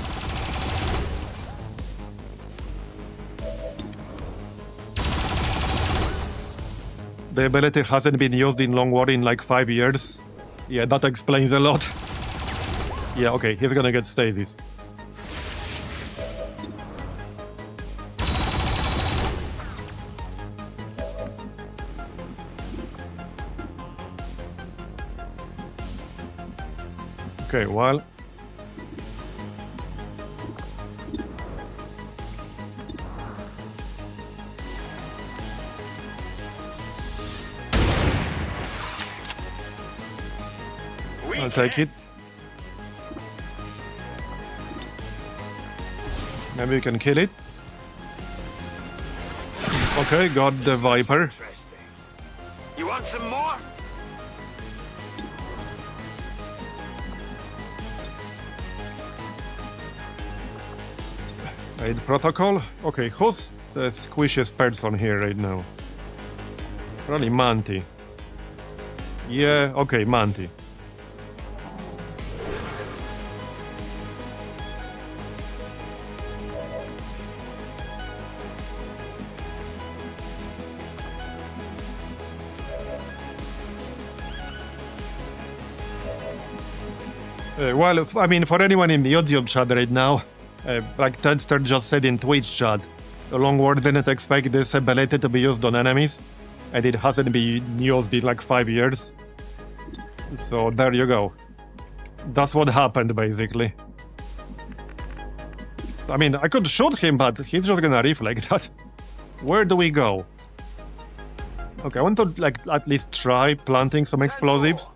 The ability hasn't been used in Long War in like 5 years. Yeah, that explains a lot. Yeah, okay, he's gonna get stasis. Okay, well... I'll take it. Maybe we can kill it. Okay, got the Viper. You want some more? Aid protocol. Okay, who's the squishiest person here right now? Probably Manti. Yeah, okay, Manti. Well, I mean, for anyone in the YouTube chat right now, like Tedster just said in Twitch chat, the Long War didn't expect this ability to be used on enemies, and it hasn't been used in like 5 years. So there you go. That's what happened, basically. I mean, I could shoot him, but he's just gonna reflect that. Where do we go? Okay, I want to like at least try planting some explosives.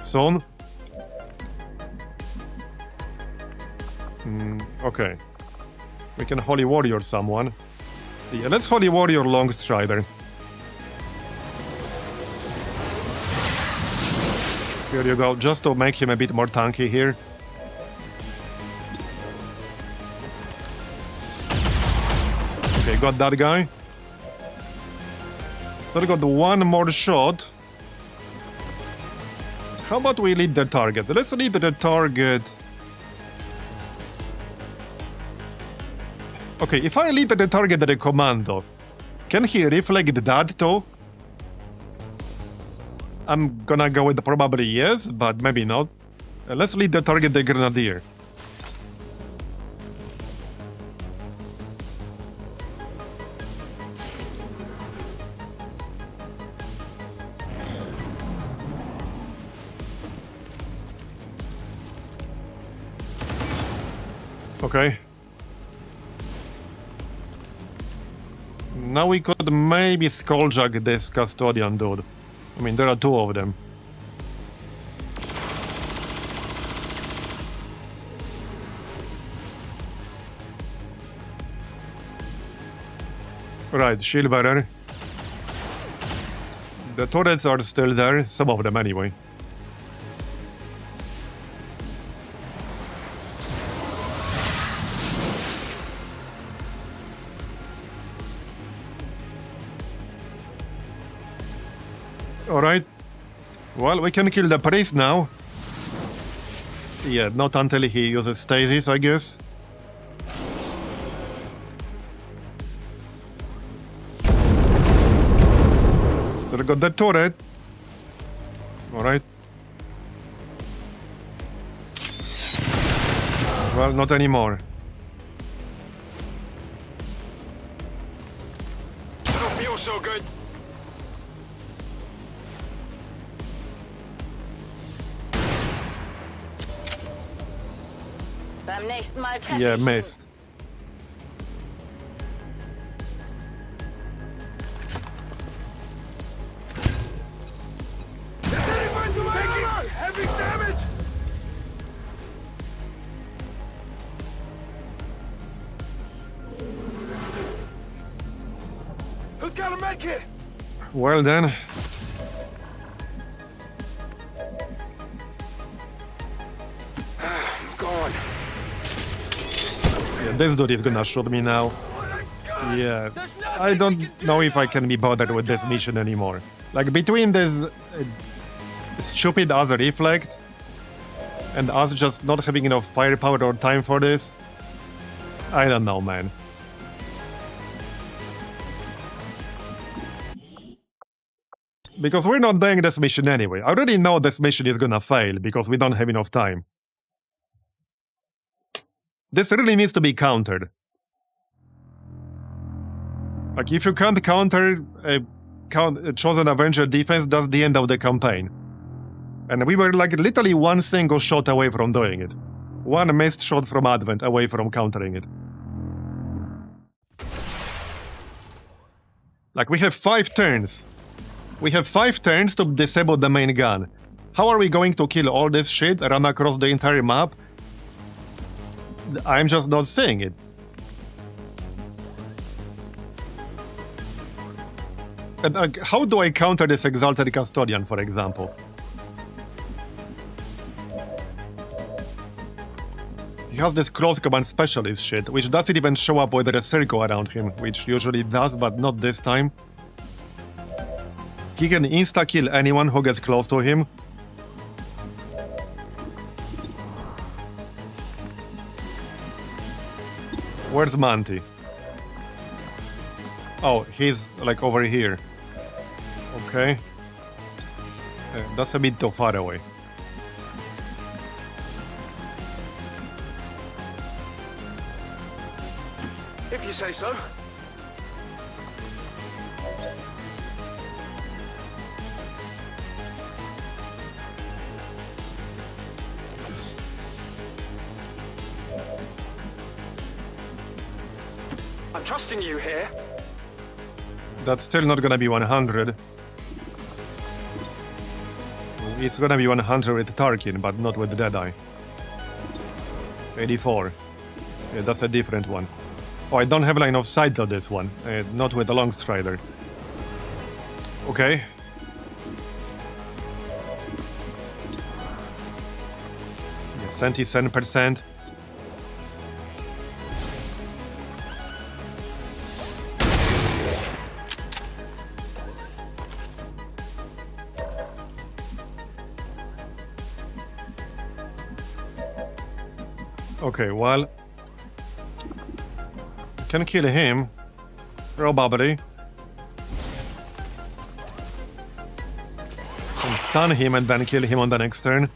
Soon. Okay. We can Holy Warrior someone. Yeah, let's Holy Warrior Longstrider. Here you go, just to make him a bit more tanky here. Okay, got that guy. Still got 1 more shot. How about we lead the target? Let's lead the target. Okay, if I lead the target at a commando, can he reflect that too? I'm gonna go with probably yes, but maybe not. Let's lead the target the Grenadier. Okay. Now we could maybe skulljack this custodian dude. I mean, there are 2 of them. Right, shield bearer. The turrets are still there, some of them anyway. Alright. Well, we can kill the priest now. Yeah, not until he uses stasis, I guess. Still got the turret. Alright. Well, not anymore. I don't feel so good. Yeah, missed. Heavy damage! Who's got a med kit? Well then. I'm gone. Yeah, this dude is gonna shoot me now. Yeah. I don't know if I can be bothered with this mission anymore. Like, between this stupid as reflect and us just not having enough firepower or time for this, I don't know, man. Because we're not doing this mission anyway. I already know this mission is gonna fail because we don't have enough time. This really needs to be countered. Like, if you can't counter a chosen Avenger defense, that's the end of the campaign. And we were like literally one single shot away from doing it. One missed shot from Advent away from countering it. Like, we have 5 turns. We have 5 turns to disable the main gun. How are we going to kill all this shit, run across the entire map? I'm just not seeing it. And how do I counter this Exalted Custodian, for example? He has this close command specialist shit, which doesn't even show up with a circle around him, which usually does, but not this time. He can insta-kill anyone who gets close to him. Where's Manti? Oh, he's like over here. Okay. That's a bit too far away. If you say so. I'm trusting you here. That's still not gonna be 100. It's gonna be 100 with Tarkin, but not with Deadeye. 84. Yeah, that's a different one. Oh, I don't have line of sight to this one. Not with the Long Strider. Okay. Yeah, 77%. Okay, well, can kill him, probably. Can stun him and then kill him on the next turn.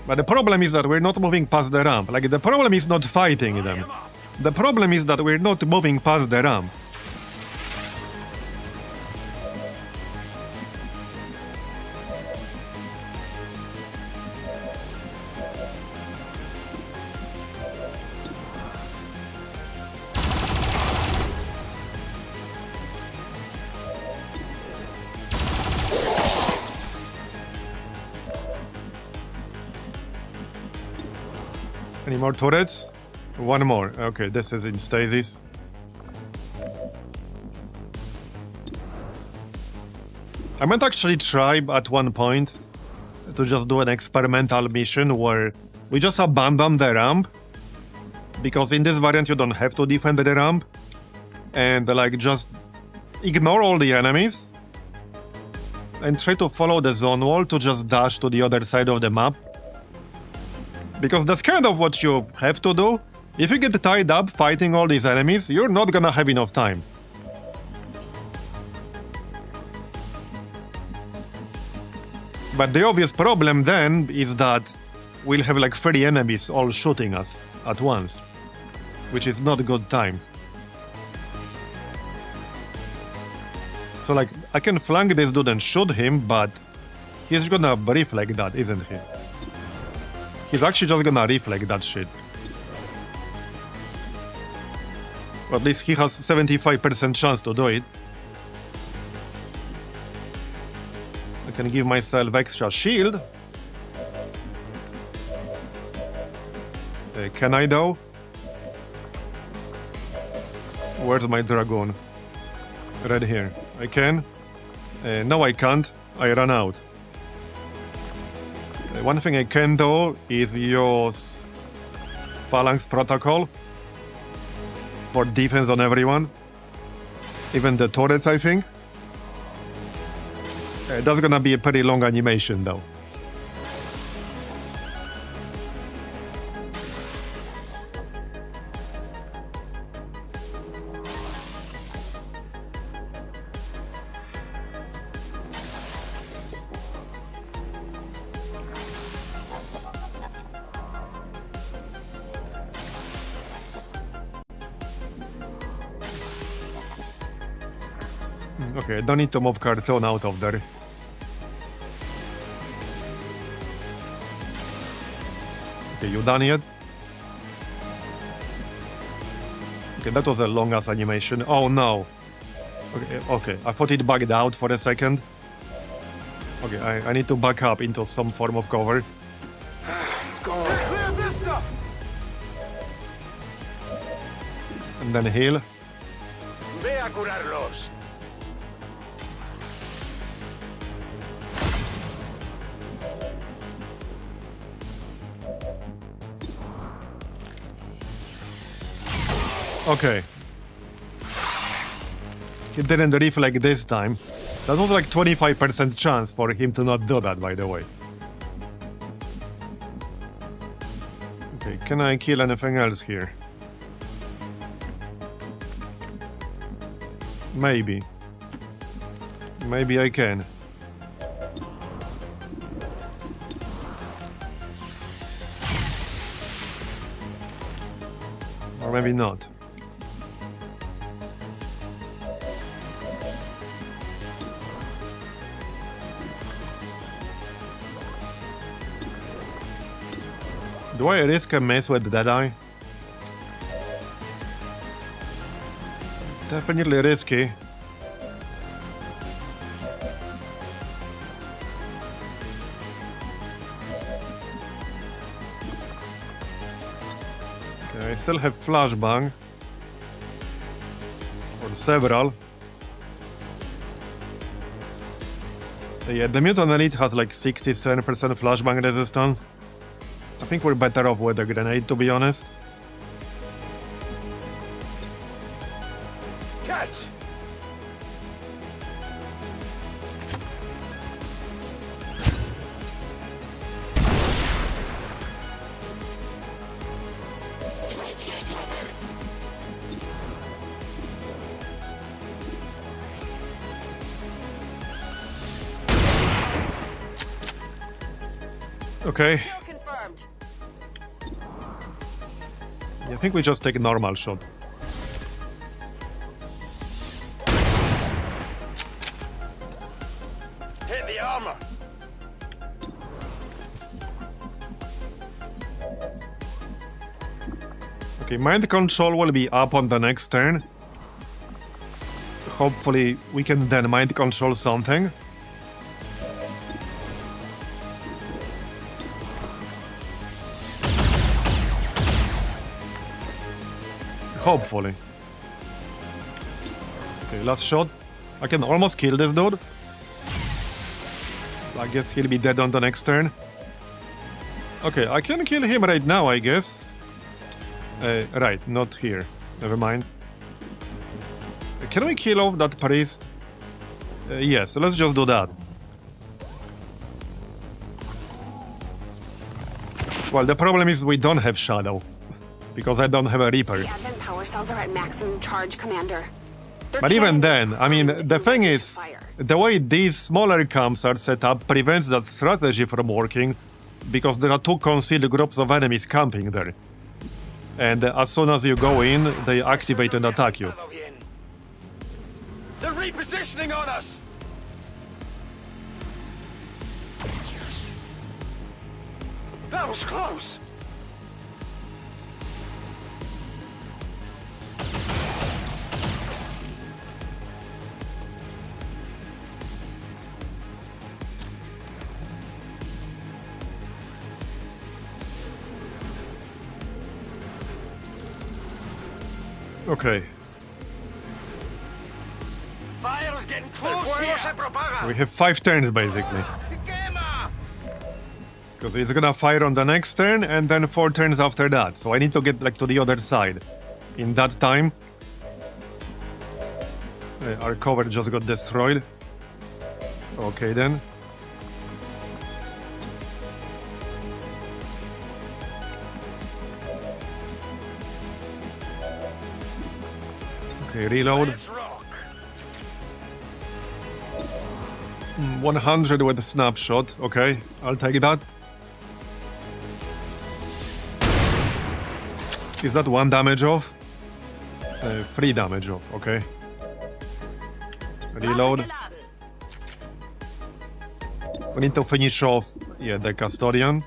But the problem is that we're not moving past the ramp. Like, the problem is not fighting them. The problem is that we're not moving past the ramp. Any more turrets? One more. Okay, this is in stasis. I might actually try at one point to just do an experimental mission where we just abandon the ramp. Because in this variant you don't have to defend the ramp. And like just ignore all the enemies. and try to follow the zone wall to just dash to the other side of the map. Because that's kind of what you have to do. If you get tied up fighting all these enemies, you're not gonna have enough time. But the obvious problem then is that we'll have like 30 enemies all shooting us at once, which is not good times. So like, I can flank this dude and shoot him, but he's gonna reflect that, isn't he? He's actually just gonna reflect that shit. Or at least he has 75% chance to do it. I can give myself extra shield. Can I though? Where's my dragoon? Right here. I can? No, I can't. I ran out. One thing I can do is use Phalanx Protocol for defense on everyone. Even the turrets, I think. That's gonna be a pretty long animation though. Okay, don't need to move Carthon out of there. Okay, you done yet? Okay, that was a long-ass animation. Oh no! Okay, I thought it bugged out for a second. Okay, I need to back up into some form of cover. And then heal. Ve a curarlos. Okay. He didn't reflect this time. That was like 25% chance for him to not do that, by the way. Okay, can I kill anything else here? Maybe. Maybe I can. Or maybe not. Do I risk a mess with Deadeye? Definitely risky. Okay, I still have flashbang. Or several. Yeah, the Muton Elite has like 67% flashbang resistance. I think we're better off with a grenade, to be honest. Catch! Okay. Kill confirmed. I think we just take a normal shot. Hit the armor! Okay, mind control will be up on the next turn. Hopefully we can then mind control something. Hopefully. Okay, last shot. I can almost kill this dude. I guess he'll be dead on the next turn. Okay, I can kill him right now, I guess. Right, not here. Never mind. Can we kill off that priest? Yes, let's just do that. Well, the problem is we don't have Shadow. Because I don't have a Reaper. The Advent power cells are at maximum charge, Commander. They're But even cannons then, I mean, primed the to thing resist is, fire. the way these smaller camps are set up prevents that strategy from working because there are two concealed groups of enemies camping there. And as soon as you go in, they activate and attack you. They're repositioning on us! That was close! Okay, Fire's getting close here! we have 5 turns basically. Because it's gonna fire on the next turn and then 4 turns after that. So I need to get like to the other side. In that time, our cover just got destroyed. Okay then. Okay, reload. Let's rock. 100 with a snapshot. Okay, I'll take that. Is that 1 damage off? 3 damage off, okay. Reload. We need to finish off, yeah, the Custodian.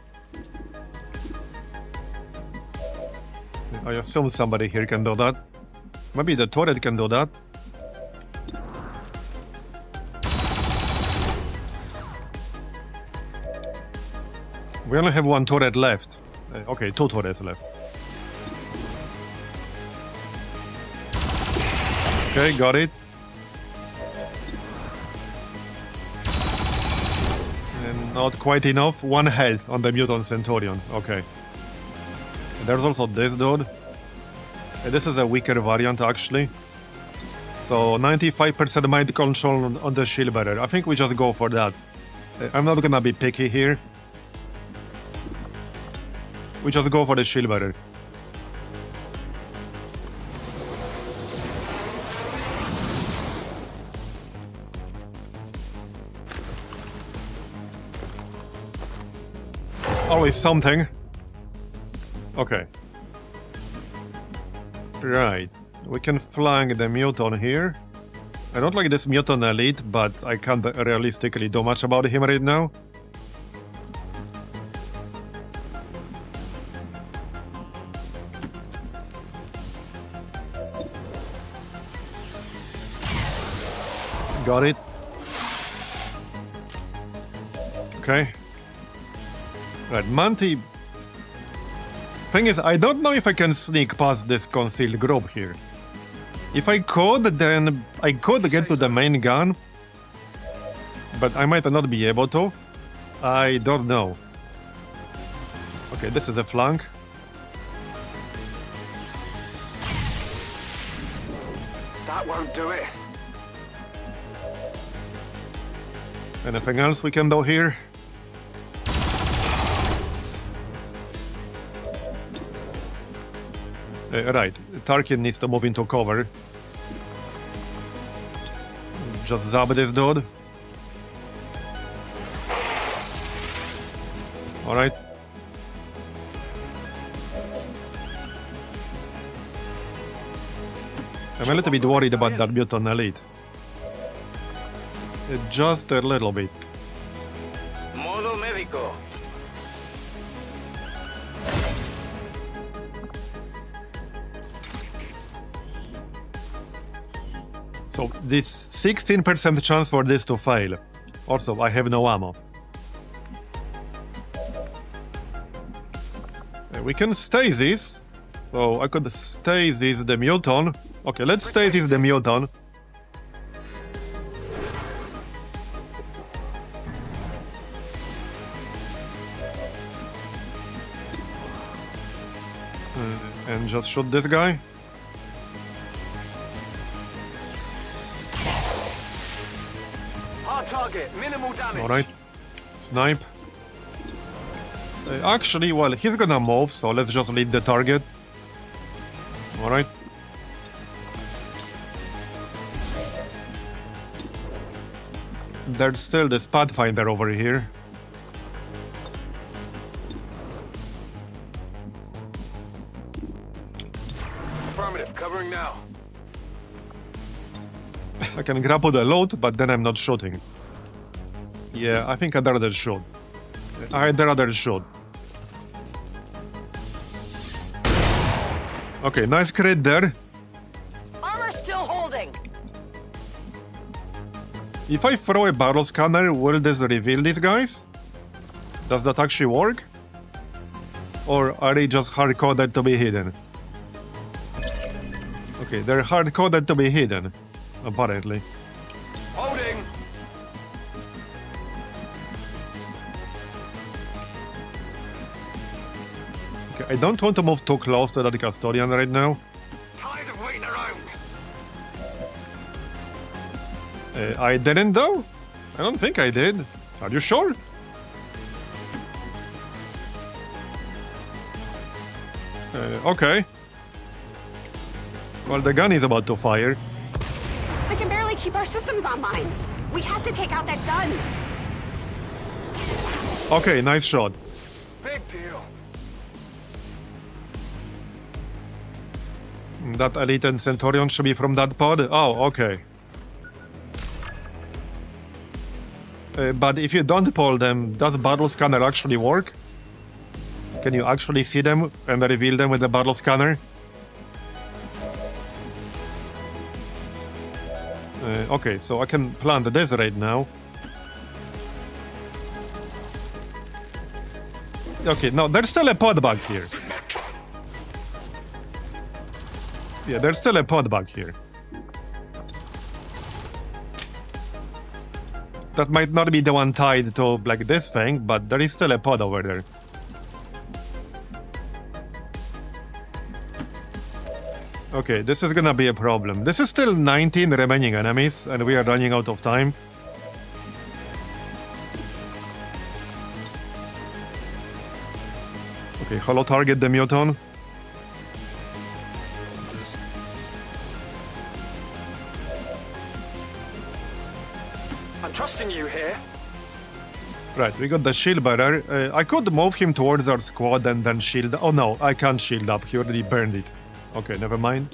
I assume somebody here can do that. Maybe the turret can do that. We only have 1 turret left. Okay, 2 turrets left. Okay, got it. And not quite enough. 1 health on the Muton Centurion. Okay. There's also this dude. This is a weaker variant, actually. So 95% mind control on the shield bearer. I think we just go for that. I'm not gonna be picky here. We just go for the shield bearer. Always something. Okay. Right. We can flank the Muton here. I don't like this Muton elite, but I can't realistically do much about him right now. Got it. Okay. Right, Manti. Thing is, I don't know if I can sneak past this concealed group here. If I could, then I could get to the main gun. But I might not be able to. I don't know. Okay, this is a flank. That won't do it. Anything else we can do here? Right, Tarkin needs to move into cover. Just zap this dude. Alright. I'm a little bit worried about that Muton elite. Just a little bit. Modo médico. So this 16% chance for this to fail. Also, I have no ammo. We can stasis. So I could stasis the Muton. Okay, let's stasis the Muton. And just shoot this guy. Hard target, minimal damage. Alright. Snipe. Actually, well, he's gonna move, so let's just lead the target. Alright. There's still this Pathfinder over here. Affirmative, covering now. I can grapple the load, but then I'm not shooting. Yeah, I think I'd rather shoot. I'd rather shoot. Okay, nice crit there. Armor still holding. If I throw a battle scanner, will this reveal these guys? Does that actually work? Or are they just hard-coded to be hidden? Okay, they're hard-coded to be hidden, apparently. Holding. Okay, I don't want to move too close to that custodian right now. Tired of waiting around. I didn't though? I don't think I did. Are you sure? Okay. Well, the gun is about to fire. I can barely keep our systems online. We have to take out that gun. Okay, nice shot. Big deal. That elite and Centurion should be from that pod? Oh, okay. But if you don't pull them, does battle scanner actually work? Can you actually see them and reveal them with the battle scanner? Okay, so I can plant this right now. Okay, no, there's still a pod bug here. Yeah, there's still a pod bug here. That might not be the one tied to, like, this thing, but there is still a pod over there. Okay, this is gonna be a problem. This is still 19 remaining enemies, and we are running out of time. Okay, holo target the Muton. I'm trusting you here. Right, we got the shield bearer. I could move him towards our squad and then shield. Oh no, I can't shield up. He already burned it. Okay, never mind.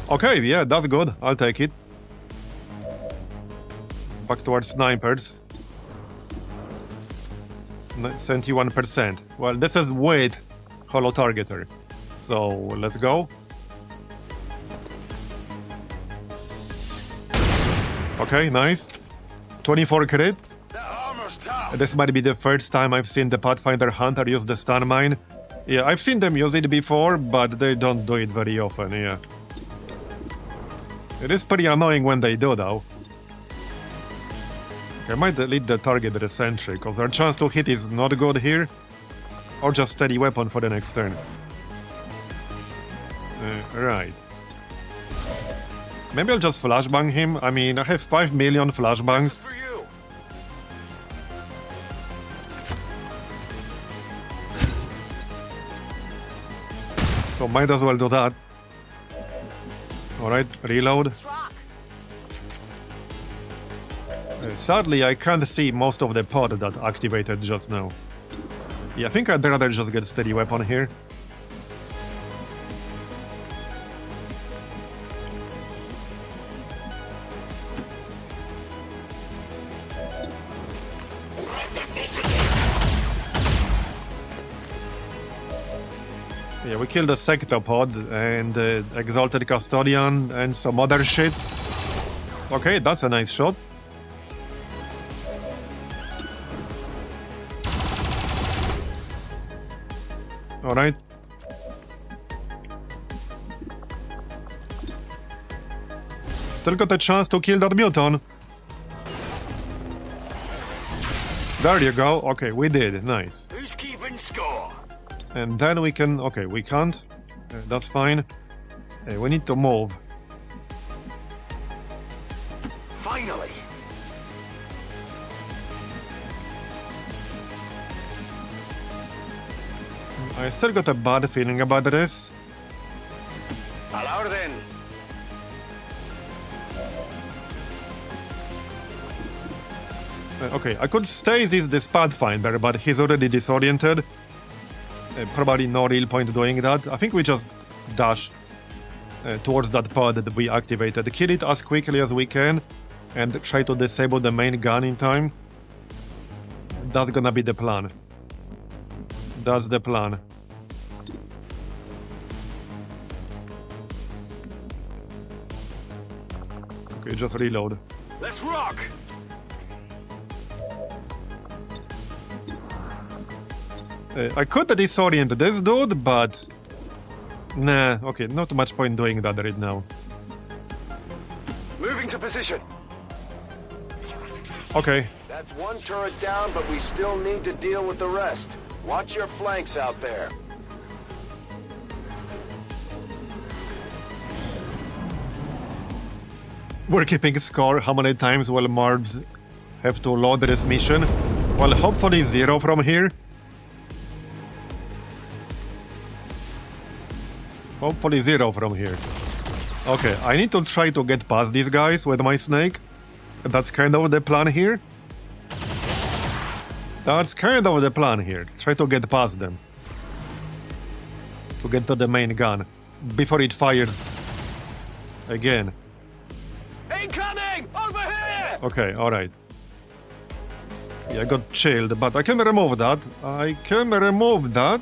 Okay, yeah, that's good. I'll take it. Back towards snipers. 71%. Well, this is with holo targeter. So, let's go. Okay, nice. 24 crit. The armor's tough. This might be the first time I've seen the Pathfinder Hunter use the stun mine. Yeah, I've seen them use it before, but they don't do it very often, yeah. It is pretty annoying when they do, though. Okay, I might delete the target with the sentry, because our chance to hit is not good here. Or just steady weapon for the next turn. Right. Maybe I'll just flashbang him. I mean, I have 5 million flashbangs. For you. So might as well do that. Alright, reload. Sadly, I can't see most of the pod that activated just now. Yeah, I think I'd rather just get steady weapon here. Yeah, we killed a Sectopod and Exalted Custodian and some other shit. Okay, that's a nice shot. Alright. Still got a chance to kill that Muton. There you go. Okay, we did. Nice. Who's keeping score? And then we can... Okay, we can't. That's fine. We need to move. Finally! I still got a bad feeling about this. A la orden! Okay, I could stasis this Pathfinder, but he's already disoriented. Probably no real point doing that. I think we just dash towards that pod that we activated. Kill it as quickly as we can and try to disable the main gun in time. That's gonna be the plan. That's the plan. Okay, just reload. Let's rock! I could disorient this dude, but... Nah, okay, not much point doing that right now. Moving to position. Okay, That's one turret down, but we still need to deal with the rest. Watch your flanks out there. we're keeping score how many times will Marbs have to load this mission. Well, hopefully 0 from here. Hopefully 0 from here. Okay, I need to try to get past these guys with my snake. That's kind of the plan here. That's kind of the plan here. Try to get past them. To get to the main gun. Before it fires again. Incoming! Over here! Okay, alright. Yeah, I got chilled, but I can remove that. I can remove that.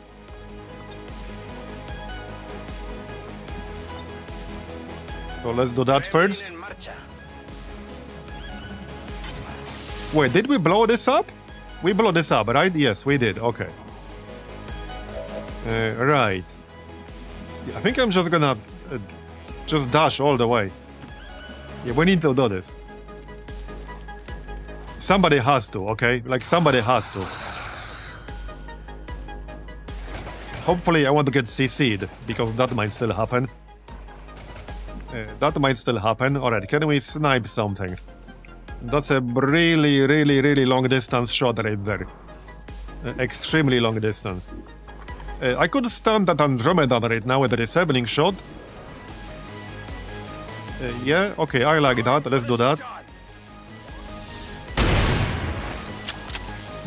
So let's do that first. Wait, did we blow this up? We blew this up, right? Yes, we did. Okay. Right. Yeah, I think I'm just gonna just dash all the way. Yeah, we need to do this. Somebody has to, okay? Like, somebody has to. Hopefully I want to get CC'd, because that might still happen. That might still happen. Alright, can we snipe something? That's a really, really, really long distance shot right there. Extremely long distance. I could stun that Andromeda right now with a disabling shot. Yeah, okay, I like that. Let's do that.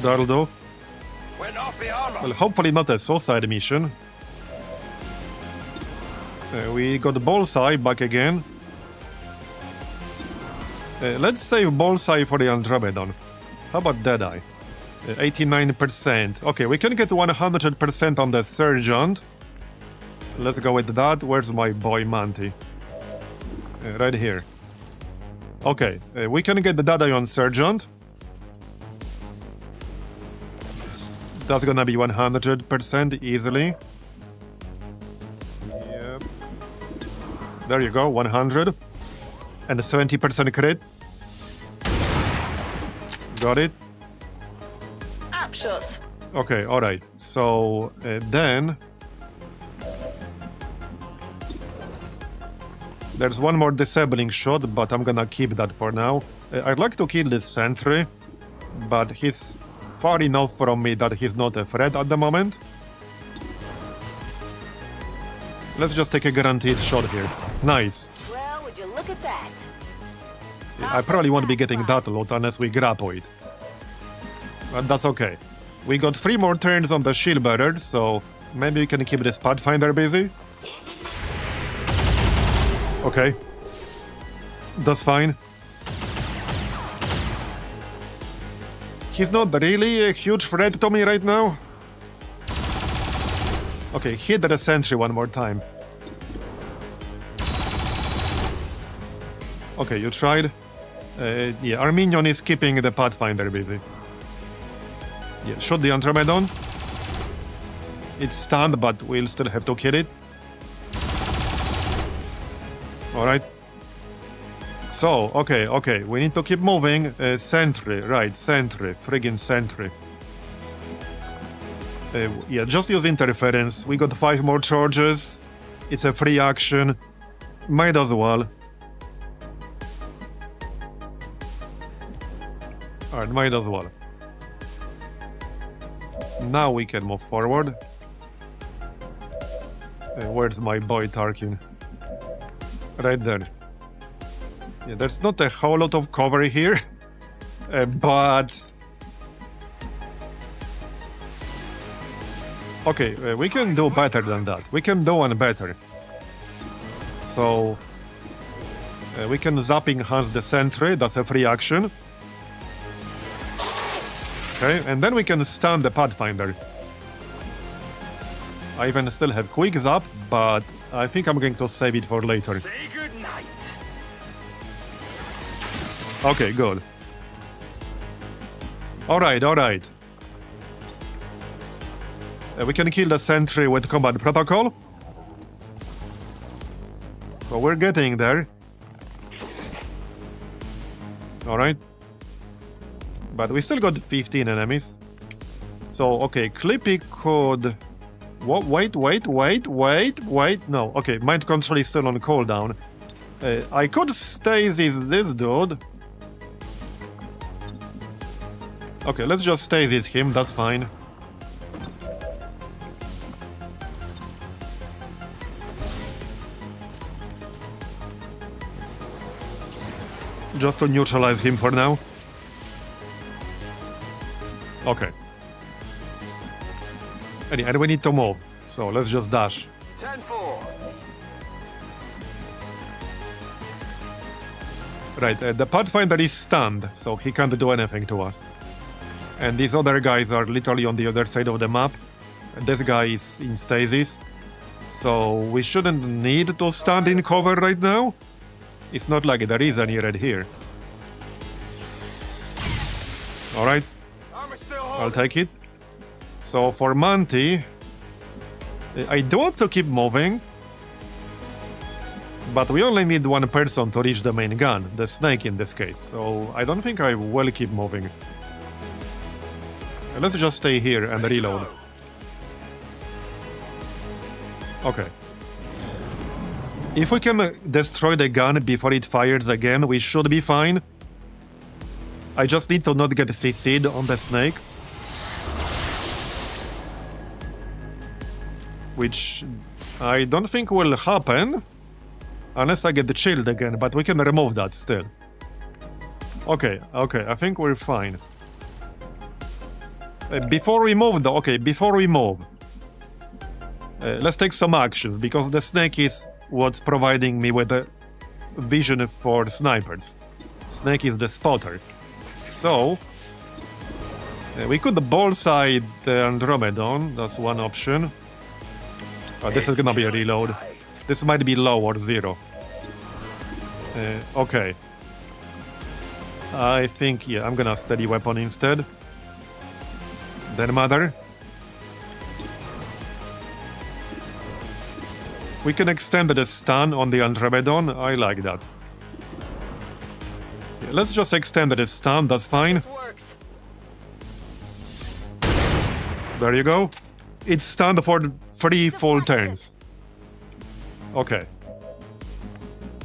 That'll do. Went off the armor. Well, hopefully not a suicide mission. We got Bullseye back again. Let's save Bullseye for the Andromedon. How about Deadeye? 89%. Okay, we can get 100% on the Sergeant. Let's go with that. Where's my boy Manti? Right here. Okay, we can get the Deadeye on Sergeant. That's gonna be 100% easily. Yep. There you go, 100. And a 70% crit. Got it. Abschuss. Okay, alright. So, then... There's one more disabling shot, but I'm gonna keep that for now. I'd like to kill this sentry, but he's far enough from me that he's not a threat at the moment. Let's just take a guaranteed shot here. Nice. Well, would you look at that? I probably won't be getting that loot unless we grapple it. But that's okay. We got 3 more turns on the shield bearer, so maybe we can keep this Pathfinder busy. Okay. That's fine. He's not really a huge threat to me right now. Okay, hit the sentry one more time. Okay, you tried. Yeah, our minion is keeping the Pathfinder busy. Yeah, shoot the Andromedon. It's stunned, but we'll still have to kill it. Alright. So, okay, we need to keep moving. Sentry, right, sentry, friggin' sentry. Yeah, just use interference. We got 5 more charges. It's a free action. Might as well. Alright, might as well. Now we can move forward. Where's my boy Tarkin? Right there. Yeah, there's not a whole lot of cover here, but... Okay, we can do better than that. We can do one better. So... we can zap enhance the sentry, that's a free action. Okay, and then we can stun the Pathfinder. I even still have quick zap, but I think I'm going to save it for later. Say goodnight. Okay, good. Alright, alright. We can kill the sentry with combat protocol. So we're getting there. Alright. But we still got 15 enemies. So, okay, Clippy could... Wait. No, okay, mind control is still on cooldown. I could stasis this dude. Okay, let's just stasis him, that's fine. Just to neutralize him for now. Okay. And we need to move, so let's just dash. 10-4. Right, the Pathfinder is stunned, so he can't do anything to us. And these other guys are literally on the other side of the map. This guy is in stasis, so we shouldn't need to stand in cover right now. It's not like there is any red here. Alright, I'll take it. So for Monty, I do want to keep moving, but we only need one person to reach the main gun, the snake in this case, so I don't think I will keep moving. Let's just stay here and reload. Okay. If we can destroy the gun before it fires again, we should be fine. I just need to not get CC'd on the snake. Which I don't think will happen unless I get chilled again, but we can remove that still. Okay, I think we're fine. Before we move though, let's take some actions, because the snake is what's providing me with the vision for snipers. Snake is the spotter. So, we could bullseye the Andromedon, that's one option. This is gonna be a reload. This might be low or zero. Okay. I think, yeah, I'm gonna steady weapon instead. Then Mother. We can extend the stun on the Andromedon. I like that. Yeah, let's just extend the stun, that's fine. There you go. It's stunned for 3 full turns. Okay.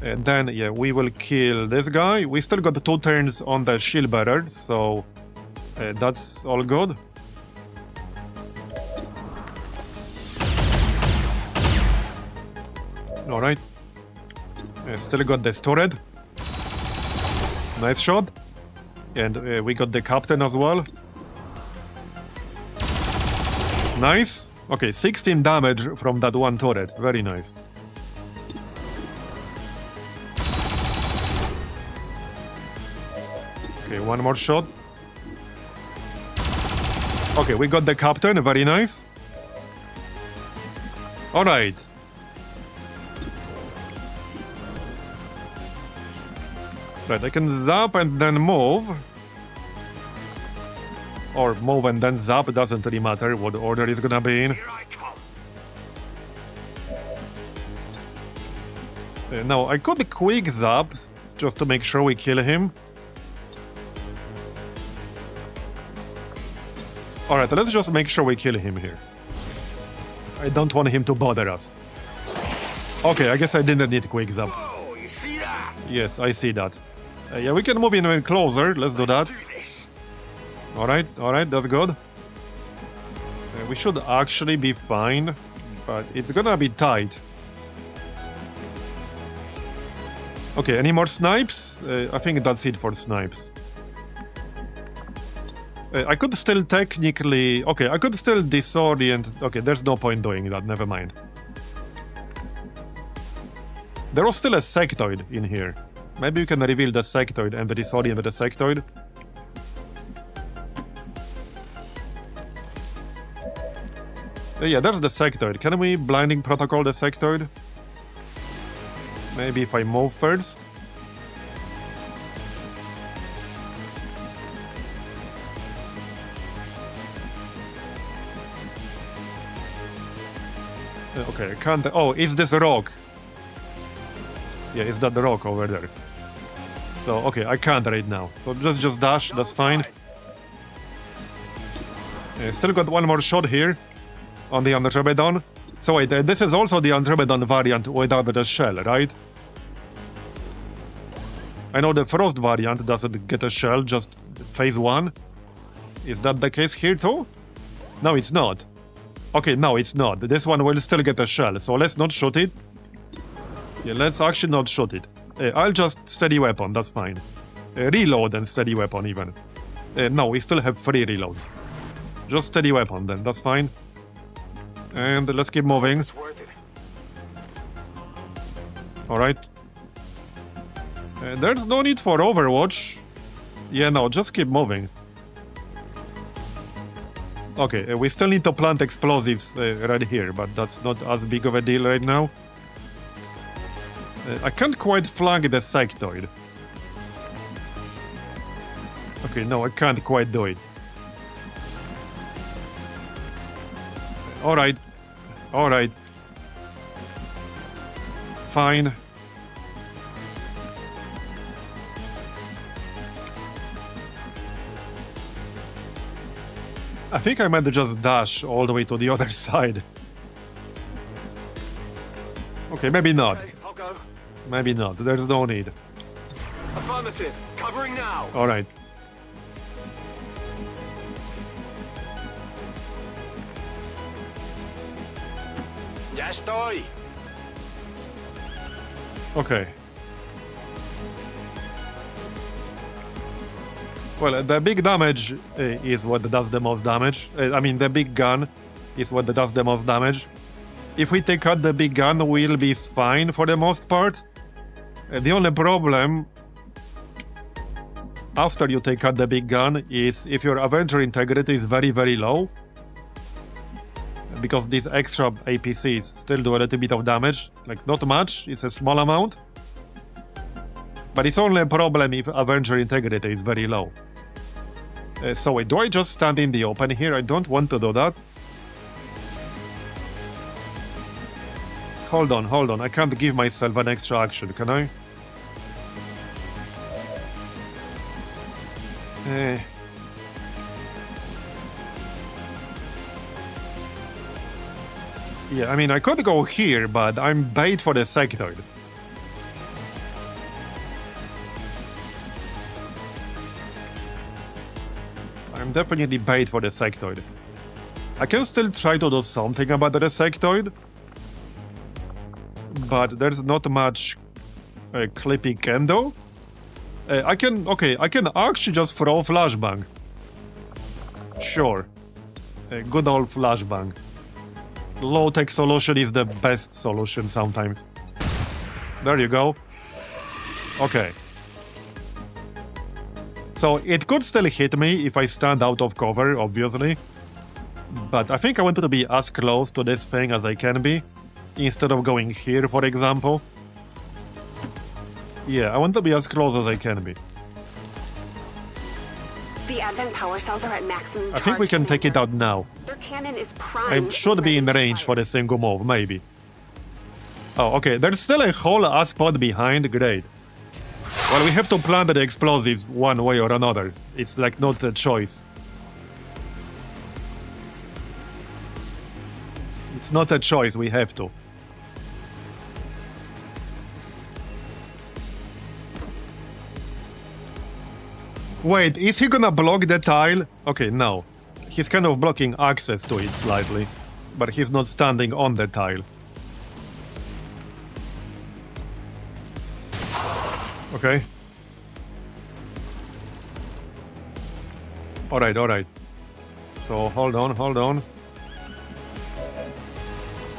And then, yeah, we will kill this guy. We still got 2 turns on the shield bearer, so that's all good. Alright. Still got this turret. Nice shot. And we got the captain as well. Nice. Okay, 16 damage from that one turret. Very nice. Okay, one more shot. Okay, we got the captain. Very nice. Alright. Right, I can zap and then move. Or move and then zap, doesn't really matter what order is gonna be in. Now, I could quick zap, just to make sure we kill him. Alright, let's just make sure we kill him here. I don't want him to bother us. Okay, I guess I didn't need quick zap. Oh, you see that? Yes, I see that. Yeah, we can move in closer, let's do that. Alright, that's good. We should actually be fine, but it's gonna be tight. Okay, any more snipes? I think that's it for snipes. I could still technically... Okay, I could still disorient... Okay, there's no point doing that, never mind. There was still a sectoid in here. Maybe you can reveal the sectoid and disorient the sectoid. Yeah, there's the sectoid. Can we blinding protocol the sectoid? Maybe if I move first. Okay, I can't... Oh, is this a rock? Yeah, is that the rock over there? So, okay, I can't right now. So just dash, that's fine. Still got one more shot here on the Andromedon. So wait, this is also the Andromedon variant without the shell, right? I know the Frost variant doesn't get a shell, just phase 1. Is that the case here too? No, it's not. Okay, no, it's not. This one will still get a shell, so let's not shoot it. Yeah, let's actually not shoot it. I'll just steady weapon, that's fine. Reload and steady weapon even. No, we still have 3 reloads. Just steady weapon then, that's fine. And let's keep moving. Alright. There's no need for Overwatch. Yeah, no, just keep moving. Okay, we still need to plant explosives right here, but that's not as big of a deal right now. I can't quite flank the sectoid. Okay, no, I can't quite do it. Alright. Alright. Fine. I think I meant to just dash all the way to the other side. Okay, maybe not. Okay, I'll go. Maybe not. There's no need. Affirmative. Covering now. Alright. Ya estoy. Okay. Well, the big damage is what does the most damage. I mean, the big gun is what does the most damage. If we take out the big gun, we'll be fine for the most part. The only problem after you take out the big gun is if your Avenger integrity is very, very low. Because these extra APCs still do a little bit of damage. Like, not much, it's a small amount. But it's only a problem if Avenger integrity is very low. So wait, do I just stand in the open here? I don't want to do that. Hold on, I can't give myself an extra action, can I? Yeah, I mean, I could go here, but I'm bait for the sectoid. I'm definitely bait for the sectoid. I can still try to do something about the sectoid, but there's not much Clippy can do. I can actually just throw flashbang. Sure. Good old flashbang. Low-tech solution is the best solution sometimes. There you go. Okay. So it could still hit me if I stand out of cover, obviously. But I think I wanted to be as close to this thing as I can be, instead of going here, for example. Yeah, I want to be as close as I can be. The Advent power cells are at maximum I think we can take it out now. Their cannon is primed. I should be in range for the single move, maybe. Oh, okay, there's still a whole ass pod behind, great. Well, we have to plant the explosives one way or another. It's like not a choice. It's not a choice, we have to. Wait, is he gonna block the tile? Okay, no. He's kind of blocking access to it slightly, but he's not standing on the tile. Okay. Alright, alright. So, hold on.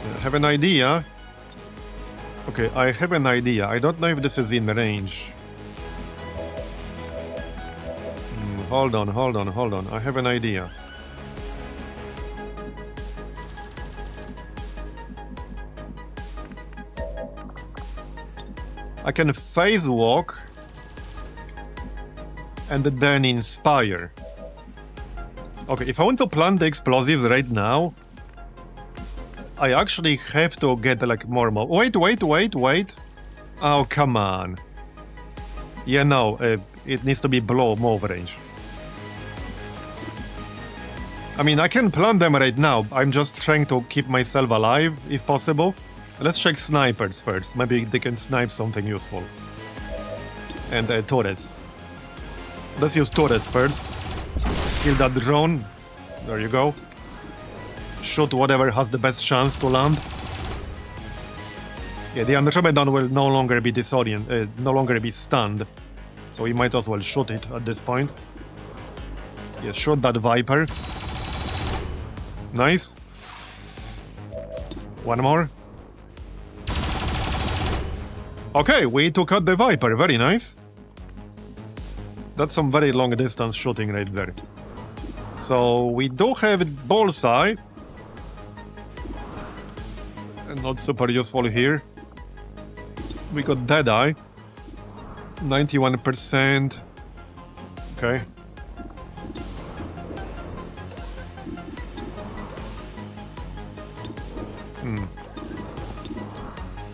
I have an idea. Okay, I have an idea. I don't know if this is in range. Hold on. I have an idea. I can phase walk and then inspire. Okay, if I want to plant the explosives right now, I actually have to get like more. Wait. Oh, come on. Yeah, no, it needs to be below move range. I mean, I can plant them right now. I'm just trying to keep myself alive, if possible. Let's check snipers first. Maybe they can snipe something useful. And turrets. Let's use turrets first. Kill that drone. There you go. Shoot whatever has the best chance to land. Yeah, the Andromedon will no longer be no longer be stunned. So we might as well shoot it at this point. Yeah, shoot that Viper. Nice. One more. Okay, we took out the Viper. Very nice. That's some very long distance shooting right there. So we do have Bullseye. Not super useful here. We got Deadeye. 91%. Okay.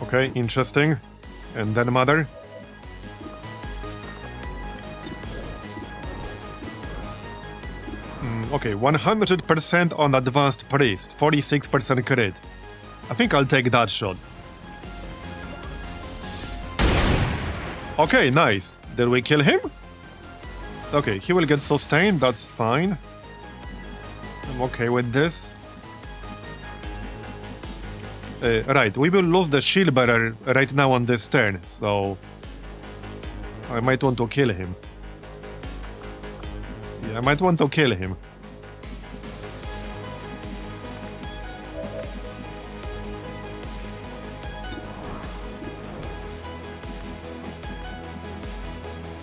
Okay, interesting. And then Mother. Okay, 100% on Advanced Priest, 46% crit. I think I'll take that shot. Okay, nice. Did we kill him? Okay, he will get sustained, that's fine. I'm okay with this. Right, we will lose the shield bearer right now on this turn, so I might want to kill him. Yeah, I might want to kill him.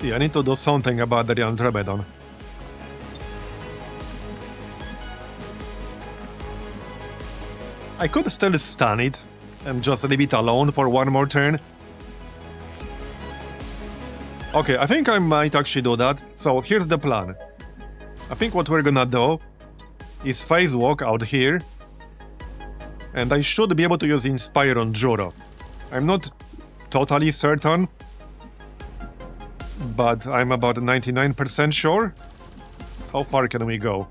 Yeah, I need to do something about the Andromedon. I could still stun it and just leave it alone for one more turn. Okay, I think I might actually do that. So here's the plan. I think what we're gonna do is phase walk out here. And I should be able to use Inspire on Juro. I'm not totally certain, but I'm about 99% sure. How far can we go?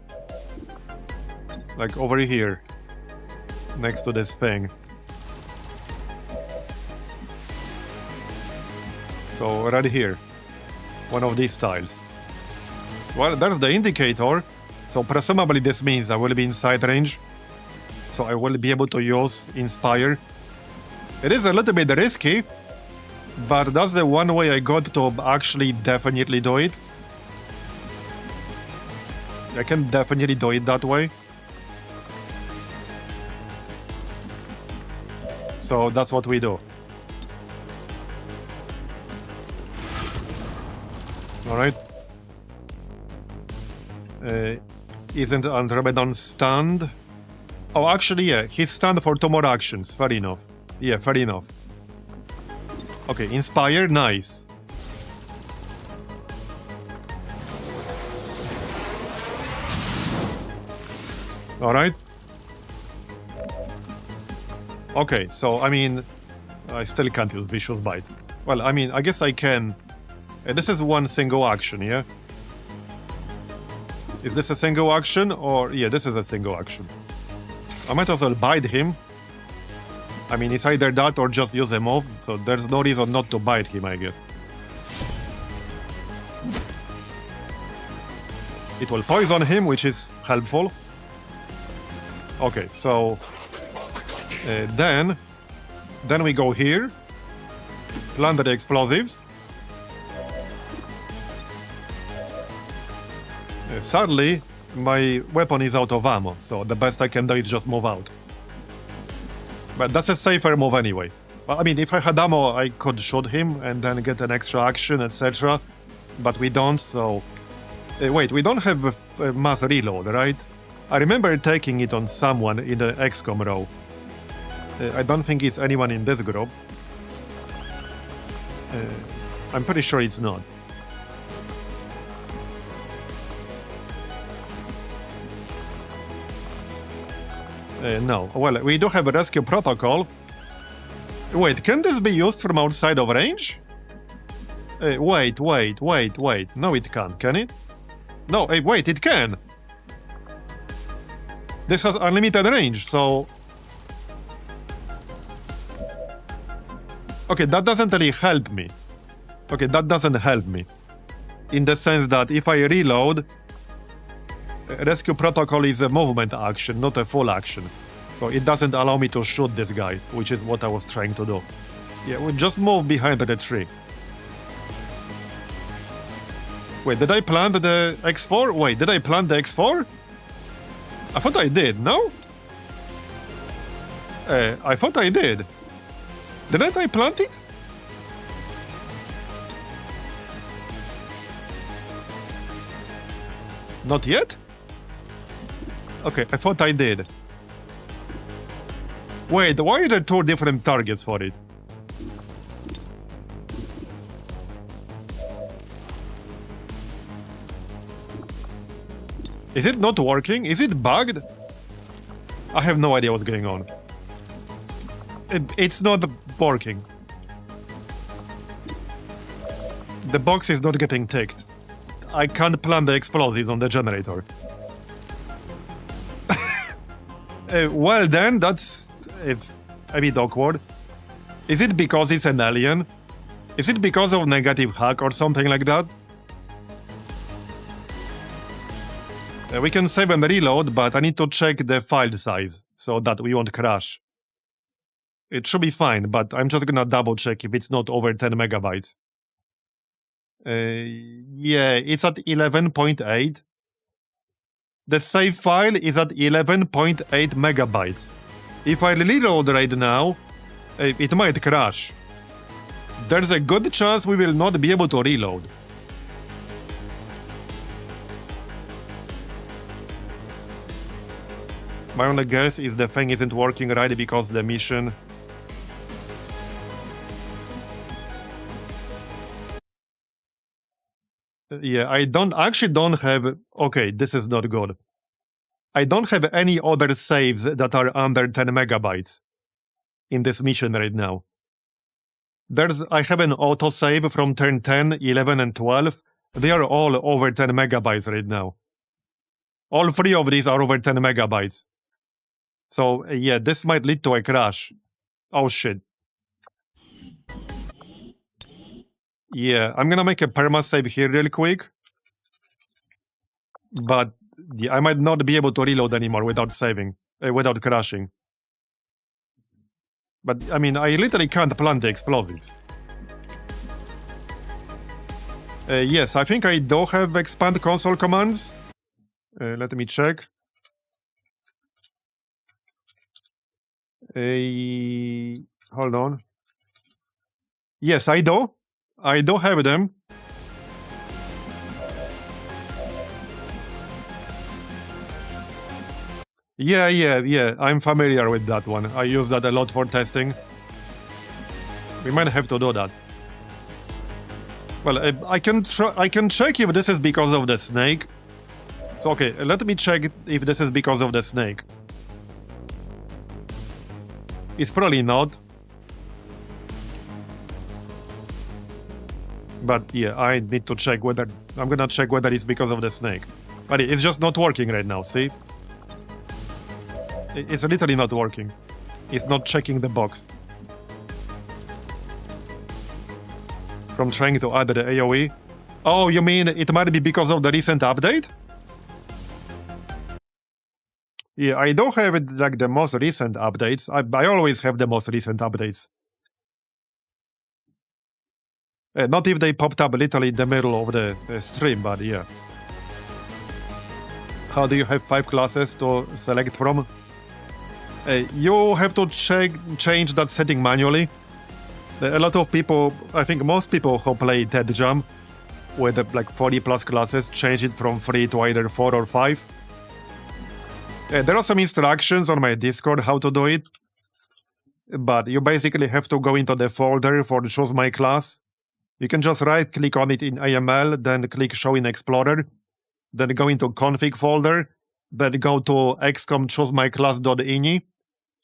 Like over here. Next to this thing. So right here. One of these tiles. Well, there's the indicator. So presumably this means I will be inside range. So I will be able to use Inspire. It is a little bit risky, but that's the one way I got to actually definitely do it. I can definitely do it that way. So that's what we do. Alright. Isn't Andromedon stunned? Oh, actually, yeah. He's stunned for 2 more actions. Fair enough. Yeah, fair enough. Okay, Inspire. Nice. Alright. Okay, so, I mean, I still can't use Vicious Bite. Well, I mean, I guess I can. This is one single action, yeah? Is this a single action? Or, yeah, this is a single action. I might as well bite him. I mean, it's either that or just use a move, so there's no reason not to bite him, I guess. It will poison him, which is helpful. Okay, so then we go here, plant the explosives. Sadly, my weapon is out of ammo, so the best I can do is just move out. But that's a safer move anyway. I mean, if I had ammo, I could shoot him and then get an extra action, etc. But we don't, so... wait, we don't have a mass reload, right? I remember taking it on someone in the XCOM row. I don't think it's anyone in this group. I'm pretty sure it's not. No. Well, we do have a rescue protocol. Wait, can this be used from outside of range? Wait. No, it can't, can it? No, wait, it can! This has unlimited range, so... Okay, that doesn't really help me. Okay, that doesn't help me. In the sense that if I reload, rescue protocol is a movement action, not a full action. So it doesn't allow me to shoot this guy, which is what I was trying to do. Yeah, we'll just move behind the tree. Wait, did I plant the X4? Wait, did I plant the X4? I thought I did, no? I thought I did. Didn't I plant it? Not yet? Okay, I thought I did. Wait, why are there two different targets for it? Is it not working? Is it bugged? I have no idea what's going on. It's not working. The box is not getting ticked. I can't plant the explosives on the generator. Well then, that's a bit awkward. Is it because it's an alien? Is it because of negative hack or something like that? We can save and reload, but I need to check the file size so that we won't crash. It should be fine, but I'm just gonna double check if it's not over 10 megabytes. Yeah, it's at 11.8. The save file is at 11.8 megabytes. If I reload right now, it might crash. There's a good chance we will not be able to reload. My only guess is the thing isn't working right because the mission... Yeah, I don't have... Okay, this is not good. I don't have any other saves that are under 10 megabytes in this mission right now. I have an autosave from turn 10, 11, and 12. They are all over 10 megabytes right now. All three of these are over 10 megabytes. So, yeah, this might lead to a crash. Oh, shit. Yeah, I'm gonna make a perma-save here real quick. But yeah, I might not be able to reload anymore without saving, without crashing. But, I mean, I literally can't plant the explosives. Yes, I think I do have expand console commands. Let me check. Hold on. Yes, I do. I do have them. Yeah. I'm familiar with that one. I use that a lot for testing. We might have to do that. Well, I can check if this is because of the snake. So, okay, let me check if this is because of the snake. It's probably not. But yeah, I need to check whether... I'm gonna check whether it's because of the snake. But it's just not working right now, see? It's literally not working. It's not checking the box. From trying to add the AoE? Oh, you mean it might be because of the recent update? Yeah, I don't have it like the most recent updates. I always have the most recent updates. Not if they popped up literally in the middle of the stream, but yeah. How do you have 5 classes to select from? You have to change that setting manually. A lot of people, I think most people who play TedJam with like 40 plus classes change it from 3 to either 4 or 5. There are some instructions on my Discord how to do it, but you basically have to go into the folder for choose my class. You can just right click on it in AML, then click show in Explorer, then go into config folder, then go to XCOM choose my class.ini,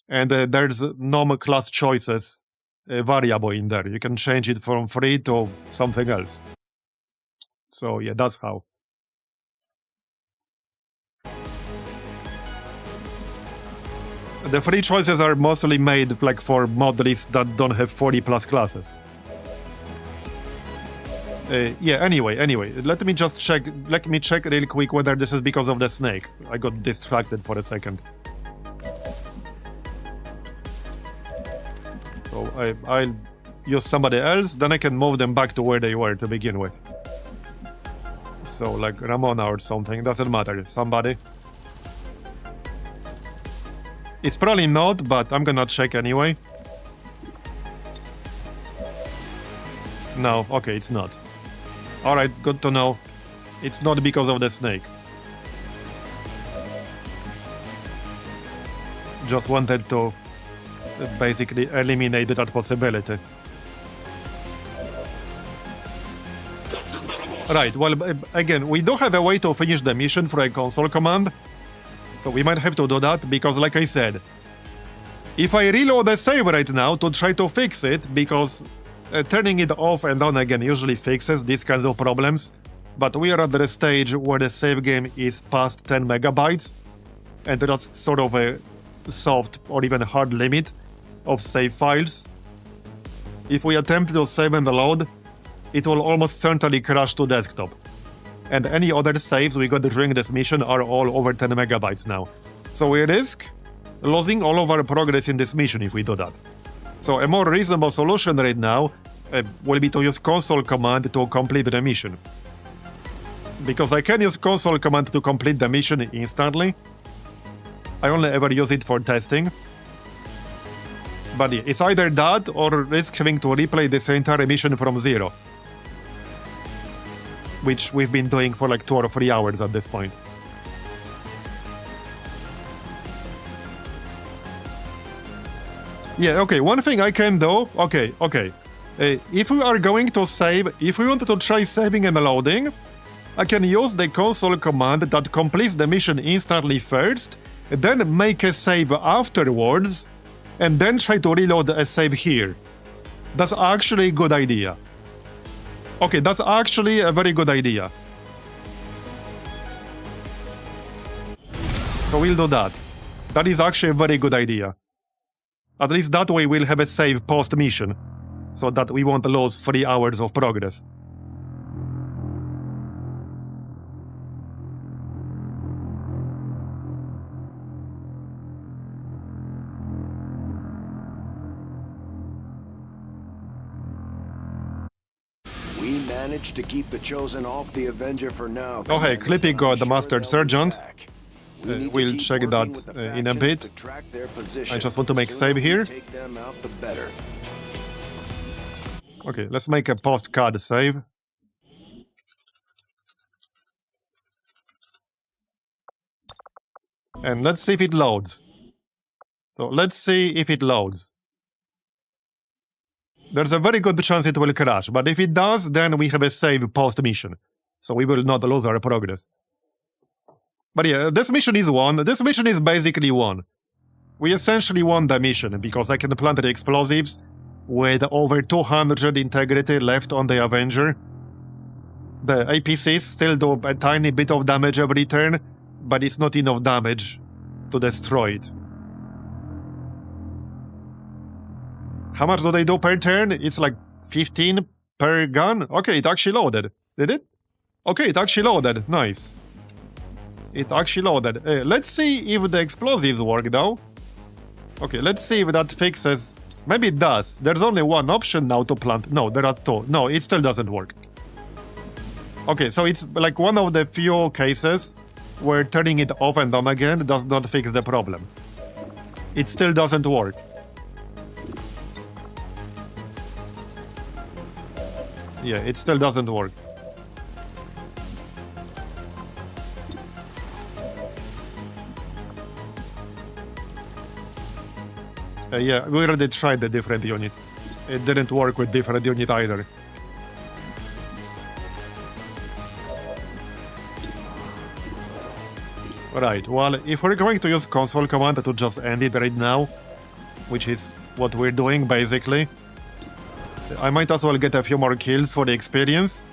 and there's nom class choices variable in there. You can change it from 3 to something else. So yeah, that's how. The 3 choices are mostly made like for mod lists that don't have 40 plus classes. Yeah, anyway, let me check real quick whether this is because of the snake. I got distracted for a second. So I'll use somebody else, then I can move them back to where they were to begin with. So like Ramona or something, doesn't matter, somebody. It's probably not, but I'm gonna check anyway. No, okay, it's not. Alright, good to know. It's not because of the snake. Just wanted to basically eliminate that possibility. Right, well, again, we do have a way to finish the mission for a console command. So we might have to do that, because like I said, if I reload the save right now to try to fix it, because turning it off and on again usually fixes these kinds of problems, but we are at the stage where the save game is past 10 megabytes, and that's sort of a soft or even hard limit of save files. If we attempt to save and load, it will almost certainly crash to desktop. And any other saves we got during this mission are all over 10 megabytes now. So we risk losing all of our progress in this mission if we do that. So a more reasonable solution right now will be to use console command to complete the mission. Because I can use console command to complete the mission instantly. I only ever use it for testing. But yeah, it's either that or risk having to replay this entire mission from zero. Which we've been doing for like 2 or 3 hours at this point. Yeah, okay, one thing I can do, okay. If we are going to save, if we want to try saving and loading, I can use the console command that completes the mission instantly first, then make a save afterwards, and then try to reload a save here. That's actually a good idea. Okay, that's actually a very good idea. So we'll do that. That is actually a very good idea. At least that way we'll have a save post-mission, so that we won't lose 3 hours of progress. We managed to keep the Chosen off the Avenger for now. Oh hey, Clippy got the Master Sergeant. We'll check that in a bit. I just want to make save here. Okay, let's make a post-CAD save. And let's see if it loads. So let's see if it loads. There's a very good chance it will crash, but if it does, then we have a save post-mission. So we will not lose our progress. But yeah, this mission is won. This mission is basically won. We essentially won the mission, because I can plant the explosives with over 200 integrity left on the Avenger. The APCs still do a tiny bit of damage every turn, but it's not enough damage to destroy it. How much do they do per turn? It's like 15 per gun? Okay, it actually loaded. Did it? Okay, it actually loaded. Nice. It actually loaded. Let's see if the explosives work though. Okay, let's see if that fixes... Maybe it does. There's only one option now to plant. No, there are two. No, it still doesn't work. Okay, so it's like one of the few cases where turning it off and on again does not fix the problem. It still doesn't work. Yeah, it still doesn't work. Yeah, we already tried the different unit. It didn't work with different unit either. Right, well, if we're going to use console command to just end it right now, which is what we're doing basically, I might as well get a few more kills for the experience.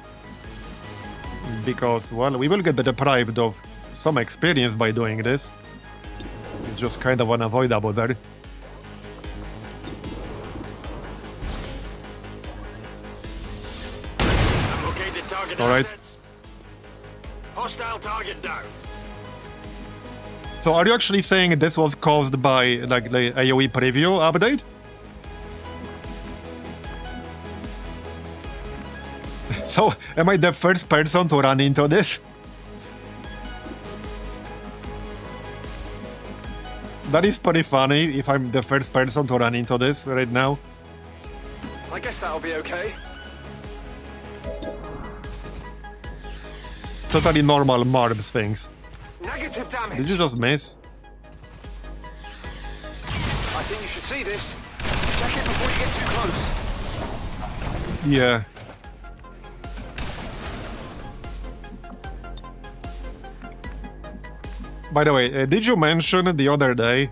Because, well, we will get deprived of some experience by doing this. It's just kind of unavoidable there. Alright. Hostile target down. So are you actually saying this was caused by like the AoE preview update? So am I the first person to run into this? That is pretty funny if I'm the first person to run into this right now. I guess that'll be okay. Totally normal Marbs things. Negative damage. Did you just miss? I think you should see this. Check it before you get too close. Yeah. By the way, did you mention the other day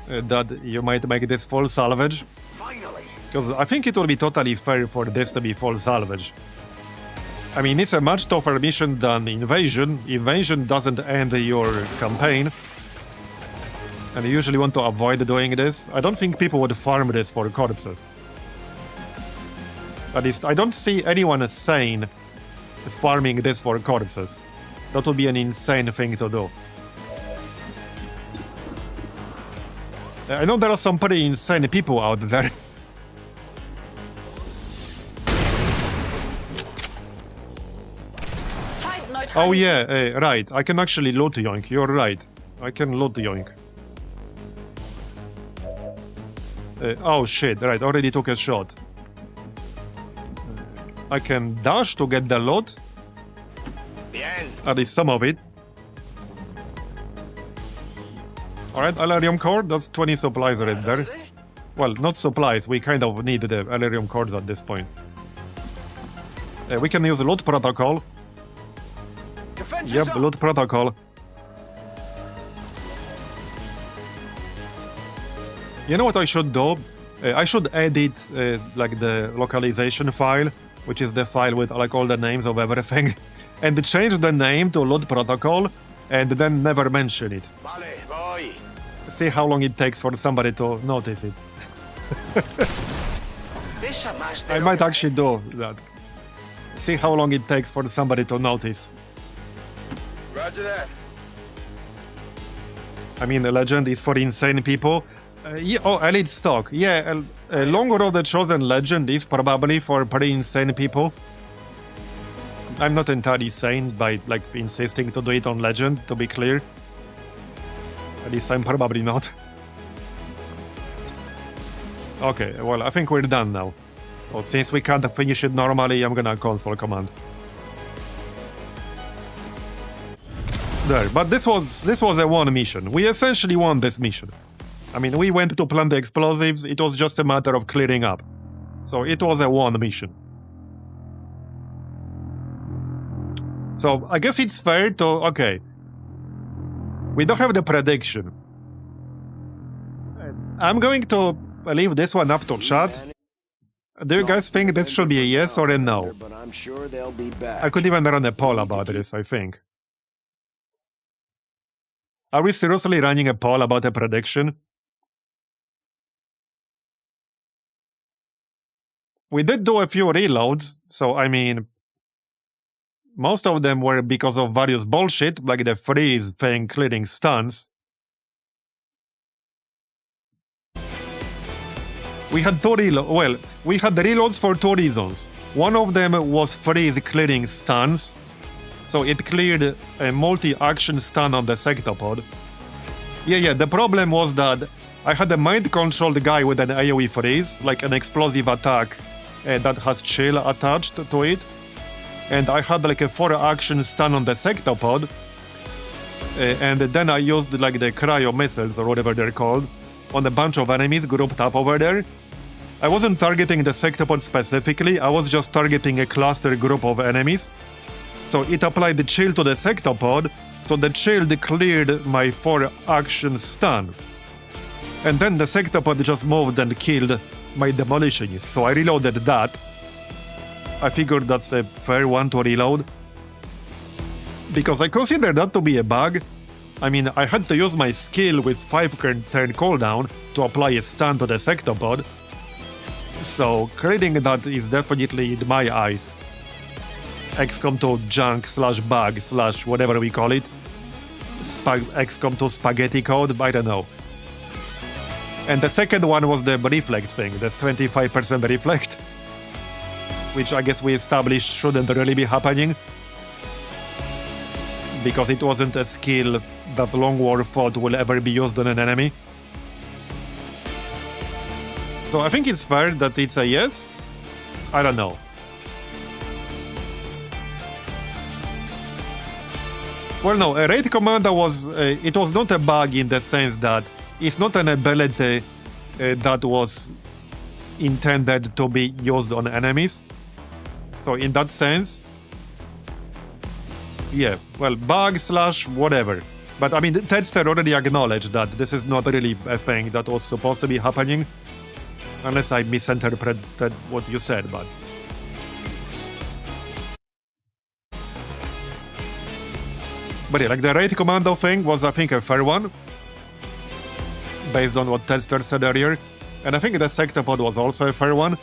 that you might make this full salvage? Finally. Because I think it will be totally fair for this to be full salvage. I mean, it's a much tougher mission than Invasion. Invasion doesn't end your campaign. And you usually want to avoid doing this. I don't think people would farm this for corpses. At least, I don't see anyone sane farming this for corpses. That would be an insane thing to do. I know there are some pretty insane people out there. Oh yeah, right. I can actually loot yoink. You're right. I can loot yoink. Oh shit, right. Already took a shot. I can dash to get the loot. At least some of it. Alright, Alarium core. That's 20 supplies right there. Well, not supplies. We kind of need the Alarium cores at this point. We can use loot protocol. Yep, loot protocol. You know what I should do? I should edit like the localization file, which is the file with like all the names of everything, and change the name to loot protocol, and then never mention it. See how long it takes for somebody to notice it. I might actually do that. See how long it takes for somebody to notice. Roger that. I mean, the legend is for insane people. Yeah, oh, elite stock. Yeah, Long Road the Chosen legend is probably for pretty insane people. I'm not entirely sane by, like, insisting to do it on legend, to be clear. At least I'm probably not. Okay, well, I think we're done now. So since we can't finish it normally, I'm gonna console command. There, but this was a one mission. We essentially won this mission. I mean, we went to plant the explosives, it was just a matter of clearing up. So it was a one mission. So I guess it's fair to... okay. We don't have the prediction. I'm going to leave this one up to chat. Do you guys think this should be a yes or a no? I could even run a poll about this, I think. Are we seriously running a poll about a prediction? We did do a few reloads, so I mean... Most of them were because of various bullshit, like the freeze thing clearing stuns. We had we had reloads for 2 reasons. One of them was freeze clearing stuns, so it cleared a multi-action stun on the sectopod. Yeah, the problem was that I had a mind-controlled guy with an AoE freeze, like an explosive attack that has chill attached to it. And I had like a 4-action stun on the sectopod. And then I used like the cryo missiles, or whatever they're called, on a bunch of enemies grouped up over there. I wasn't targeting the sectopod specifically, I was just targeting a cluster group of enemies. So it applied the chill to the sectopod, so the chill cleared my 4-action stun. And then the sectopod just moved and killed my demolitionist, so I reloaded that. I figured that's a fair one to reload, because I consider that to be a bug. I mean, I had to use my skill with 5-turn cooldown to apply a stun to the sectopod, so creating that is definitely, in my eyes, XCOM 2 junk / bug / whatever we call it. XCOM 2 spaghetti code, I don't know. And the second one was the reflect thing, the 75% reflect, which I guess we established shouldn't really be happening, because it wasn't a skill that Long War thought will ever be used on an enemy. So I think it's fair that it's a yes? I don't know. Well, no, a raid commander was... it was not a bug in the sense that it's not an ability that was intended to be used on enemies. So in that sense, yeah, well, bug / whatever. But I mean, TedJam already acknowledged that this is not really a thing that was supposed to be happening. Unless I misinterpreted what you said, but... But yeah, like the raid commando thing was, I think, a fair one, based on what TedJam said earlier. And I think the sectopod was also a fair one.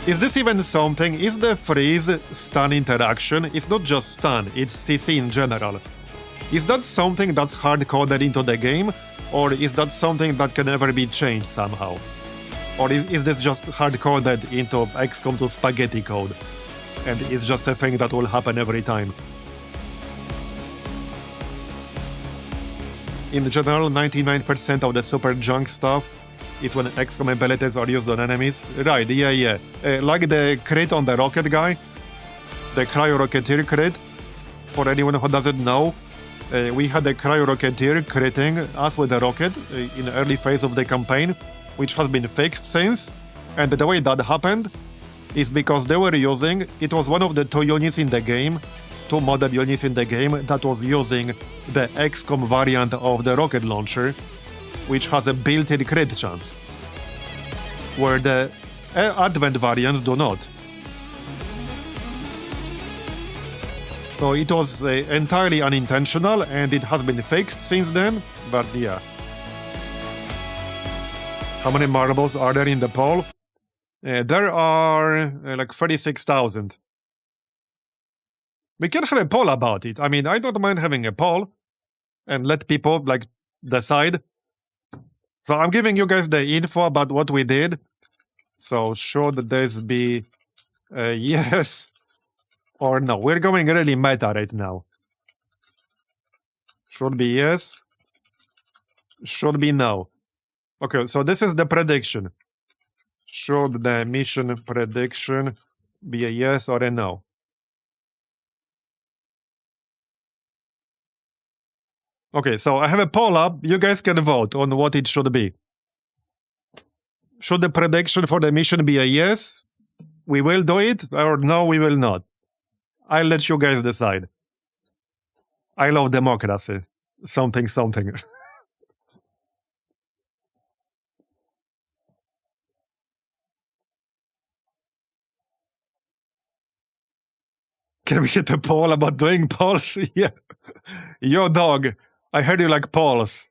Is this even something? Is the freeze stun interaction? It's not just stun, it's CC in general. Is that something that's hard-coded into the game? Or is that something that can ever be changed somehow? Or is this just hard-coded into XCOM 2 spaghetti code? And it's just a thing that will happen every time? In general, 99% of the super junk stuff is when XCOM abilities are used on enemies. Right, yeah. Like the crit on the rocket guy, the cryo-rocketeer crit. For anyone who doesn't know, we had a cryo-rocketeer critting us with a rocket in the early phase of the campaign, which has been fixed since. And the way that happened is because they were using... It was one of the 2 units in the game, 2 model units in the game that was using the XCOM variant of the rocket launcher, which has a built-in crit chance, where the Advent variants do not. So it was entirely unintentional, and it has been fixed since then, but yeah. How many marbles are there in the poll? There are like 36,000. We can have a poll about it. I mean, I don't mind having a poll and let people like decide. So I'm giving you guys the info about what we did. So should this be yes or no? We're going really meta right now. Should be yes. Should be no. Okay, so this is the prediction. Should the mission prediction be a yes or a no? Okay, so I have a poll up. You guys can vote on what it should be. Should the prediction for the mission be a yes? We will do it, or no, we will not. I'll let you guys decide. I love democracy. Something. Can we get a poll about doing polls? Yeah. Yo, dog. I heard you like polls.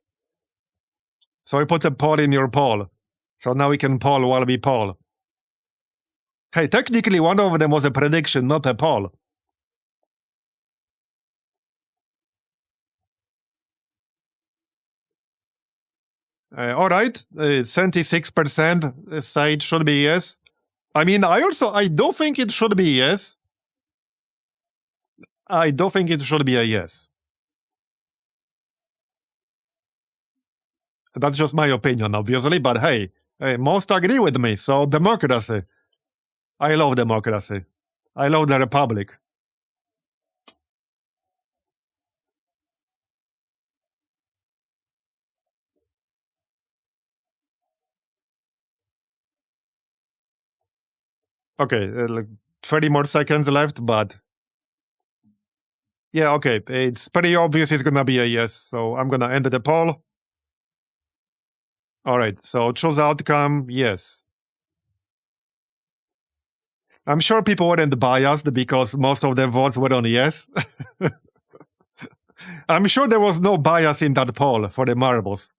So I put a poll in your poll. So now we can poll while we poll. Hey, technically one of them was a prediction, not a poll. All right, 76% say it should be yes. I mean, I do think it should be yes. I do think it should be a yes. That's just my opinion, obviously, but hey, most agree with me, so democracy. I love democracy. I love the republic. Okay, like 30 more seconds left, but... Yeah, okay, it's pretty obvious it's gonna be a yes, so I'm gonna end the poll. Alright, so choose outcome, yes. I'm sure people weren't biased because most of their votes were on yes. I'm sure there was no bias in that poll for the marbles.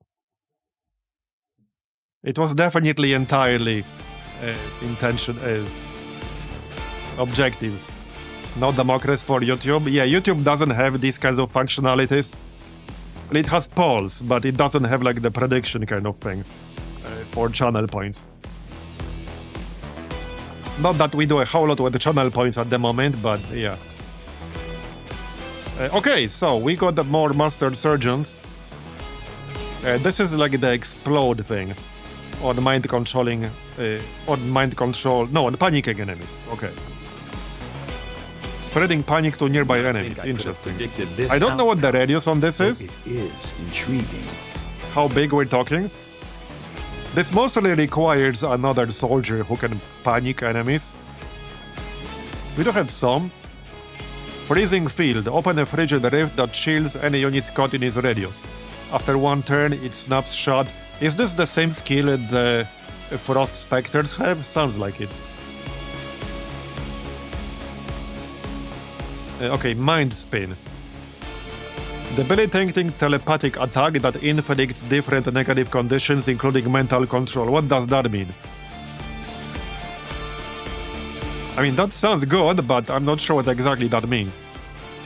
It was definitely entirely objective. No democracy for YouTube. Yeah, YouTube doesn't have these kinds of functionalities. It has polls, but it doesn't have like the prediction kind of thing for channel points. Not that we do a whole lot with the channel points at the moment, but yeah. Okay, so we got more master surgeons. This is like the explode thing. On mind controlling... on mind control... No, on panicking enemies. Okay. Spreading panic to nearby enemies. Interesting. I don't know what the radius on this is. It is intriguing. How big we're talking. This mostly requires another soldier who can panic enemies. We do have some. Freezing field. Open a frigid rift that shields any units caught in its radius. After one turn, it snaps shut. Is this the same skill that the Frost Spectres have? Sounds like it. Okay, Mind Spin. Debilitating telepathic attack that inflicts different negative conditions, including mental control. What does that mean? I mean, that sounds good, but I'm not sure what exactly that means.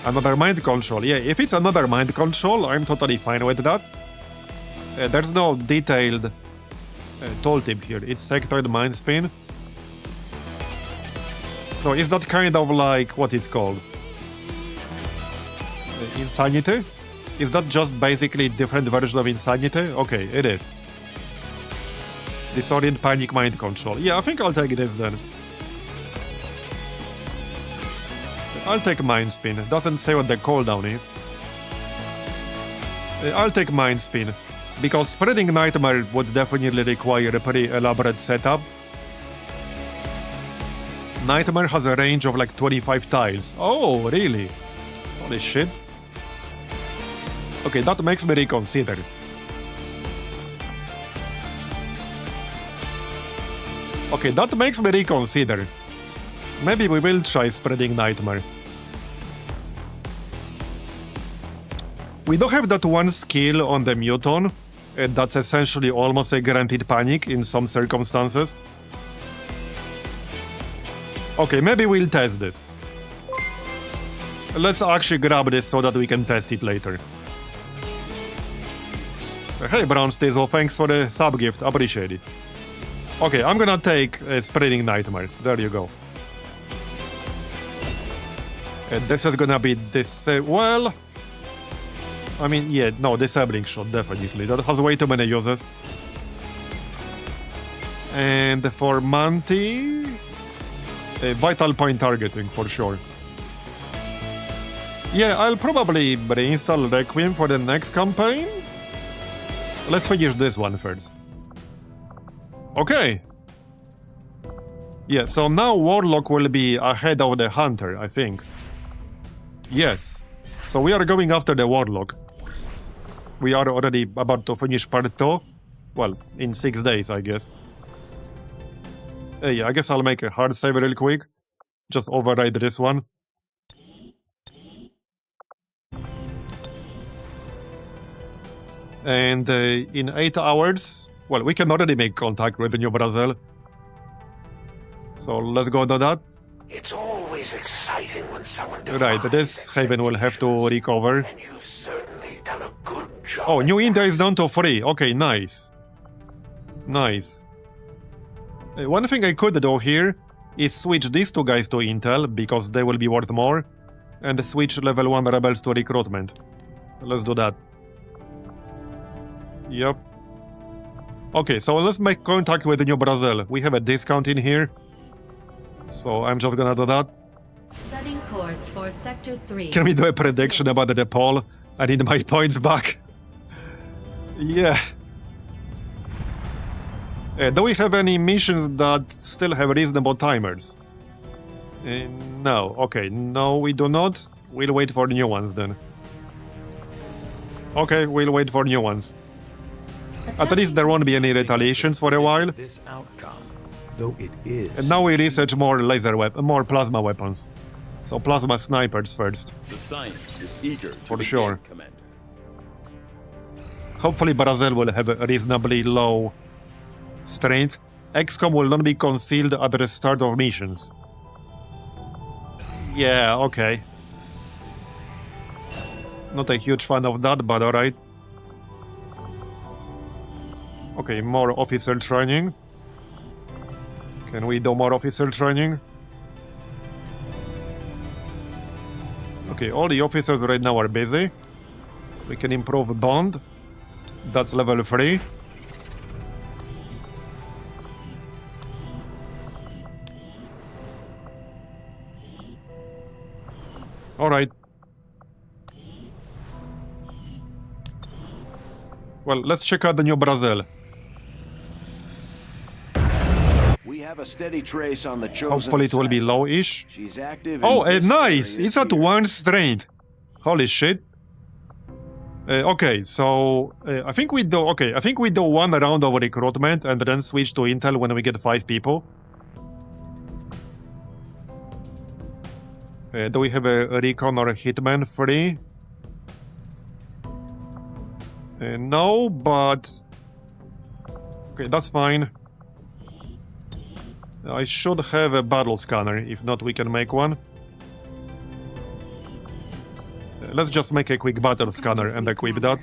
Another mind control. Yeah, if it's another mind control, I'm totally fine with that. There's no detailed tooltip here. It's sectored mind spin. So is that kind of like what it's called? Insanity? Is that just basically different version of insanity? Okay, it is. Disorient panic mind control. Yeah, I think I'll take this then. I'll take mind spin. Doesn't say what the cooldown is. I'll take mind spin. Because spreading nightmare would definitely require a pretty elaborate setup. Nightmare has a range of like 25 tiles. Oh, really? Holy shit. Okay, that makes me reconsider. Okay, that makes me reconsider. Maybe we will try spreading nightmare. We do have that one skill on the Muton. That's essentially almost a guaranteed panic in some circumstances. Okay, maybe we'll test this. Let's actually grab this so that we can test it later. Hey, Brown Stizzle, thanks for the sub-gift. Appreciate it. Okay, I'm gonna take Spreading Nightmare. There you go. And this is gonna be this... well... I mean, yeah, no, Disabling Shot, definitely. That has way too many uses. And for Manti... Vital Point Targeting, for sure. Yeah, I'll probably reinstall Requiem for the next campaign. Let's finish this one first. Okay. Yeah, so now Warlock will be ahead of the Hunter, I think. Yes. So we are going after the Warlock. We are already about to finish part 2. Well, in 6 days, I guess. Yeah, I guess I'll make a hard save real quick. Just override this one. And in 8 hours... Well, we can already make contact with New Brazil. So let's go do that. It's always exciting when someone Right, this haven will have to recover. and you've certainly done a good job. Oh, New India is down to 3. Okay, nice. Nice. One thing I could do here is switch these two guys to Intel, because they will be worth more, and switch level 1 rebels to recruitment. Let's do that. Yep. Okay, so let's make contact with New Brazil. We have a discount in here, so I'm just gonna do that. Setting course for Sector 3. Can we do a prediction about the poll? I need my points back. Yeah. Do we have any missions that still have reasonable timers? No. Okay, no, we do not. We'll wait for new ones then. Okay, we'll wait for new ones. At least there won't be any retaliations for a while. This outcome, though it is. And now we research more more plasma weapons. So plasma snipers first. The science is eager to For begin, sure. Commander. Hopefully Brazil will have a reasonably low strength. XCOM will not be concealed at the start of missions. Yeah, okay. Not a huge fan of that, but alright. Okay, more officer training. Can we do more officer training? Okay, all the officers right now are busy. We can improve bond. That's level 3. Alright. Well, let's check out the New Brazil. We have a steady trace on the chosen Hopefully it will be assassin. low-ish. She's active. Oh, in this nice! area It's at here. 1 strength. Holy shit. Okay, so I think we do. Okay, I think we do 1 round of recruitment and then switch to intel when we get 5 people. Do we have a recon or a hitman free? No, but okay, that's fine. I should have a battle scanner. If not, we can make one. Let's just make a quick battle scanner and equip that.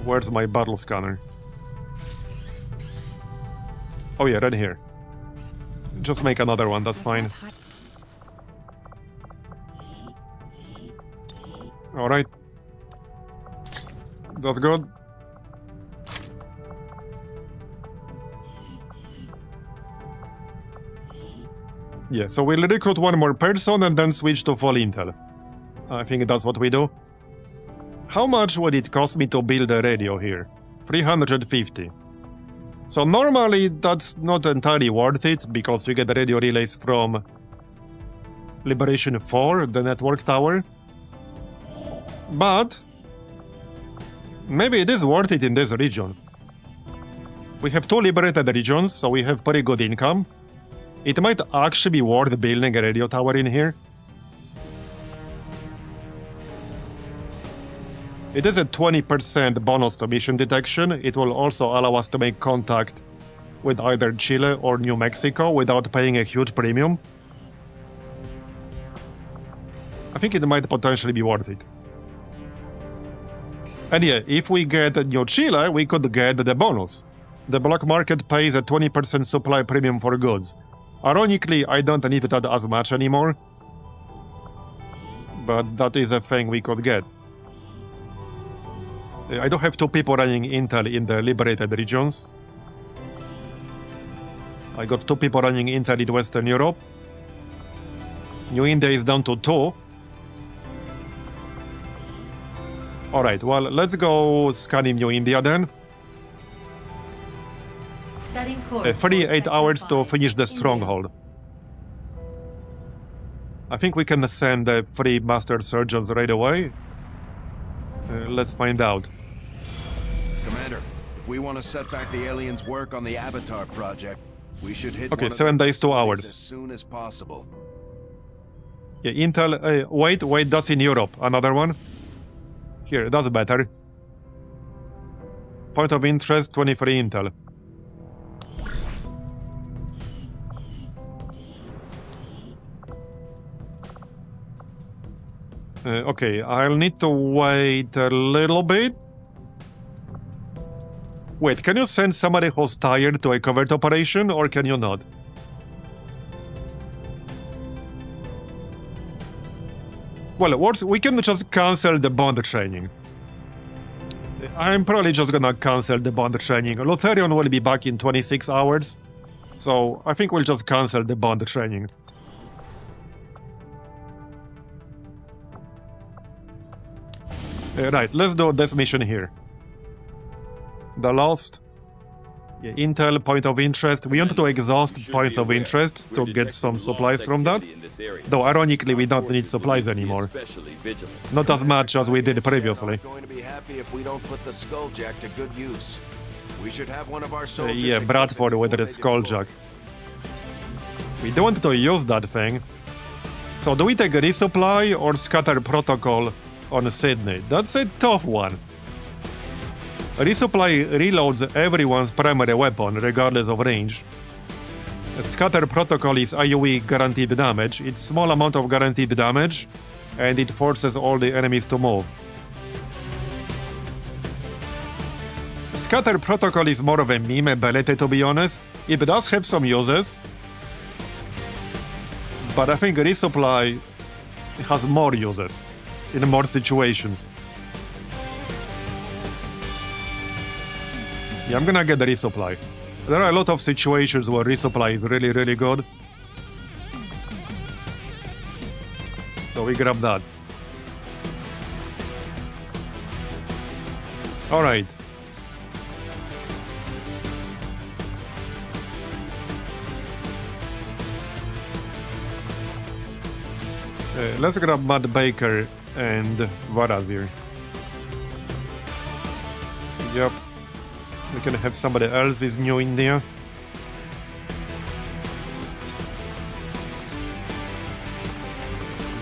Where's my battle scanner? Oh yeah, right here. Just make another one, that's fine. Alright. That's good. Yeah, so we'll recruit 1 more person and then switch to full intel. I think that's what we do. How much would it cost me to build a radio here? 350. So normally that's not entirely worth it, because you get the radio relays from Liberation 4, the network tower. But maybe it is worth it in this region. We have 2 liberated regions, so we have pretty good income. It might actually be worth building a radio tower in here. It is a 20% bonus to mission detection. It will also allow us to make contact with either Chile or New Mexico without paying a huge premium. I think it might potentially be worth it. And yeah, if we get New Chile, we could get the bonus. The black market pays a 20% supply premium for goods. Ironically, I don't need that as much anymore. But that is a thing we could get. I do have 2 people running intel in the liberated regions. I got 2 people running intel in Western Europe. New India is down to 2. Alright, well, let's go scanning New India then. Setting course. 38 hours to finish the Stronghold. I think we can send the 3 Master Surgeons right away. Let's find out. Commander, if we want to set back the aliens' work on the Avatar project, we should hit Okay, one of 7 their days, 2 facilities hours. as soon as possible. Yeah, Intel. Wait, that's in Europe. Another one. Here, that's better. Point of interest, 23 intel. Okay, I'll need to wait a little bit. Wait, can you send somebody who's tired to a covert operation, or can you not? Well, we can just cancel the bond training. I'm probably just gonna cancel the bond training. Lutherion will be back in 26 hours, so I think we'll just cancel the bond training. Right, let's do this mission here. The Lost. Yeah, Intel, point of interest. We want to exhaust points of interest to get some supplies from that. Though, ironically, we don't need supplies anymore. Not as much as we did previously. Going to be happy if we don't put the Skulljack to good use. We should have one of our soldiers. Yeah, Bradford with the Skulljack. We don't want to use that thing. So, do we take a resupply or scatter protocol on Sydney? That's a tough one. Resupply reloads everyone's primary weapon, regardless of range. Scatter protocol is IOE guaranteed damage. It's small amount of guaranteed damage, and it forces all the enemies to move. Scatter protocol is more of a meme ability, to be honest. It does have some uses, but I think resupply has more uses in more situations. Yeah, I'm gonna get the resupply. There are a lot of situations where resupply is really, really good. So we grab that. Alright. Let's grab Matt Baker and Marbozir. Yep. We can have somebody else is new in there.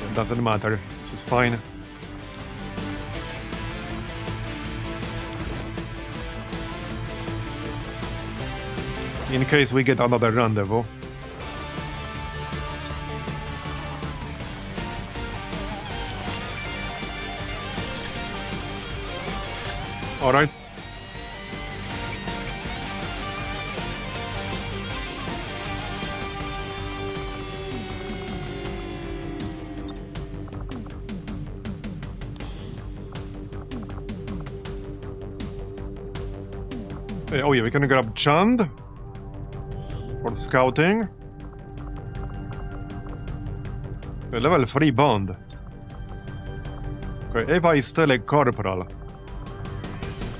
It doesn't matter. This is fine. In case we get another rendezvous. Alright. Oh yeah, we can grab Chand for scouting. A level 3 bond. Okay, Eva is still a corporal.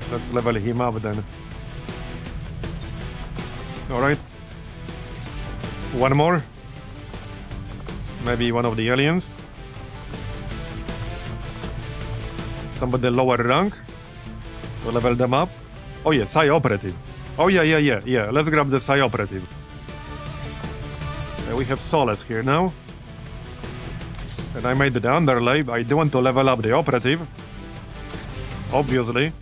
Let's level him up then. Alright. One more. Maybe one of the aliens. Somebody lower rank. We'll level them up. Oh yeah, Psi Operative. Oh yeah. Let's grab the Psi Operative. We have Solace here now. And I made the underlay. I do want to level up the Operative. Obviously.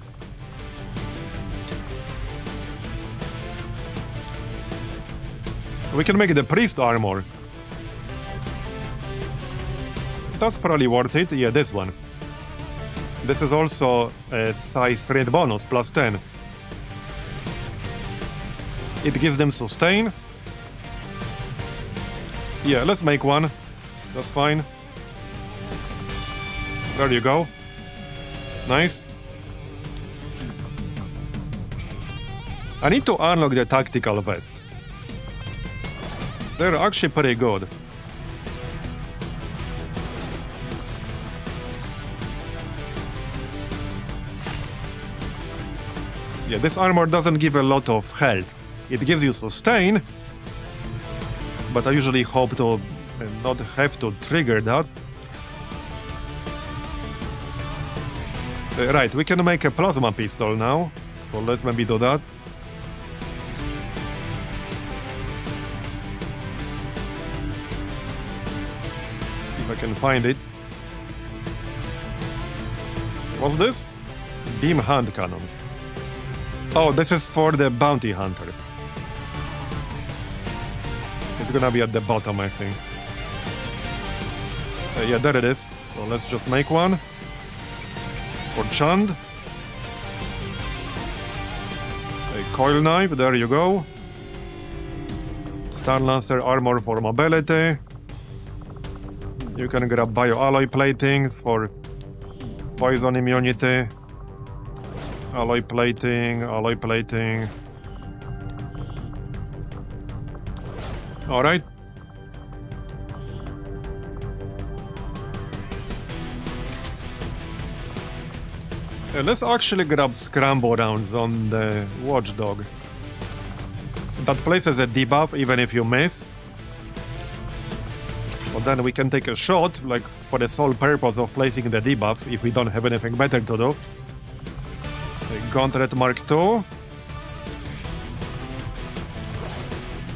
We can make the Priest armor. That's probably worth it. Yeah, this one. This is also a Psi strength bonus, plus 10. It gives them sustain. Yeah, let's make one. That's fine. There you go. Nice. I need to unlock the tactical vest. They're actually pretty good. Yeah, this armor doesn't give a lot of health. It gives you sustain, but I usually hope to not have to trigger that. Right, we can make a plasma pistol now, so let's maybe do that. If I can find it. What's this? Beam hand cannon. Oh, this is for the bounty hunter. It's gonna be at the bottom, I think. Yeah, there it is. So let's just make one. For Chand. A coil knife, there you go. Stun Lancer armor for mobility. You can grab bio-alloy plating for poison immunity. Alloy plating, alloy plating. Alright. Let's actually grab scramble rounds on the Watchdog. That places a debuff even if you miss. But then we can take a shot, like for the sole purpose of placing the debuff if we don't have anything better to do. Gauntlet Mark II.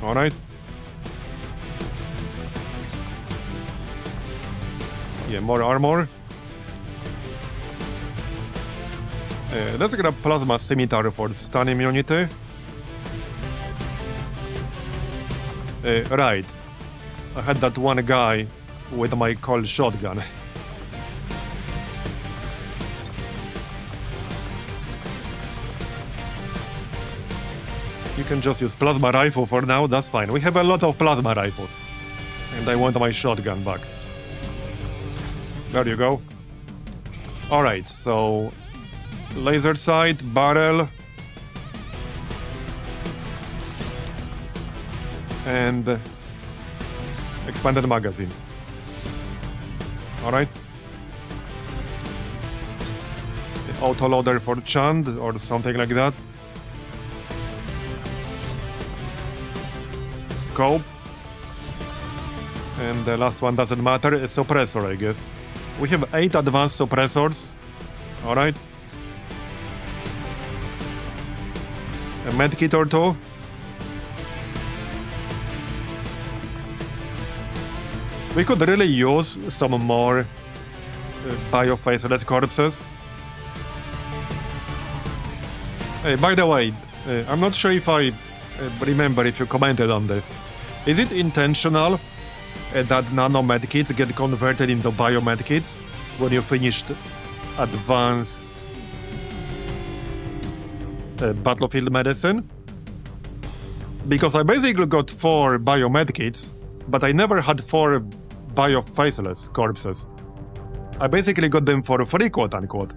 Alright. Yeah, more armor. Let's grab Plasma Scimitar for stun immunity. Right. I had that one guy with my cold shotgun. You can just use plasma rifle for now, that's fine. We have a lot of plasma rifles. And I want my shotgun back. There you go. Alright, so... laser sight, barrel... and... expanded magazine. Alright. Autoloader for Chand or something like that. Scope. And the last one doesn't matter, a suppressor, I guess. We have 8 advanced suppressors. Alright. A medkit or 2. We could really use some more bio-faceless corpses. By the way, I'm not sure if I remember if you commented on this. Is it intentional that nano medkits get converted into bio medkits when you finished advanced battlefield medicine? Because I basically got 4 bio medkits, but I never had 4 bio-faceless corpses. I basically got them for free, quote-unquote.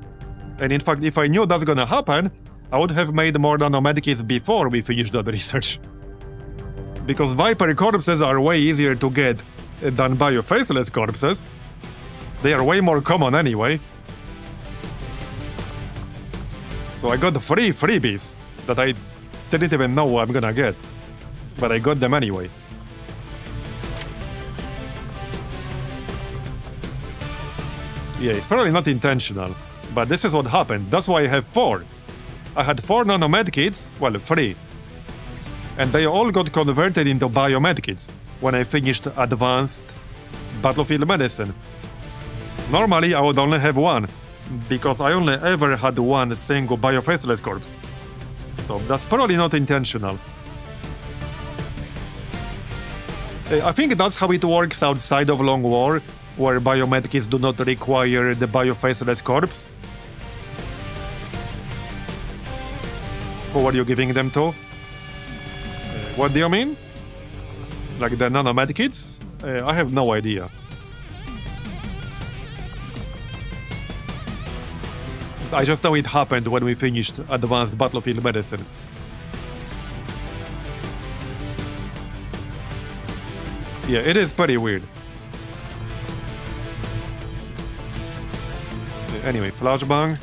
And in fact, if I knew that's gonna happen, I would have made more nanomedkits before we finished that research. Because Viper corpses are way easier to get than bio-faceless corpses. They are way more common anyway. So I got free freebies that I didn't even know I'm gonna get. But I got them anyway. Yeah, it's probably not intentional, but this is what happened. That's why I have 4. I had 4 nanomedkits, well, 3. And they all got converted into biomedkits when I finished advanced battlefield medicine. Normally, I would only have 1, because I only ever had 1 single bio-faceless corpse. So that's probably not intentional. I think that's how it works outside of Long War, where biomedkits do not require the bio-faceless corpse. Who are you giving them to? What do you mean? Like the nanomedkits? I have no idea. I just know it happened when we finished advanced battlefield medicine. Yeah, it is pretty weird. Anyway, flashbang.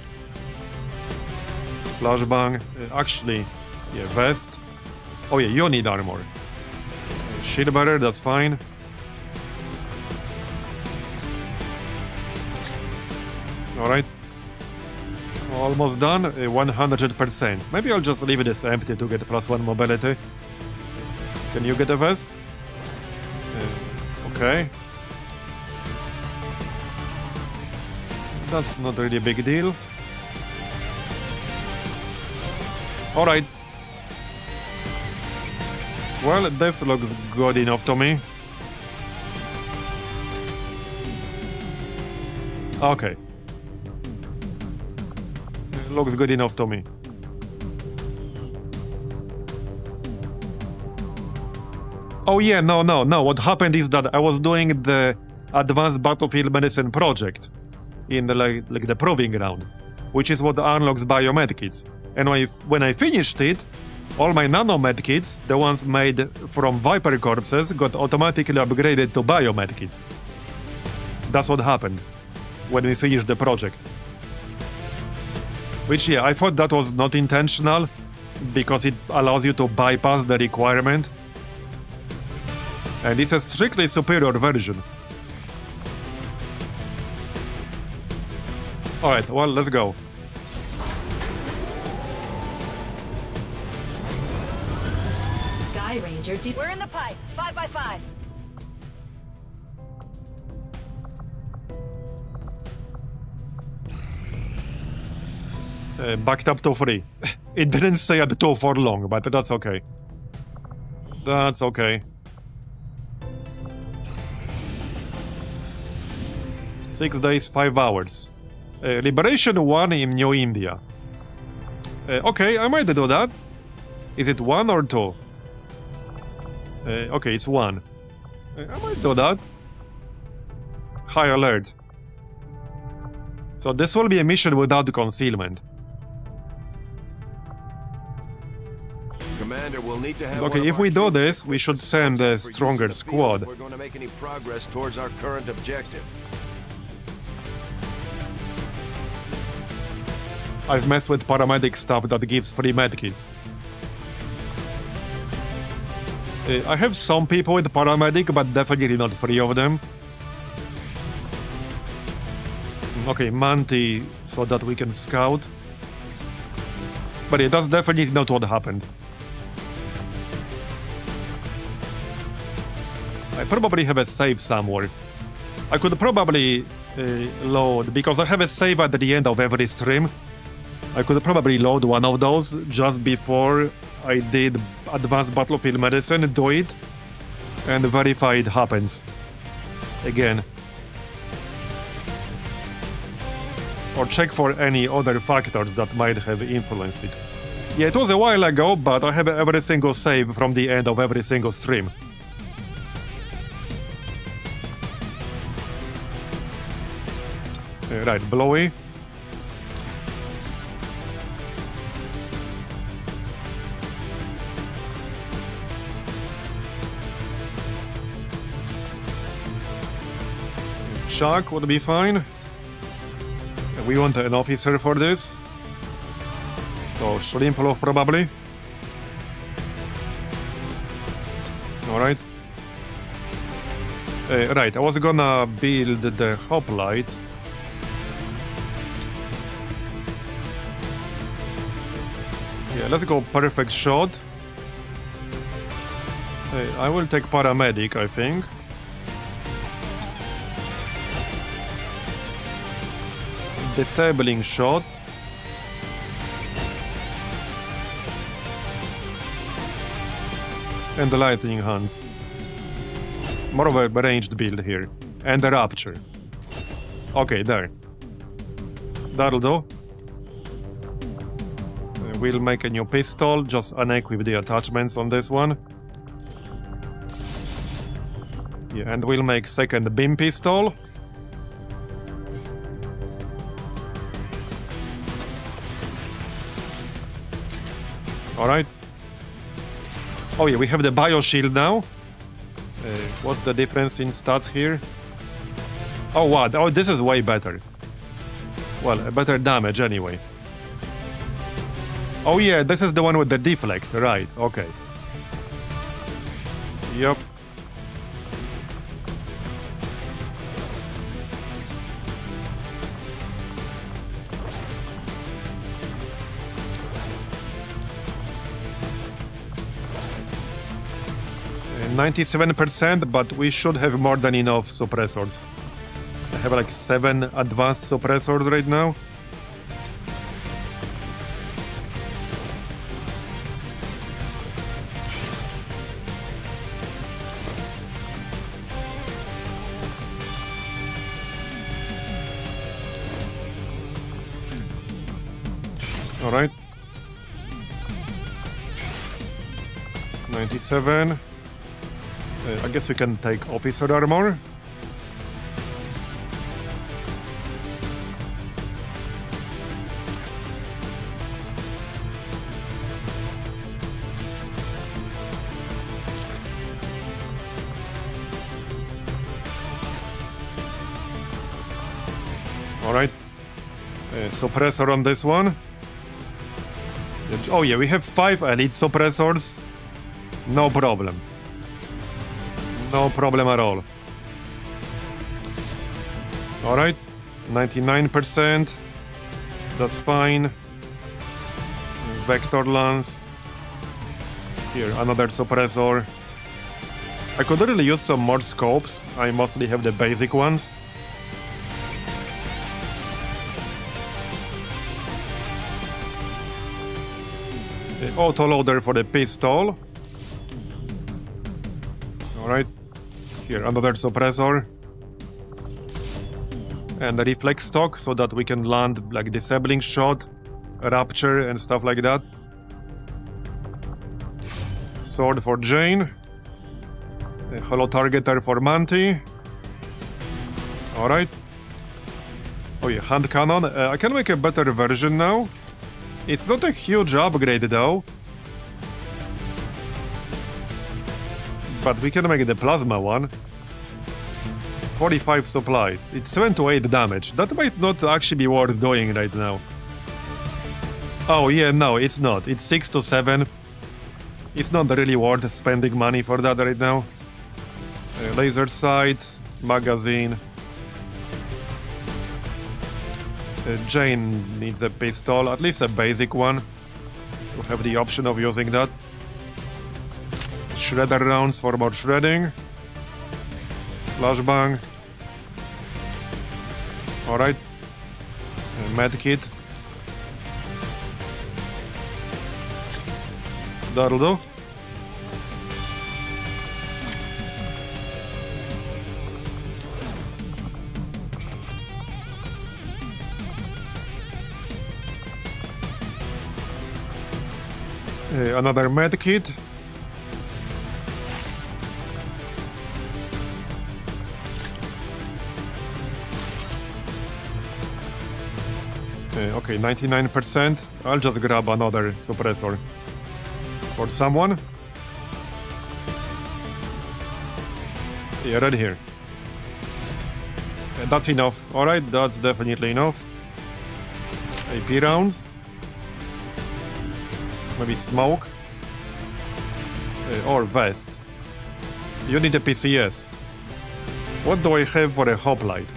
Flashbang. Actually, yeah, vest. Oh yeah, you need armor. Shield bearer, that's fine. Alright. Almost done, 100%. Maybe I'll just leave this empty to get +1 mobility. Can you get a vest? Okay. That's not really a big deal. Alright. Well, this looks good enough to me. Okay. Looks good enough to me. Oh yeah, no. What happened is that I was doing the Advanced Battlefield Medicine project in the, like the proving ground, which is what unlocks biomedkits. And when I finished it, all my nanomedkits, the ones made from Viper corpses, got automatically upgraded to biomedkits. That's what happened when we finished the project. Which, yeah, I thought that was not intentional, because it allows you to bypass the requirement. And it's a strictly superior version. Alright, well, let's go. Sky Ranger, We're in the pipe. 5x5. Backed up to 3. It didn't stay at 2 for long, but that's okay. That's okay. 6 days, 5 hours. Liberation 1 in New India. Okay, I might do that. Is it 1 or 2? Okay, it's 1. I might do that. High alert. So this will be a mission without concealment. Commander, we'll need to have Okay, if we do this, we should send a stronger squad. We're going to make any progress towards our current objective. I've messed with paramedic stuff that gives free medkits. I have some people with paramedic, but definitely not 3 of them. Okay, Manti, so that we can scout. But yeah, that's definitely not what happened. I probably have a save somewhere. I could probably load, because I have a save at the end of every stream. I could probably load one of those just before I did Advanced Battlefield Medicine, do it, and verify it happens. Again. Or check for any other factors that might have influenced it. Yeah, it was a while ago, but I have every single save from the end of every single stream. Right, Blowy. Chuck would be fine. We want an officer for this. So, Shrimpolov probably. Alright. Right, I was gonna build the hoplite. Yeah, let's go perfect shot. I will take paramedic, I think. Disabling shot. And the lightning hands. More of a ranged build here. And the rapture. Okay, there. That'll do. We'll make a new pistol, just unequip the attachments on this one. Yeah, and we'll make second beam pistol. Alright. Oh yeah, we have the bio shield now. What's the difference in stats here? Oh what? Oh, this is way better. Well, better damage anyway. Oh yeah, this is the one with the deflect, right, okay. Yup. And 97%, but we should have more than enough suppressors. I have like 7 advanced suppressors right now. Alright. 97. I guess we can take officer armor. Alright. Suppressor on this one. Oh yeah, we have 5 elite suppressors. No problem. No problem at all. Alright. 99%. That's fine. Vector lance. Here, another suppressor. I could really use some more scopes. I mostly have the basic ones. The autoloader for the pistol. Alright. Here, another suppressor. And a reflex stock so that we can land like disabling shot, rapture, and stuff like that. Sword for Jane. A holo targeter for Manti. Alright. Oh yeah, hand cannon. I can make a better version now. It's not a huge upgrade though. But we can make the plasma one. 45 supplies. It's 7 to 8 damage. That might not actually be worth doing right now. Oh yeah, no, it's not. It's 6 to 7. It's not really worth spending money for that right now. Laser sight, magazine. Jane needs a pistol, at least a basic one, to have the option of using that. Shredder rounds for more shredding. Flashbang. Alright. Medkit. That'll do. Another medkit. Okay, 99%. I'll just grab another suppressor for someone. Yeah, right here. That's enough. Alright, that's definitely enough. AP rounds. Maybe smoke. Or vest. You need a PCS. What do I have for a hoplite?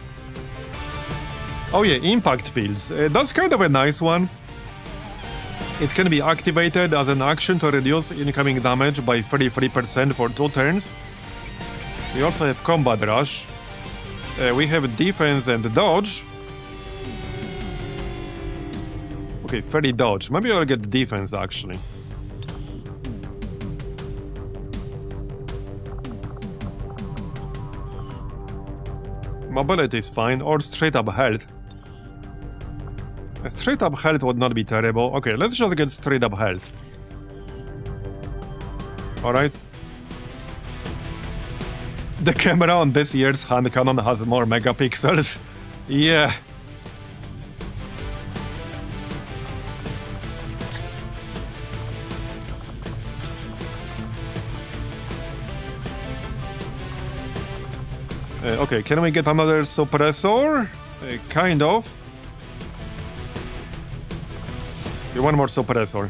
Oh yeah, impact fields. That's kind of a nice one. It can be activated as an action to reduce incoming damage by 33% for 2 turns. We also have combat rush. We have defense and dodge. Okay, 30 dodge. Maybe I'll get defense actually. Mobility is fine, or straight up health. A straight up health would not be terrible. Okay, let's just get straight up health. Alright. The camera on this year's hand cannon has more megapixels. Yeah. Okay, can we get another suppressor? Kind of. Okay, one more suppressor.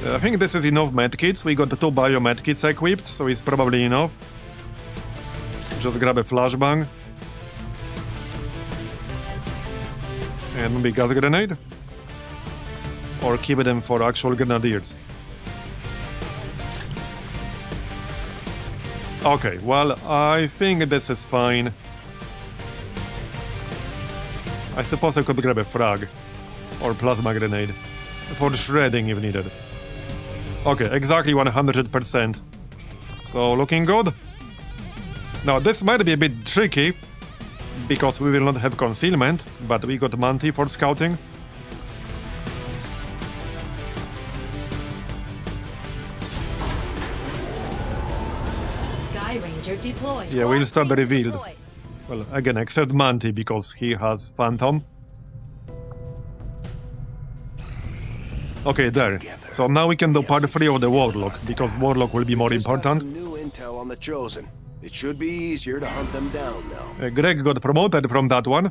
I think this is enough medkits. We got the 2 bio medkits equipped, so it's probably enough. Just grab a flashbang. And maybe gas grenade. Or keep them for actual grenadiers. Okay, well, I think this is fine. I suppose I could grab a frag. Or plasma grenade. For shredding if needed. Okay, exactly 100%. So, looking good. Now, this might be a bit tricky. Because we will not have concealment. But we got Manti for scouting. Ranger deployed. Yeah, we'll start the revealed. Deployed. Well, again, except Manti, because he has Phantom. Okay, there. So now we can do part 3 of the Warlock, because Warlock will be more Just got important. some new intel on the Chosen. It should be easier to hunt them down now. Greg got promoted from that one.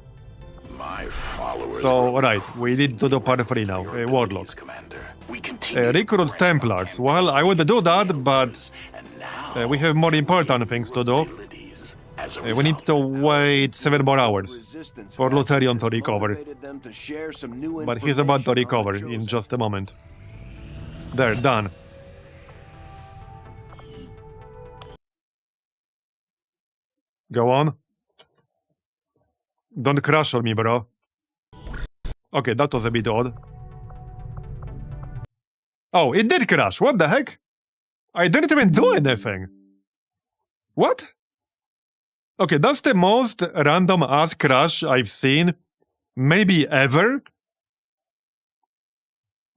My followers. So, right, we need to do part 3 now, Warlock. Commander. We continue Recruit Templars. Well, I would do that, but and now we have more important things to do. as a We need to wait 7 more hours Resistance for factors Lutherion to recover. motivated them to share some new But he's about to information on the recover in Chosen. just a moment. There, done. Go on. Don't crash on me, bro. Okay, that was a bit odd. Oh, it did crash. What the heck? I didn't even do anything. What? Okay, that's the most random ass crash I've seen, maybe ever.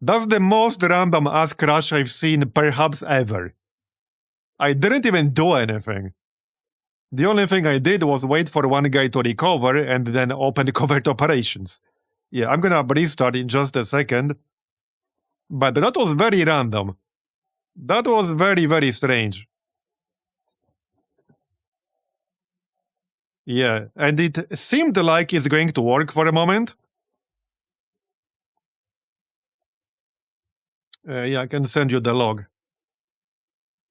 That's the most random ass crash I've seen perhaps ever. I didn't even do anything. The only thing I did was wait for one guy to recover and then open covert operations. Yeah, I'm gonna restart in just a second. But that was very random. That was very, very strange. Yeah, and it seemed like it's going to work for a moment. Yeah, I can send you the log.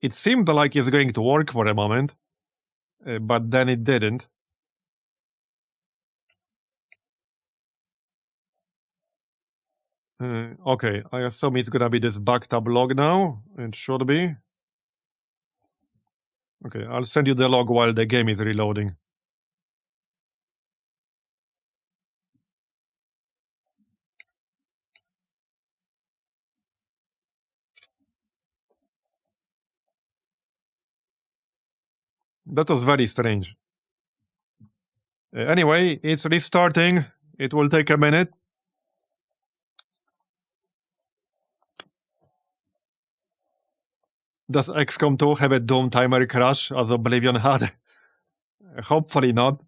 It seemed like it's going to work for a moment, but then it didn't. Okay, I assume it's gonna be this backed up log now. It should be. Okay, I'll send you the log while the game is reloading. That was very strange. Anyway, it's restarting. It will take a minute. Does XCOM 2 have a Doom timer crash as Oblivion had? Hopefully not.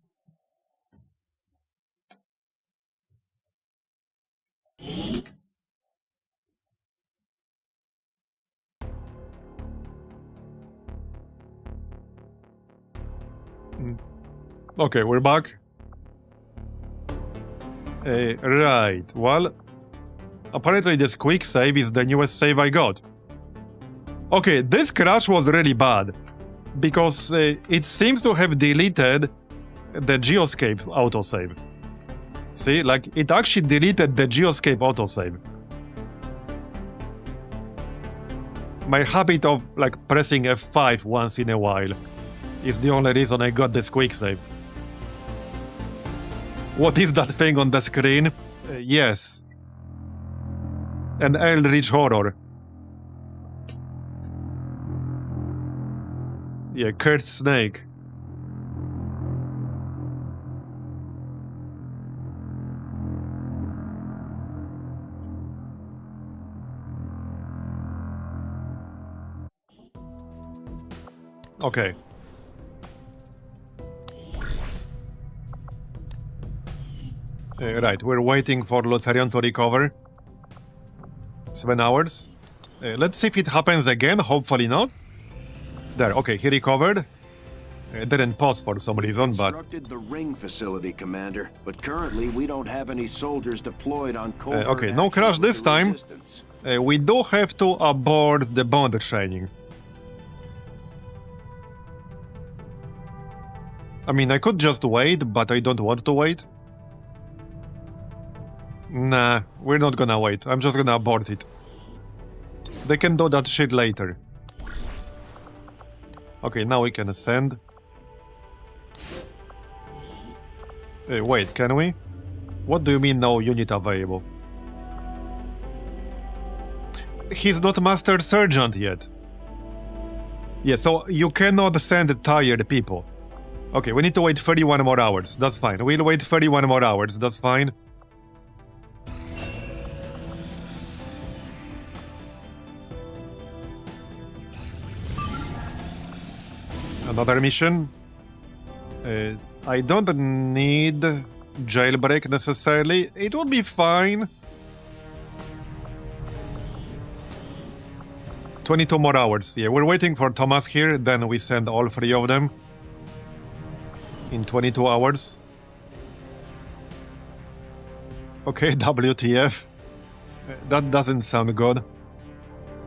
Okay, we're back. Right, well, apparently this quick save is the newest save I got. Okay, this crash was really bad, because it seems to have deleted the Geoscape autosave. See, like, it actually deleted the Geoscape autosave. My habit of, like, pressing F5 once in a while is the only reason I got this quick save. What is that thing on the screen? Yes. An Eldritch Horror. Yeah, cursed snake. Okay. Right, we're waiting for Lutherion to recover. 7 hours. Let's see if it happens again, hopefully not. There, okay, he recovered. Didn't pause for some reason, but... Constructed the ring facility, Commander, but currently we don't have any soldiers deployed on covert okay, no action crash with this the time. resistance. We do have to abort the bond training. I mean, I could just wait, but I don't want to wait. Nah, we're not gonna wait. I'm just gonna abort it. They can do that shit later. Okay, now we can ascend. Wait, can we? What do you mean no unit available? He's not Master Sergeant yet. Yeah, so you cannot send tired people. Okay, we need to wait 31 more hours. That's fine. We'll wait 31 more hours. That's fine. Another mission. I don't need jailbreak necessarily. It will be fine. 22 more hours. Yeah, we're waiting for Thomas here. Then we send all 3 of them in 22 hours. Okay, WTF. That doesn't sound good.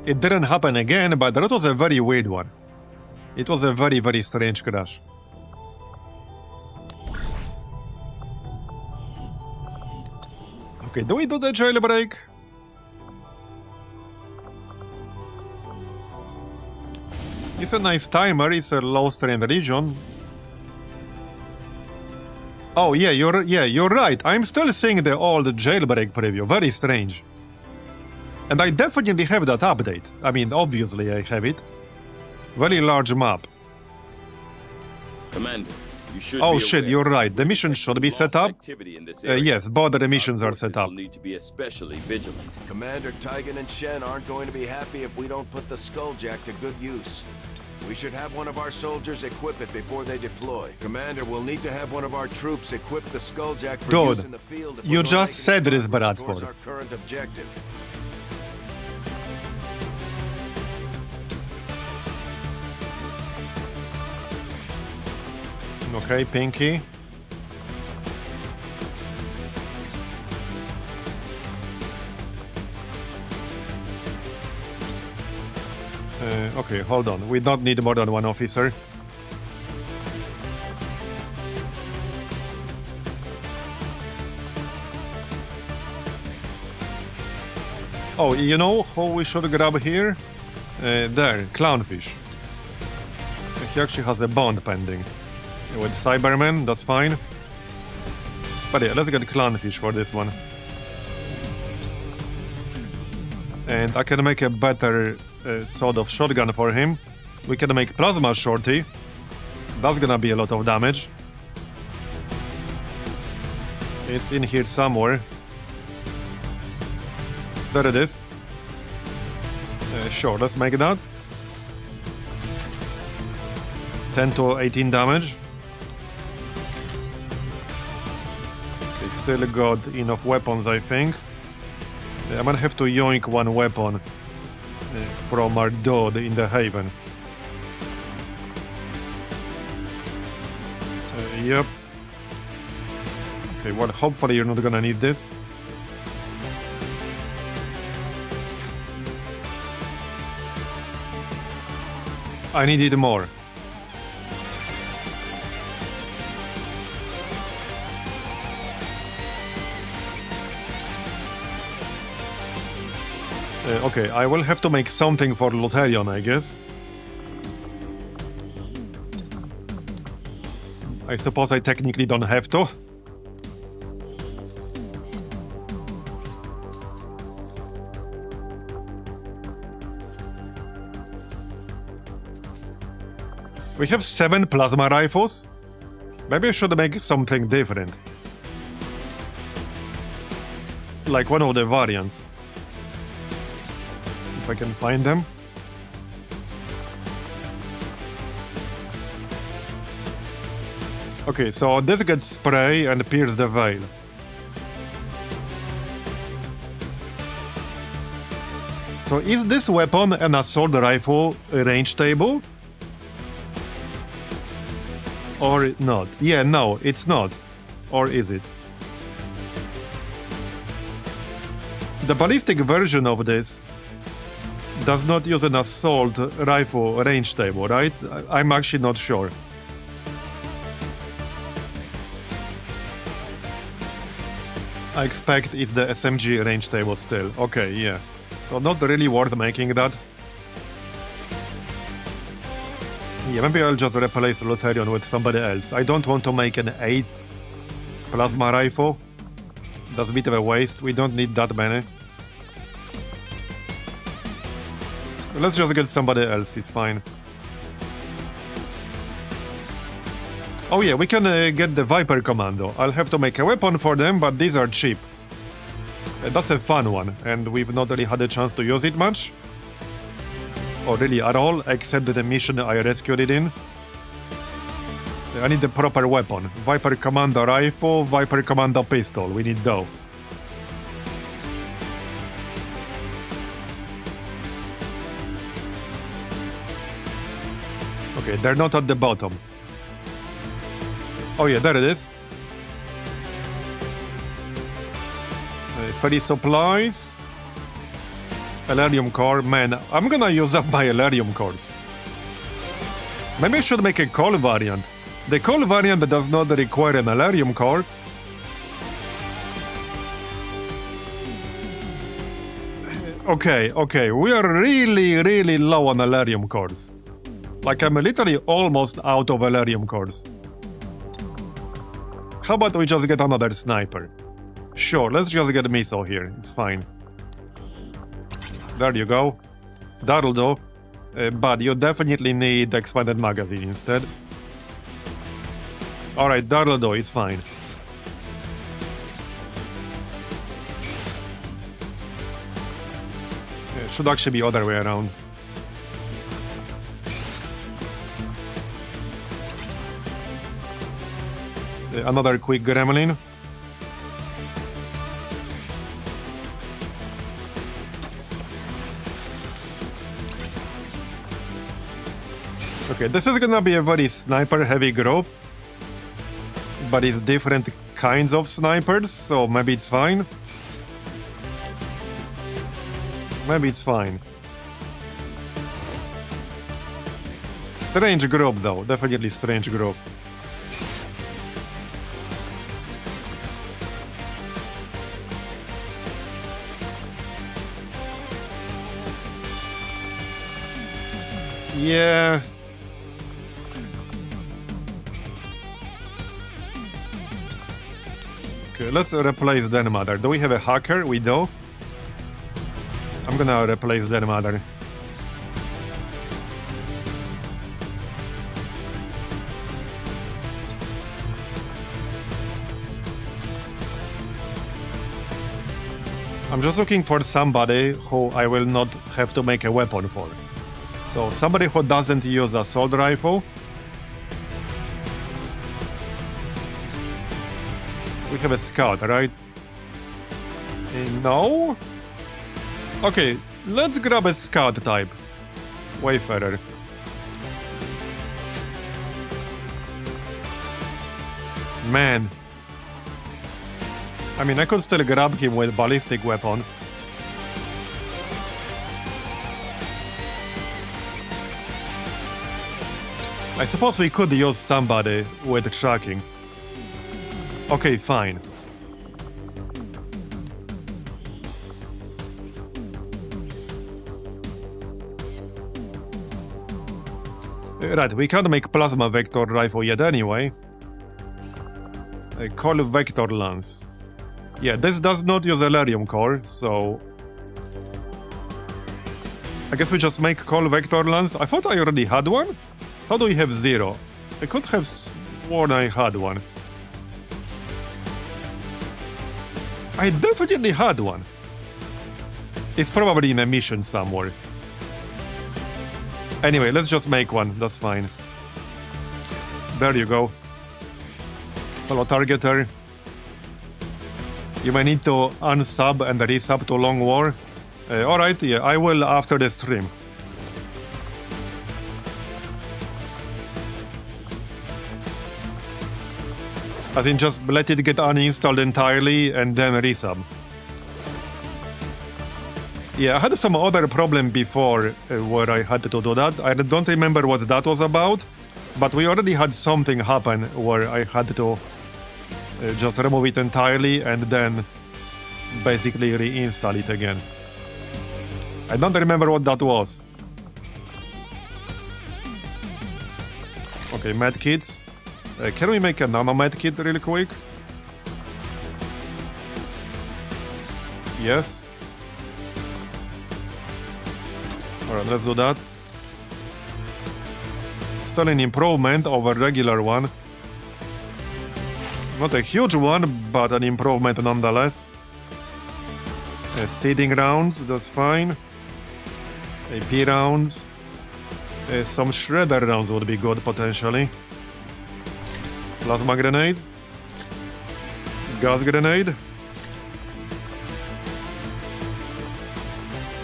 It didn't happen again, but that was a very weird one. It was a very, very strange crash. Okay, do we do the jailbreak? It's a nice timer, it's a low strain region. Oh yeah, you're right. I'm still seeing the old jailbreak preview. Very strange. And I definitely have that update. I mean, obviously I have it. Very large map. Commander, you should Oh be shit, aware you're right. The mission should be set up. activity in this area. Yes, both the missions Our are set forces up. will need to be especially vigilant. Commander Tigan and Shen aren't going to be happy if we don't put the Skulljack to good use. We should have one of our soldiers equip it before they deploy. Commander, we'll need to have one of our troops equip the Skulljack for Dude, use in the field if you we're gonna just make said any this, progress Bradford. towards our current objective. Okay, Pinky. Okay, hold on. We don't need more than one officer. Oh, you know who we should grab here? There, Clownfish. He actually has a bond pending. With Cyberman, that's fine. But yeah, let's get Clownfish for this one. And I can make a better sort of shotgun for him. We can make Plasma Shorty. That's gonna be a lot of damage. It's in here somewhere. There it is. Sure, let's make that. 10 to 18 damage. Okay, still got enough weapons, I think. I'm gonna have to yoink one weapon from our dude in the Haven. Yep. Okay, well, hopefully you're not gonna need this. I needed more. Okay, I will have to make something for Lutherion, I guess. I suppose I technically don't have to. We have 7 plasma rifles. Maybe I should make something different. Like one of the variants. If I can find them. Okay, so this gets spray and pierce the veil. So is this weapon an assault rifle range table? Or not? Yeah, no, it's not. Or is it? The ballistic version of this does not use an assault rifle range table, right? I'm actually not sure. I expect it's the SMG range table still. Okay, yeah. So not really worth making that. Yeah, maybe I'll just replace Lutherion with somebody else. I don't want to make an 8th plasma rifle. That's a bit of a waste. We don't need that many. Let's just get somebody else, it's fine. Oh yeah, we can get the Viper Commando. I'll have to make a weapon for them, but these are cheap. That's a fun one, and we've not really had a chance to use it much. Or really at all, except the mission I rescued it in. I need the proper weapon. Viper Commando rifle, Viper Commando pistol. We need those. Okay, they're not at the bottom. Oh yeah, there it is. 30 supplies. Elerium core. Man, I'm gonna use up my Elerium cores. Maybe I should make a call variant. The call variant does not require an Elerium core. Okay, we are really low on Elerium cores. Like, I'm literally almost out of Elerium cores. How about we just get another sniper? Sure, let's just get a missile here. It's fine. There you go. That'll do. But you definitely need expanded magazine instead. Alright, that'll do. It's fine. It should actually be other way around. Another quick gremlin. Okay, this is gonna be a very sniper-heavy group, but it's different kinds of snipers, so maybe it's fine. Maybe it's fine. Strange group, though. Definitely strange group. Yeah. Okay, let's replace Den Mother. Do we have a hacker? We do. I'm gonna replace Den Mother. I'm just looking for somebody who I will not have to make a weapon for. So somebody who doesn't use assault rifle. We have a scout, right? No? Okay, let's grab a scout type. Wayfarer. Man. I mean, I could still grab him with ballistic weapon. I suppose we could use somebody with tracking. Okay, fine. Right, we can't make plasma vector rifle yet anyway. Call vector lance. Yeah, this does not use Elerium core, so I guess we just make call vector lance. I thought I already had one. How do we have 0? I could have sworn I had one. I definitely had one. It's probably in a mission somewhere. Anyway, let's just make one. That's fine. There you go. Hello, targeter. You may need to unsub and resub to Long War. Alright, yeah, I will after the stream. As in, just let it get uninstalled entirely and then resub. Yeah, I had some other problem before where I had to do that. I don't remember what that was about, but we already had something happen where I had to just remove it entirely and then basically reinstall it again. I don't remember what that was. Okay, medkits. Can we make a nano medkit real quick? Yes. Alright, let's do that. Still an improvement over regular one. Not a huge one, but an improvement nonetheless. Seeding rounds, that's fine. AP rounds. Some shredder rounds would be good, potentially. Plasma grenades. Gas grenade.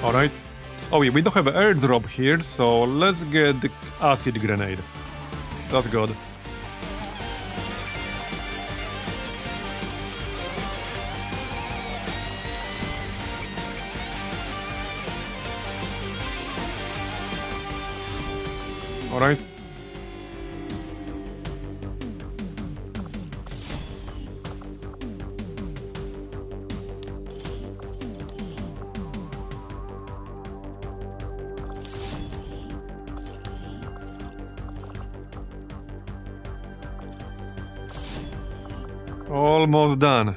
Alright. Oh yeah, we don't have an airdrop here, so let's get the acid grenade. That's good. Alright. Almost done. And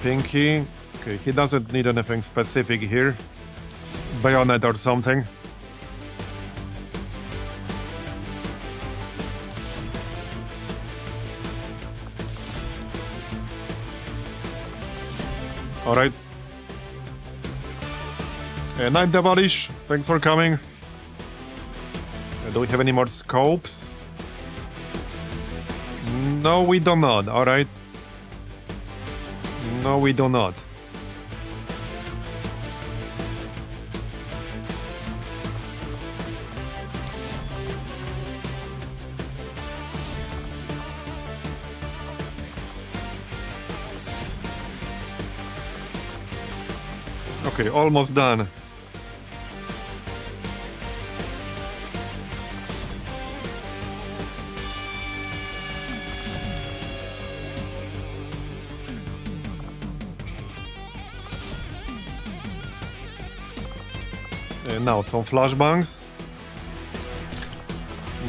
Pinky. Okay, he doesn't need anything specific here. Bayonet or something. Alright. Night Devilish, thanks for coming. Do we have any more scopes? No, we do not, alright. No, we do not. Okay, almost done. Now some flashbangs.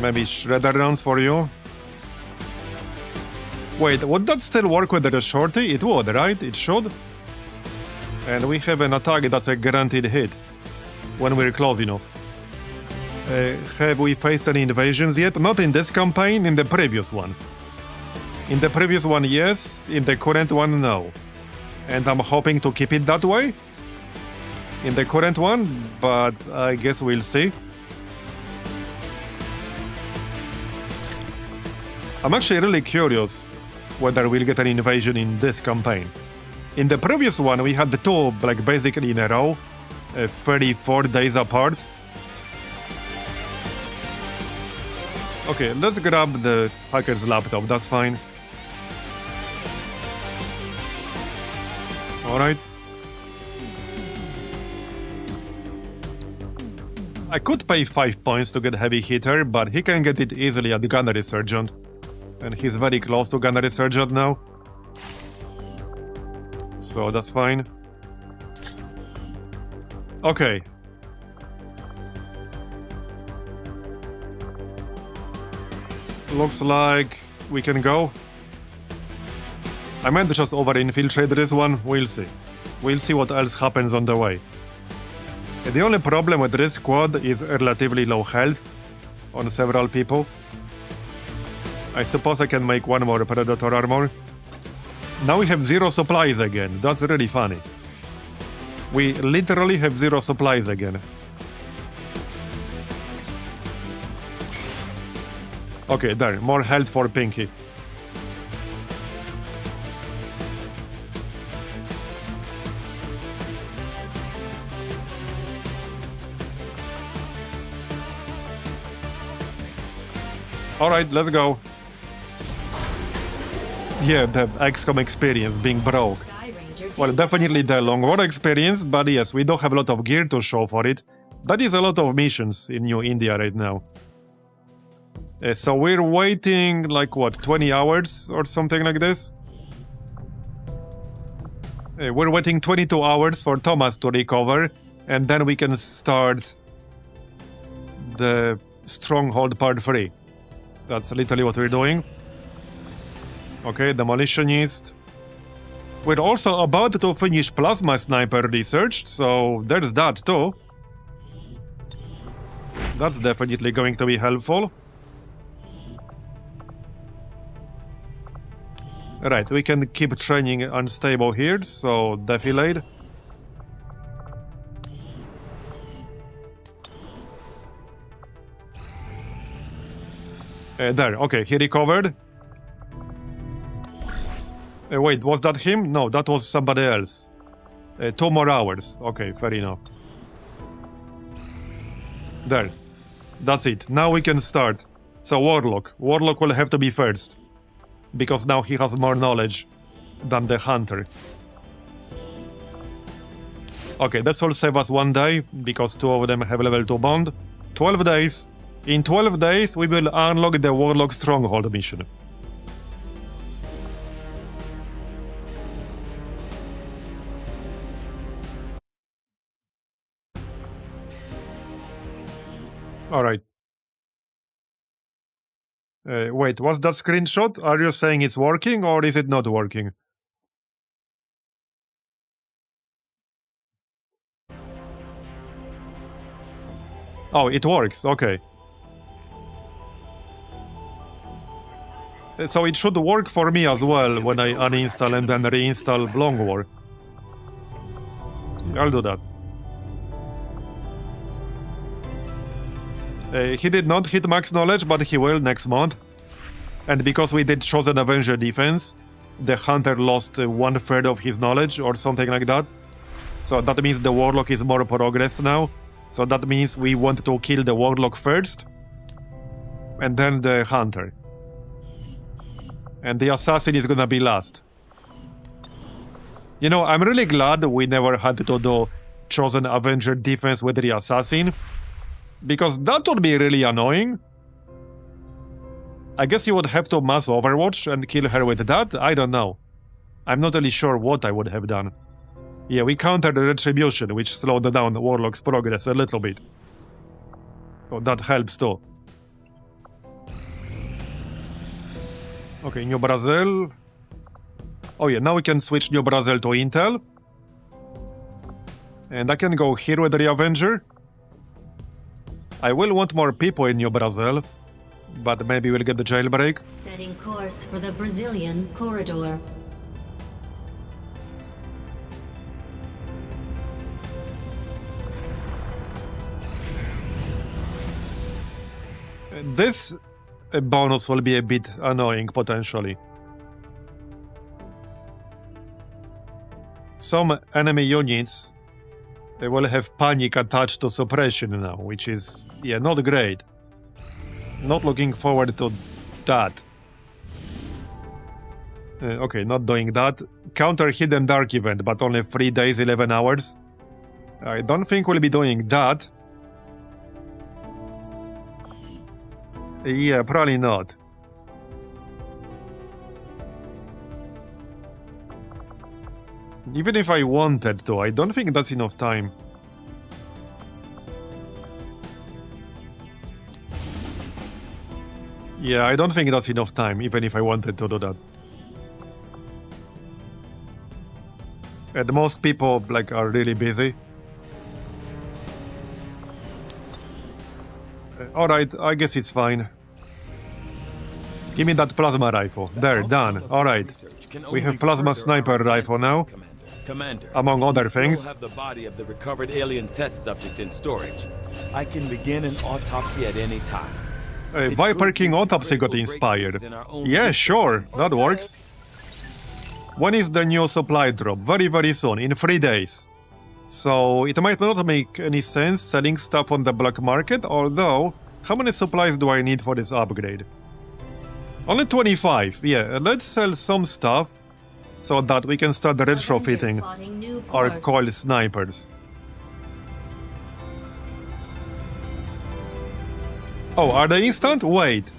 Maybe shredder rounds for you. Wait, would that still work with the shorty? It would, right? It should. And we have an attack that's a guaranteed hit when we're close enough. Have we faced any invasions yet? Not in this campaign, in the previous one. In the previous one, yes. In the current one, no. And I'm hoping to keep it that way in the current one, but I guess we'll see. I'm actually really curious whether we'll get an invasion in this campaign. In the previous one, we had the two, like, basically in a row, 34 days apart. Okay, let's grab the hacker's laptop, that's fine. Alright. I could pay 5 points to get Heavy Hitter, but he can get it easily at Gunnery Sergeant. And he's very close to Gunnery Sergeant now. So that's fine. Okay. Looks like we can go. I meant to just over-infiltrate this one. We'll see. We'll see what else happens on the way. The only problem with this squad is relatively low health on several people. I suppose I can make one more Predator armor. Now we have 0 supplies again. That's really funny. We literally have 0 supplies again. Okay, there. More health for Pinky. Alright, let's go. Yeah, the XCOM experience being broke. Well, definitely the long war experience, but yes, we don't have a lot of gear to show for it. That is a lot of missions in New India right now. So we're waiting, like, what, 20 hours or something like this? We're waiting 22 hours for Thomas to recover, and then we can start the Stronghold Part 3. That's literally what we're doing. Okay, Demolitionist. We're also about to finish Plasma Sniper research, so there's that too. That's definitely going to be helpful. Right, we can keep training Unstable here, so defilade. There, okay, he recovered. Wait, was that him? No, that was somebody else. 2 more hours. Okay, fair enough. There. That's it. Now we can start. So Warlock. Warlock will have to be first. Because now he has more knowledge than the Hunter. Okay, this will save us 1 day, because 2 of them have level 2 bond. 12 days. In 12 days, we will unlock the Warlock Stronghold mission. Alright. Wait, was that screenshot? Are you saying it's working, or is it not working? Oh, it works, okay. So it should work for me as well when I uninstall and then reinstall Long War. I'll do that. He did not hit max knowledge, but he will next month. And because we did Chosen Avenger defense, the Hunter lost 1/3 of his knowledge or something like that. So that means the Warlock is more progressed now. So that means we want to kill the Warlock first, and then the Hunter. And the Assassin is gonna be last. You know, I'm really glad we never had to do Chosen Avenger defense with the Assassin, because that would be really annoying. I guess you would have to mass Overwatch and kill her with that? I don't know. I'm not really sure what I would have done. Yeah, we countered the Retribution, which slowed down the Warlock's progress a little bit. So that helps too. Okay, New Brazil. Oh yeah, now we can switch New Brazil to Intel. And I can go here with the Avenger. I will want more people in New Brazil, but maybe we'll get the jailbreak. Setting course for the Brazilian corridor. This bonus will be a bit annoying, potentially. Some enemy units will have panic attached to suppression now, which is, yeah, not great. Not looking forward to that. Okay, not doing that. Counter Hidden Dark event, but only 3 days, 11 hours. I don't think we'll be doing that. Yeah, probably not. Even if I wanted to, I don't think that's enough time. Yeah, I don't think that's enough time, even if I wanted to do that. And most people, like, are really busy. Alright, I guess it's fine. Give me that plasma rifle. There, done. Alright. We have plasma sniper rifle now. Commander, among other we still things. have the body of the recovered alien test subject in storage. I can begin an autopsy at any time. Viper King Autopsy got inspired. Yeah, sure, that works. When is the new supply drop? Very, very soon, in 3 days. So it might not make any sense selling stuff on the black market, although, how many supplies do I need for this upgrade? Only 25, yeah, let's sell some stuff so that we can start retrofitting our coil snipers. Oh, are they instant? Wait,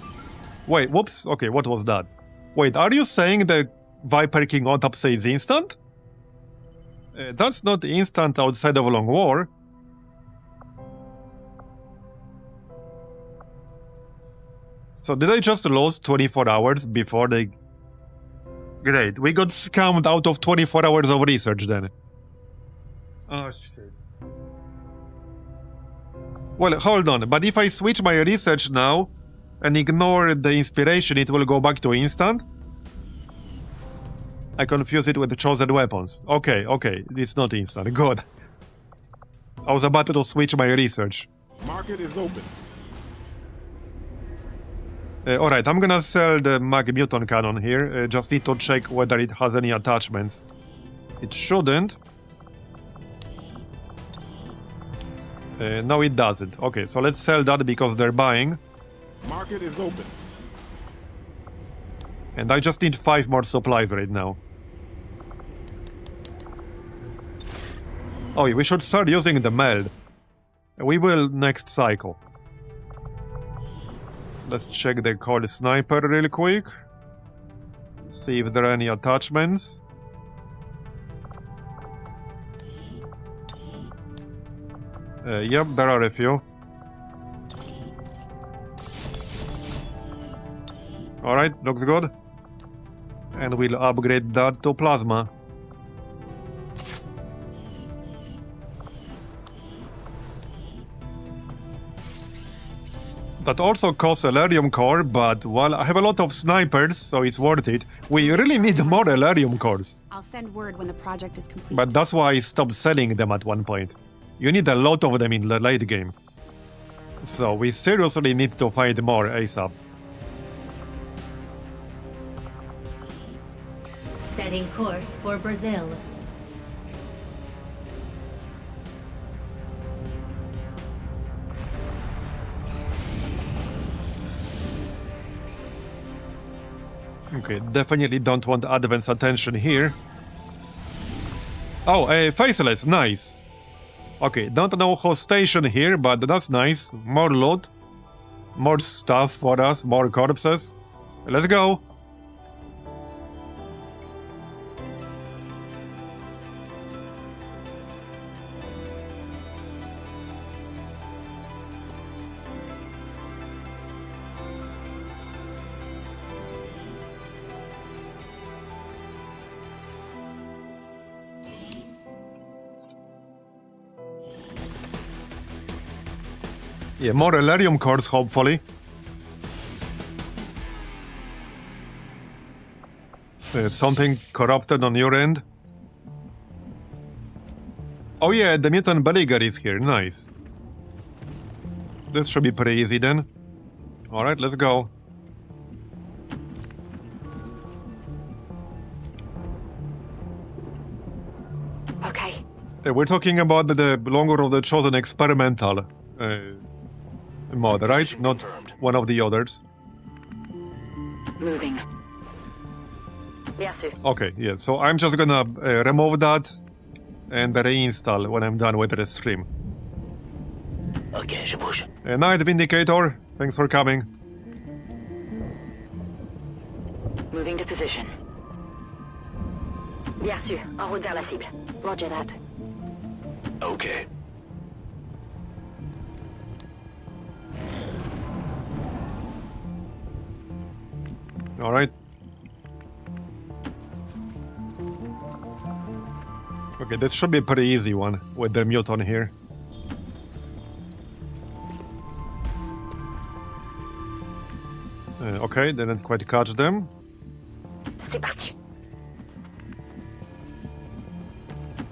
whoops, okay, what was that? Wait, are you saying the Viper King Autopsy is instant? That's not instant outside of Long War. So did I just lose 24 hours before they... Great, we got scammed out of 24 hours of research then. Oh shit. Well, hold on, but if I switch my research now and ignore the inspiration, it will go back to instant? I confuse it with the chosen weapons. Okay, it's not instant. Good. I was about to switch my research. Market is open. Alright, I'm gonna sell the Muton cannon here. Just need to check whether it has any attachments. It shouldn't. No, it doesn't. Okay, so let's sell that because they're buying. Market is open. And I just need 5 more supplies right now. Oh, yeah, we should start using the meld. We will next cycle. Let's check the cold sniper real quick. See if there are any attachments. Yep, there are a few. Alright, looks good. And we'll upgrade that to plasma. That also costs Elerium core, but well, I have a lot of snipers, so it's worth it. We really need more Elerium cores. I'll send word when the project is complete. But that's why I stopped selling them at one point. You need a lot of them in the late game. So we seriously need to find more ASAP. Setting course for Brazil. Okay, definitely don't want advanced attention here. Oh, faceless, nice. Okay, don't know who's stationed here, but that's nice. More loot. More stuff for us, more corpses. Let's go. Yeah, more Elerium cores, hopefully. Something corrupted on your end? Oh yeah, the mutant Beleaguer is here, nice. This should be pretty easy then. Alright, let's go. Okay. We're talking about the Longer of the Chosen experimental mod, right? Not one of the others. Moving. Bien sûr. Okay, yeah, so I'm just gonna remove that and reinstall when I'm done with the stream. Okay, je bouge. Night Vindicator, thanks for coming. Moving to position. Bien sûr, en route vers la cible. Roger that. Okay. All right. Okay, this should be a pretty easy one with the Muton here. Okay, didn't quite catch them. C'est parti.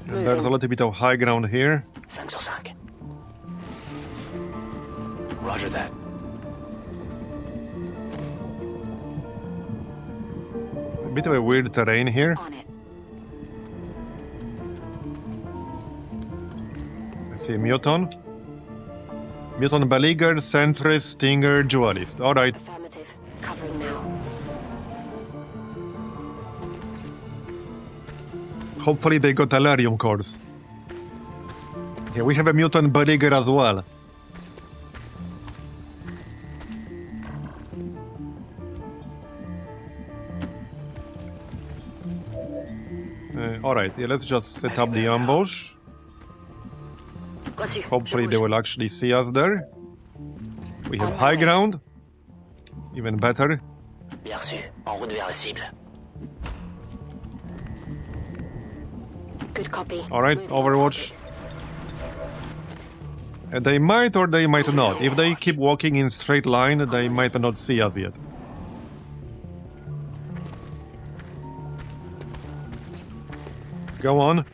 And there's a little bit of high ground here. 5 sur 5. Roger that. A bit of a weird terrain here. On it. Let's see, Muton. Muton Beleaguer, Sentry, Stinger, Dualist. Alright. Affirmative. Covering now. Hopefully they got Elerium cores. Yeah, we have a Mutant Beleaguer as well. Alright, yeah, let's just set up the ambush. Reçu. Hopefully they will actually see us there. We have high ground. Even better. Bien reçu. En route vers la cible. Good copy. Alright, Overwatch. They might or they might not. If they keep walking in straight line, they might not see us yet. Go on.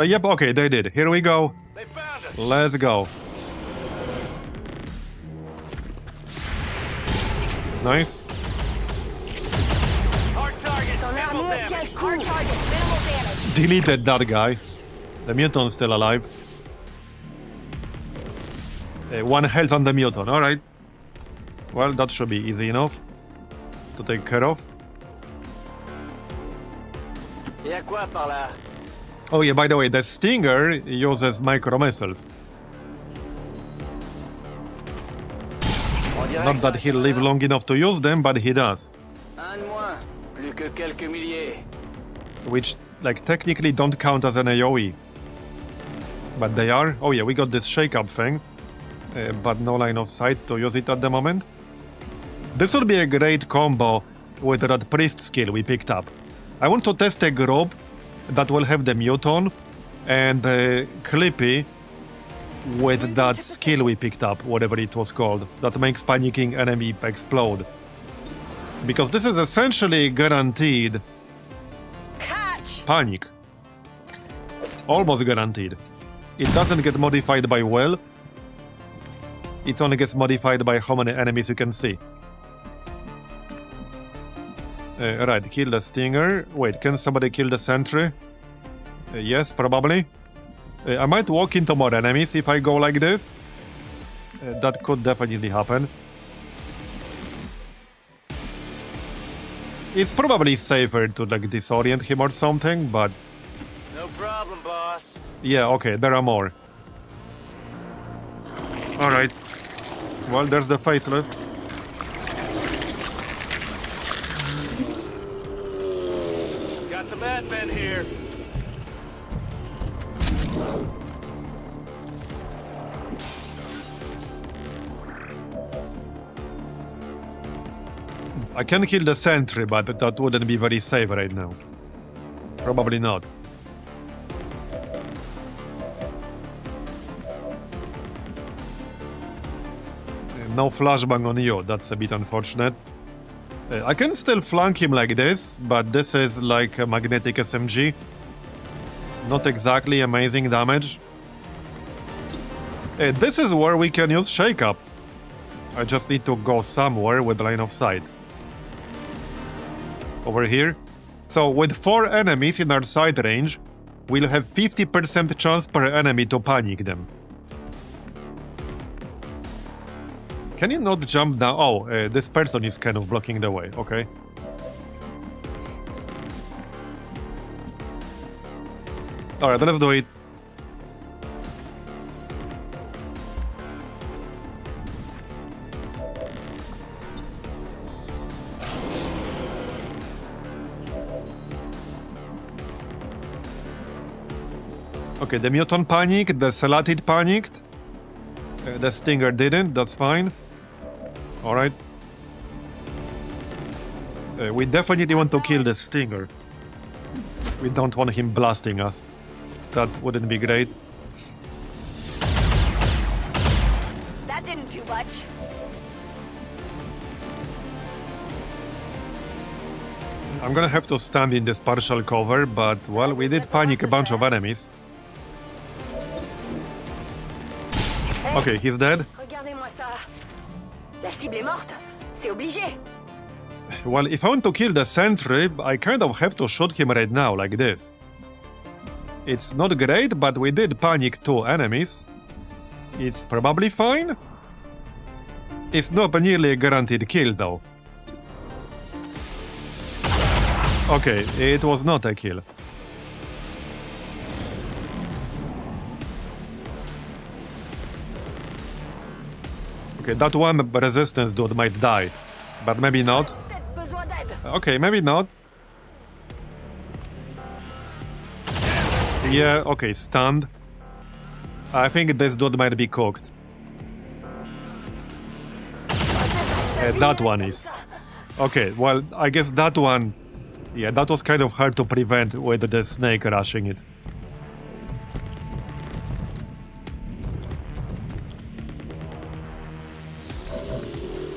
Yep, okay, they did. Here we go. They found us. Let's go. Nice. Hard target, minimal damage. Hard target, minimal damage. Deleted that guy. The Muton's still alive. 1 health on the Muton, alright. Well, that should be easy enough to take care of. Y'a quoi par là? Oh yeah, by the way, the Stinger uses micro missiles. On dirait Not que that ça he'll live long enough to use them, but he does. Un de moins, plus que quelques milliers. Which, like, technically don't count as an AoE. But they are. Oh yeah, we got this shake-up thing. But no line of sight to use it at the moment. This would be a great combo with that priest skill we picked up. I want to test a group that will have the Muton and Clippy with that skill we picked up, whatever it was called, that makes panicking enemy explode. Because this is essentially guaranteed panic. Almost guaranteed. It doesn't get modified by will. It only gets modified by how many enemies you can see. Right, kill the Stinger. Wait, can somebody kill the Sentry? Yes, probably. I might walk into more enemies if I go like this. That could definitely happen. It's probably safer to like disorient him or something, but... No problem, boss. Yeah, okay, there are more. Alright. Well, there's the Faceless. Got some admin here. I can kill the Sentry, but that wouldn't be very safe right now. Probably not. No flashbang on you, that's a bit unfortunate. I can still flank him like this, but this is like a magnetic SMG. Not exactly amazing damage. This is where we can use Shake Up. I just need to go somewhere with line of sight. Over here. So with 4 enemies in our sight range, we'll have 50% chance per enemy to panic them. Can you not jump down? Oh, this person is kind of blocking the way. Okay. Alright, let's do it. Okay, the Muton panicked, the Salatid panicked. The Stinger didn't, that's fine. Alright. We definitely want to kill the Stinger. We don't want him blasting us. That wouldn't be great. That didn't do much. I'm gonna have to stand in this partial cover, but, well, we did panic a bunch of enemies. Okay, he's dead. Regardez-moi ça. La cible est morte. C'est obligé. Well, if I want to kill the Sentry, I kind of have to shoot him right now, like this. It's not great, but we did panic 2 enemies. It's probably fine. It's not nearly a guaranteed kill, though. Okay, it was not a kill. Okay, that one resistance dude might die, but maybe not. Besoin d'aide. Okay, maybe not. Yeah, okay, stunned. I think this dude might be cooked. That one is. Okay, well, I guess that one... Yeah, that was kind of hard to prevent with the snake rushing it.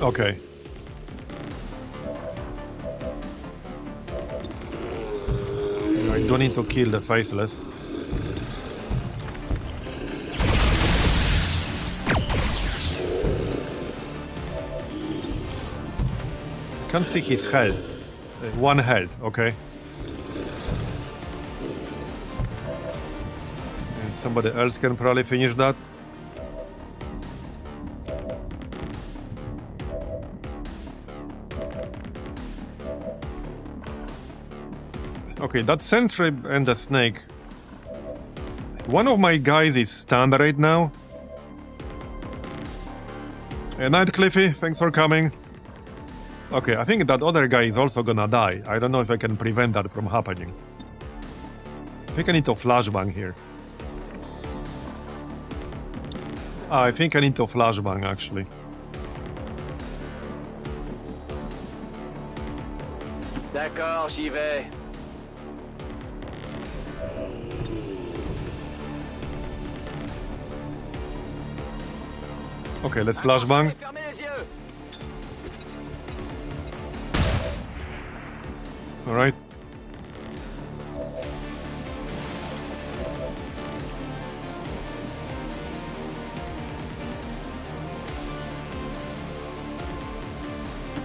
Okay. I don't need to kill the Faceless. Can't see his health. 1 health, okay. And somebody else can probably finish that. Okay, that sentry and the snake. One of my guys is stunned right now. Night, Cliffy. Thanks for coming. Okay, I think that other guy is also gonna die. I don't know if I can prevent that from happening. I think I need to flashbang here. I think I need to flashbang, actually. D'accord, j'y vais. Okay, let's flashbang. Fermez les yeux. Alright.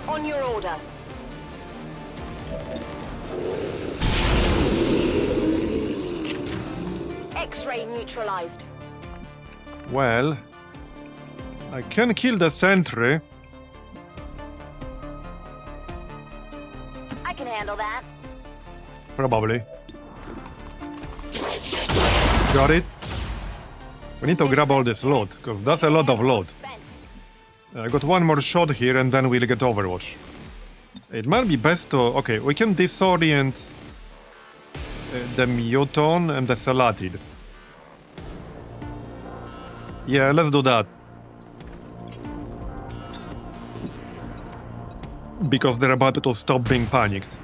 On your order. X-ray neutralized. Well, I can kill the sentry. I can handle that. Probably. Got it. We need to grab all this loot, because that's a lot of loot. I got 1 more shot here and then we'll get Overwatch. It might be best to... Okay, we can disorient the Muton and the Salatid. Yeah, let's do that. Because they're about to stop being panicked.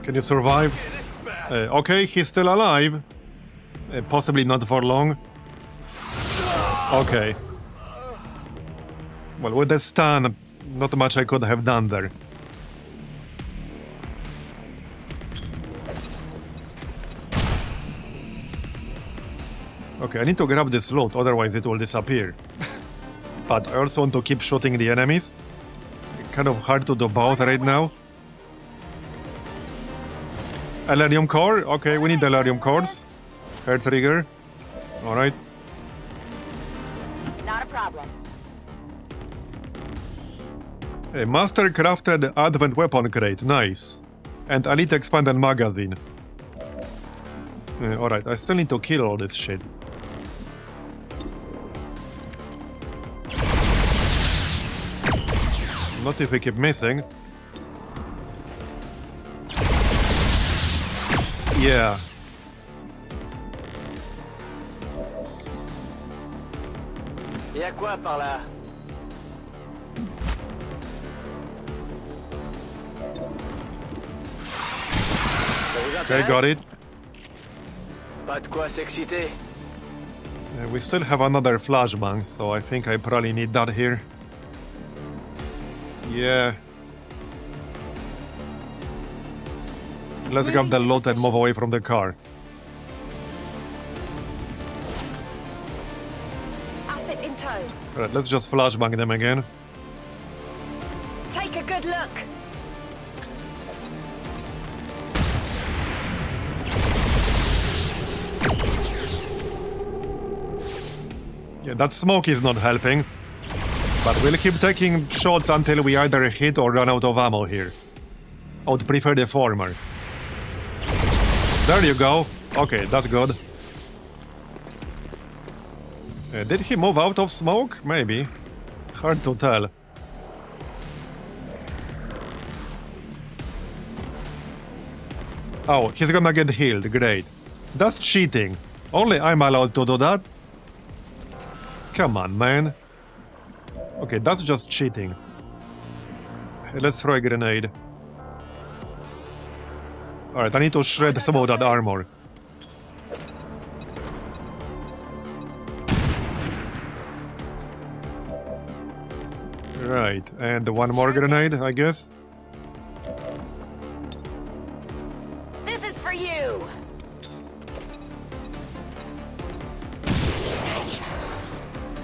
Can you survive? Okay, he's still alive. Possibly not for long. Okay. Well, with the stun, not much I could have done there. Okay, I need to grab this loot, otherwise it will disappear. But I also want to keep shooting the enemies. Kind of hard to do both right now. Elerium core? Okay, we need Elerium cores. Hair trigger. Alright. Not a problem. A master crafted advent weapon crate, nice. And elite expanded magazine. Alright, I still need to kill all this shit. Not if we keep missing. Yeah. Y'a quoi par là? Okay, got it. Pas de quoi s'exciter. We still have another flashbang, so I think I probably need that here. Yeah. Let's grab the loot and move away from the car. Asset in tow. Alright, let's just flashbang them again. Take a good look. Yeah, that smoke is not helping. But we'll keep taking shots until we either hit or run out of ammo here. I would prefer the former. There you go. Okay, that's good. Did he move out of smoke? Maybe. Hard to tell. Oh, he's gonna get healed. Great. That's cheating. Only I'm allowed to do that? Come on, man. Okay, that's just cheating. Let's throw a grenade. Alright, I need to shred some of that armor. Right, and one more grenade, I guess. This is for you.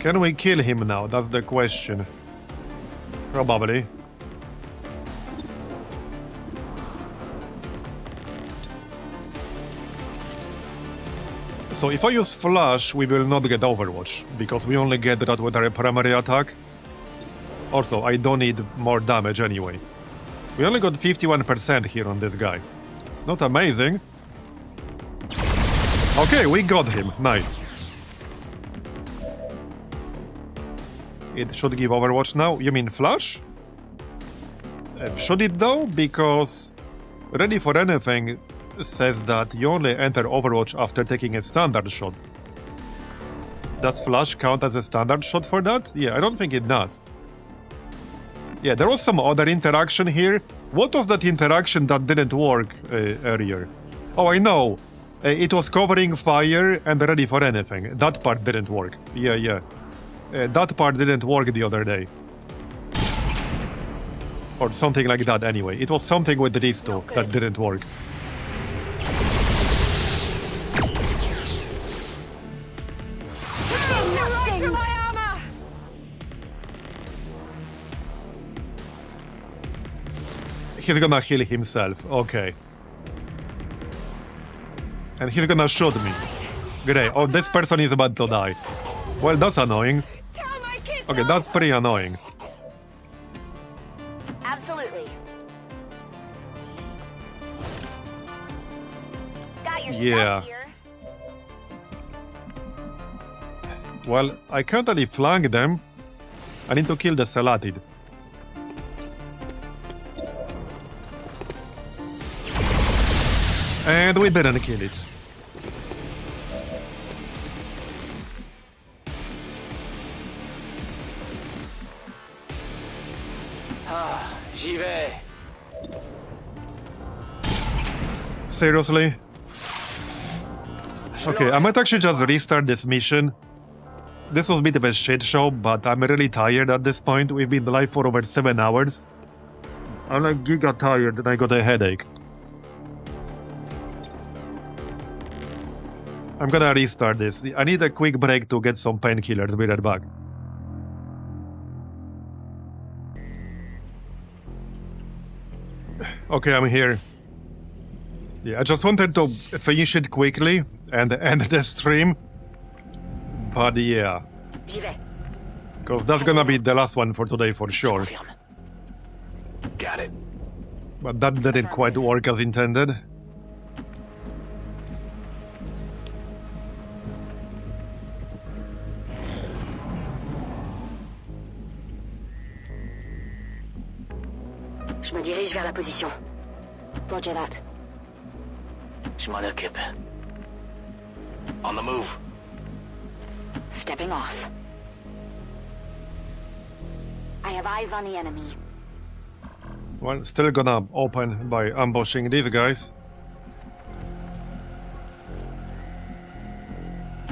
Can we kill him now? That's the question. Probably. So if I use Flash, we will not get Overwatch, because we only get that with our primary attack. Also, I don't need more damage anyway. We only got 51% here on this guy. It's not amazing. Okay, we got him. Nice. It should give Overwatch now. You mean Flash? Should it though? Because Ready for Anything says that you only enter Overwatch after taking a standard shot. Does Flash count as a standard shot for that? Yeah, I don't think it does. Yeah, there was some other interaction here. What was that interaction that didn't work earlier? Oh, I know. It was covering fire and Ready for Anything. That part didn't work. Yeah. That part didn't work the other day. Or something like that anyway. It was something with these two that didn't work. He's gonna heal himself, okay. And he's gonna shoot me. Great, oh, this person is about to die. Well, that's annoying. Okay, that's pretty annoying. Absolutely. Got your Yeah. stuff here. Well, I can't really flank them. I need to kill the Salatid. And we didn't kill it. J'y vais. Seriously? Okay, I might actually just restart this mission. This was a bit of a shit show, but I'm really tired at this point. We've been live for over 7 hours. I'm like giga tired and I got a headache. I'm gonna restart this. I need a quick break to get some painkillers. Be right back. Okay, I'm here. Yeah, I just wanted to finish it quickly and end the stream. But yeah. J'y vais. Because that's gonna be the last one for today for sure. Got it. But that didn't quite work as intended. Je me dirige vers la position. Roger that. Je m'en occupe. On the move. Stepping off. I have eyes on the enemy. Well, still gonna open by ambushing these guys.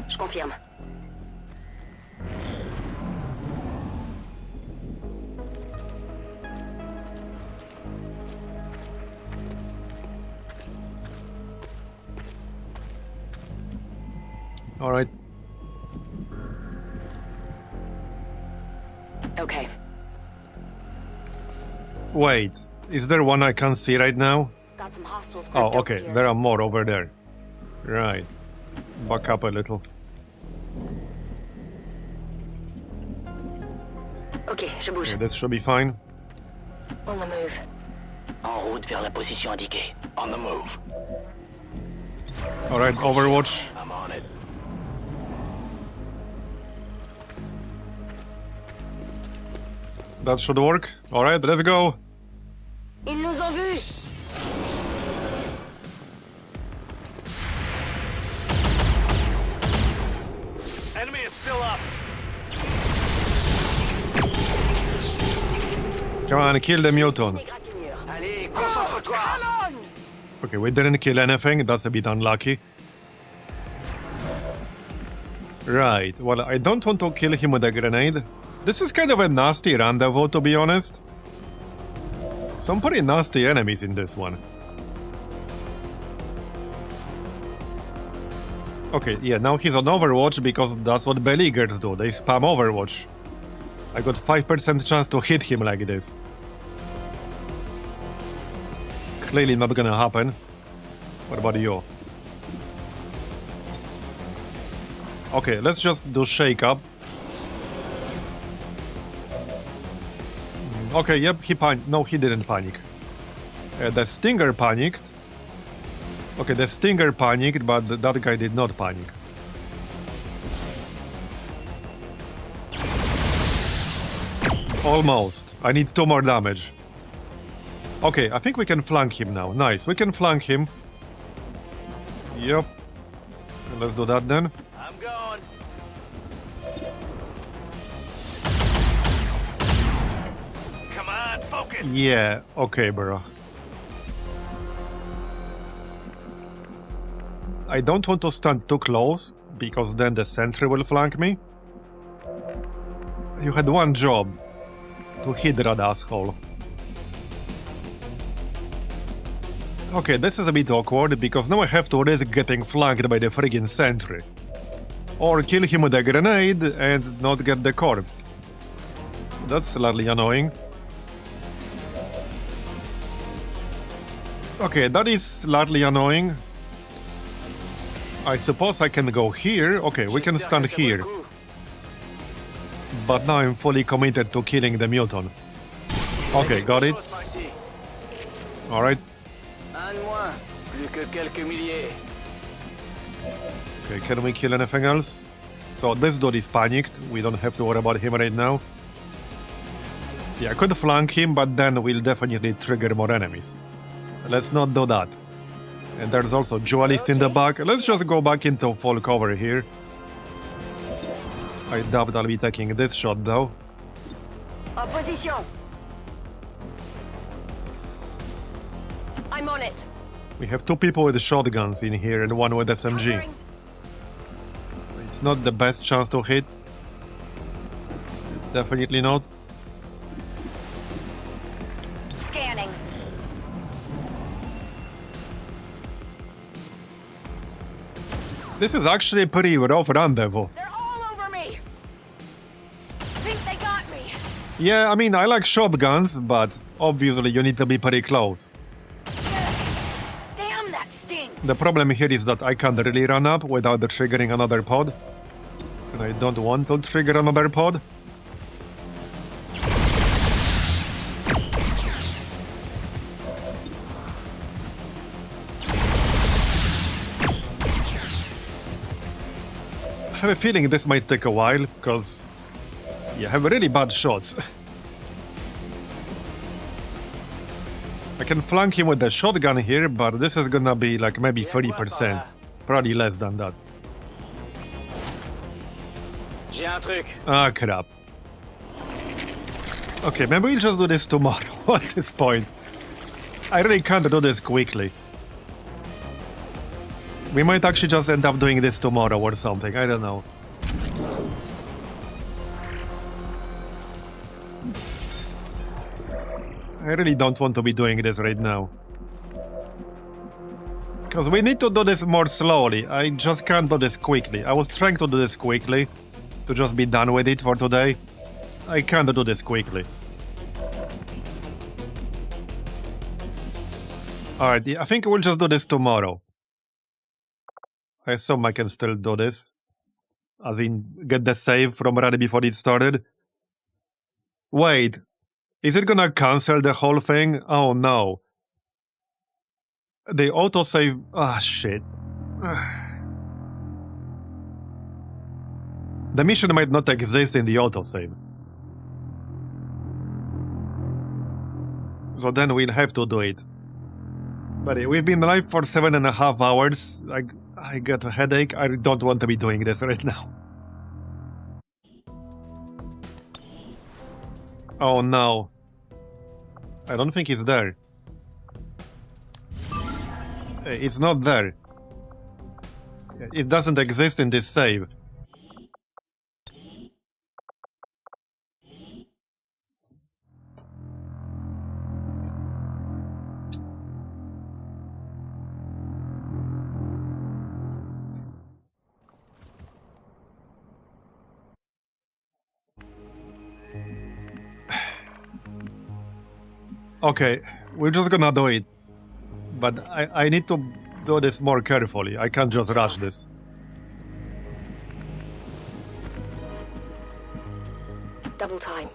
Je confirme. All right. Okay. Wait, is there one I can't see right now? Got some hostiles. Oh, grouped over okay, here. there are more over there. Right. Back up a little. Ok, je bouge. Okay, this should be fine. On the move. En route vers la position indiquée. On the move. All right, Overwatch. I'm on it. That should work. All right, let's go. Ils nous ont vus. Enemy is still up. Come on, kill the Muton. Allez, concentre-toi. Okay, we didn't kill anything. That's a bit unlucky. Right, well, I don't want to kill him with a grenade. This is kind of a nasty rendezvous, to be honest. Some pretty nasty enemies in this one. Okay, yeah, now he's on Overwatch because that's what beleaguers do. They spam Overwatch. I got 5% chance to hit him like this. Clearly not gonna happen. What about you? Okay, let's just do shake up. Okay, yep, he panicked. No, he didn't panic. The Stinger panicked. Okay, the Stinger panicked, but that guy did not panic. Almost. I need 2 more damage. Okay, I think we can flank him now. Nice, we can flank him. Yep. Let's do that then. I'm going. Come on, focus. Yeah, okay, bro. I don't want to stand too close, because then the sentry will flank me. You had one job. To hit that asshole. Okay, this is a bit awkward, because now I have to risk getting flanked by the friggin' sentry. Or kill him with a grenade and not get the corpse. That's slightly annoying. Okay, that is slightly annoying. I suppose I can go here. Okay, we can stand here. But now I'm fully committed to killing the Muton. Okay, got it. Alright. Okay, can we kill anything else? So this dude is panicked. We don't have to worry about him right now. Yeah, I could flank him, but then we'll definitely trigger more enemies. Let's not do that. And there's also duelist in the back. Let's just go back into full cover here. I doubt I'll be taking this shot though. Opposition. I'm on it. We have 2 people with shotguns in here and 1 with SMG. So it's not the best chance to hit. Definitely not. Scanning. This is actually a pretty rough rendezvous. They're all over me. Think they got me. Yeah, I mean, I like shotguns, but obviously you need to be pretty close. Damn, that stings. The problem here is that I can't really run up without triggering another pod. And I don't want to trigger another pod. I have a feeling this might take a while, because you have really bad shots. I can flank him with the shotgun here, but this is gonna be like maybe 30%. Probably less than that. Ah, crap. Okay, maybe we'll just do this tomorrow at this point. I really can't do this quickly. We might actually just end up doing this tomorrow or something, I don't know. I really don't want to be doing this right now. Because we need to do this more slowly, I just can't do this quickly. I was trying to do this quickly, to just be done with it for today. I can't do this quickly. Alright, I think we'll just do this tomorrow. I assume I can still do this. As in, get the save from right before it started. Wait, is it gonna cancel the whole thing? Oh no. The autosave... Ah, shit. The mission might not exist in the autosave. So then we'll have to do it. But we've been live for 7.5 hours. I got a headache. I don't want to be doing this right now. Oh no. I don't think it's there. It's not there. It doesn't exist in this save. Okay, we're just gonna do it. But I need to do this more carefully. I can't just rush this. Double time.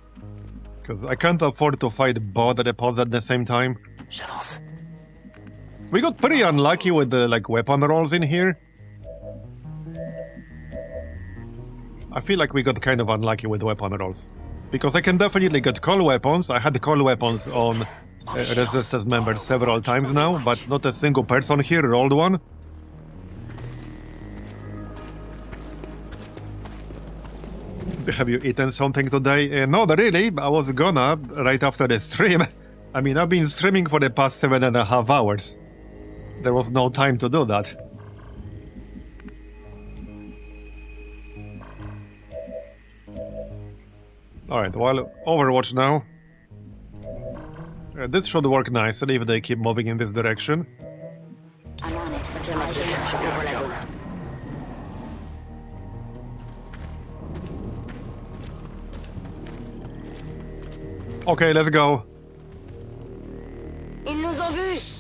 Because I can't afford to fight both depots at the same time. J'avance. We got pretty unlucky with the like weapon rolls in here. I feel like we got kind of unlucky with weapon rolls. Because I can definitely get call weapons. I had call weapons on Resistance members several times now, but not a single person here rolled one. Have you eaten something today? Not really. I was gonna right after the stream. I mean, I've been streaming for the past 7.5 hours. There was no time to do that. Alright, well, Overwatch now. This should work nicely if they keep moving in this direction. I'm on it. Over la zone. Okay, let's go. Ils nous ont vus!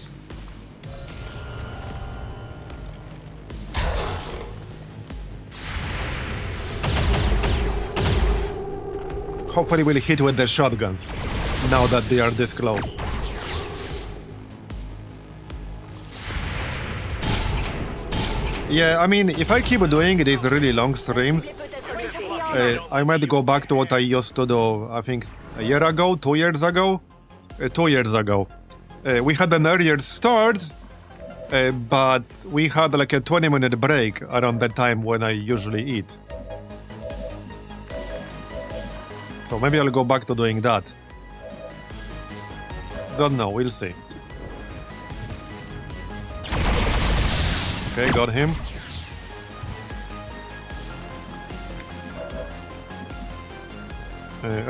Hopefully we'll hit with the shotguns, now that they are this close. Yeah, I mean, if I keep doing these really long streams, I might go back to what I used to do, I think, a year ago, 2 years ago? 2 years ago. We had an earlier start, but we had like a 20-minute break around that time when I usually eat. So maybe I'll go back to doing that. Don't know, we'll see. Okay, got him.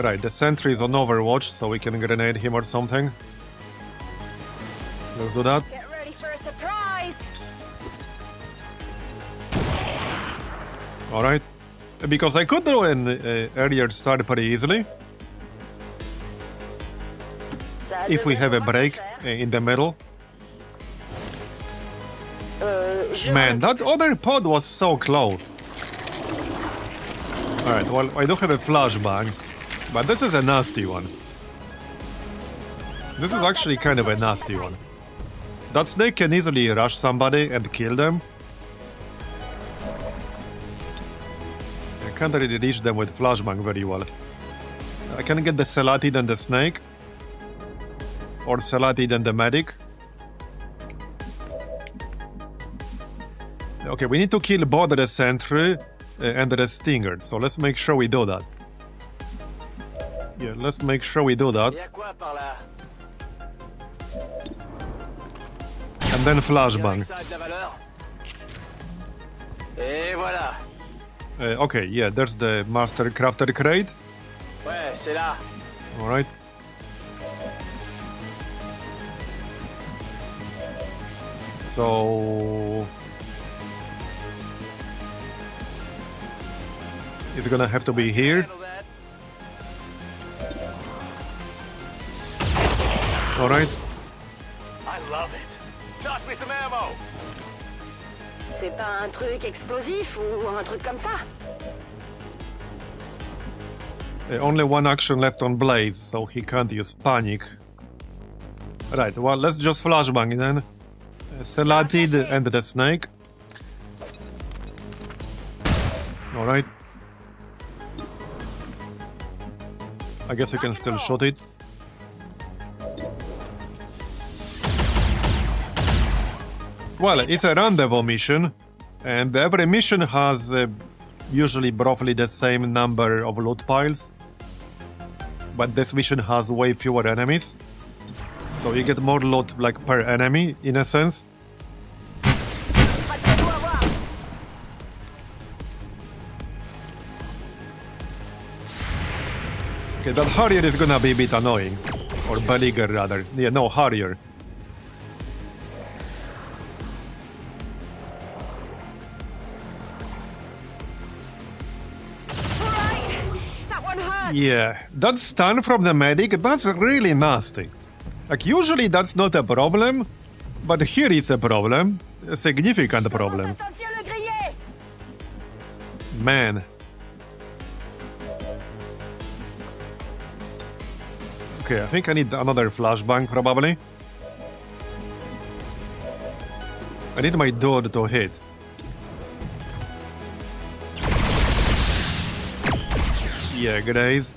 Right, the sentry is on Overwatch, so we can grenade him or something. Let's do that. Get ready for a surprise! Alright. Because I could do an earlier start pretty easily. If we have a break in the middle. Man, that other pod was so close. Alright, well, I do have a flashbang, but this is a nasty one. This is actually kind of a nasty one. That snake can easily rush somebody and kill them. I can't really reach them with flashbang very well. I can get the Selatid and the snake. Or Selatid and the medic. Okay, we need to kill both the sentry and the stinger, so let's make sure we do that. Yeah, let's make sure we do that. Y'a quoi par là? And then flashbang. Direct de la valeur. Et voilà. Okay, yeah, there's the Master Crafter crate. Ouais, c'est là. Alright. So... it's gonna have to be here. Handle that. Alright. I love it. Toss me some ammo. C'est pas un truc explosif ou un truc comme ça? Only one action left on Blaze, so he can't use panic. Right, well, let's just flashbang then. Selatid and the snake. Alright. I guess you can still shoot it. Well, it's a rendezvous mission, and every mission has usually roughly the same number of loot piles. But this mission has way fewer enemies. So you get more loot like per enemy, in a sense. Okay, that Harrier is gonna be a bit annoying. Or Beleaguer, rather. Yeah, no, Harrier. That one hurt! Yeah, that stun from the medic, that's really nasty. Like, usually that's not a problem, but here it's a problem. A significant problem. Man. Okay, I think I need another flashbang, probably. I need my dude to hit. Yeah, graze.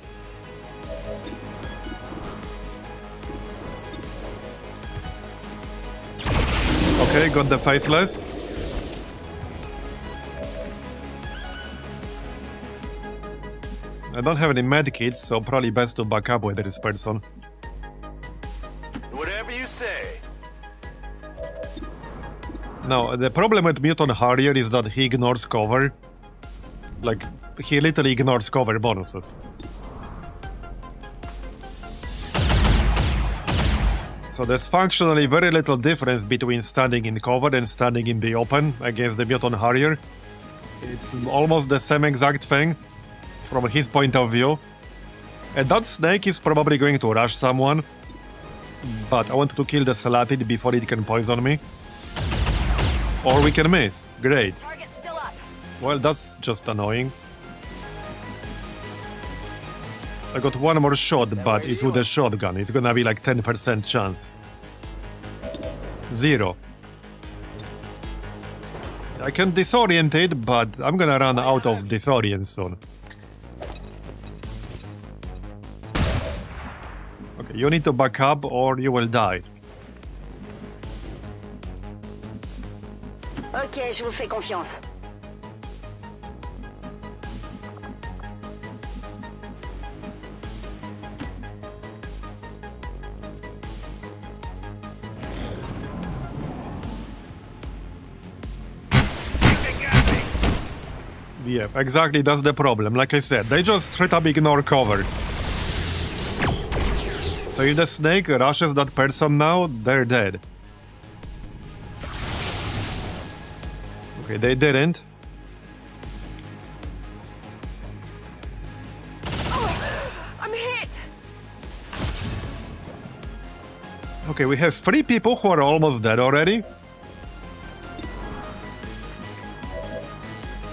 Okay, got the faceless. I don't have any medkits, so probably best to back up with this person. Whatever you say. Now, the problem with Muton Harrier is that he ignores cover. Like, he literally ignores cover bonuses. So there's functionally very little difference between standing in cover and standing in the open against the Muton Harrier. It's almost the same exact thing from his point of view. And that snake is probably going to rush someone. But I want to kill the Salatid before it can poison me. Or we can miss. Great. Target's still up. Well, that's just annoying. I got one more shot, but it's with a shotgun. It's gonna be like 10% chance. 0. I can disorient it, but I'm gonna run out of disorient soon. Okay, you need to back up or you will die. Ok, je vous fais confiance. Yeah, exactly, that's the problem. Like I said, they just straight up ignore cover. So if the snake rushes that person now, they're dead. Okay, they didn't. I'm hit! Okay, we have 3 people who are almost dead already.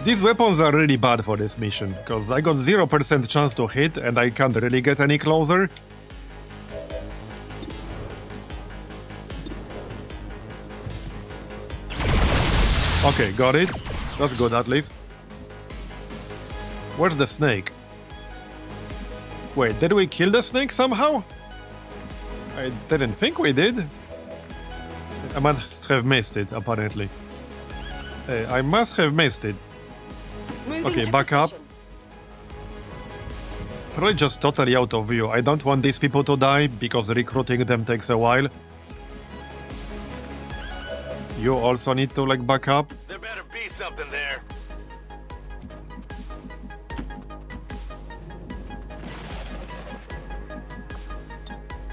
These weapons are really bad for this mission, because I got 0% chance to hit and I can't really get any closer. Okay, got it. That's good at least. Where's the snake? Wait, did we kill the snake somehow? I didn't think we did. I must have missed it, apparently. I must have missed it. Okay, back up. Probably just totally out of view. I don't want these people to die, because recruiting them takes a while. You also need to, like, back up. There better be something there.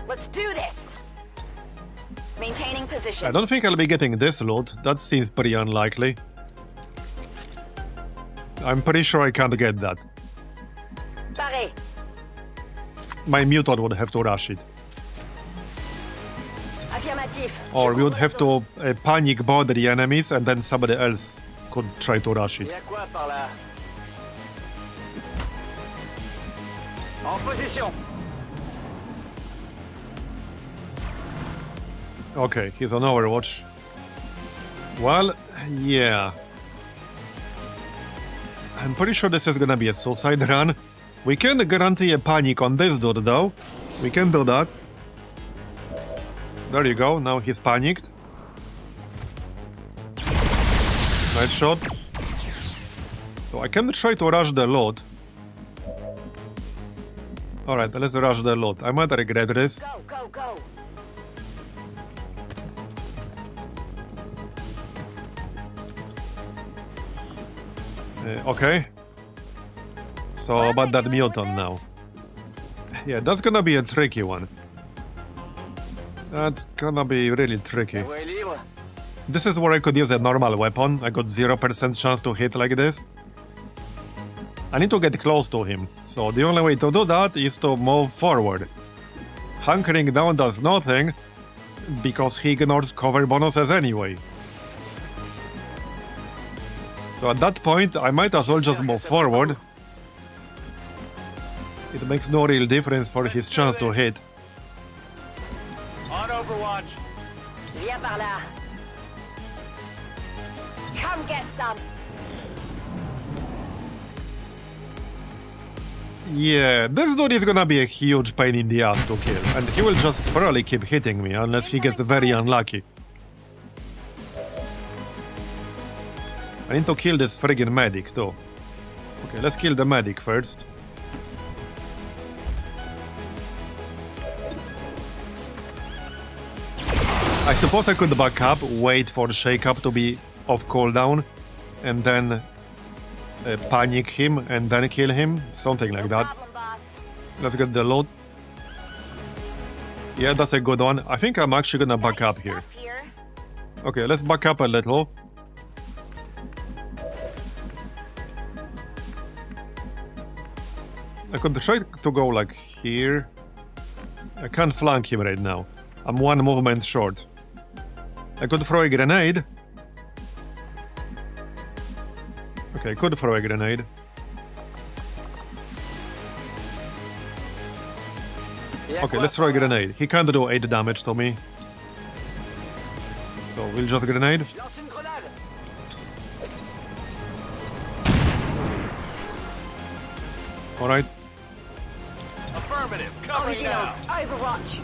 Let's do this! Maintaining position. I don't think I'll be getting this loot. That seems pretty unlikely. I'm pretty sure I can't get that. Barré. My Muton would have to rush it. Affirmatif. Or we would have to panic both the enemies and then somebody else could try to rush it. Y'a quoi par là? En position. Okay, he's on Overwatch. Well, yeah. I'm pretty sure this is gonna be a suicide run. We can guarantee a panic on this dude, though. We can do that. There you go, now he's panicked. Nice shot. So I can try to rush the loot. Alright, let's rush the loot. I might regret this. Go, go, go! Okay. So about that Muton now. Yeah, that's gonna be a tricky one. That's gonna be really tricky. Way libre. This is where I could use a normal weapon. I got 0% chance to hit like this. I need to get close to him. So the only way to do that is to move forward. Hunkering down does nothing, because he ignores cover bonuses anyway. So at that point, I might as well just move forward. It makes no real difference for his chance to hit. On Overwatch. Viens par là. Come get some. Yeah, this dude is gonna be a huge pain in the ass to kill, and he will just probably keep hitting me unless he gets very unlucky. I need to kill this friggin' medic too. Okay, let's kill the medic first. I suppose I could back up, wait for Shake Up to be off cooldown, and then panic him and then kill him, something like that. Problem, boss. Let's get the loot. Yeah, that's a good one. I think I'm actually gonna back up here. Stuff here. Okay, let's back up a little. I could try to go like here. I can't flank him right now. I'm one movement short. I could throw a grenade. Okay, I could throw a grenade. Okay, let's throw a grenade. He can't do 8 damage to me. So we'll just grenade. Lance une grenade. Alright. Affirmative. Covering now. Overwatch.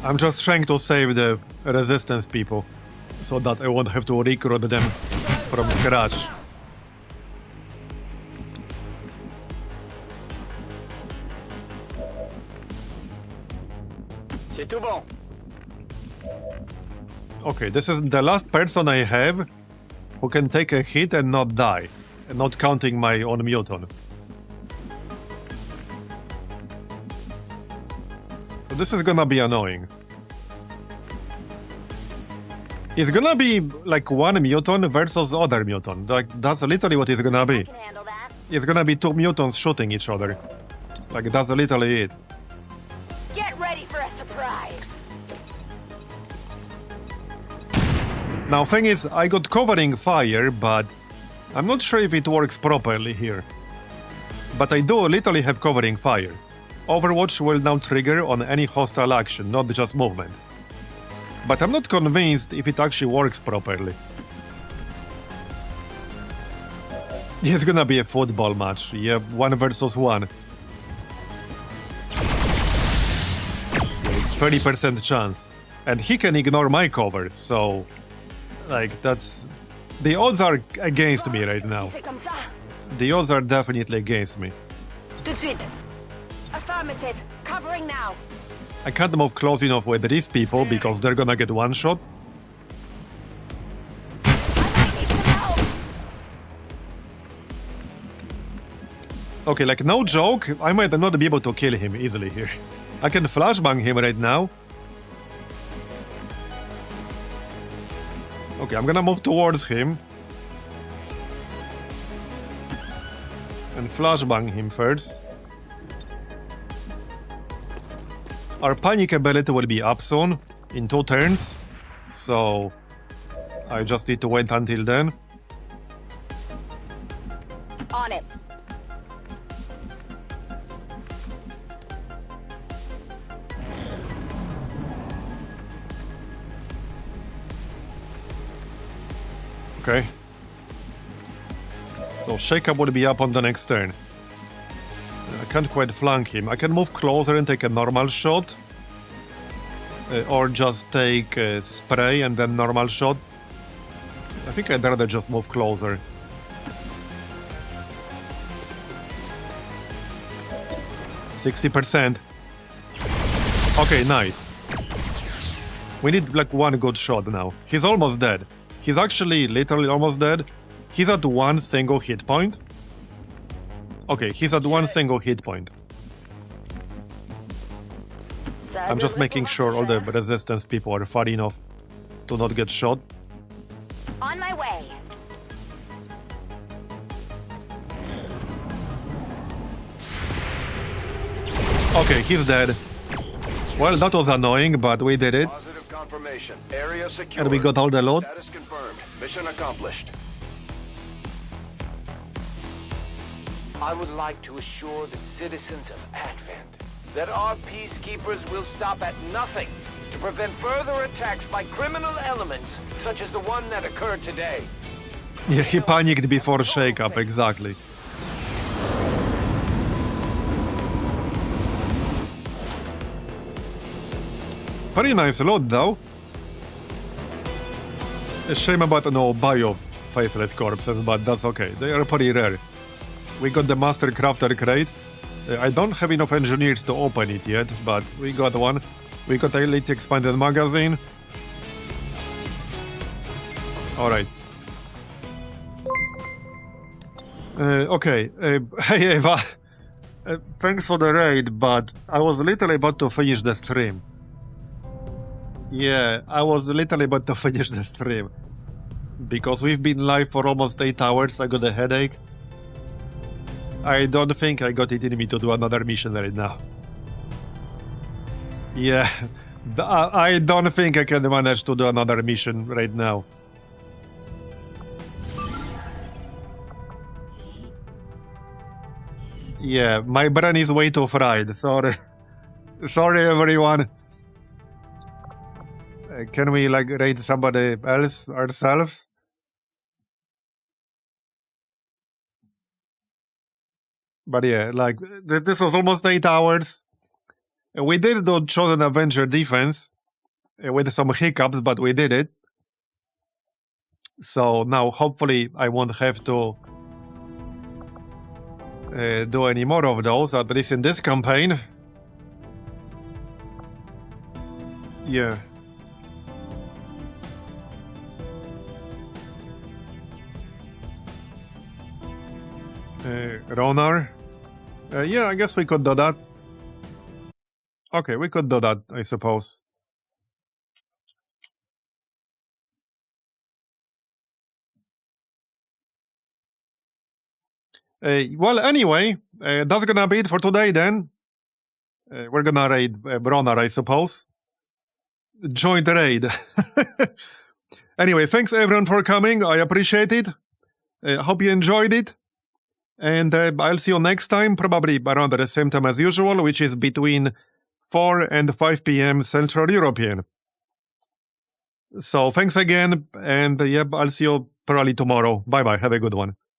I'm just trying to save the resistance people so that I won't have to recruit them from scratch. C'est tout bon. Okay, this is the last person I have who can take a hit and not die, not counting my own Muton. So this is gonna be annoying. It's gonna be like one Muton versus other Muton. Like, that's literally what it's gonna be. Can handle that. It's gonna be 2 Mutons shooting each other. Like, that's literally it. Get ready for a surprise. Now, thing is, I got covering fire, but I'm not sure if it works properly here. But I do literally have covering fire. Overwatch will now trigger on any hostile action, not just movement. But I'm not convinced if it actually works properly. It's gonna be a football match. Yeah, 1 versus 1. It's 30% chance. And he can ignore my cover, so... Like, that's... The odds are against me right now. C'est comme ça. The odds are definitely against me. Tout de suite. Affirmative. Covering now. I can't move close enough with these people because they're gonna get one shot. I might need some help. Okay, like, no joke, I might not be able to kill him easily here. I can flashbang him right now. Okay, I'm gonna move towards him. And flashbang him first. Our panic ability will be up soon, in 2 turns. So... I just need to wait until then. On it. Okay. So Shake Up will be up on the next turn. I can't quite flank him. I can move closer and take a normal shot. Or just take a spray and then normal shot. I think I'd rather just move closer. %60%. Okay, nice. We need like 1 good shot now. He's almost dead. He's actually literally almost dead. He's at 1 single hit point. Okay, he's at 1 single hit point. I'm just making sure all the resistance people are far enough to not get shot. On my way. Okay, he's dead. Well, that was annoying, but we did it. Positive confirmation. Area secure. And we got all the loot. Status confirmed. Mission accomplished. I would like to assure the citizens of Advent that our peacekeepers will stop at nothing to prevent further attacks by criminal elements such as the one that occurred today. Yeah, he panicked before shake-up, exactly. Pretty nice loot, though. A shame about no bio faceless corpses, but that's okay. They are pretty rare. We got the Master Crafter crate. I don't have enough engineers to open it yet, but we got one. We got Elite Expanded Magazine. Alright. Okay. Hey Eva. Thanks for the raid, but I was literally about to finish the stream. Yeah, I was literally about to finish the stream. Because we've been live for almost 8 hours, I got a headache. I don't think I got it in me to do another mission right now. Yeah, I don't think I can manage to do another mission right now. Yeah, my brain is way too fried, sorry. Sorry everyone. Can we like raid somebody else ourselves? But yeah, like this was almost 8 hours. We did do Chosen Avenger defense with some hiccups, but we did it. So now hopefully I won't have to do any more of those, at least in this campaign. Yeah. Ronar? Yeah, I guess we could do that. Okay, we could do that, I suppose. Well, anyway, that's gonna be it for today then. We're gonna raid Ronar, I suppose. Joint raid. Anyway, thanks everyone for coming. I appreciate it. Hope you enjoyed it. And I'll see you next time, probably around the same time as usual, which is between 4 and 5 p.m. Central European. So thanks again, and I'll see you probably tomorrow. Bye-bye. Have a good one.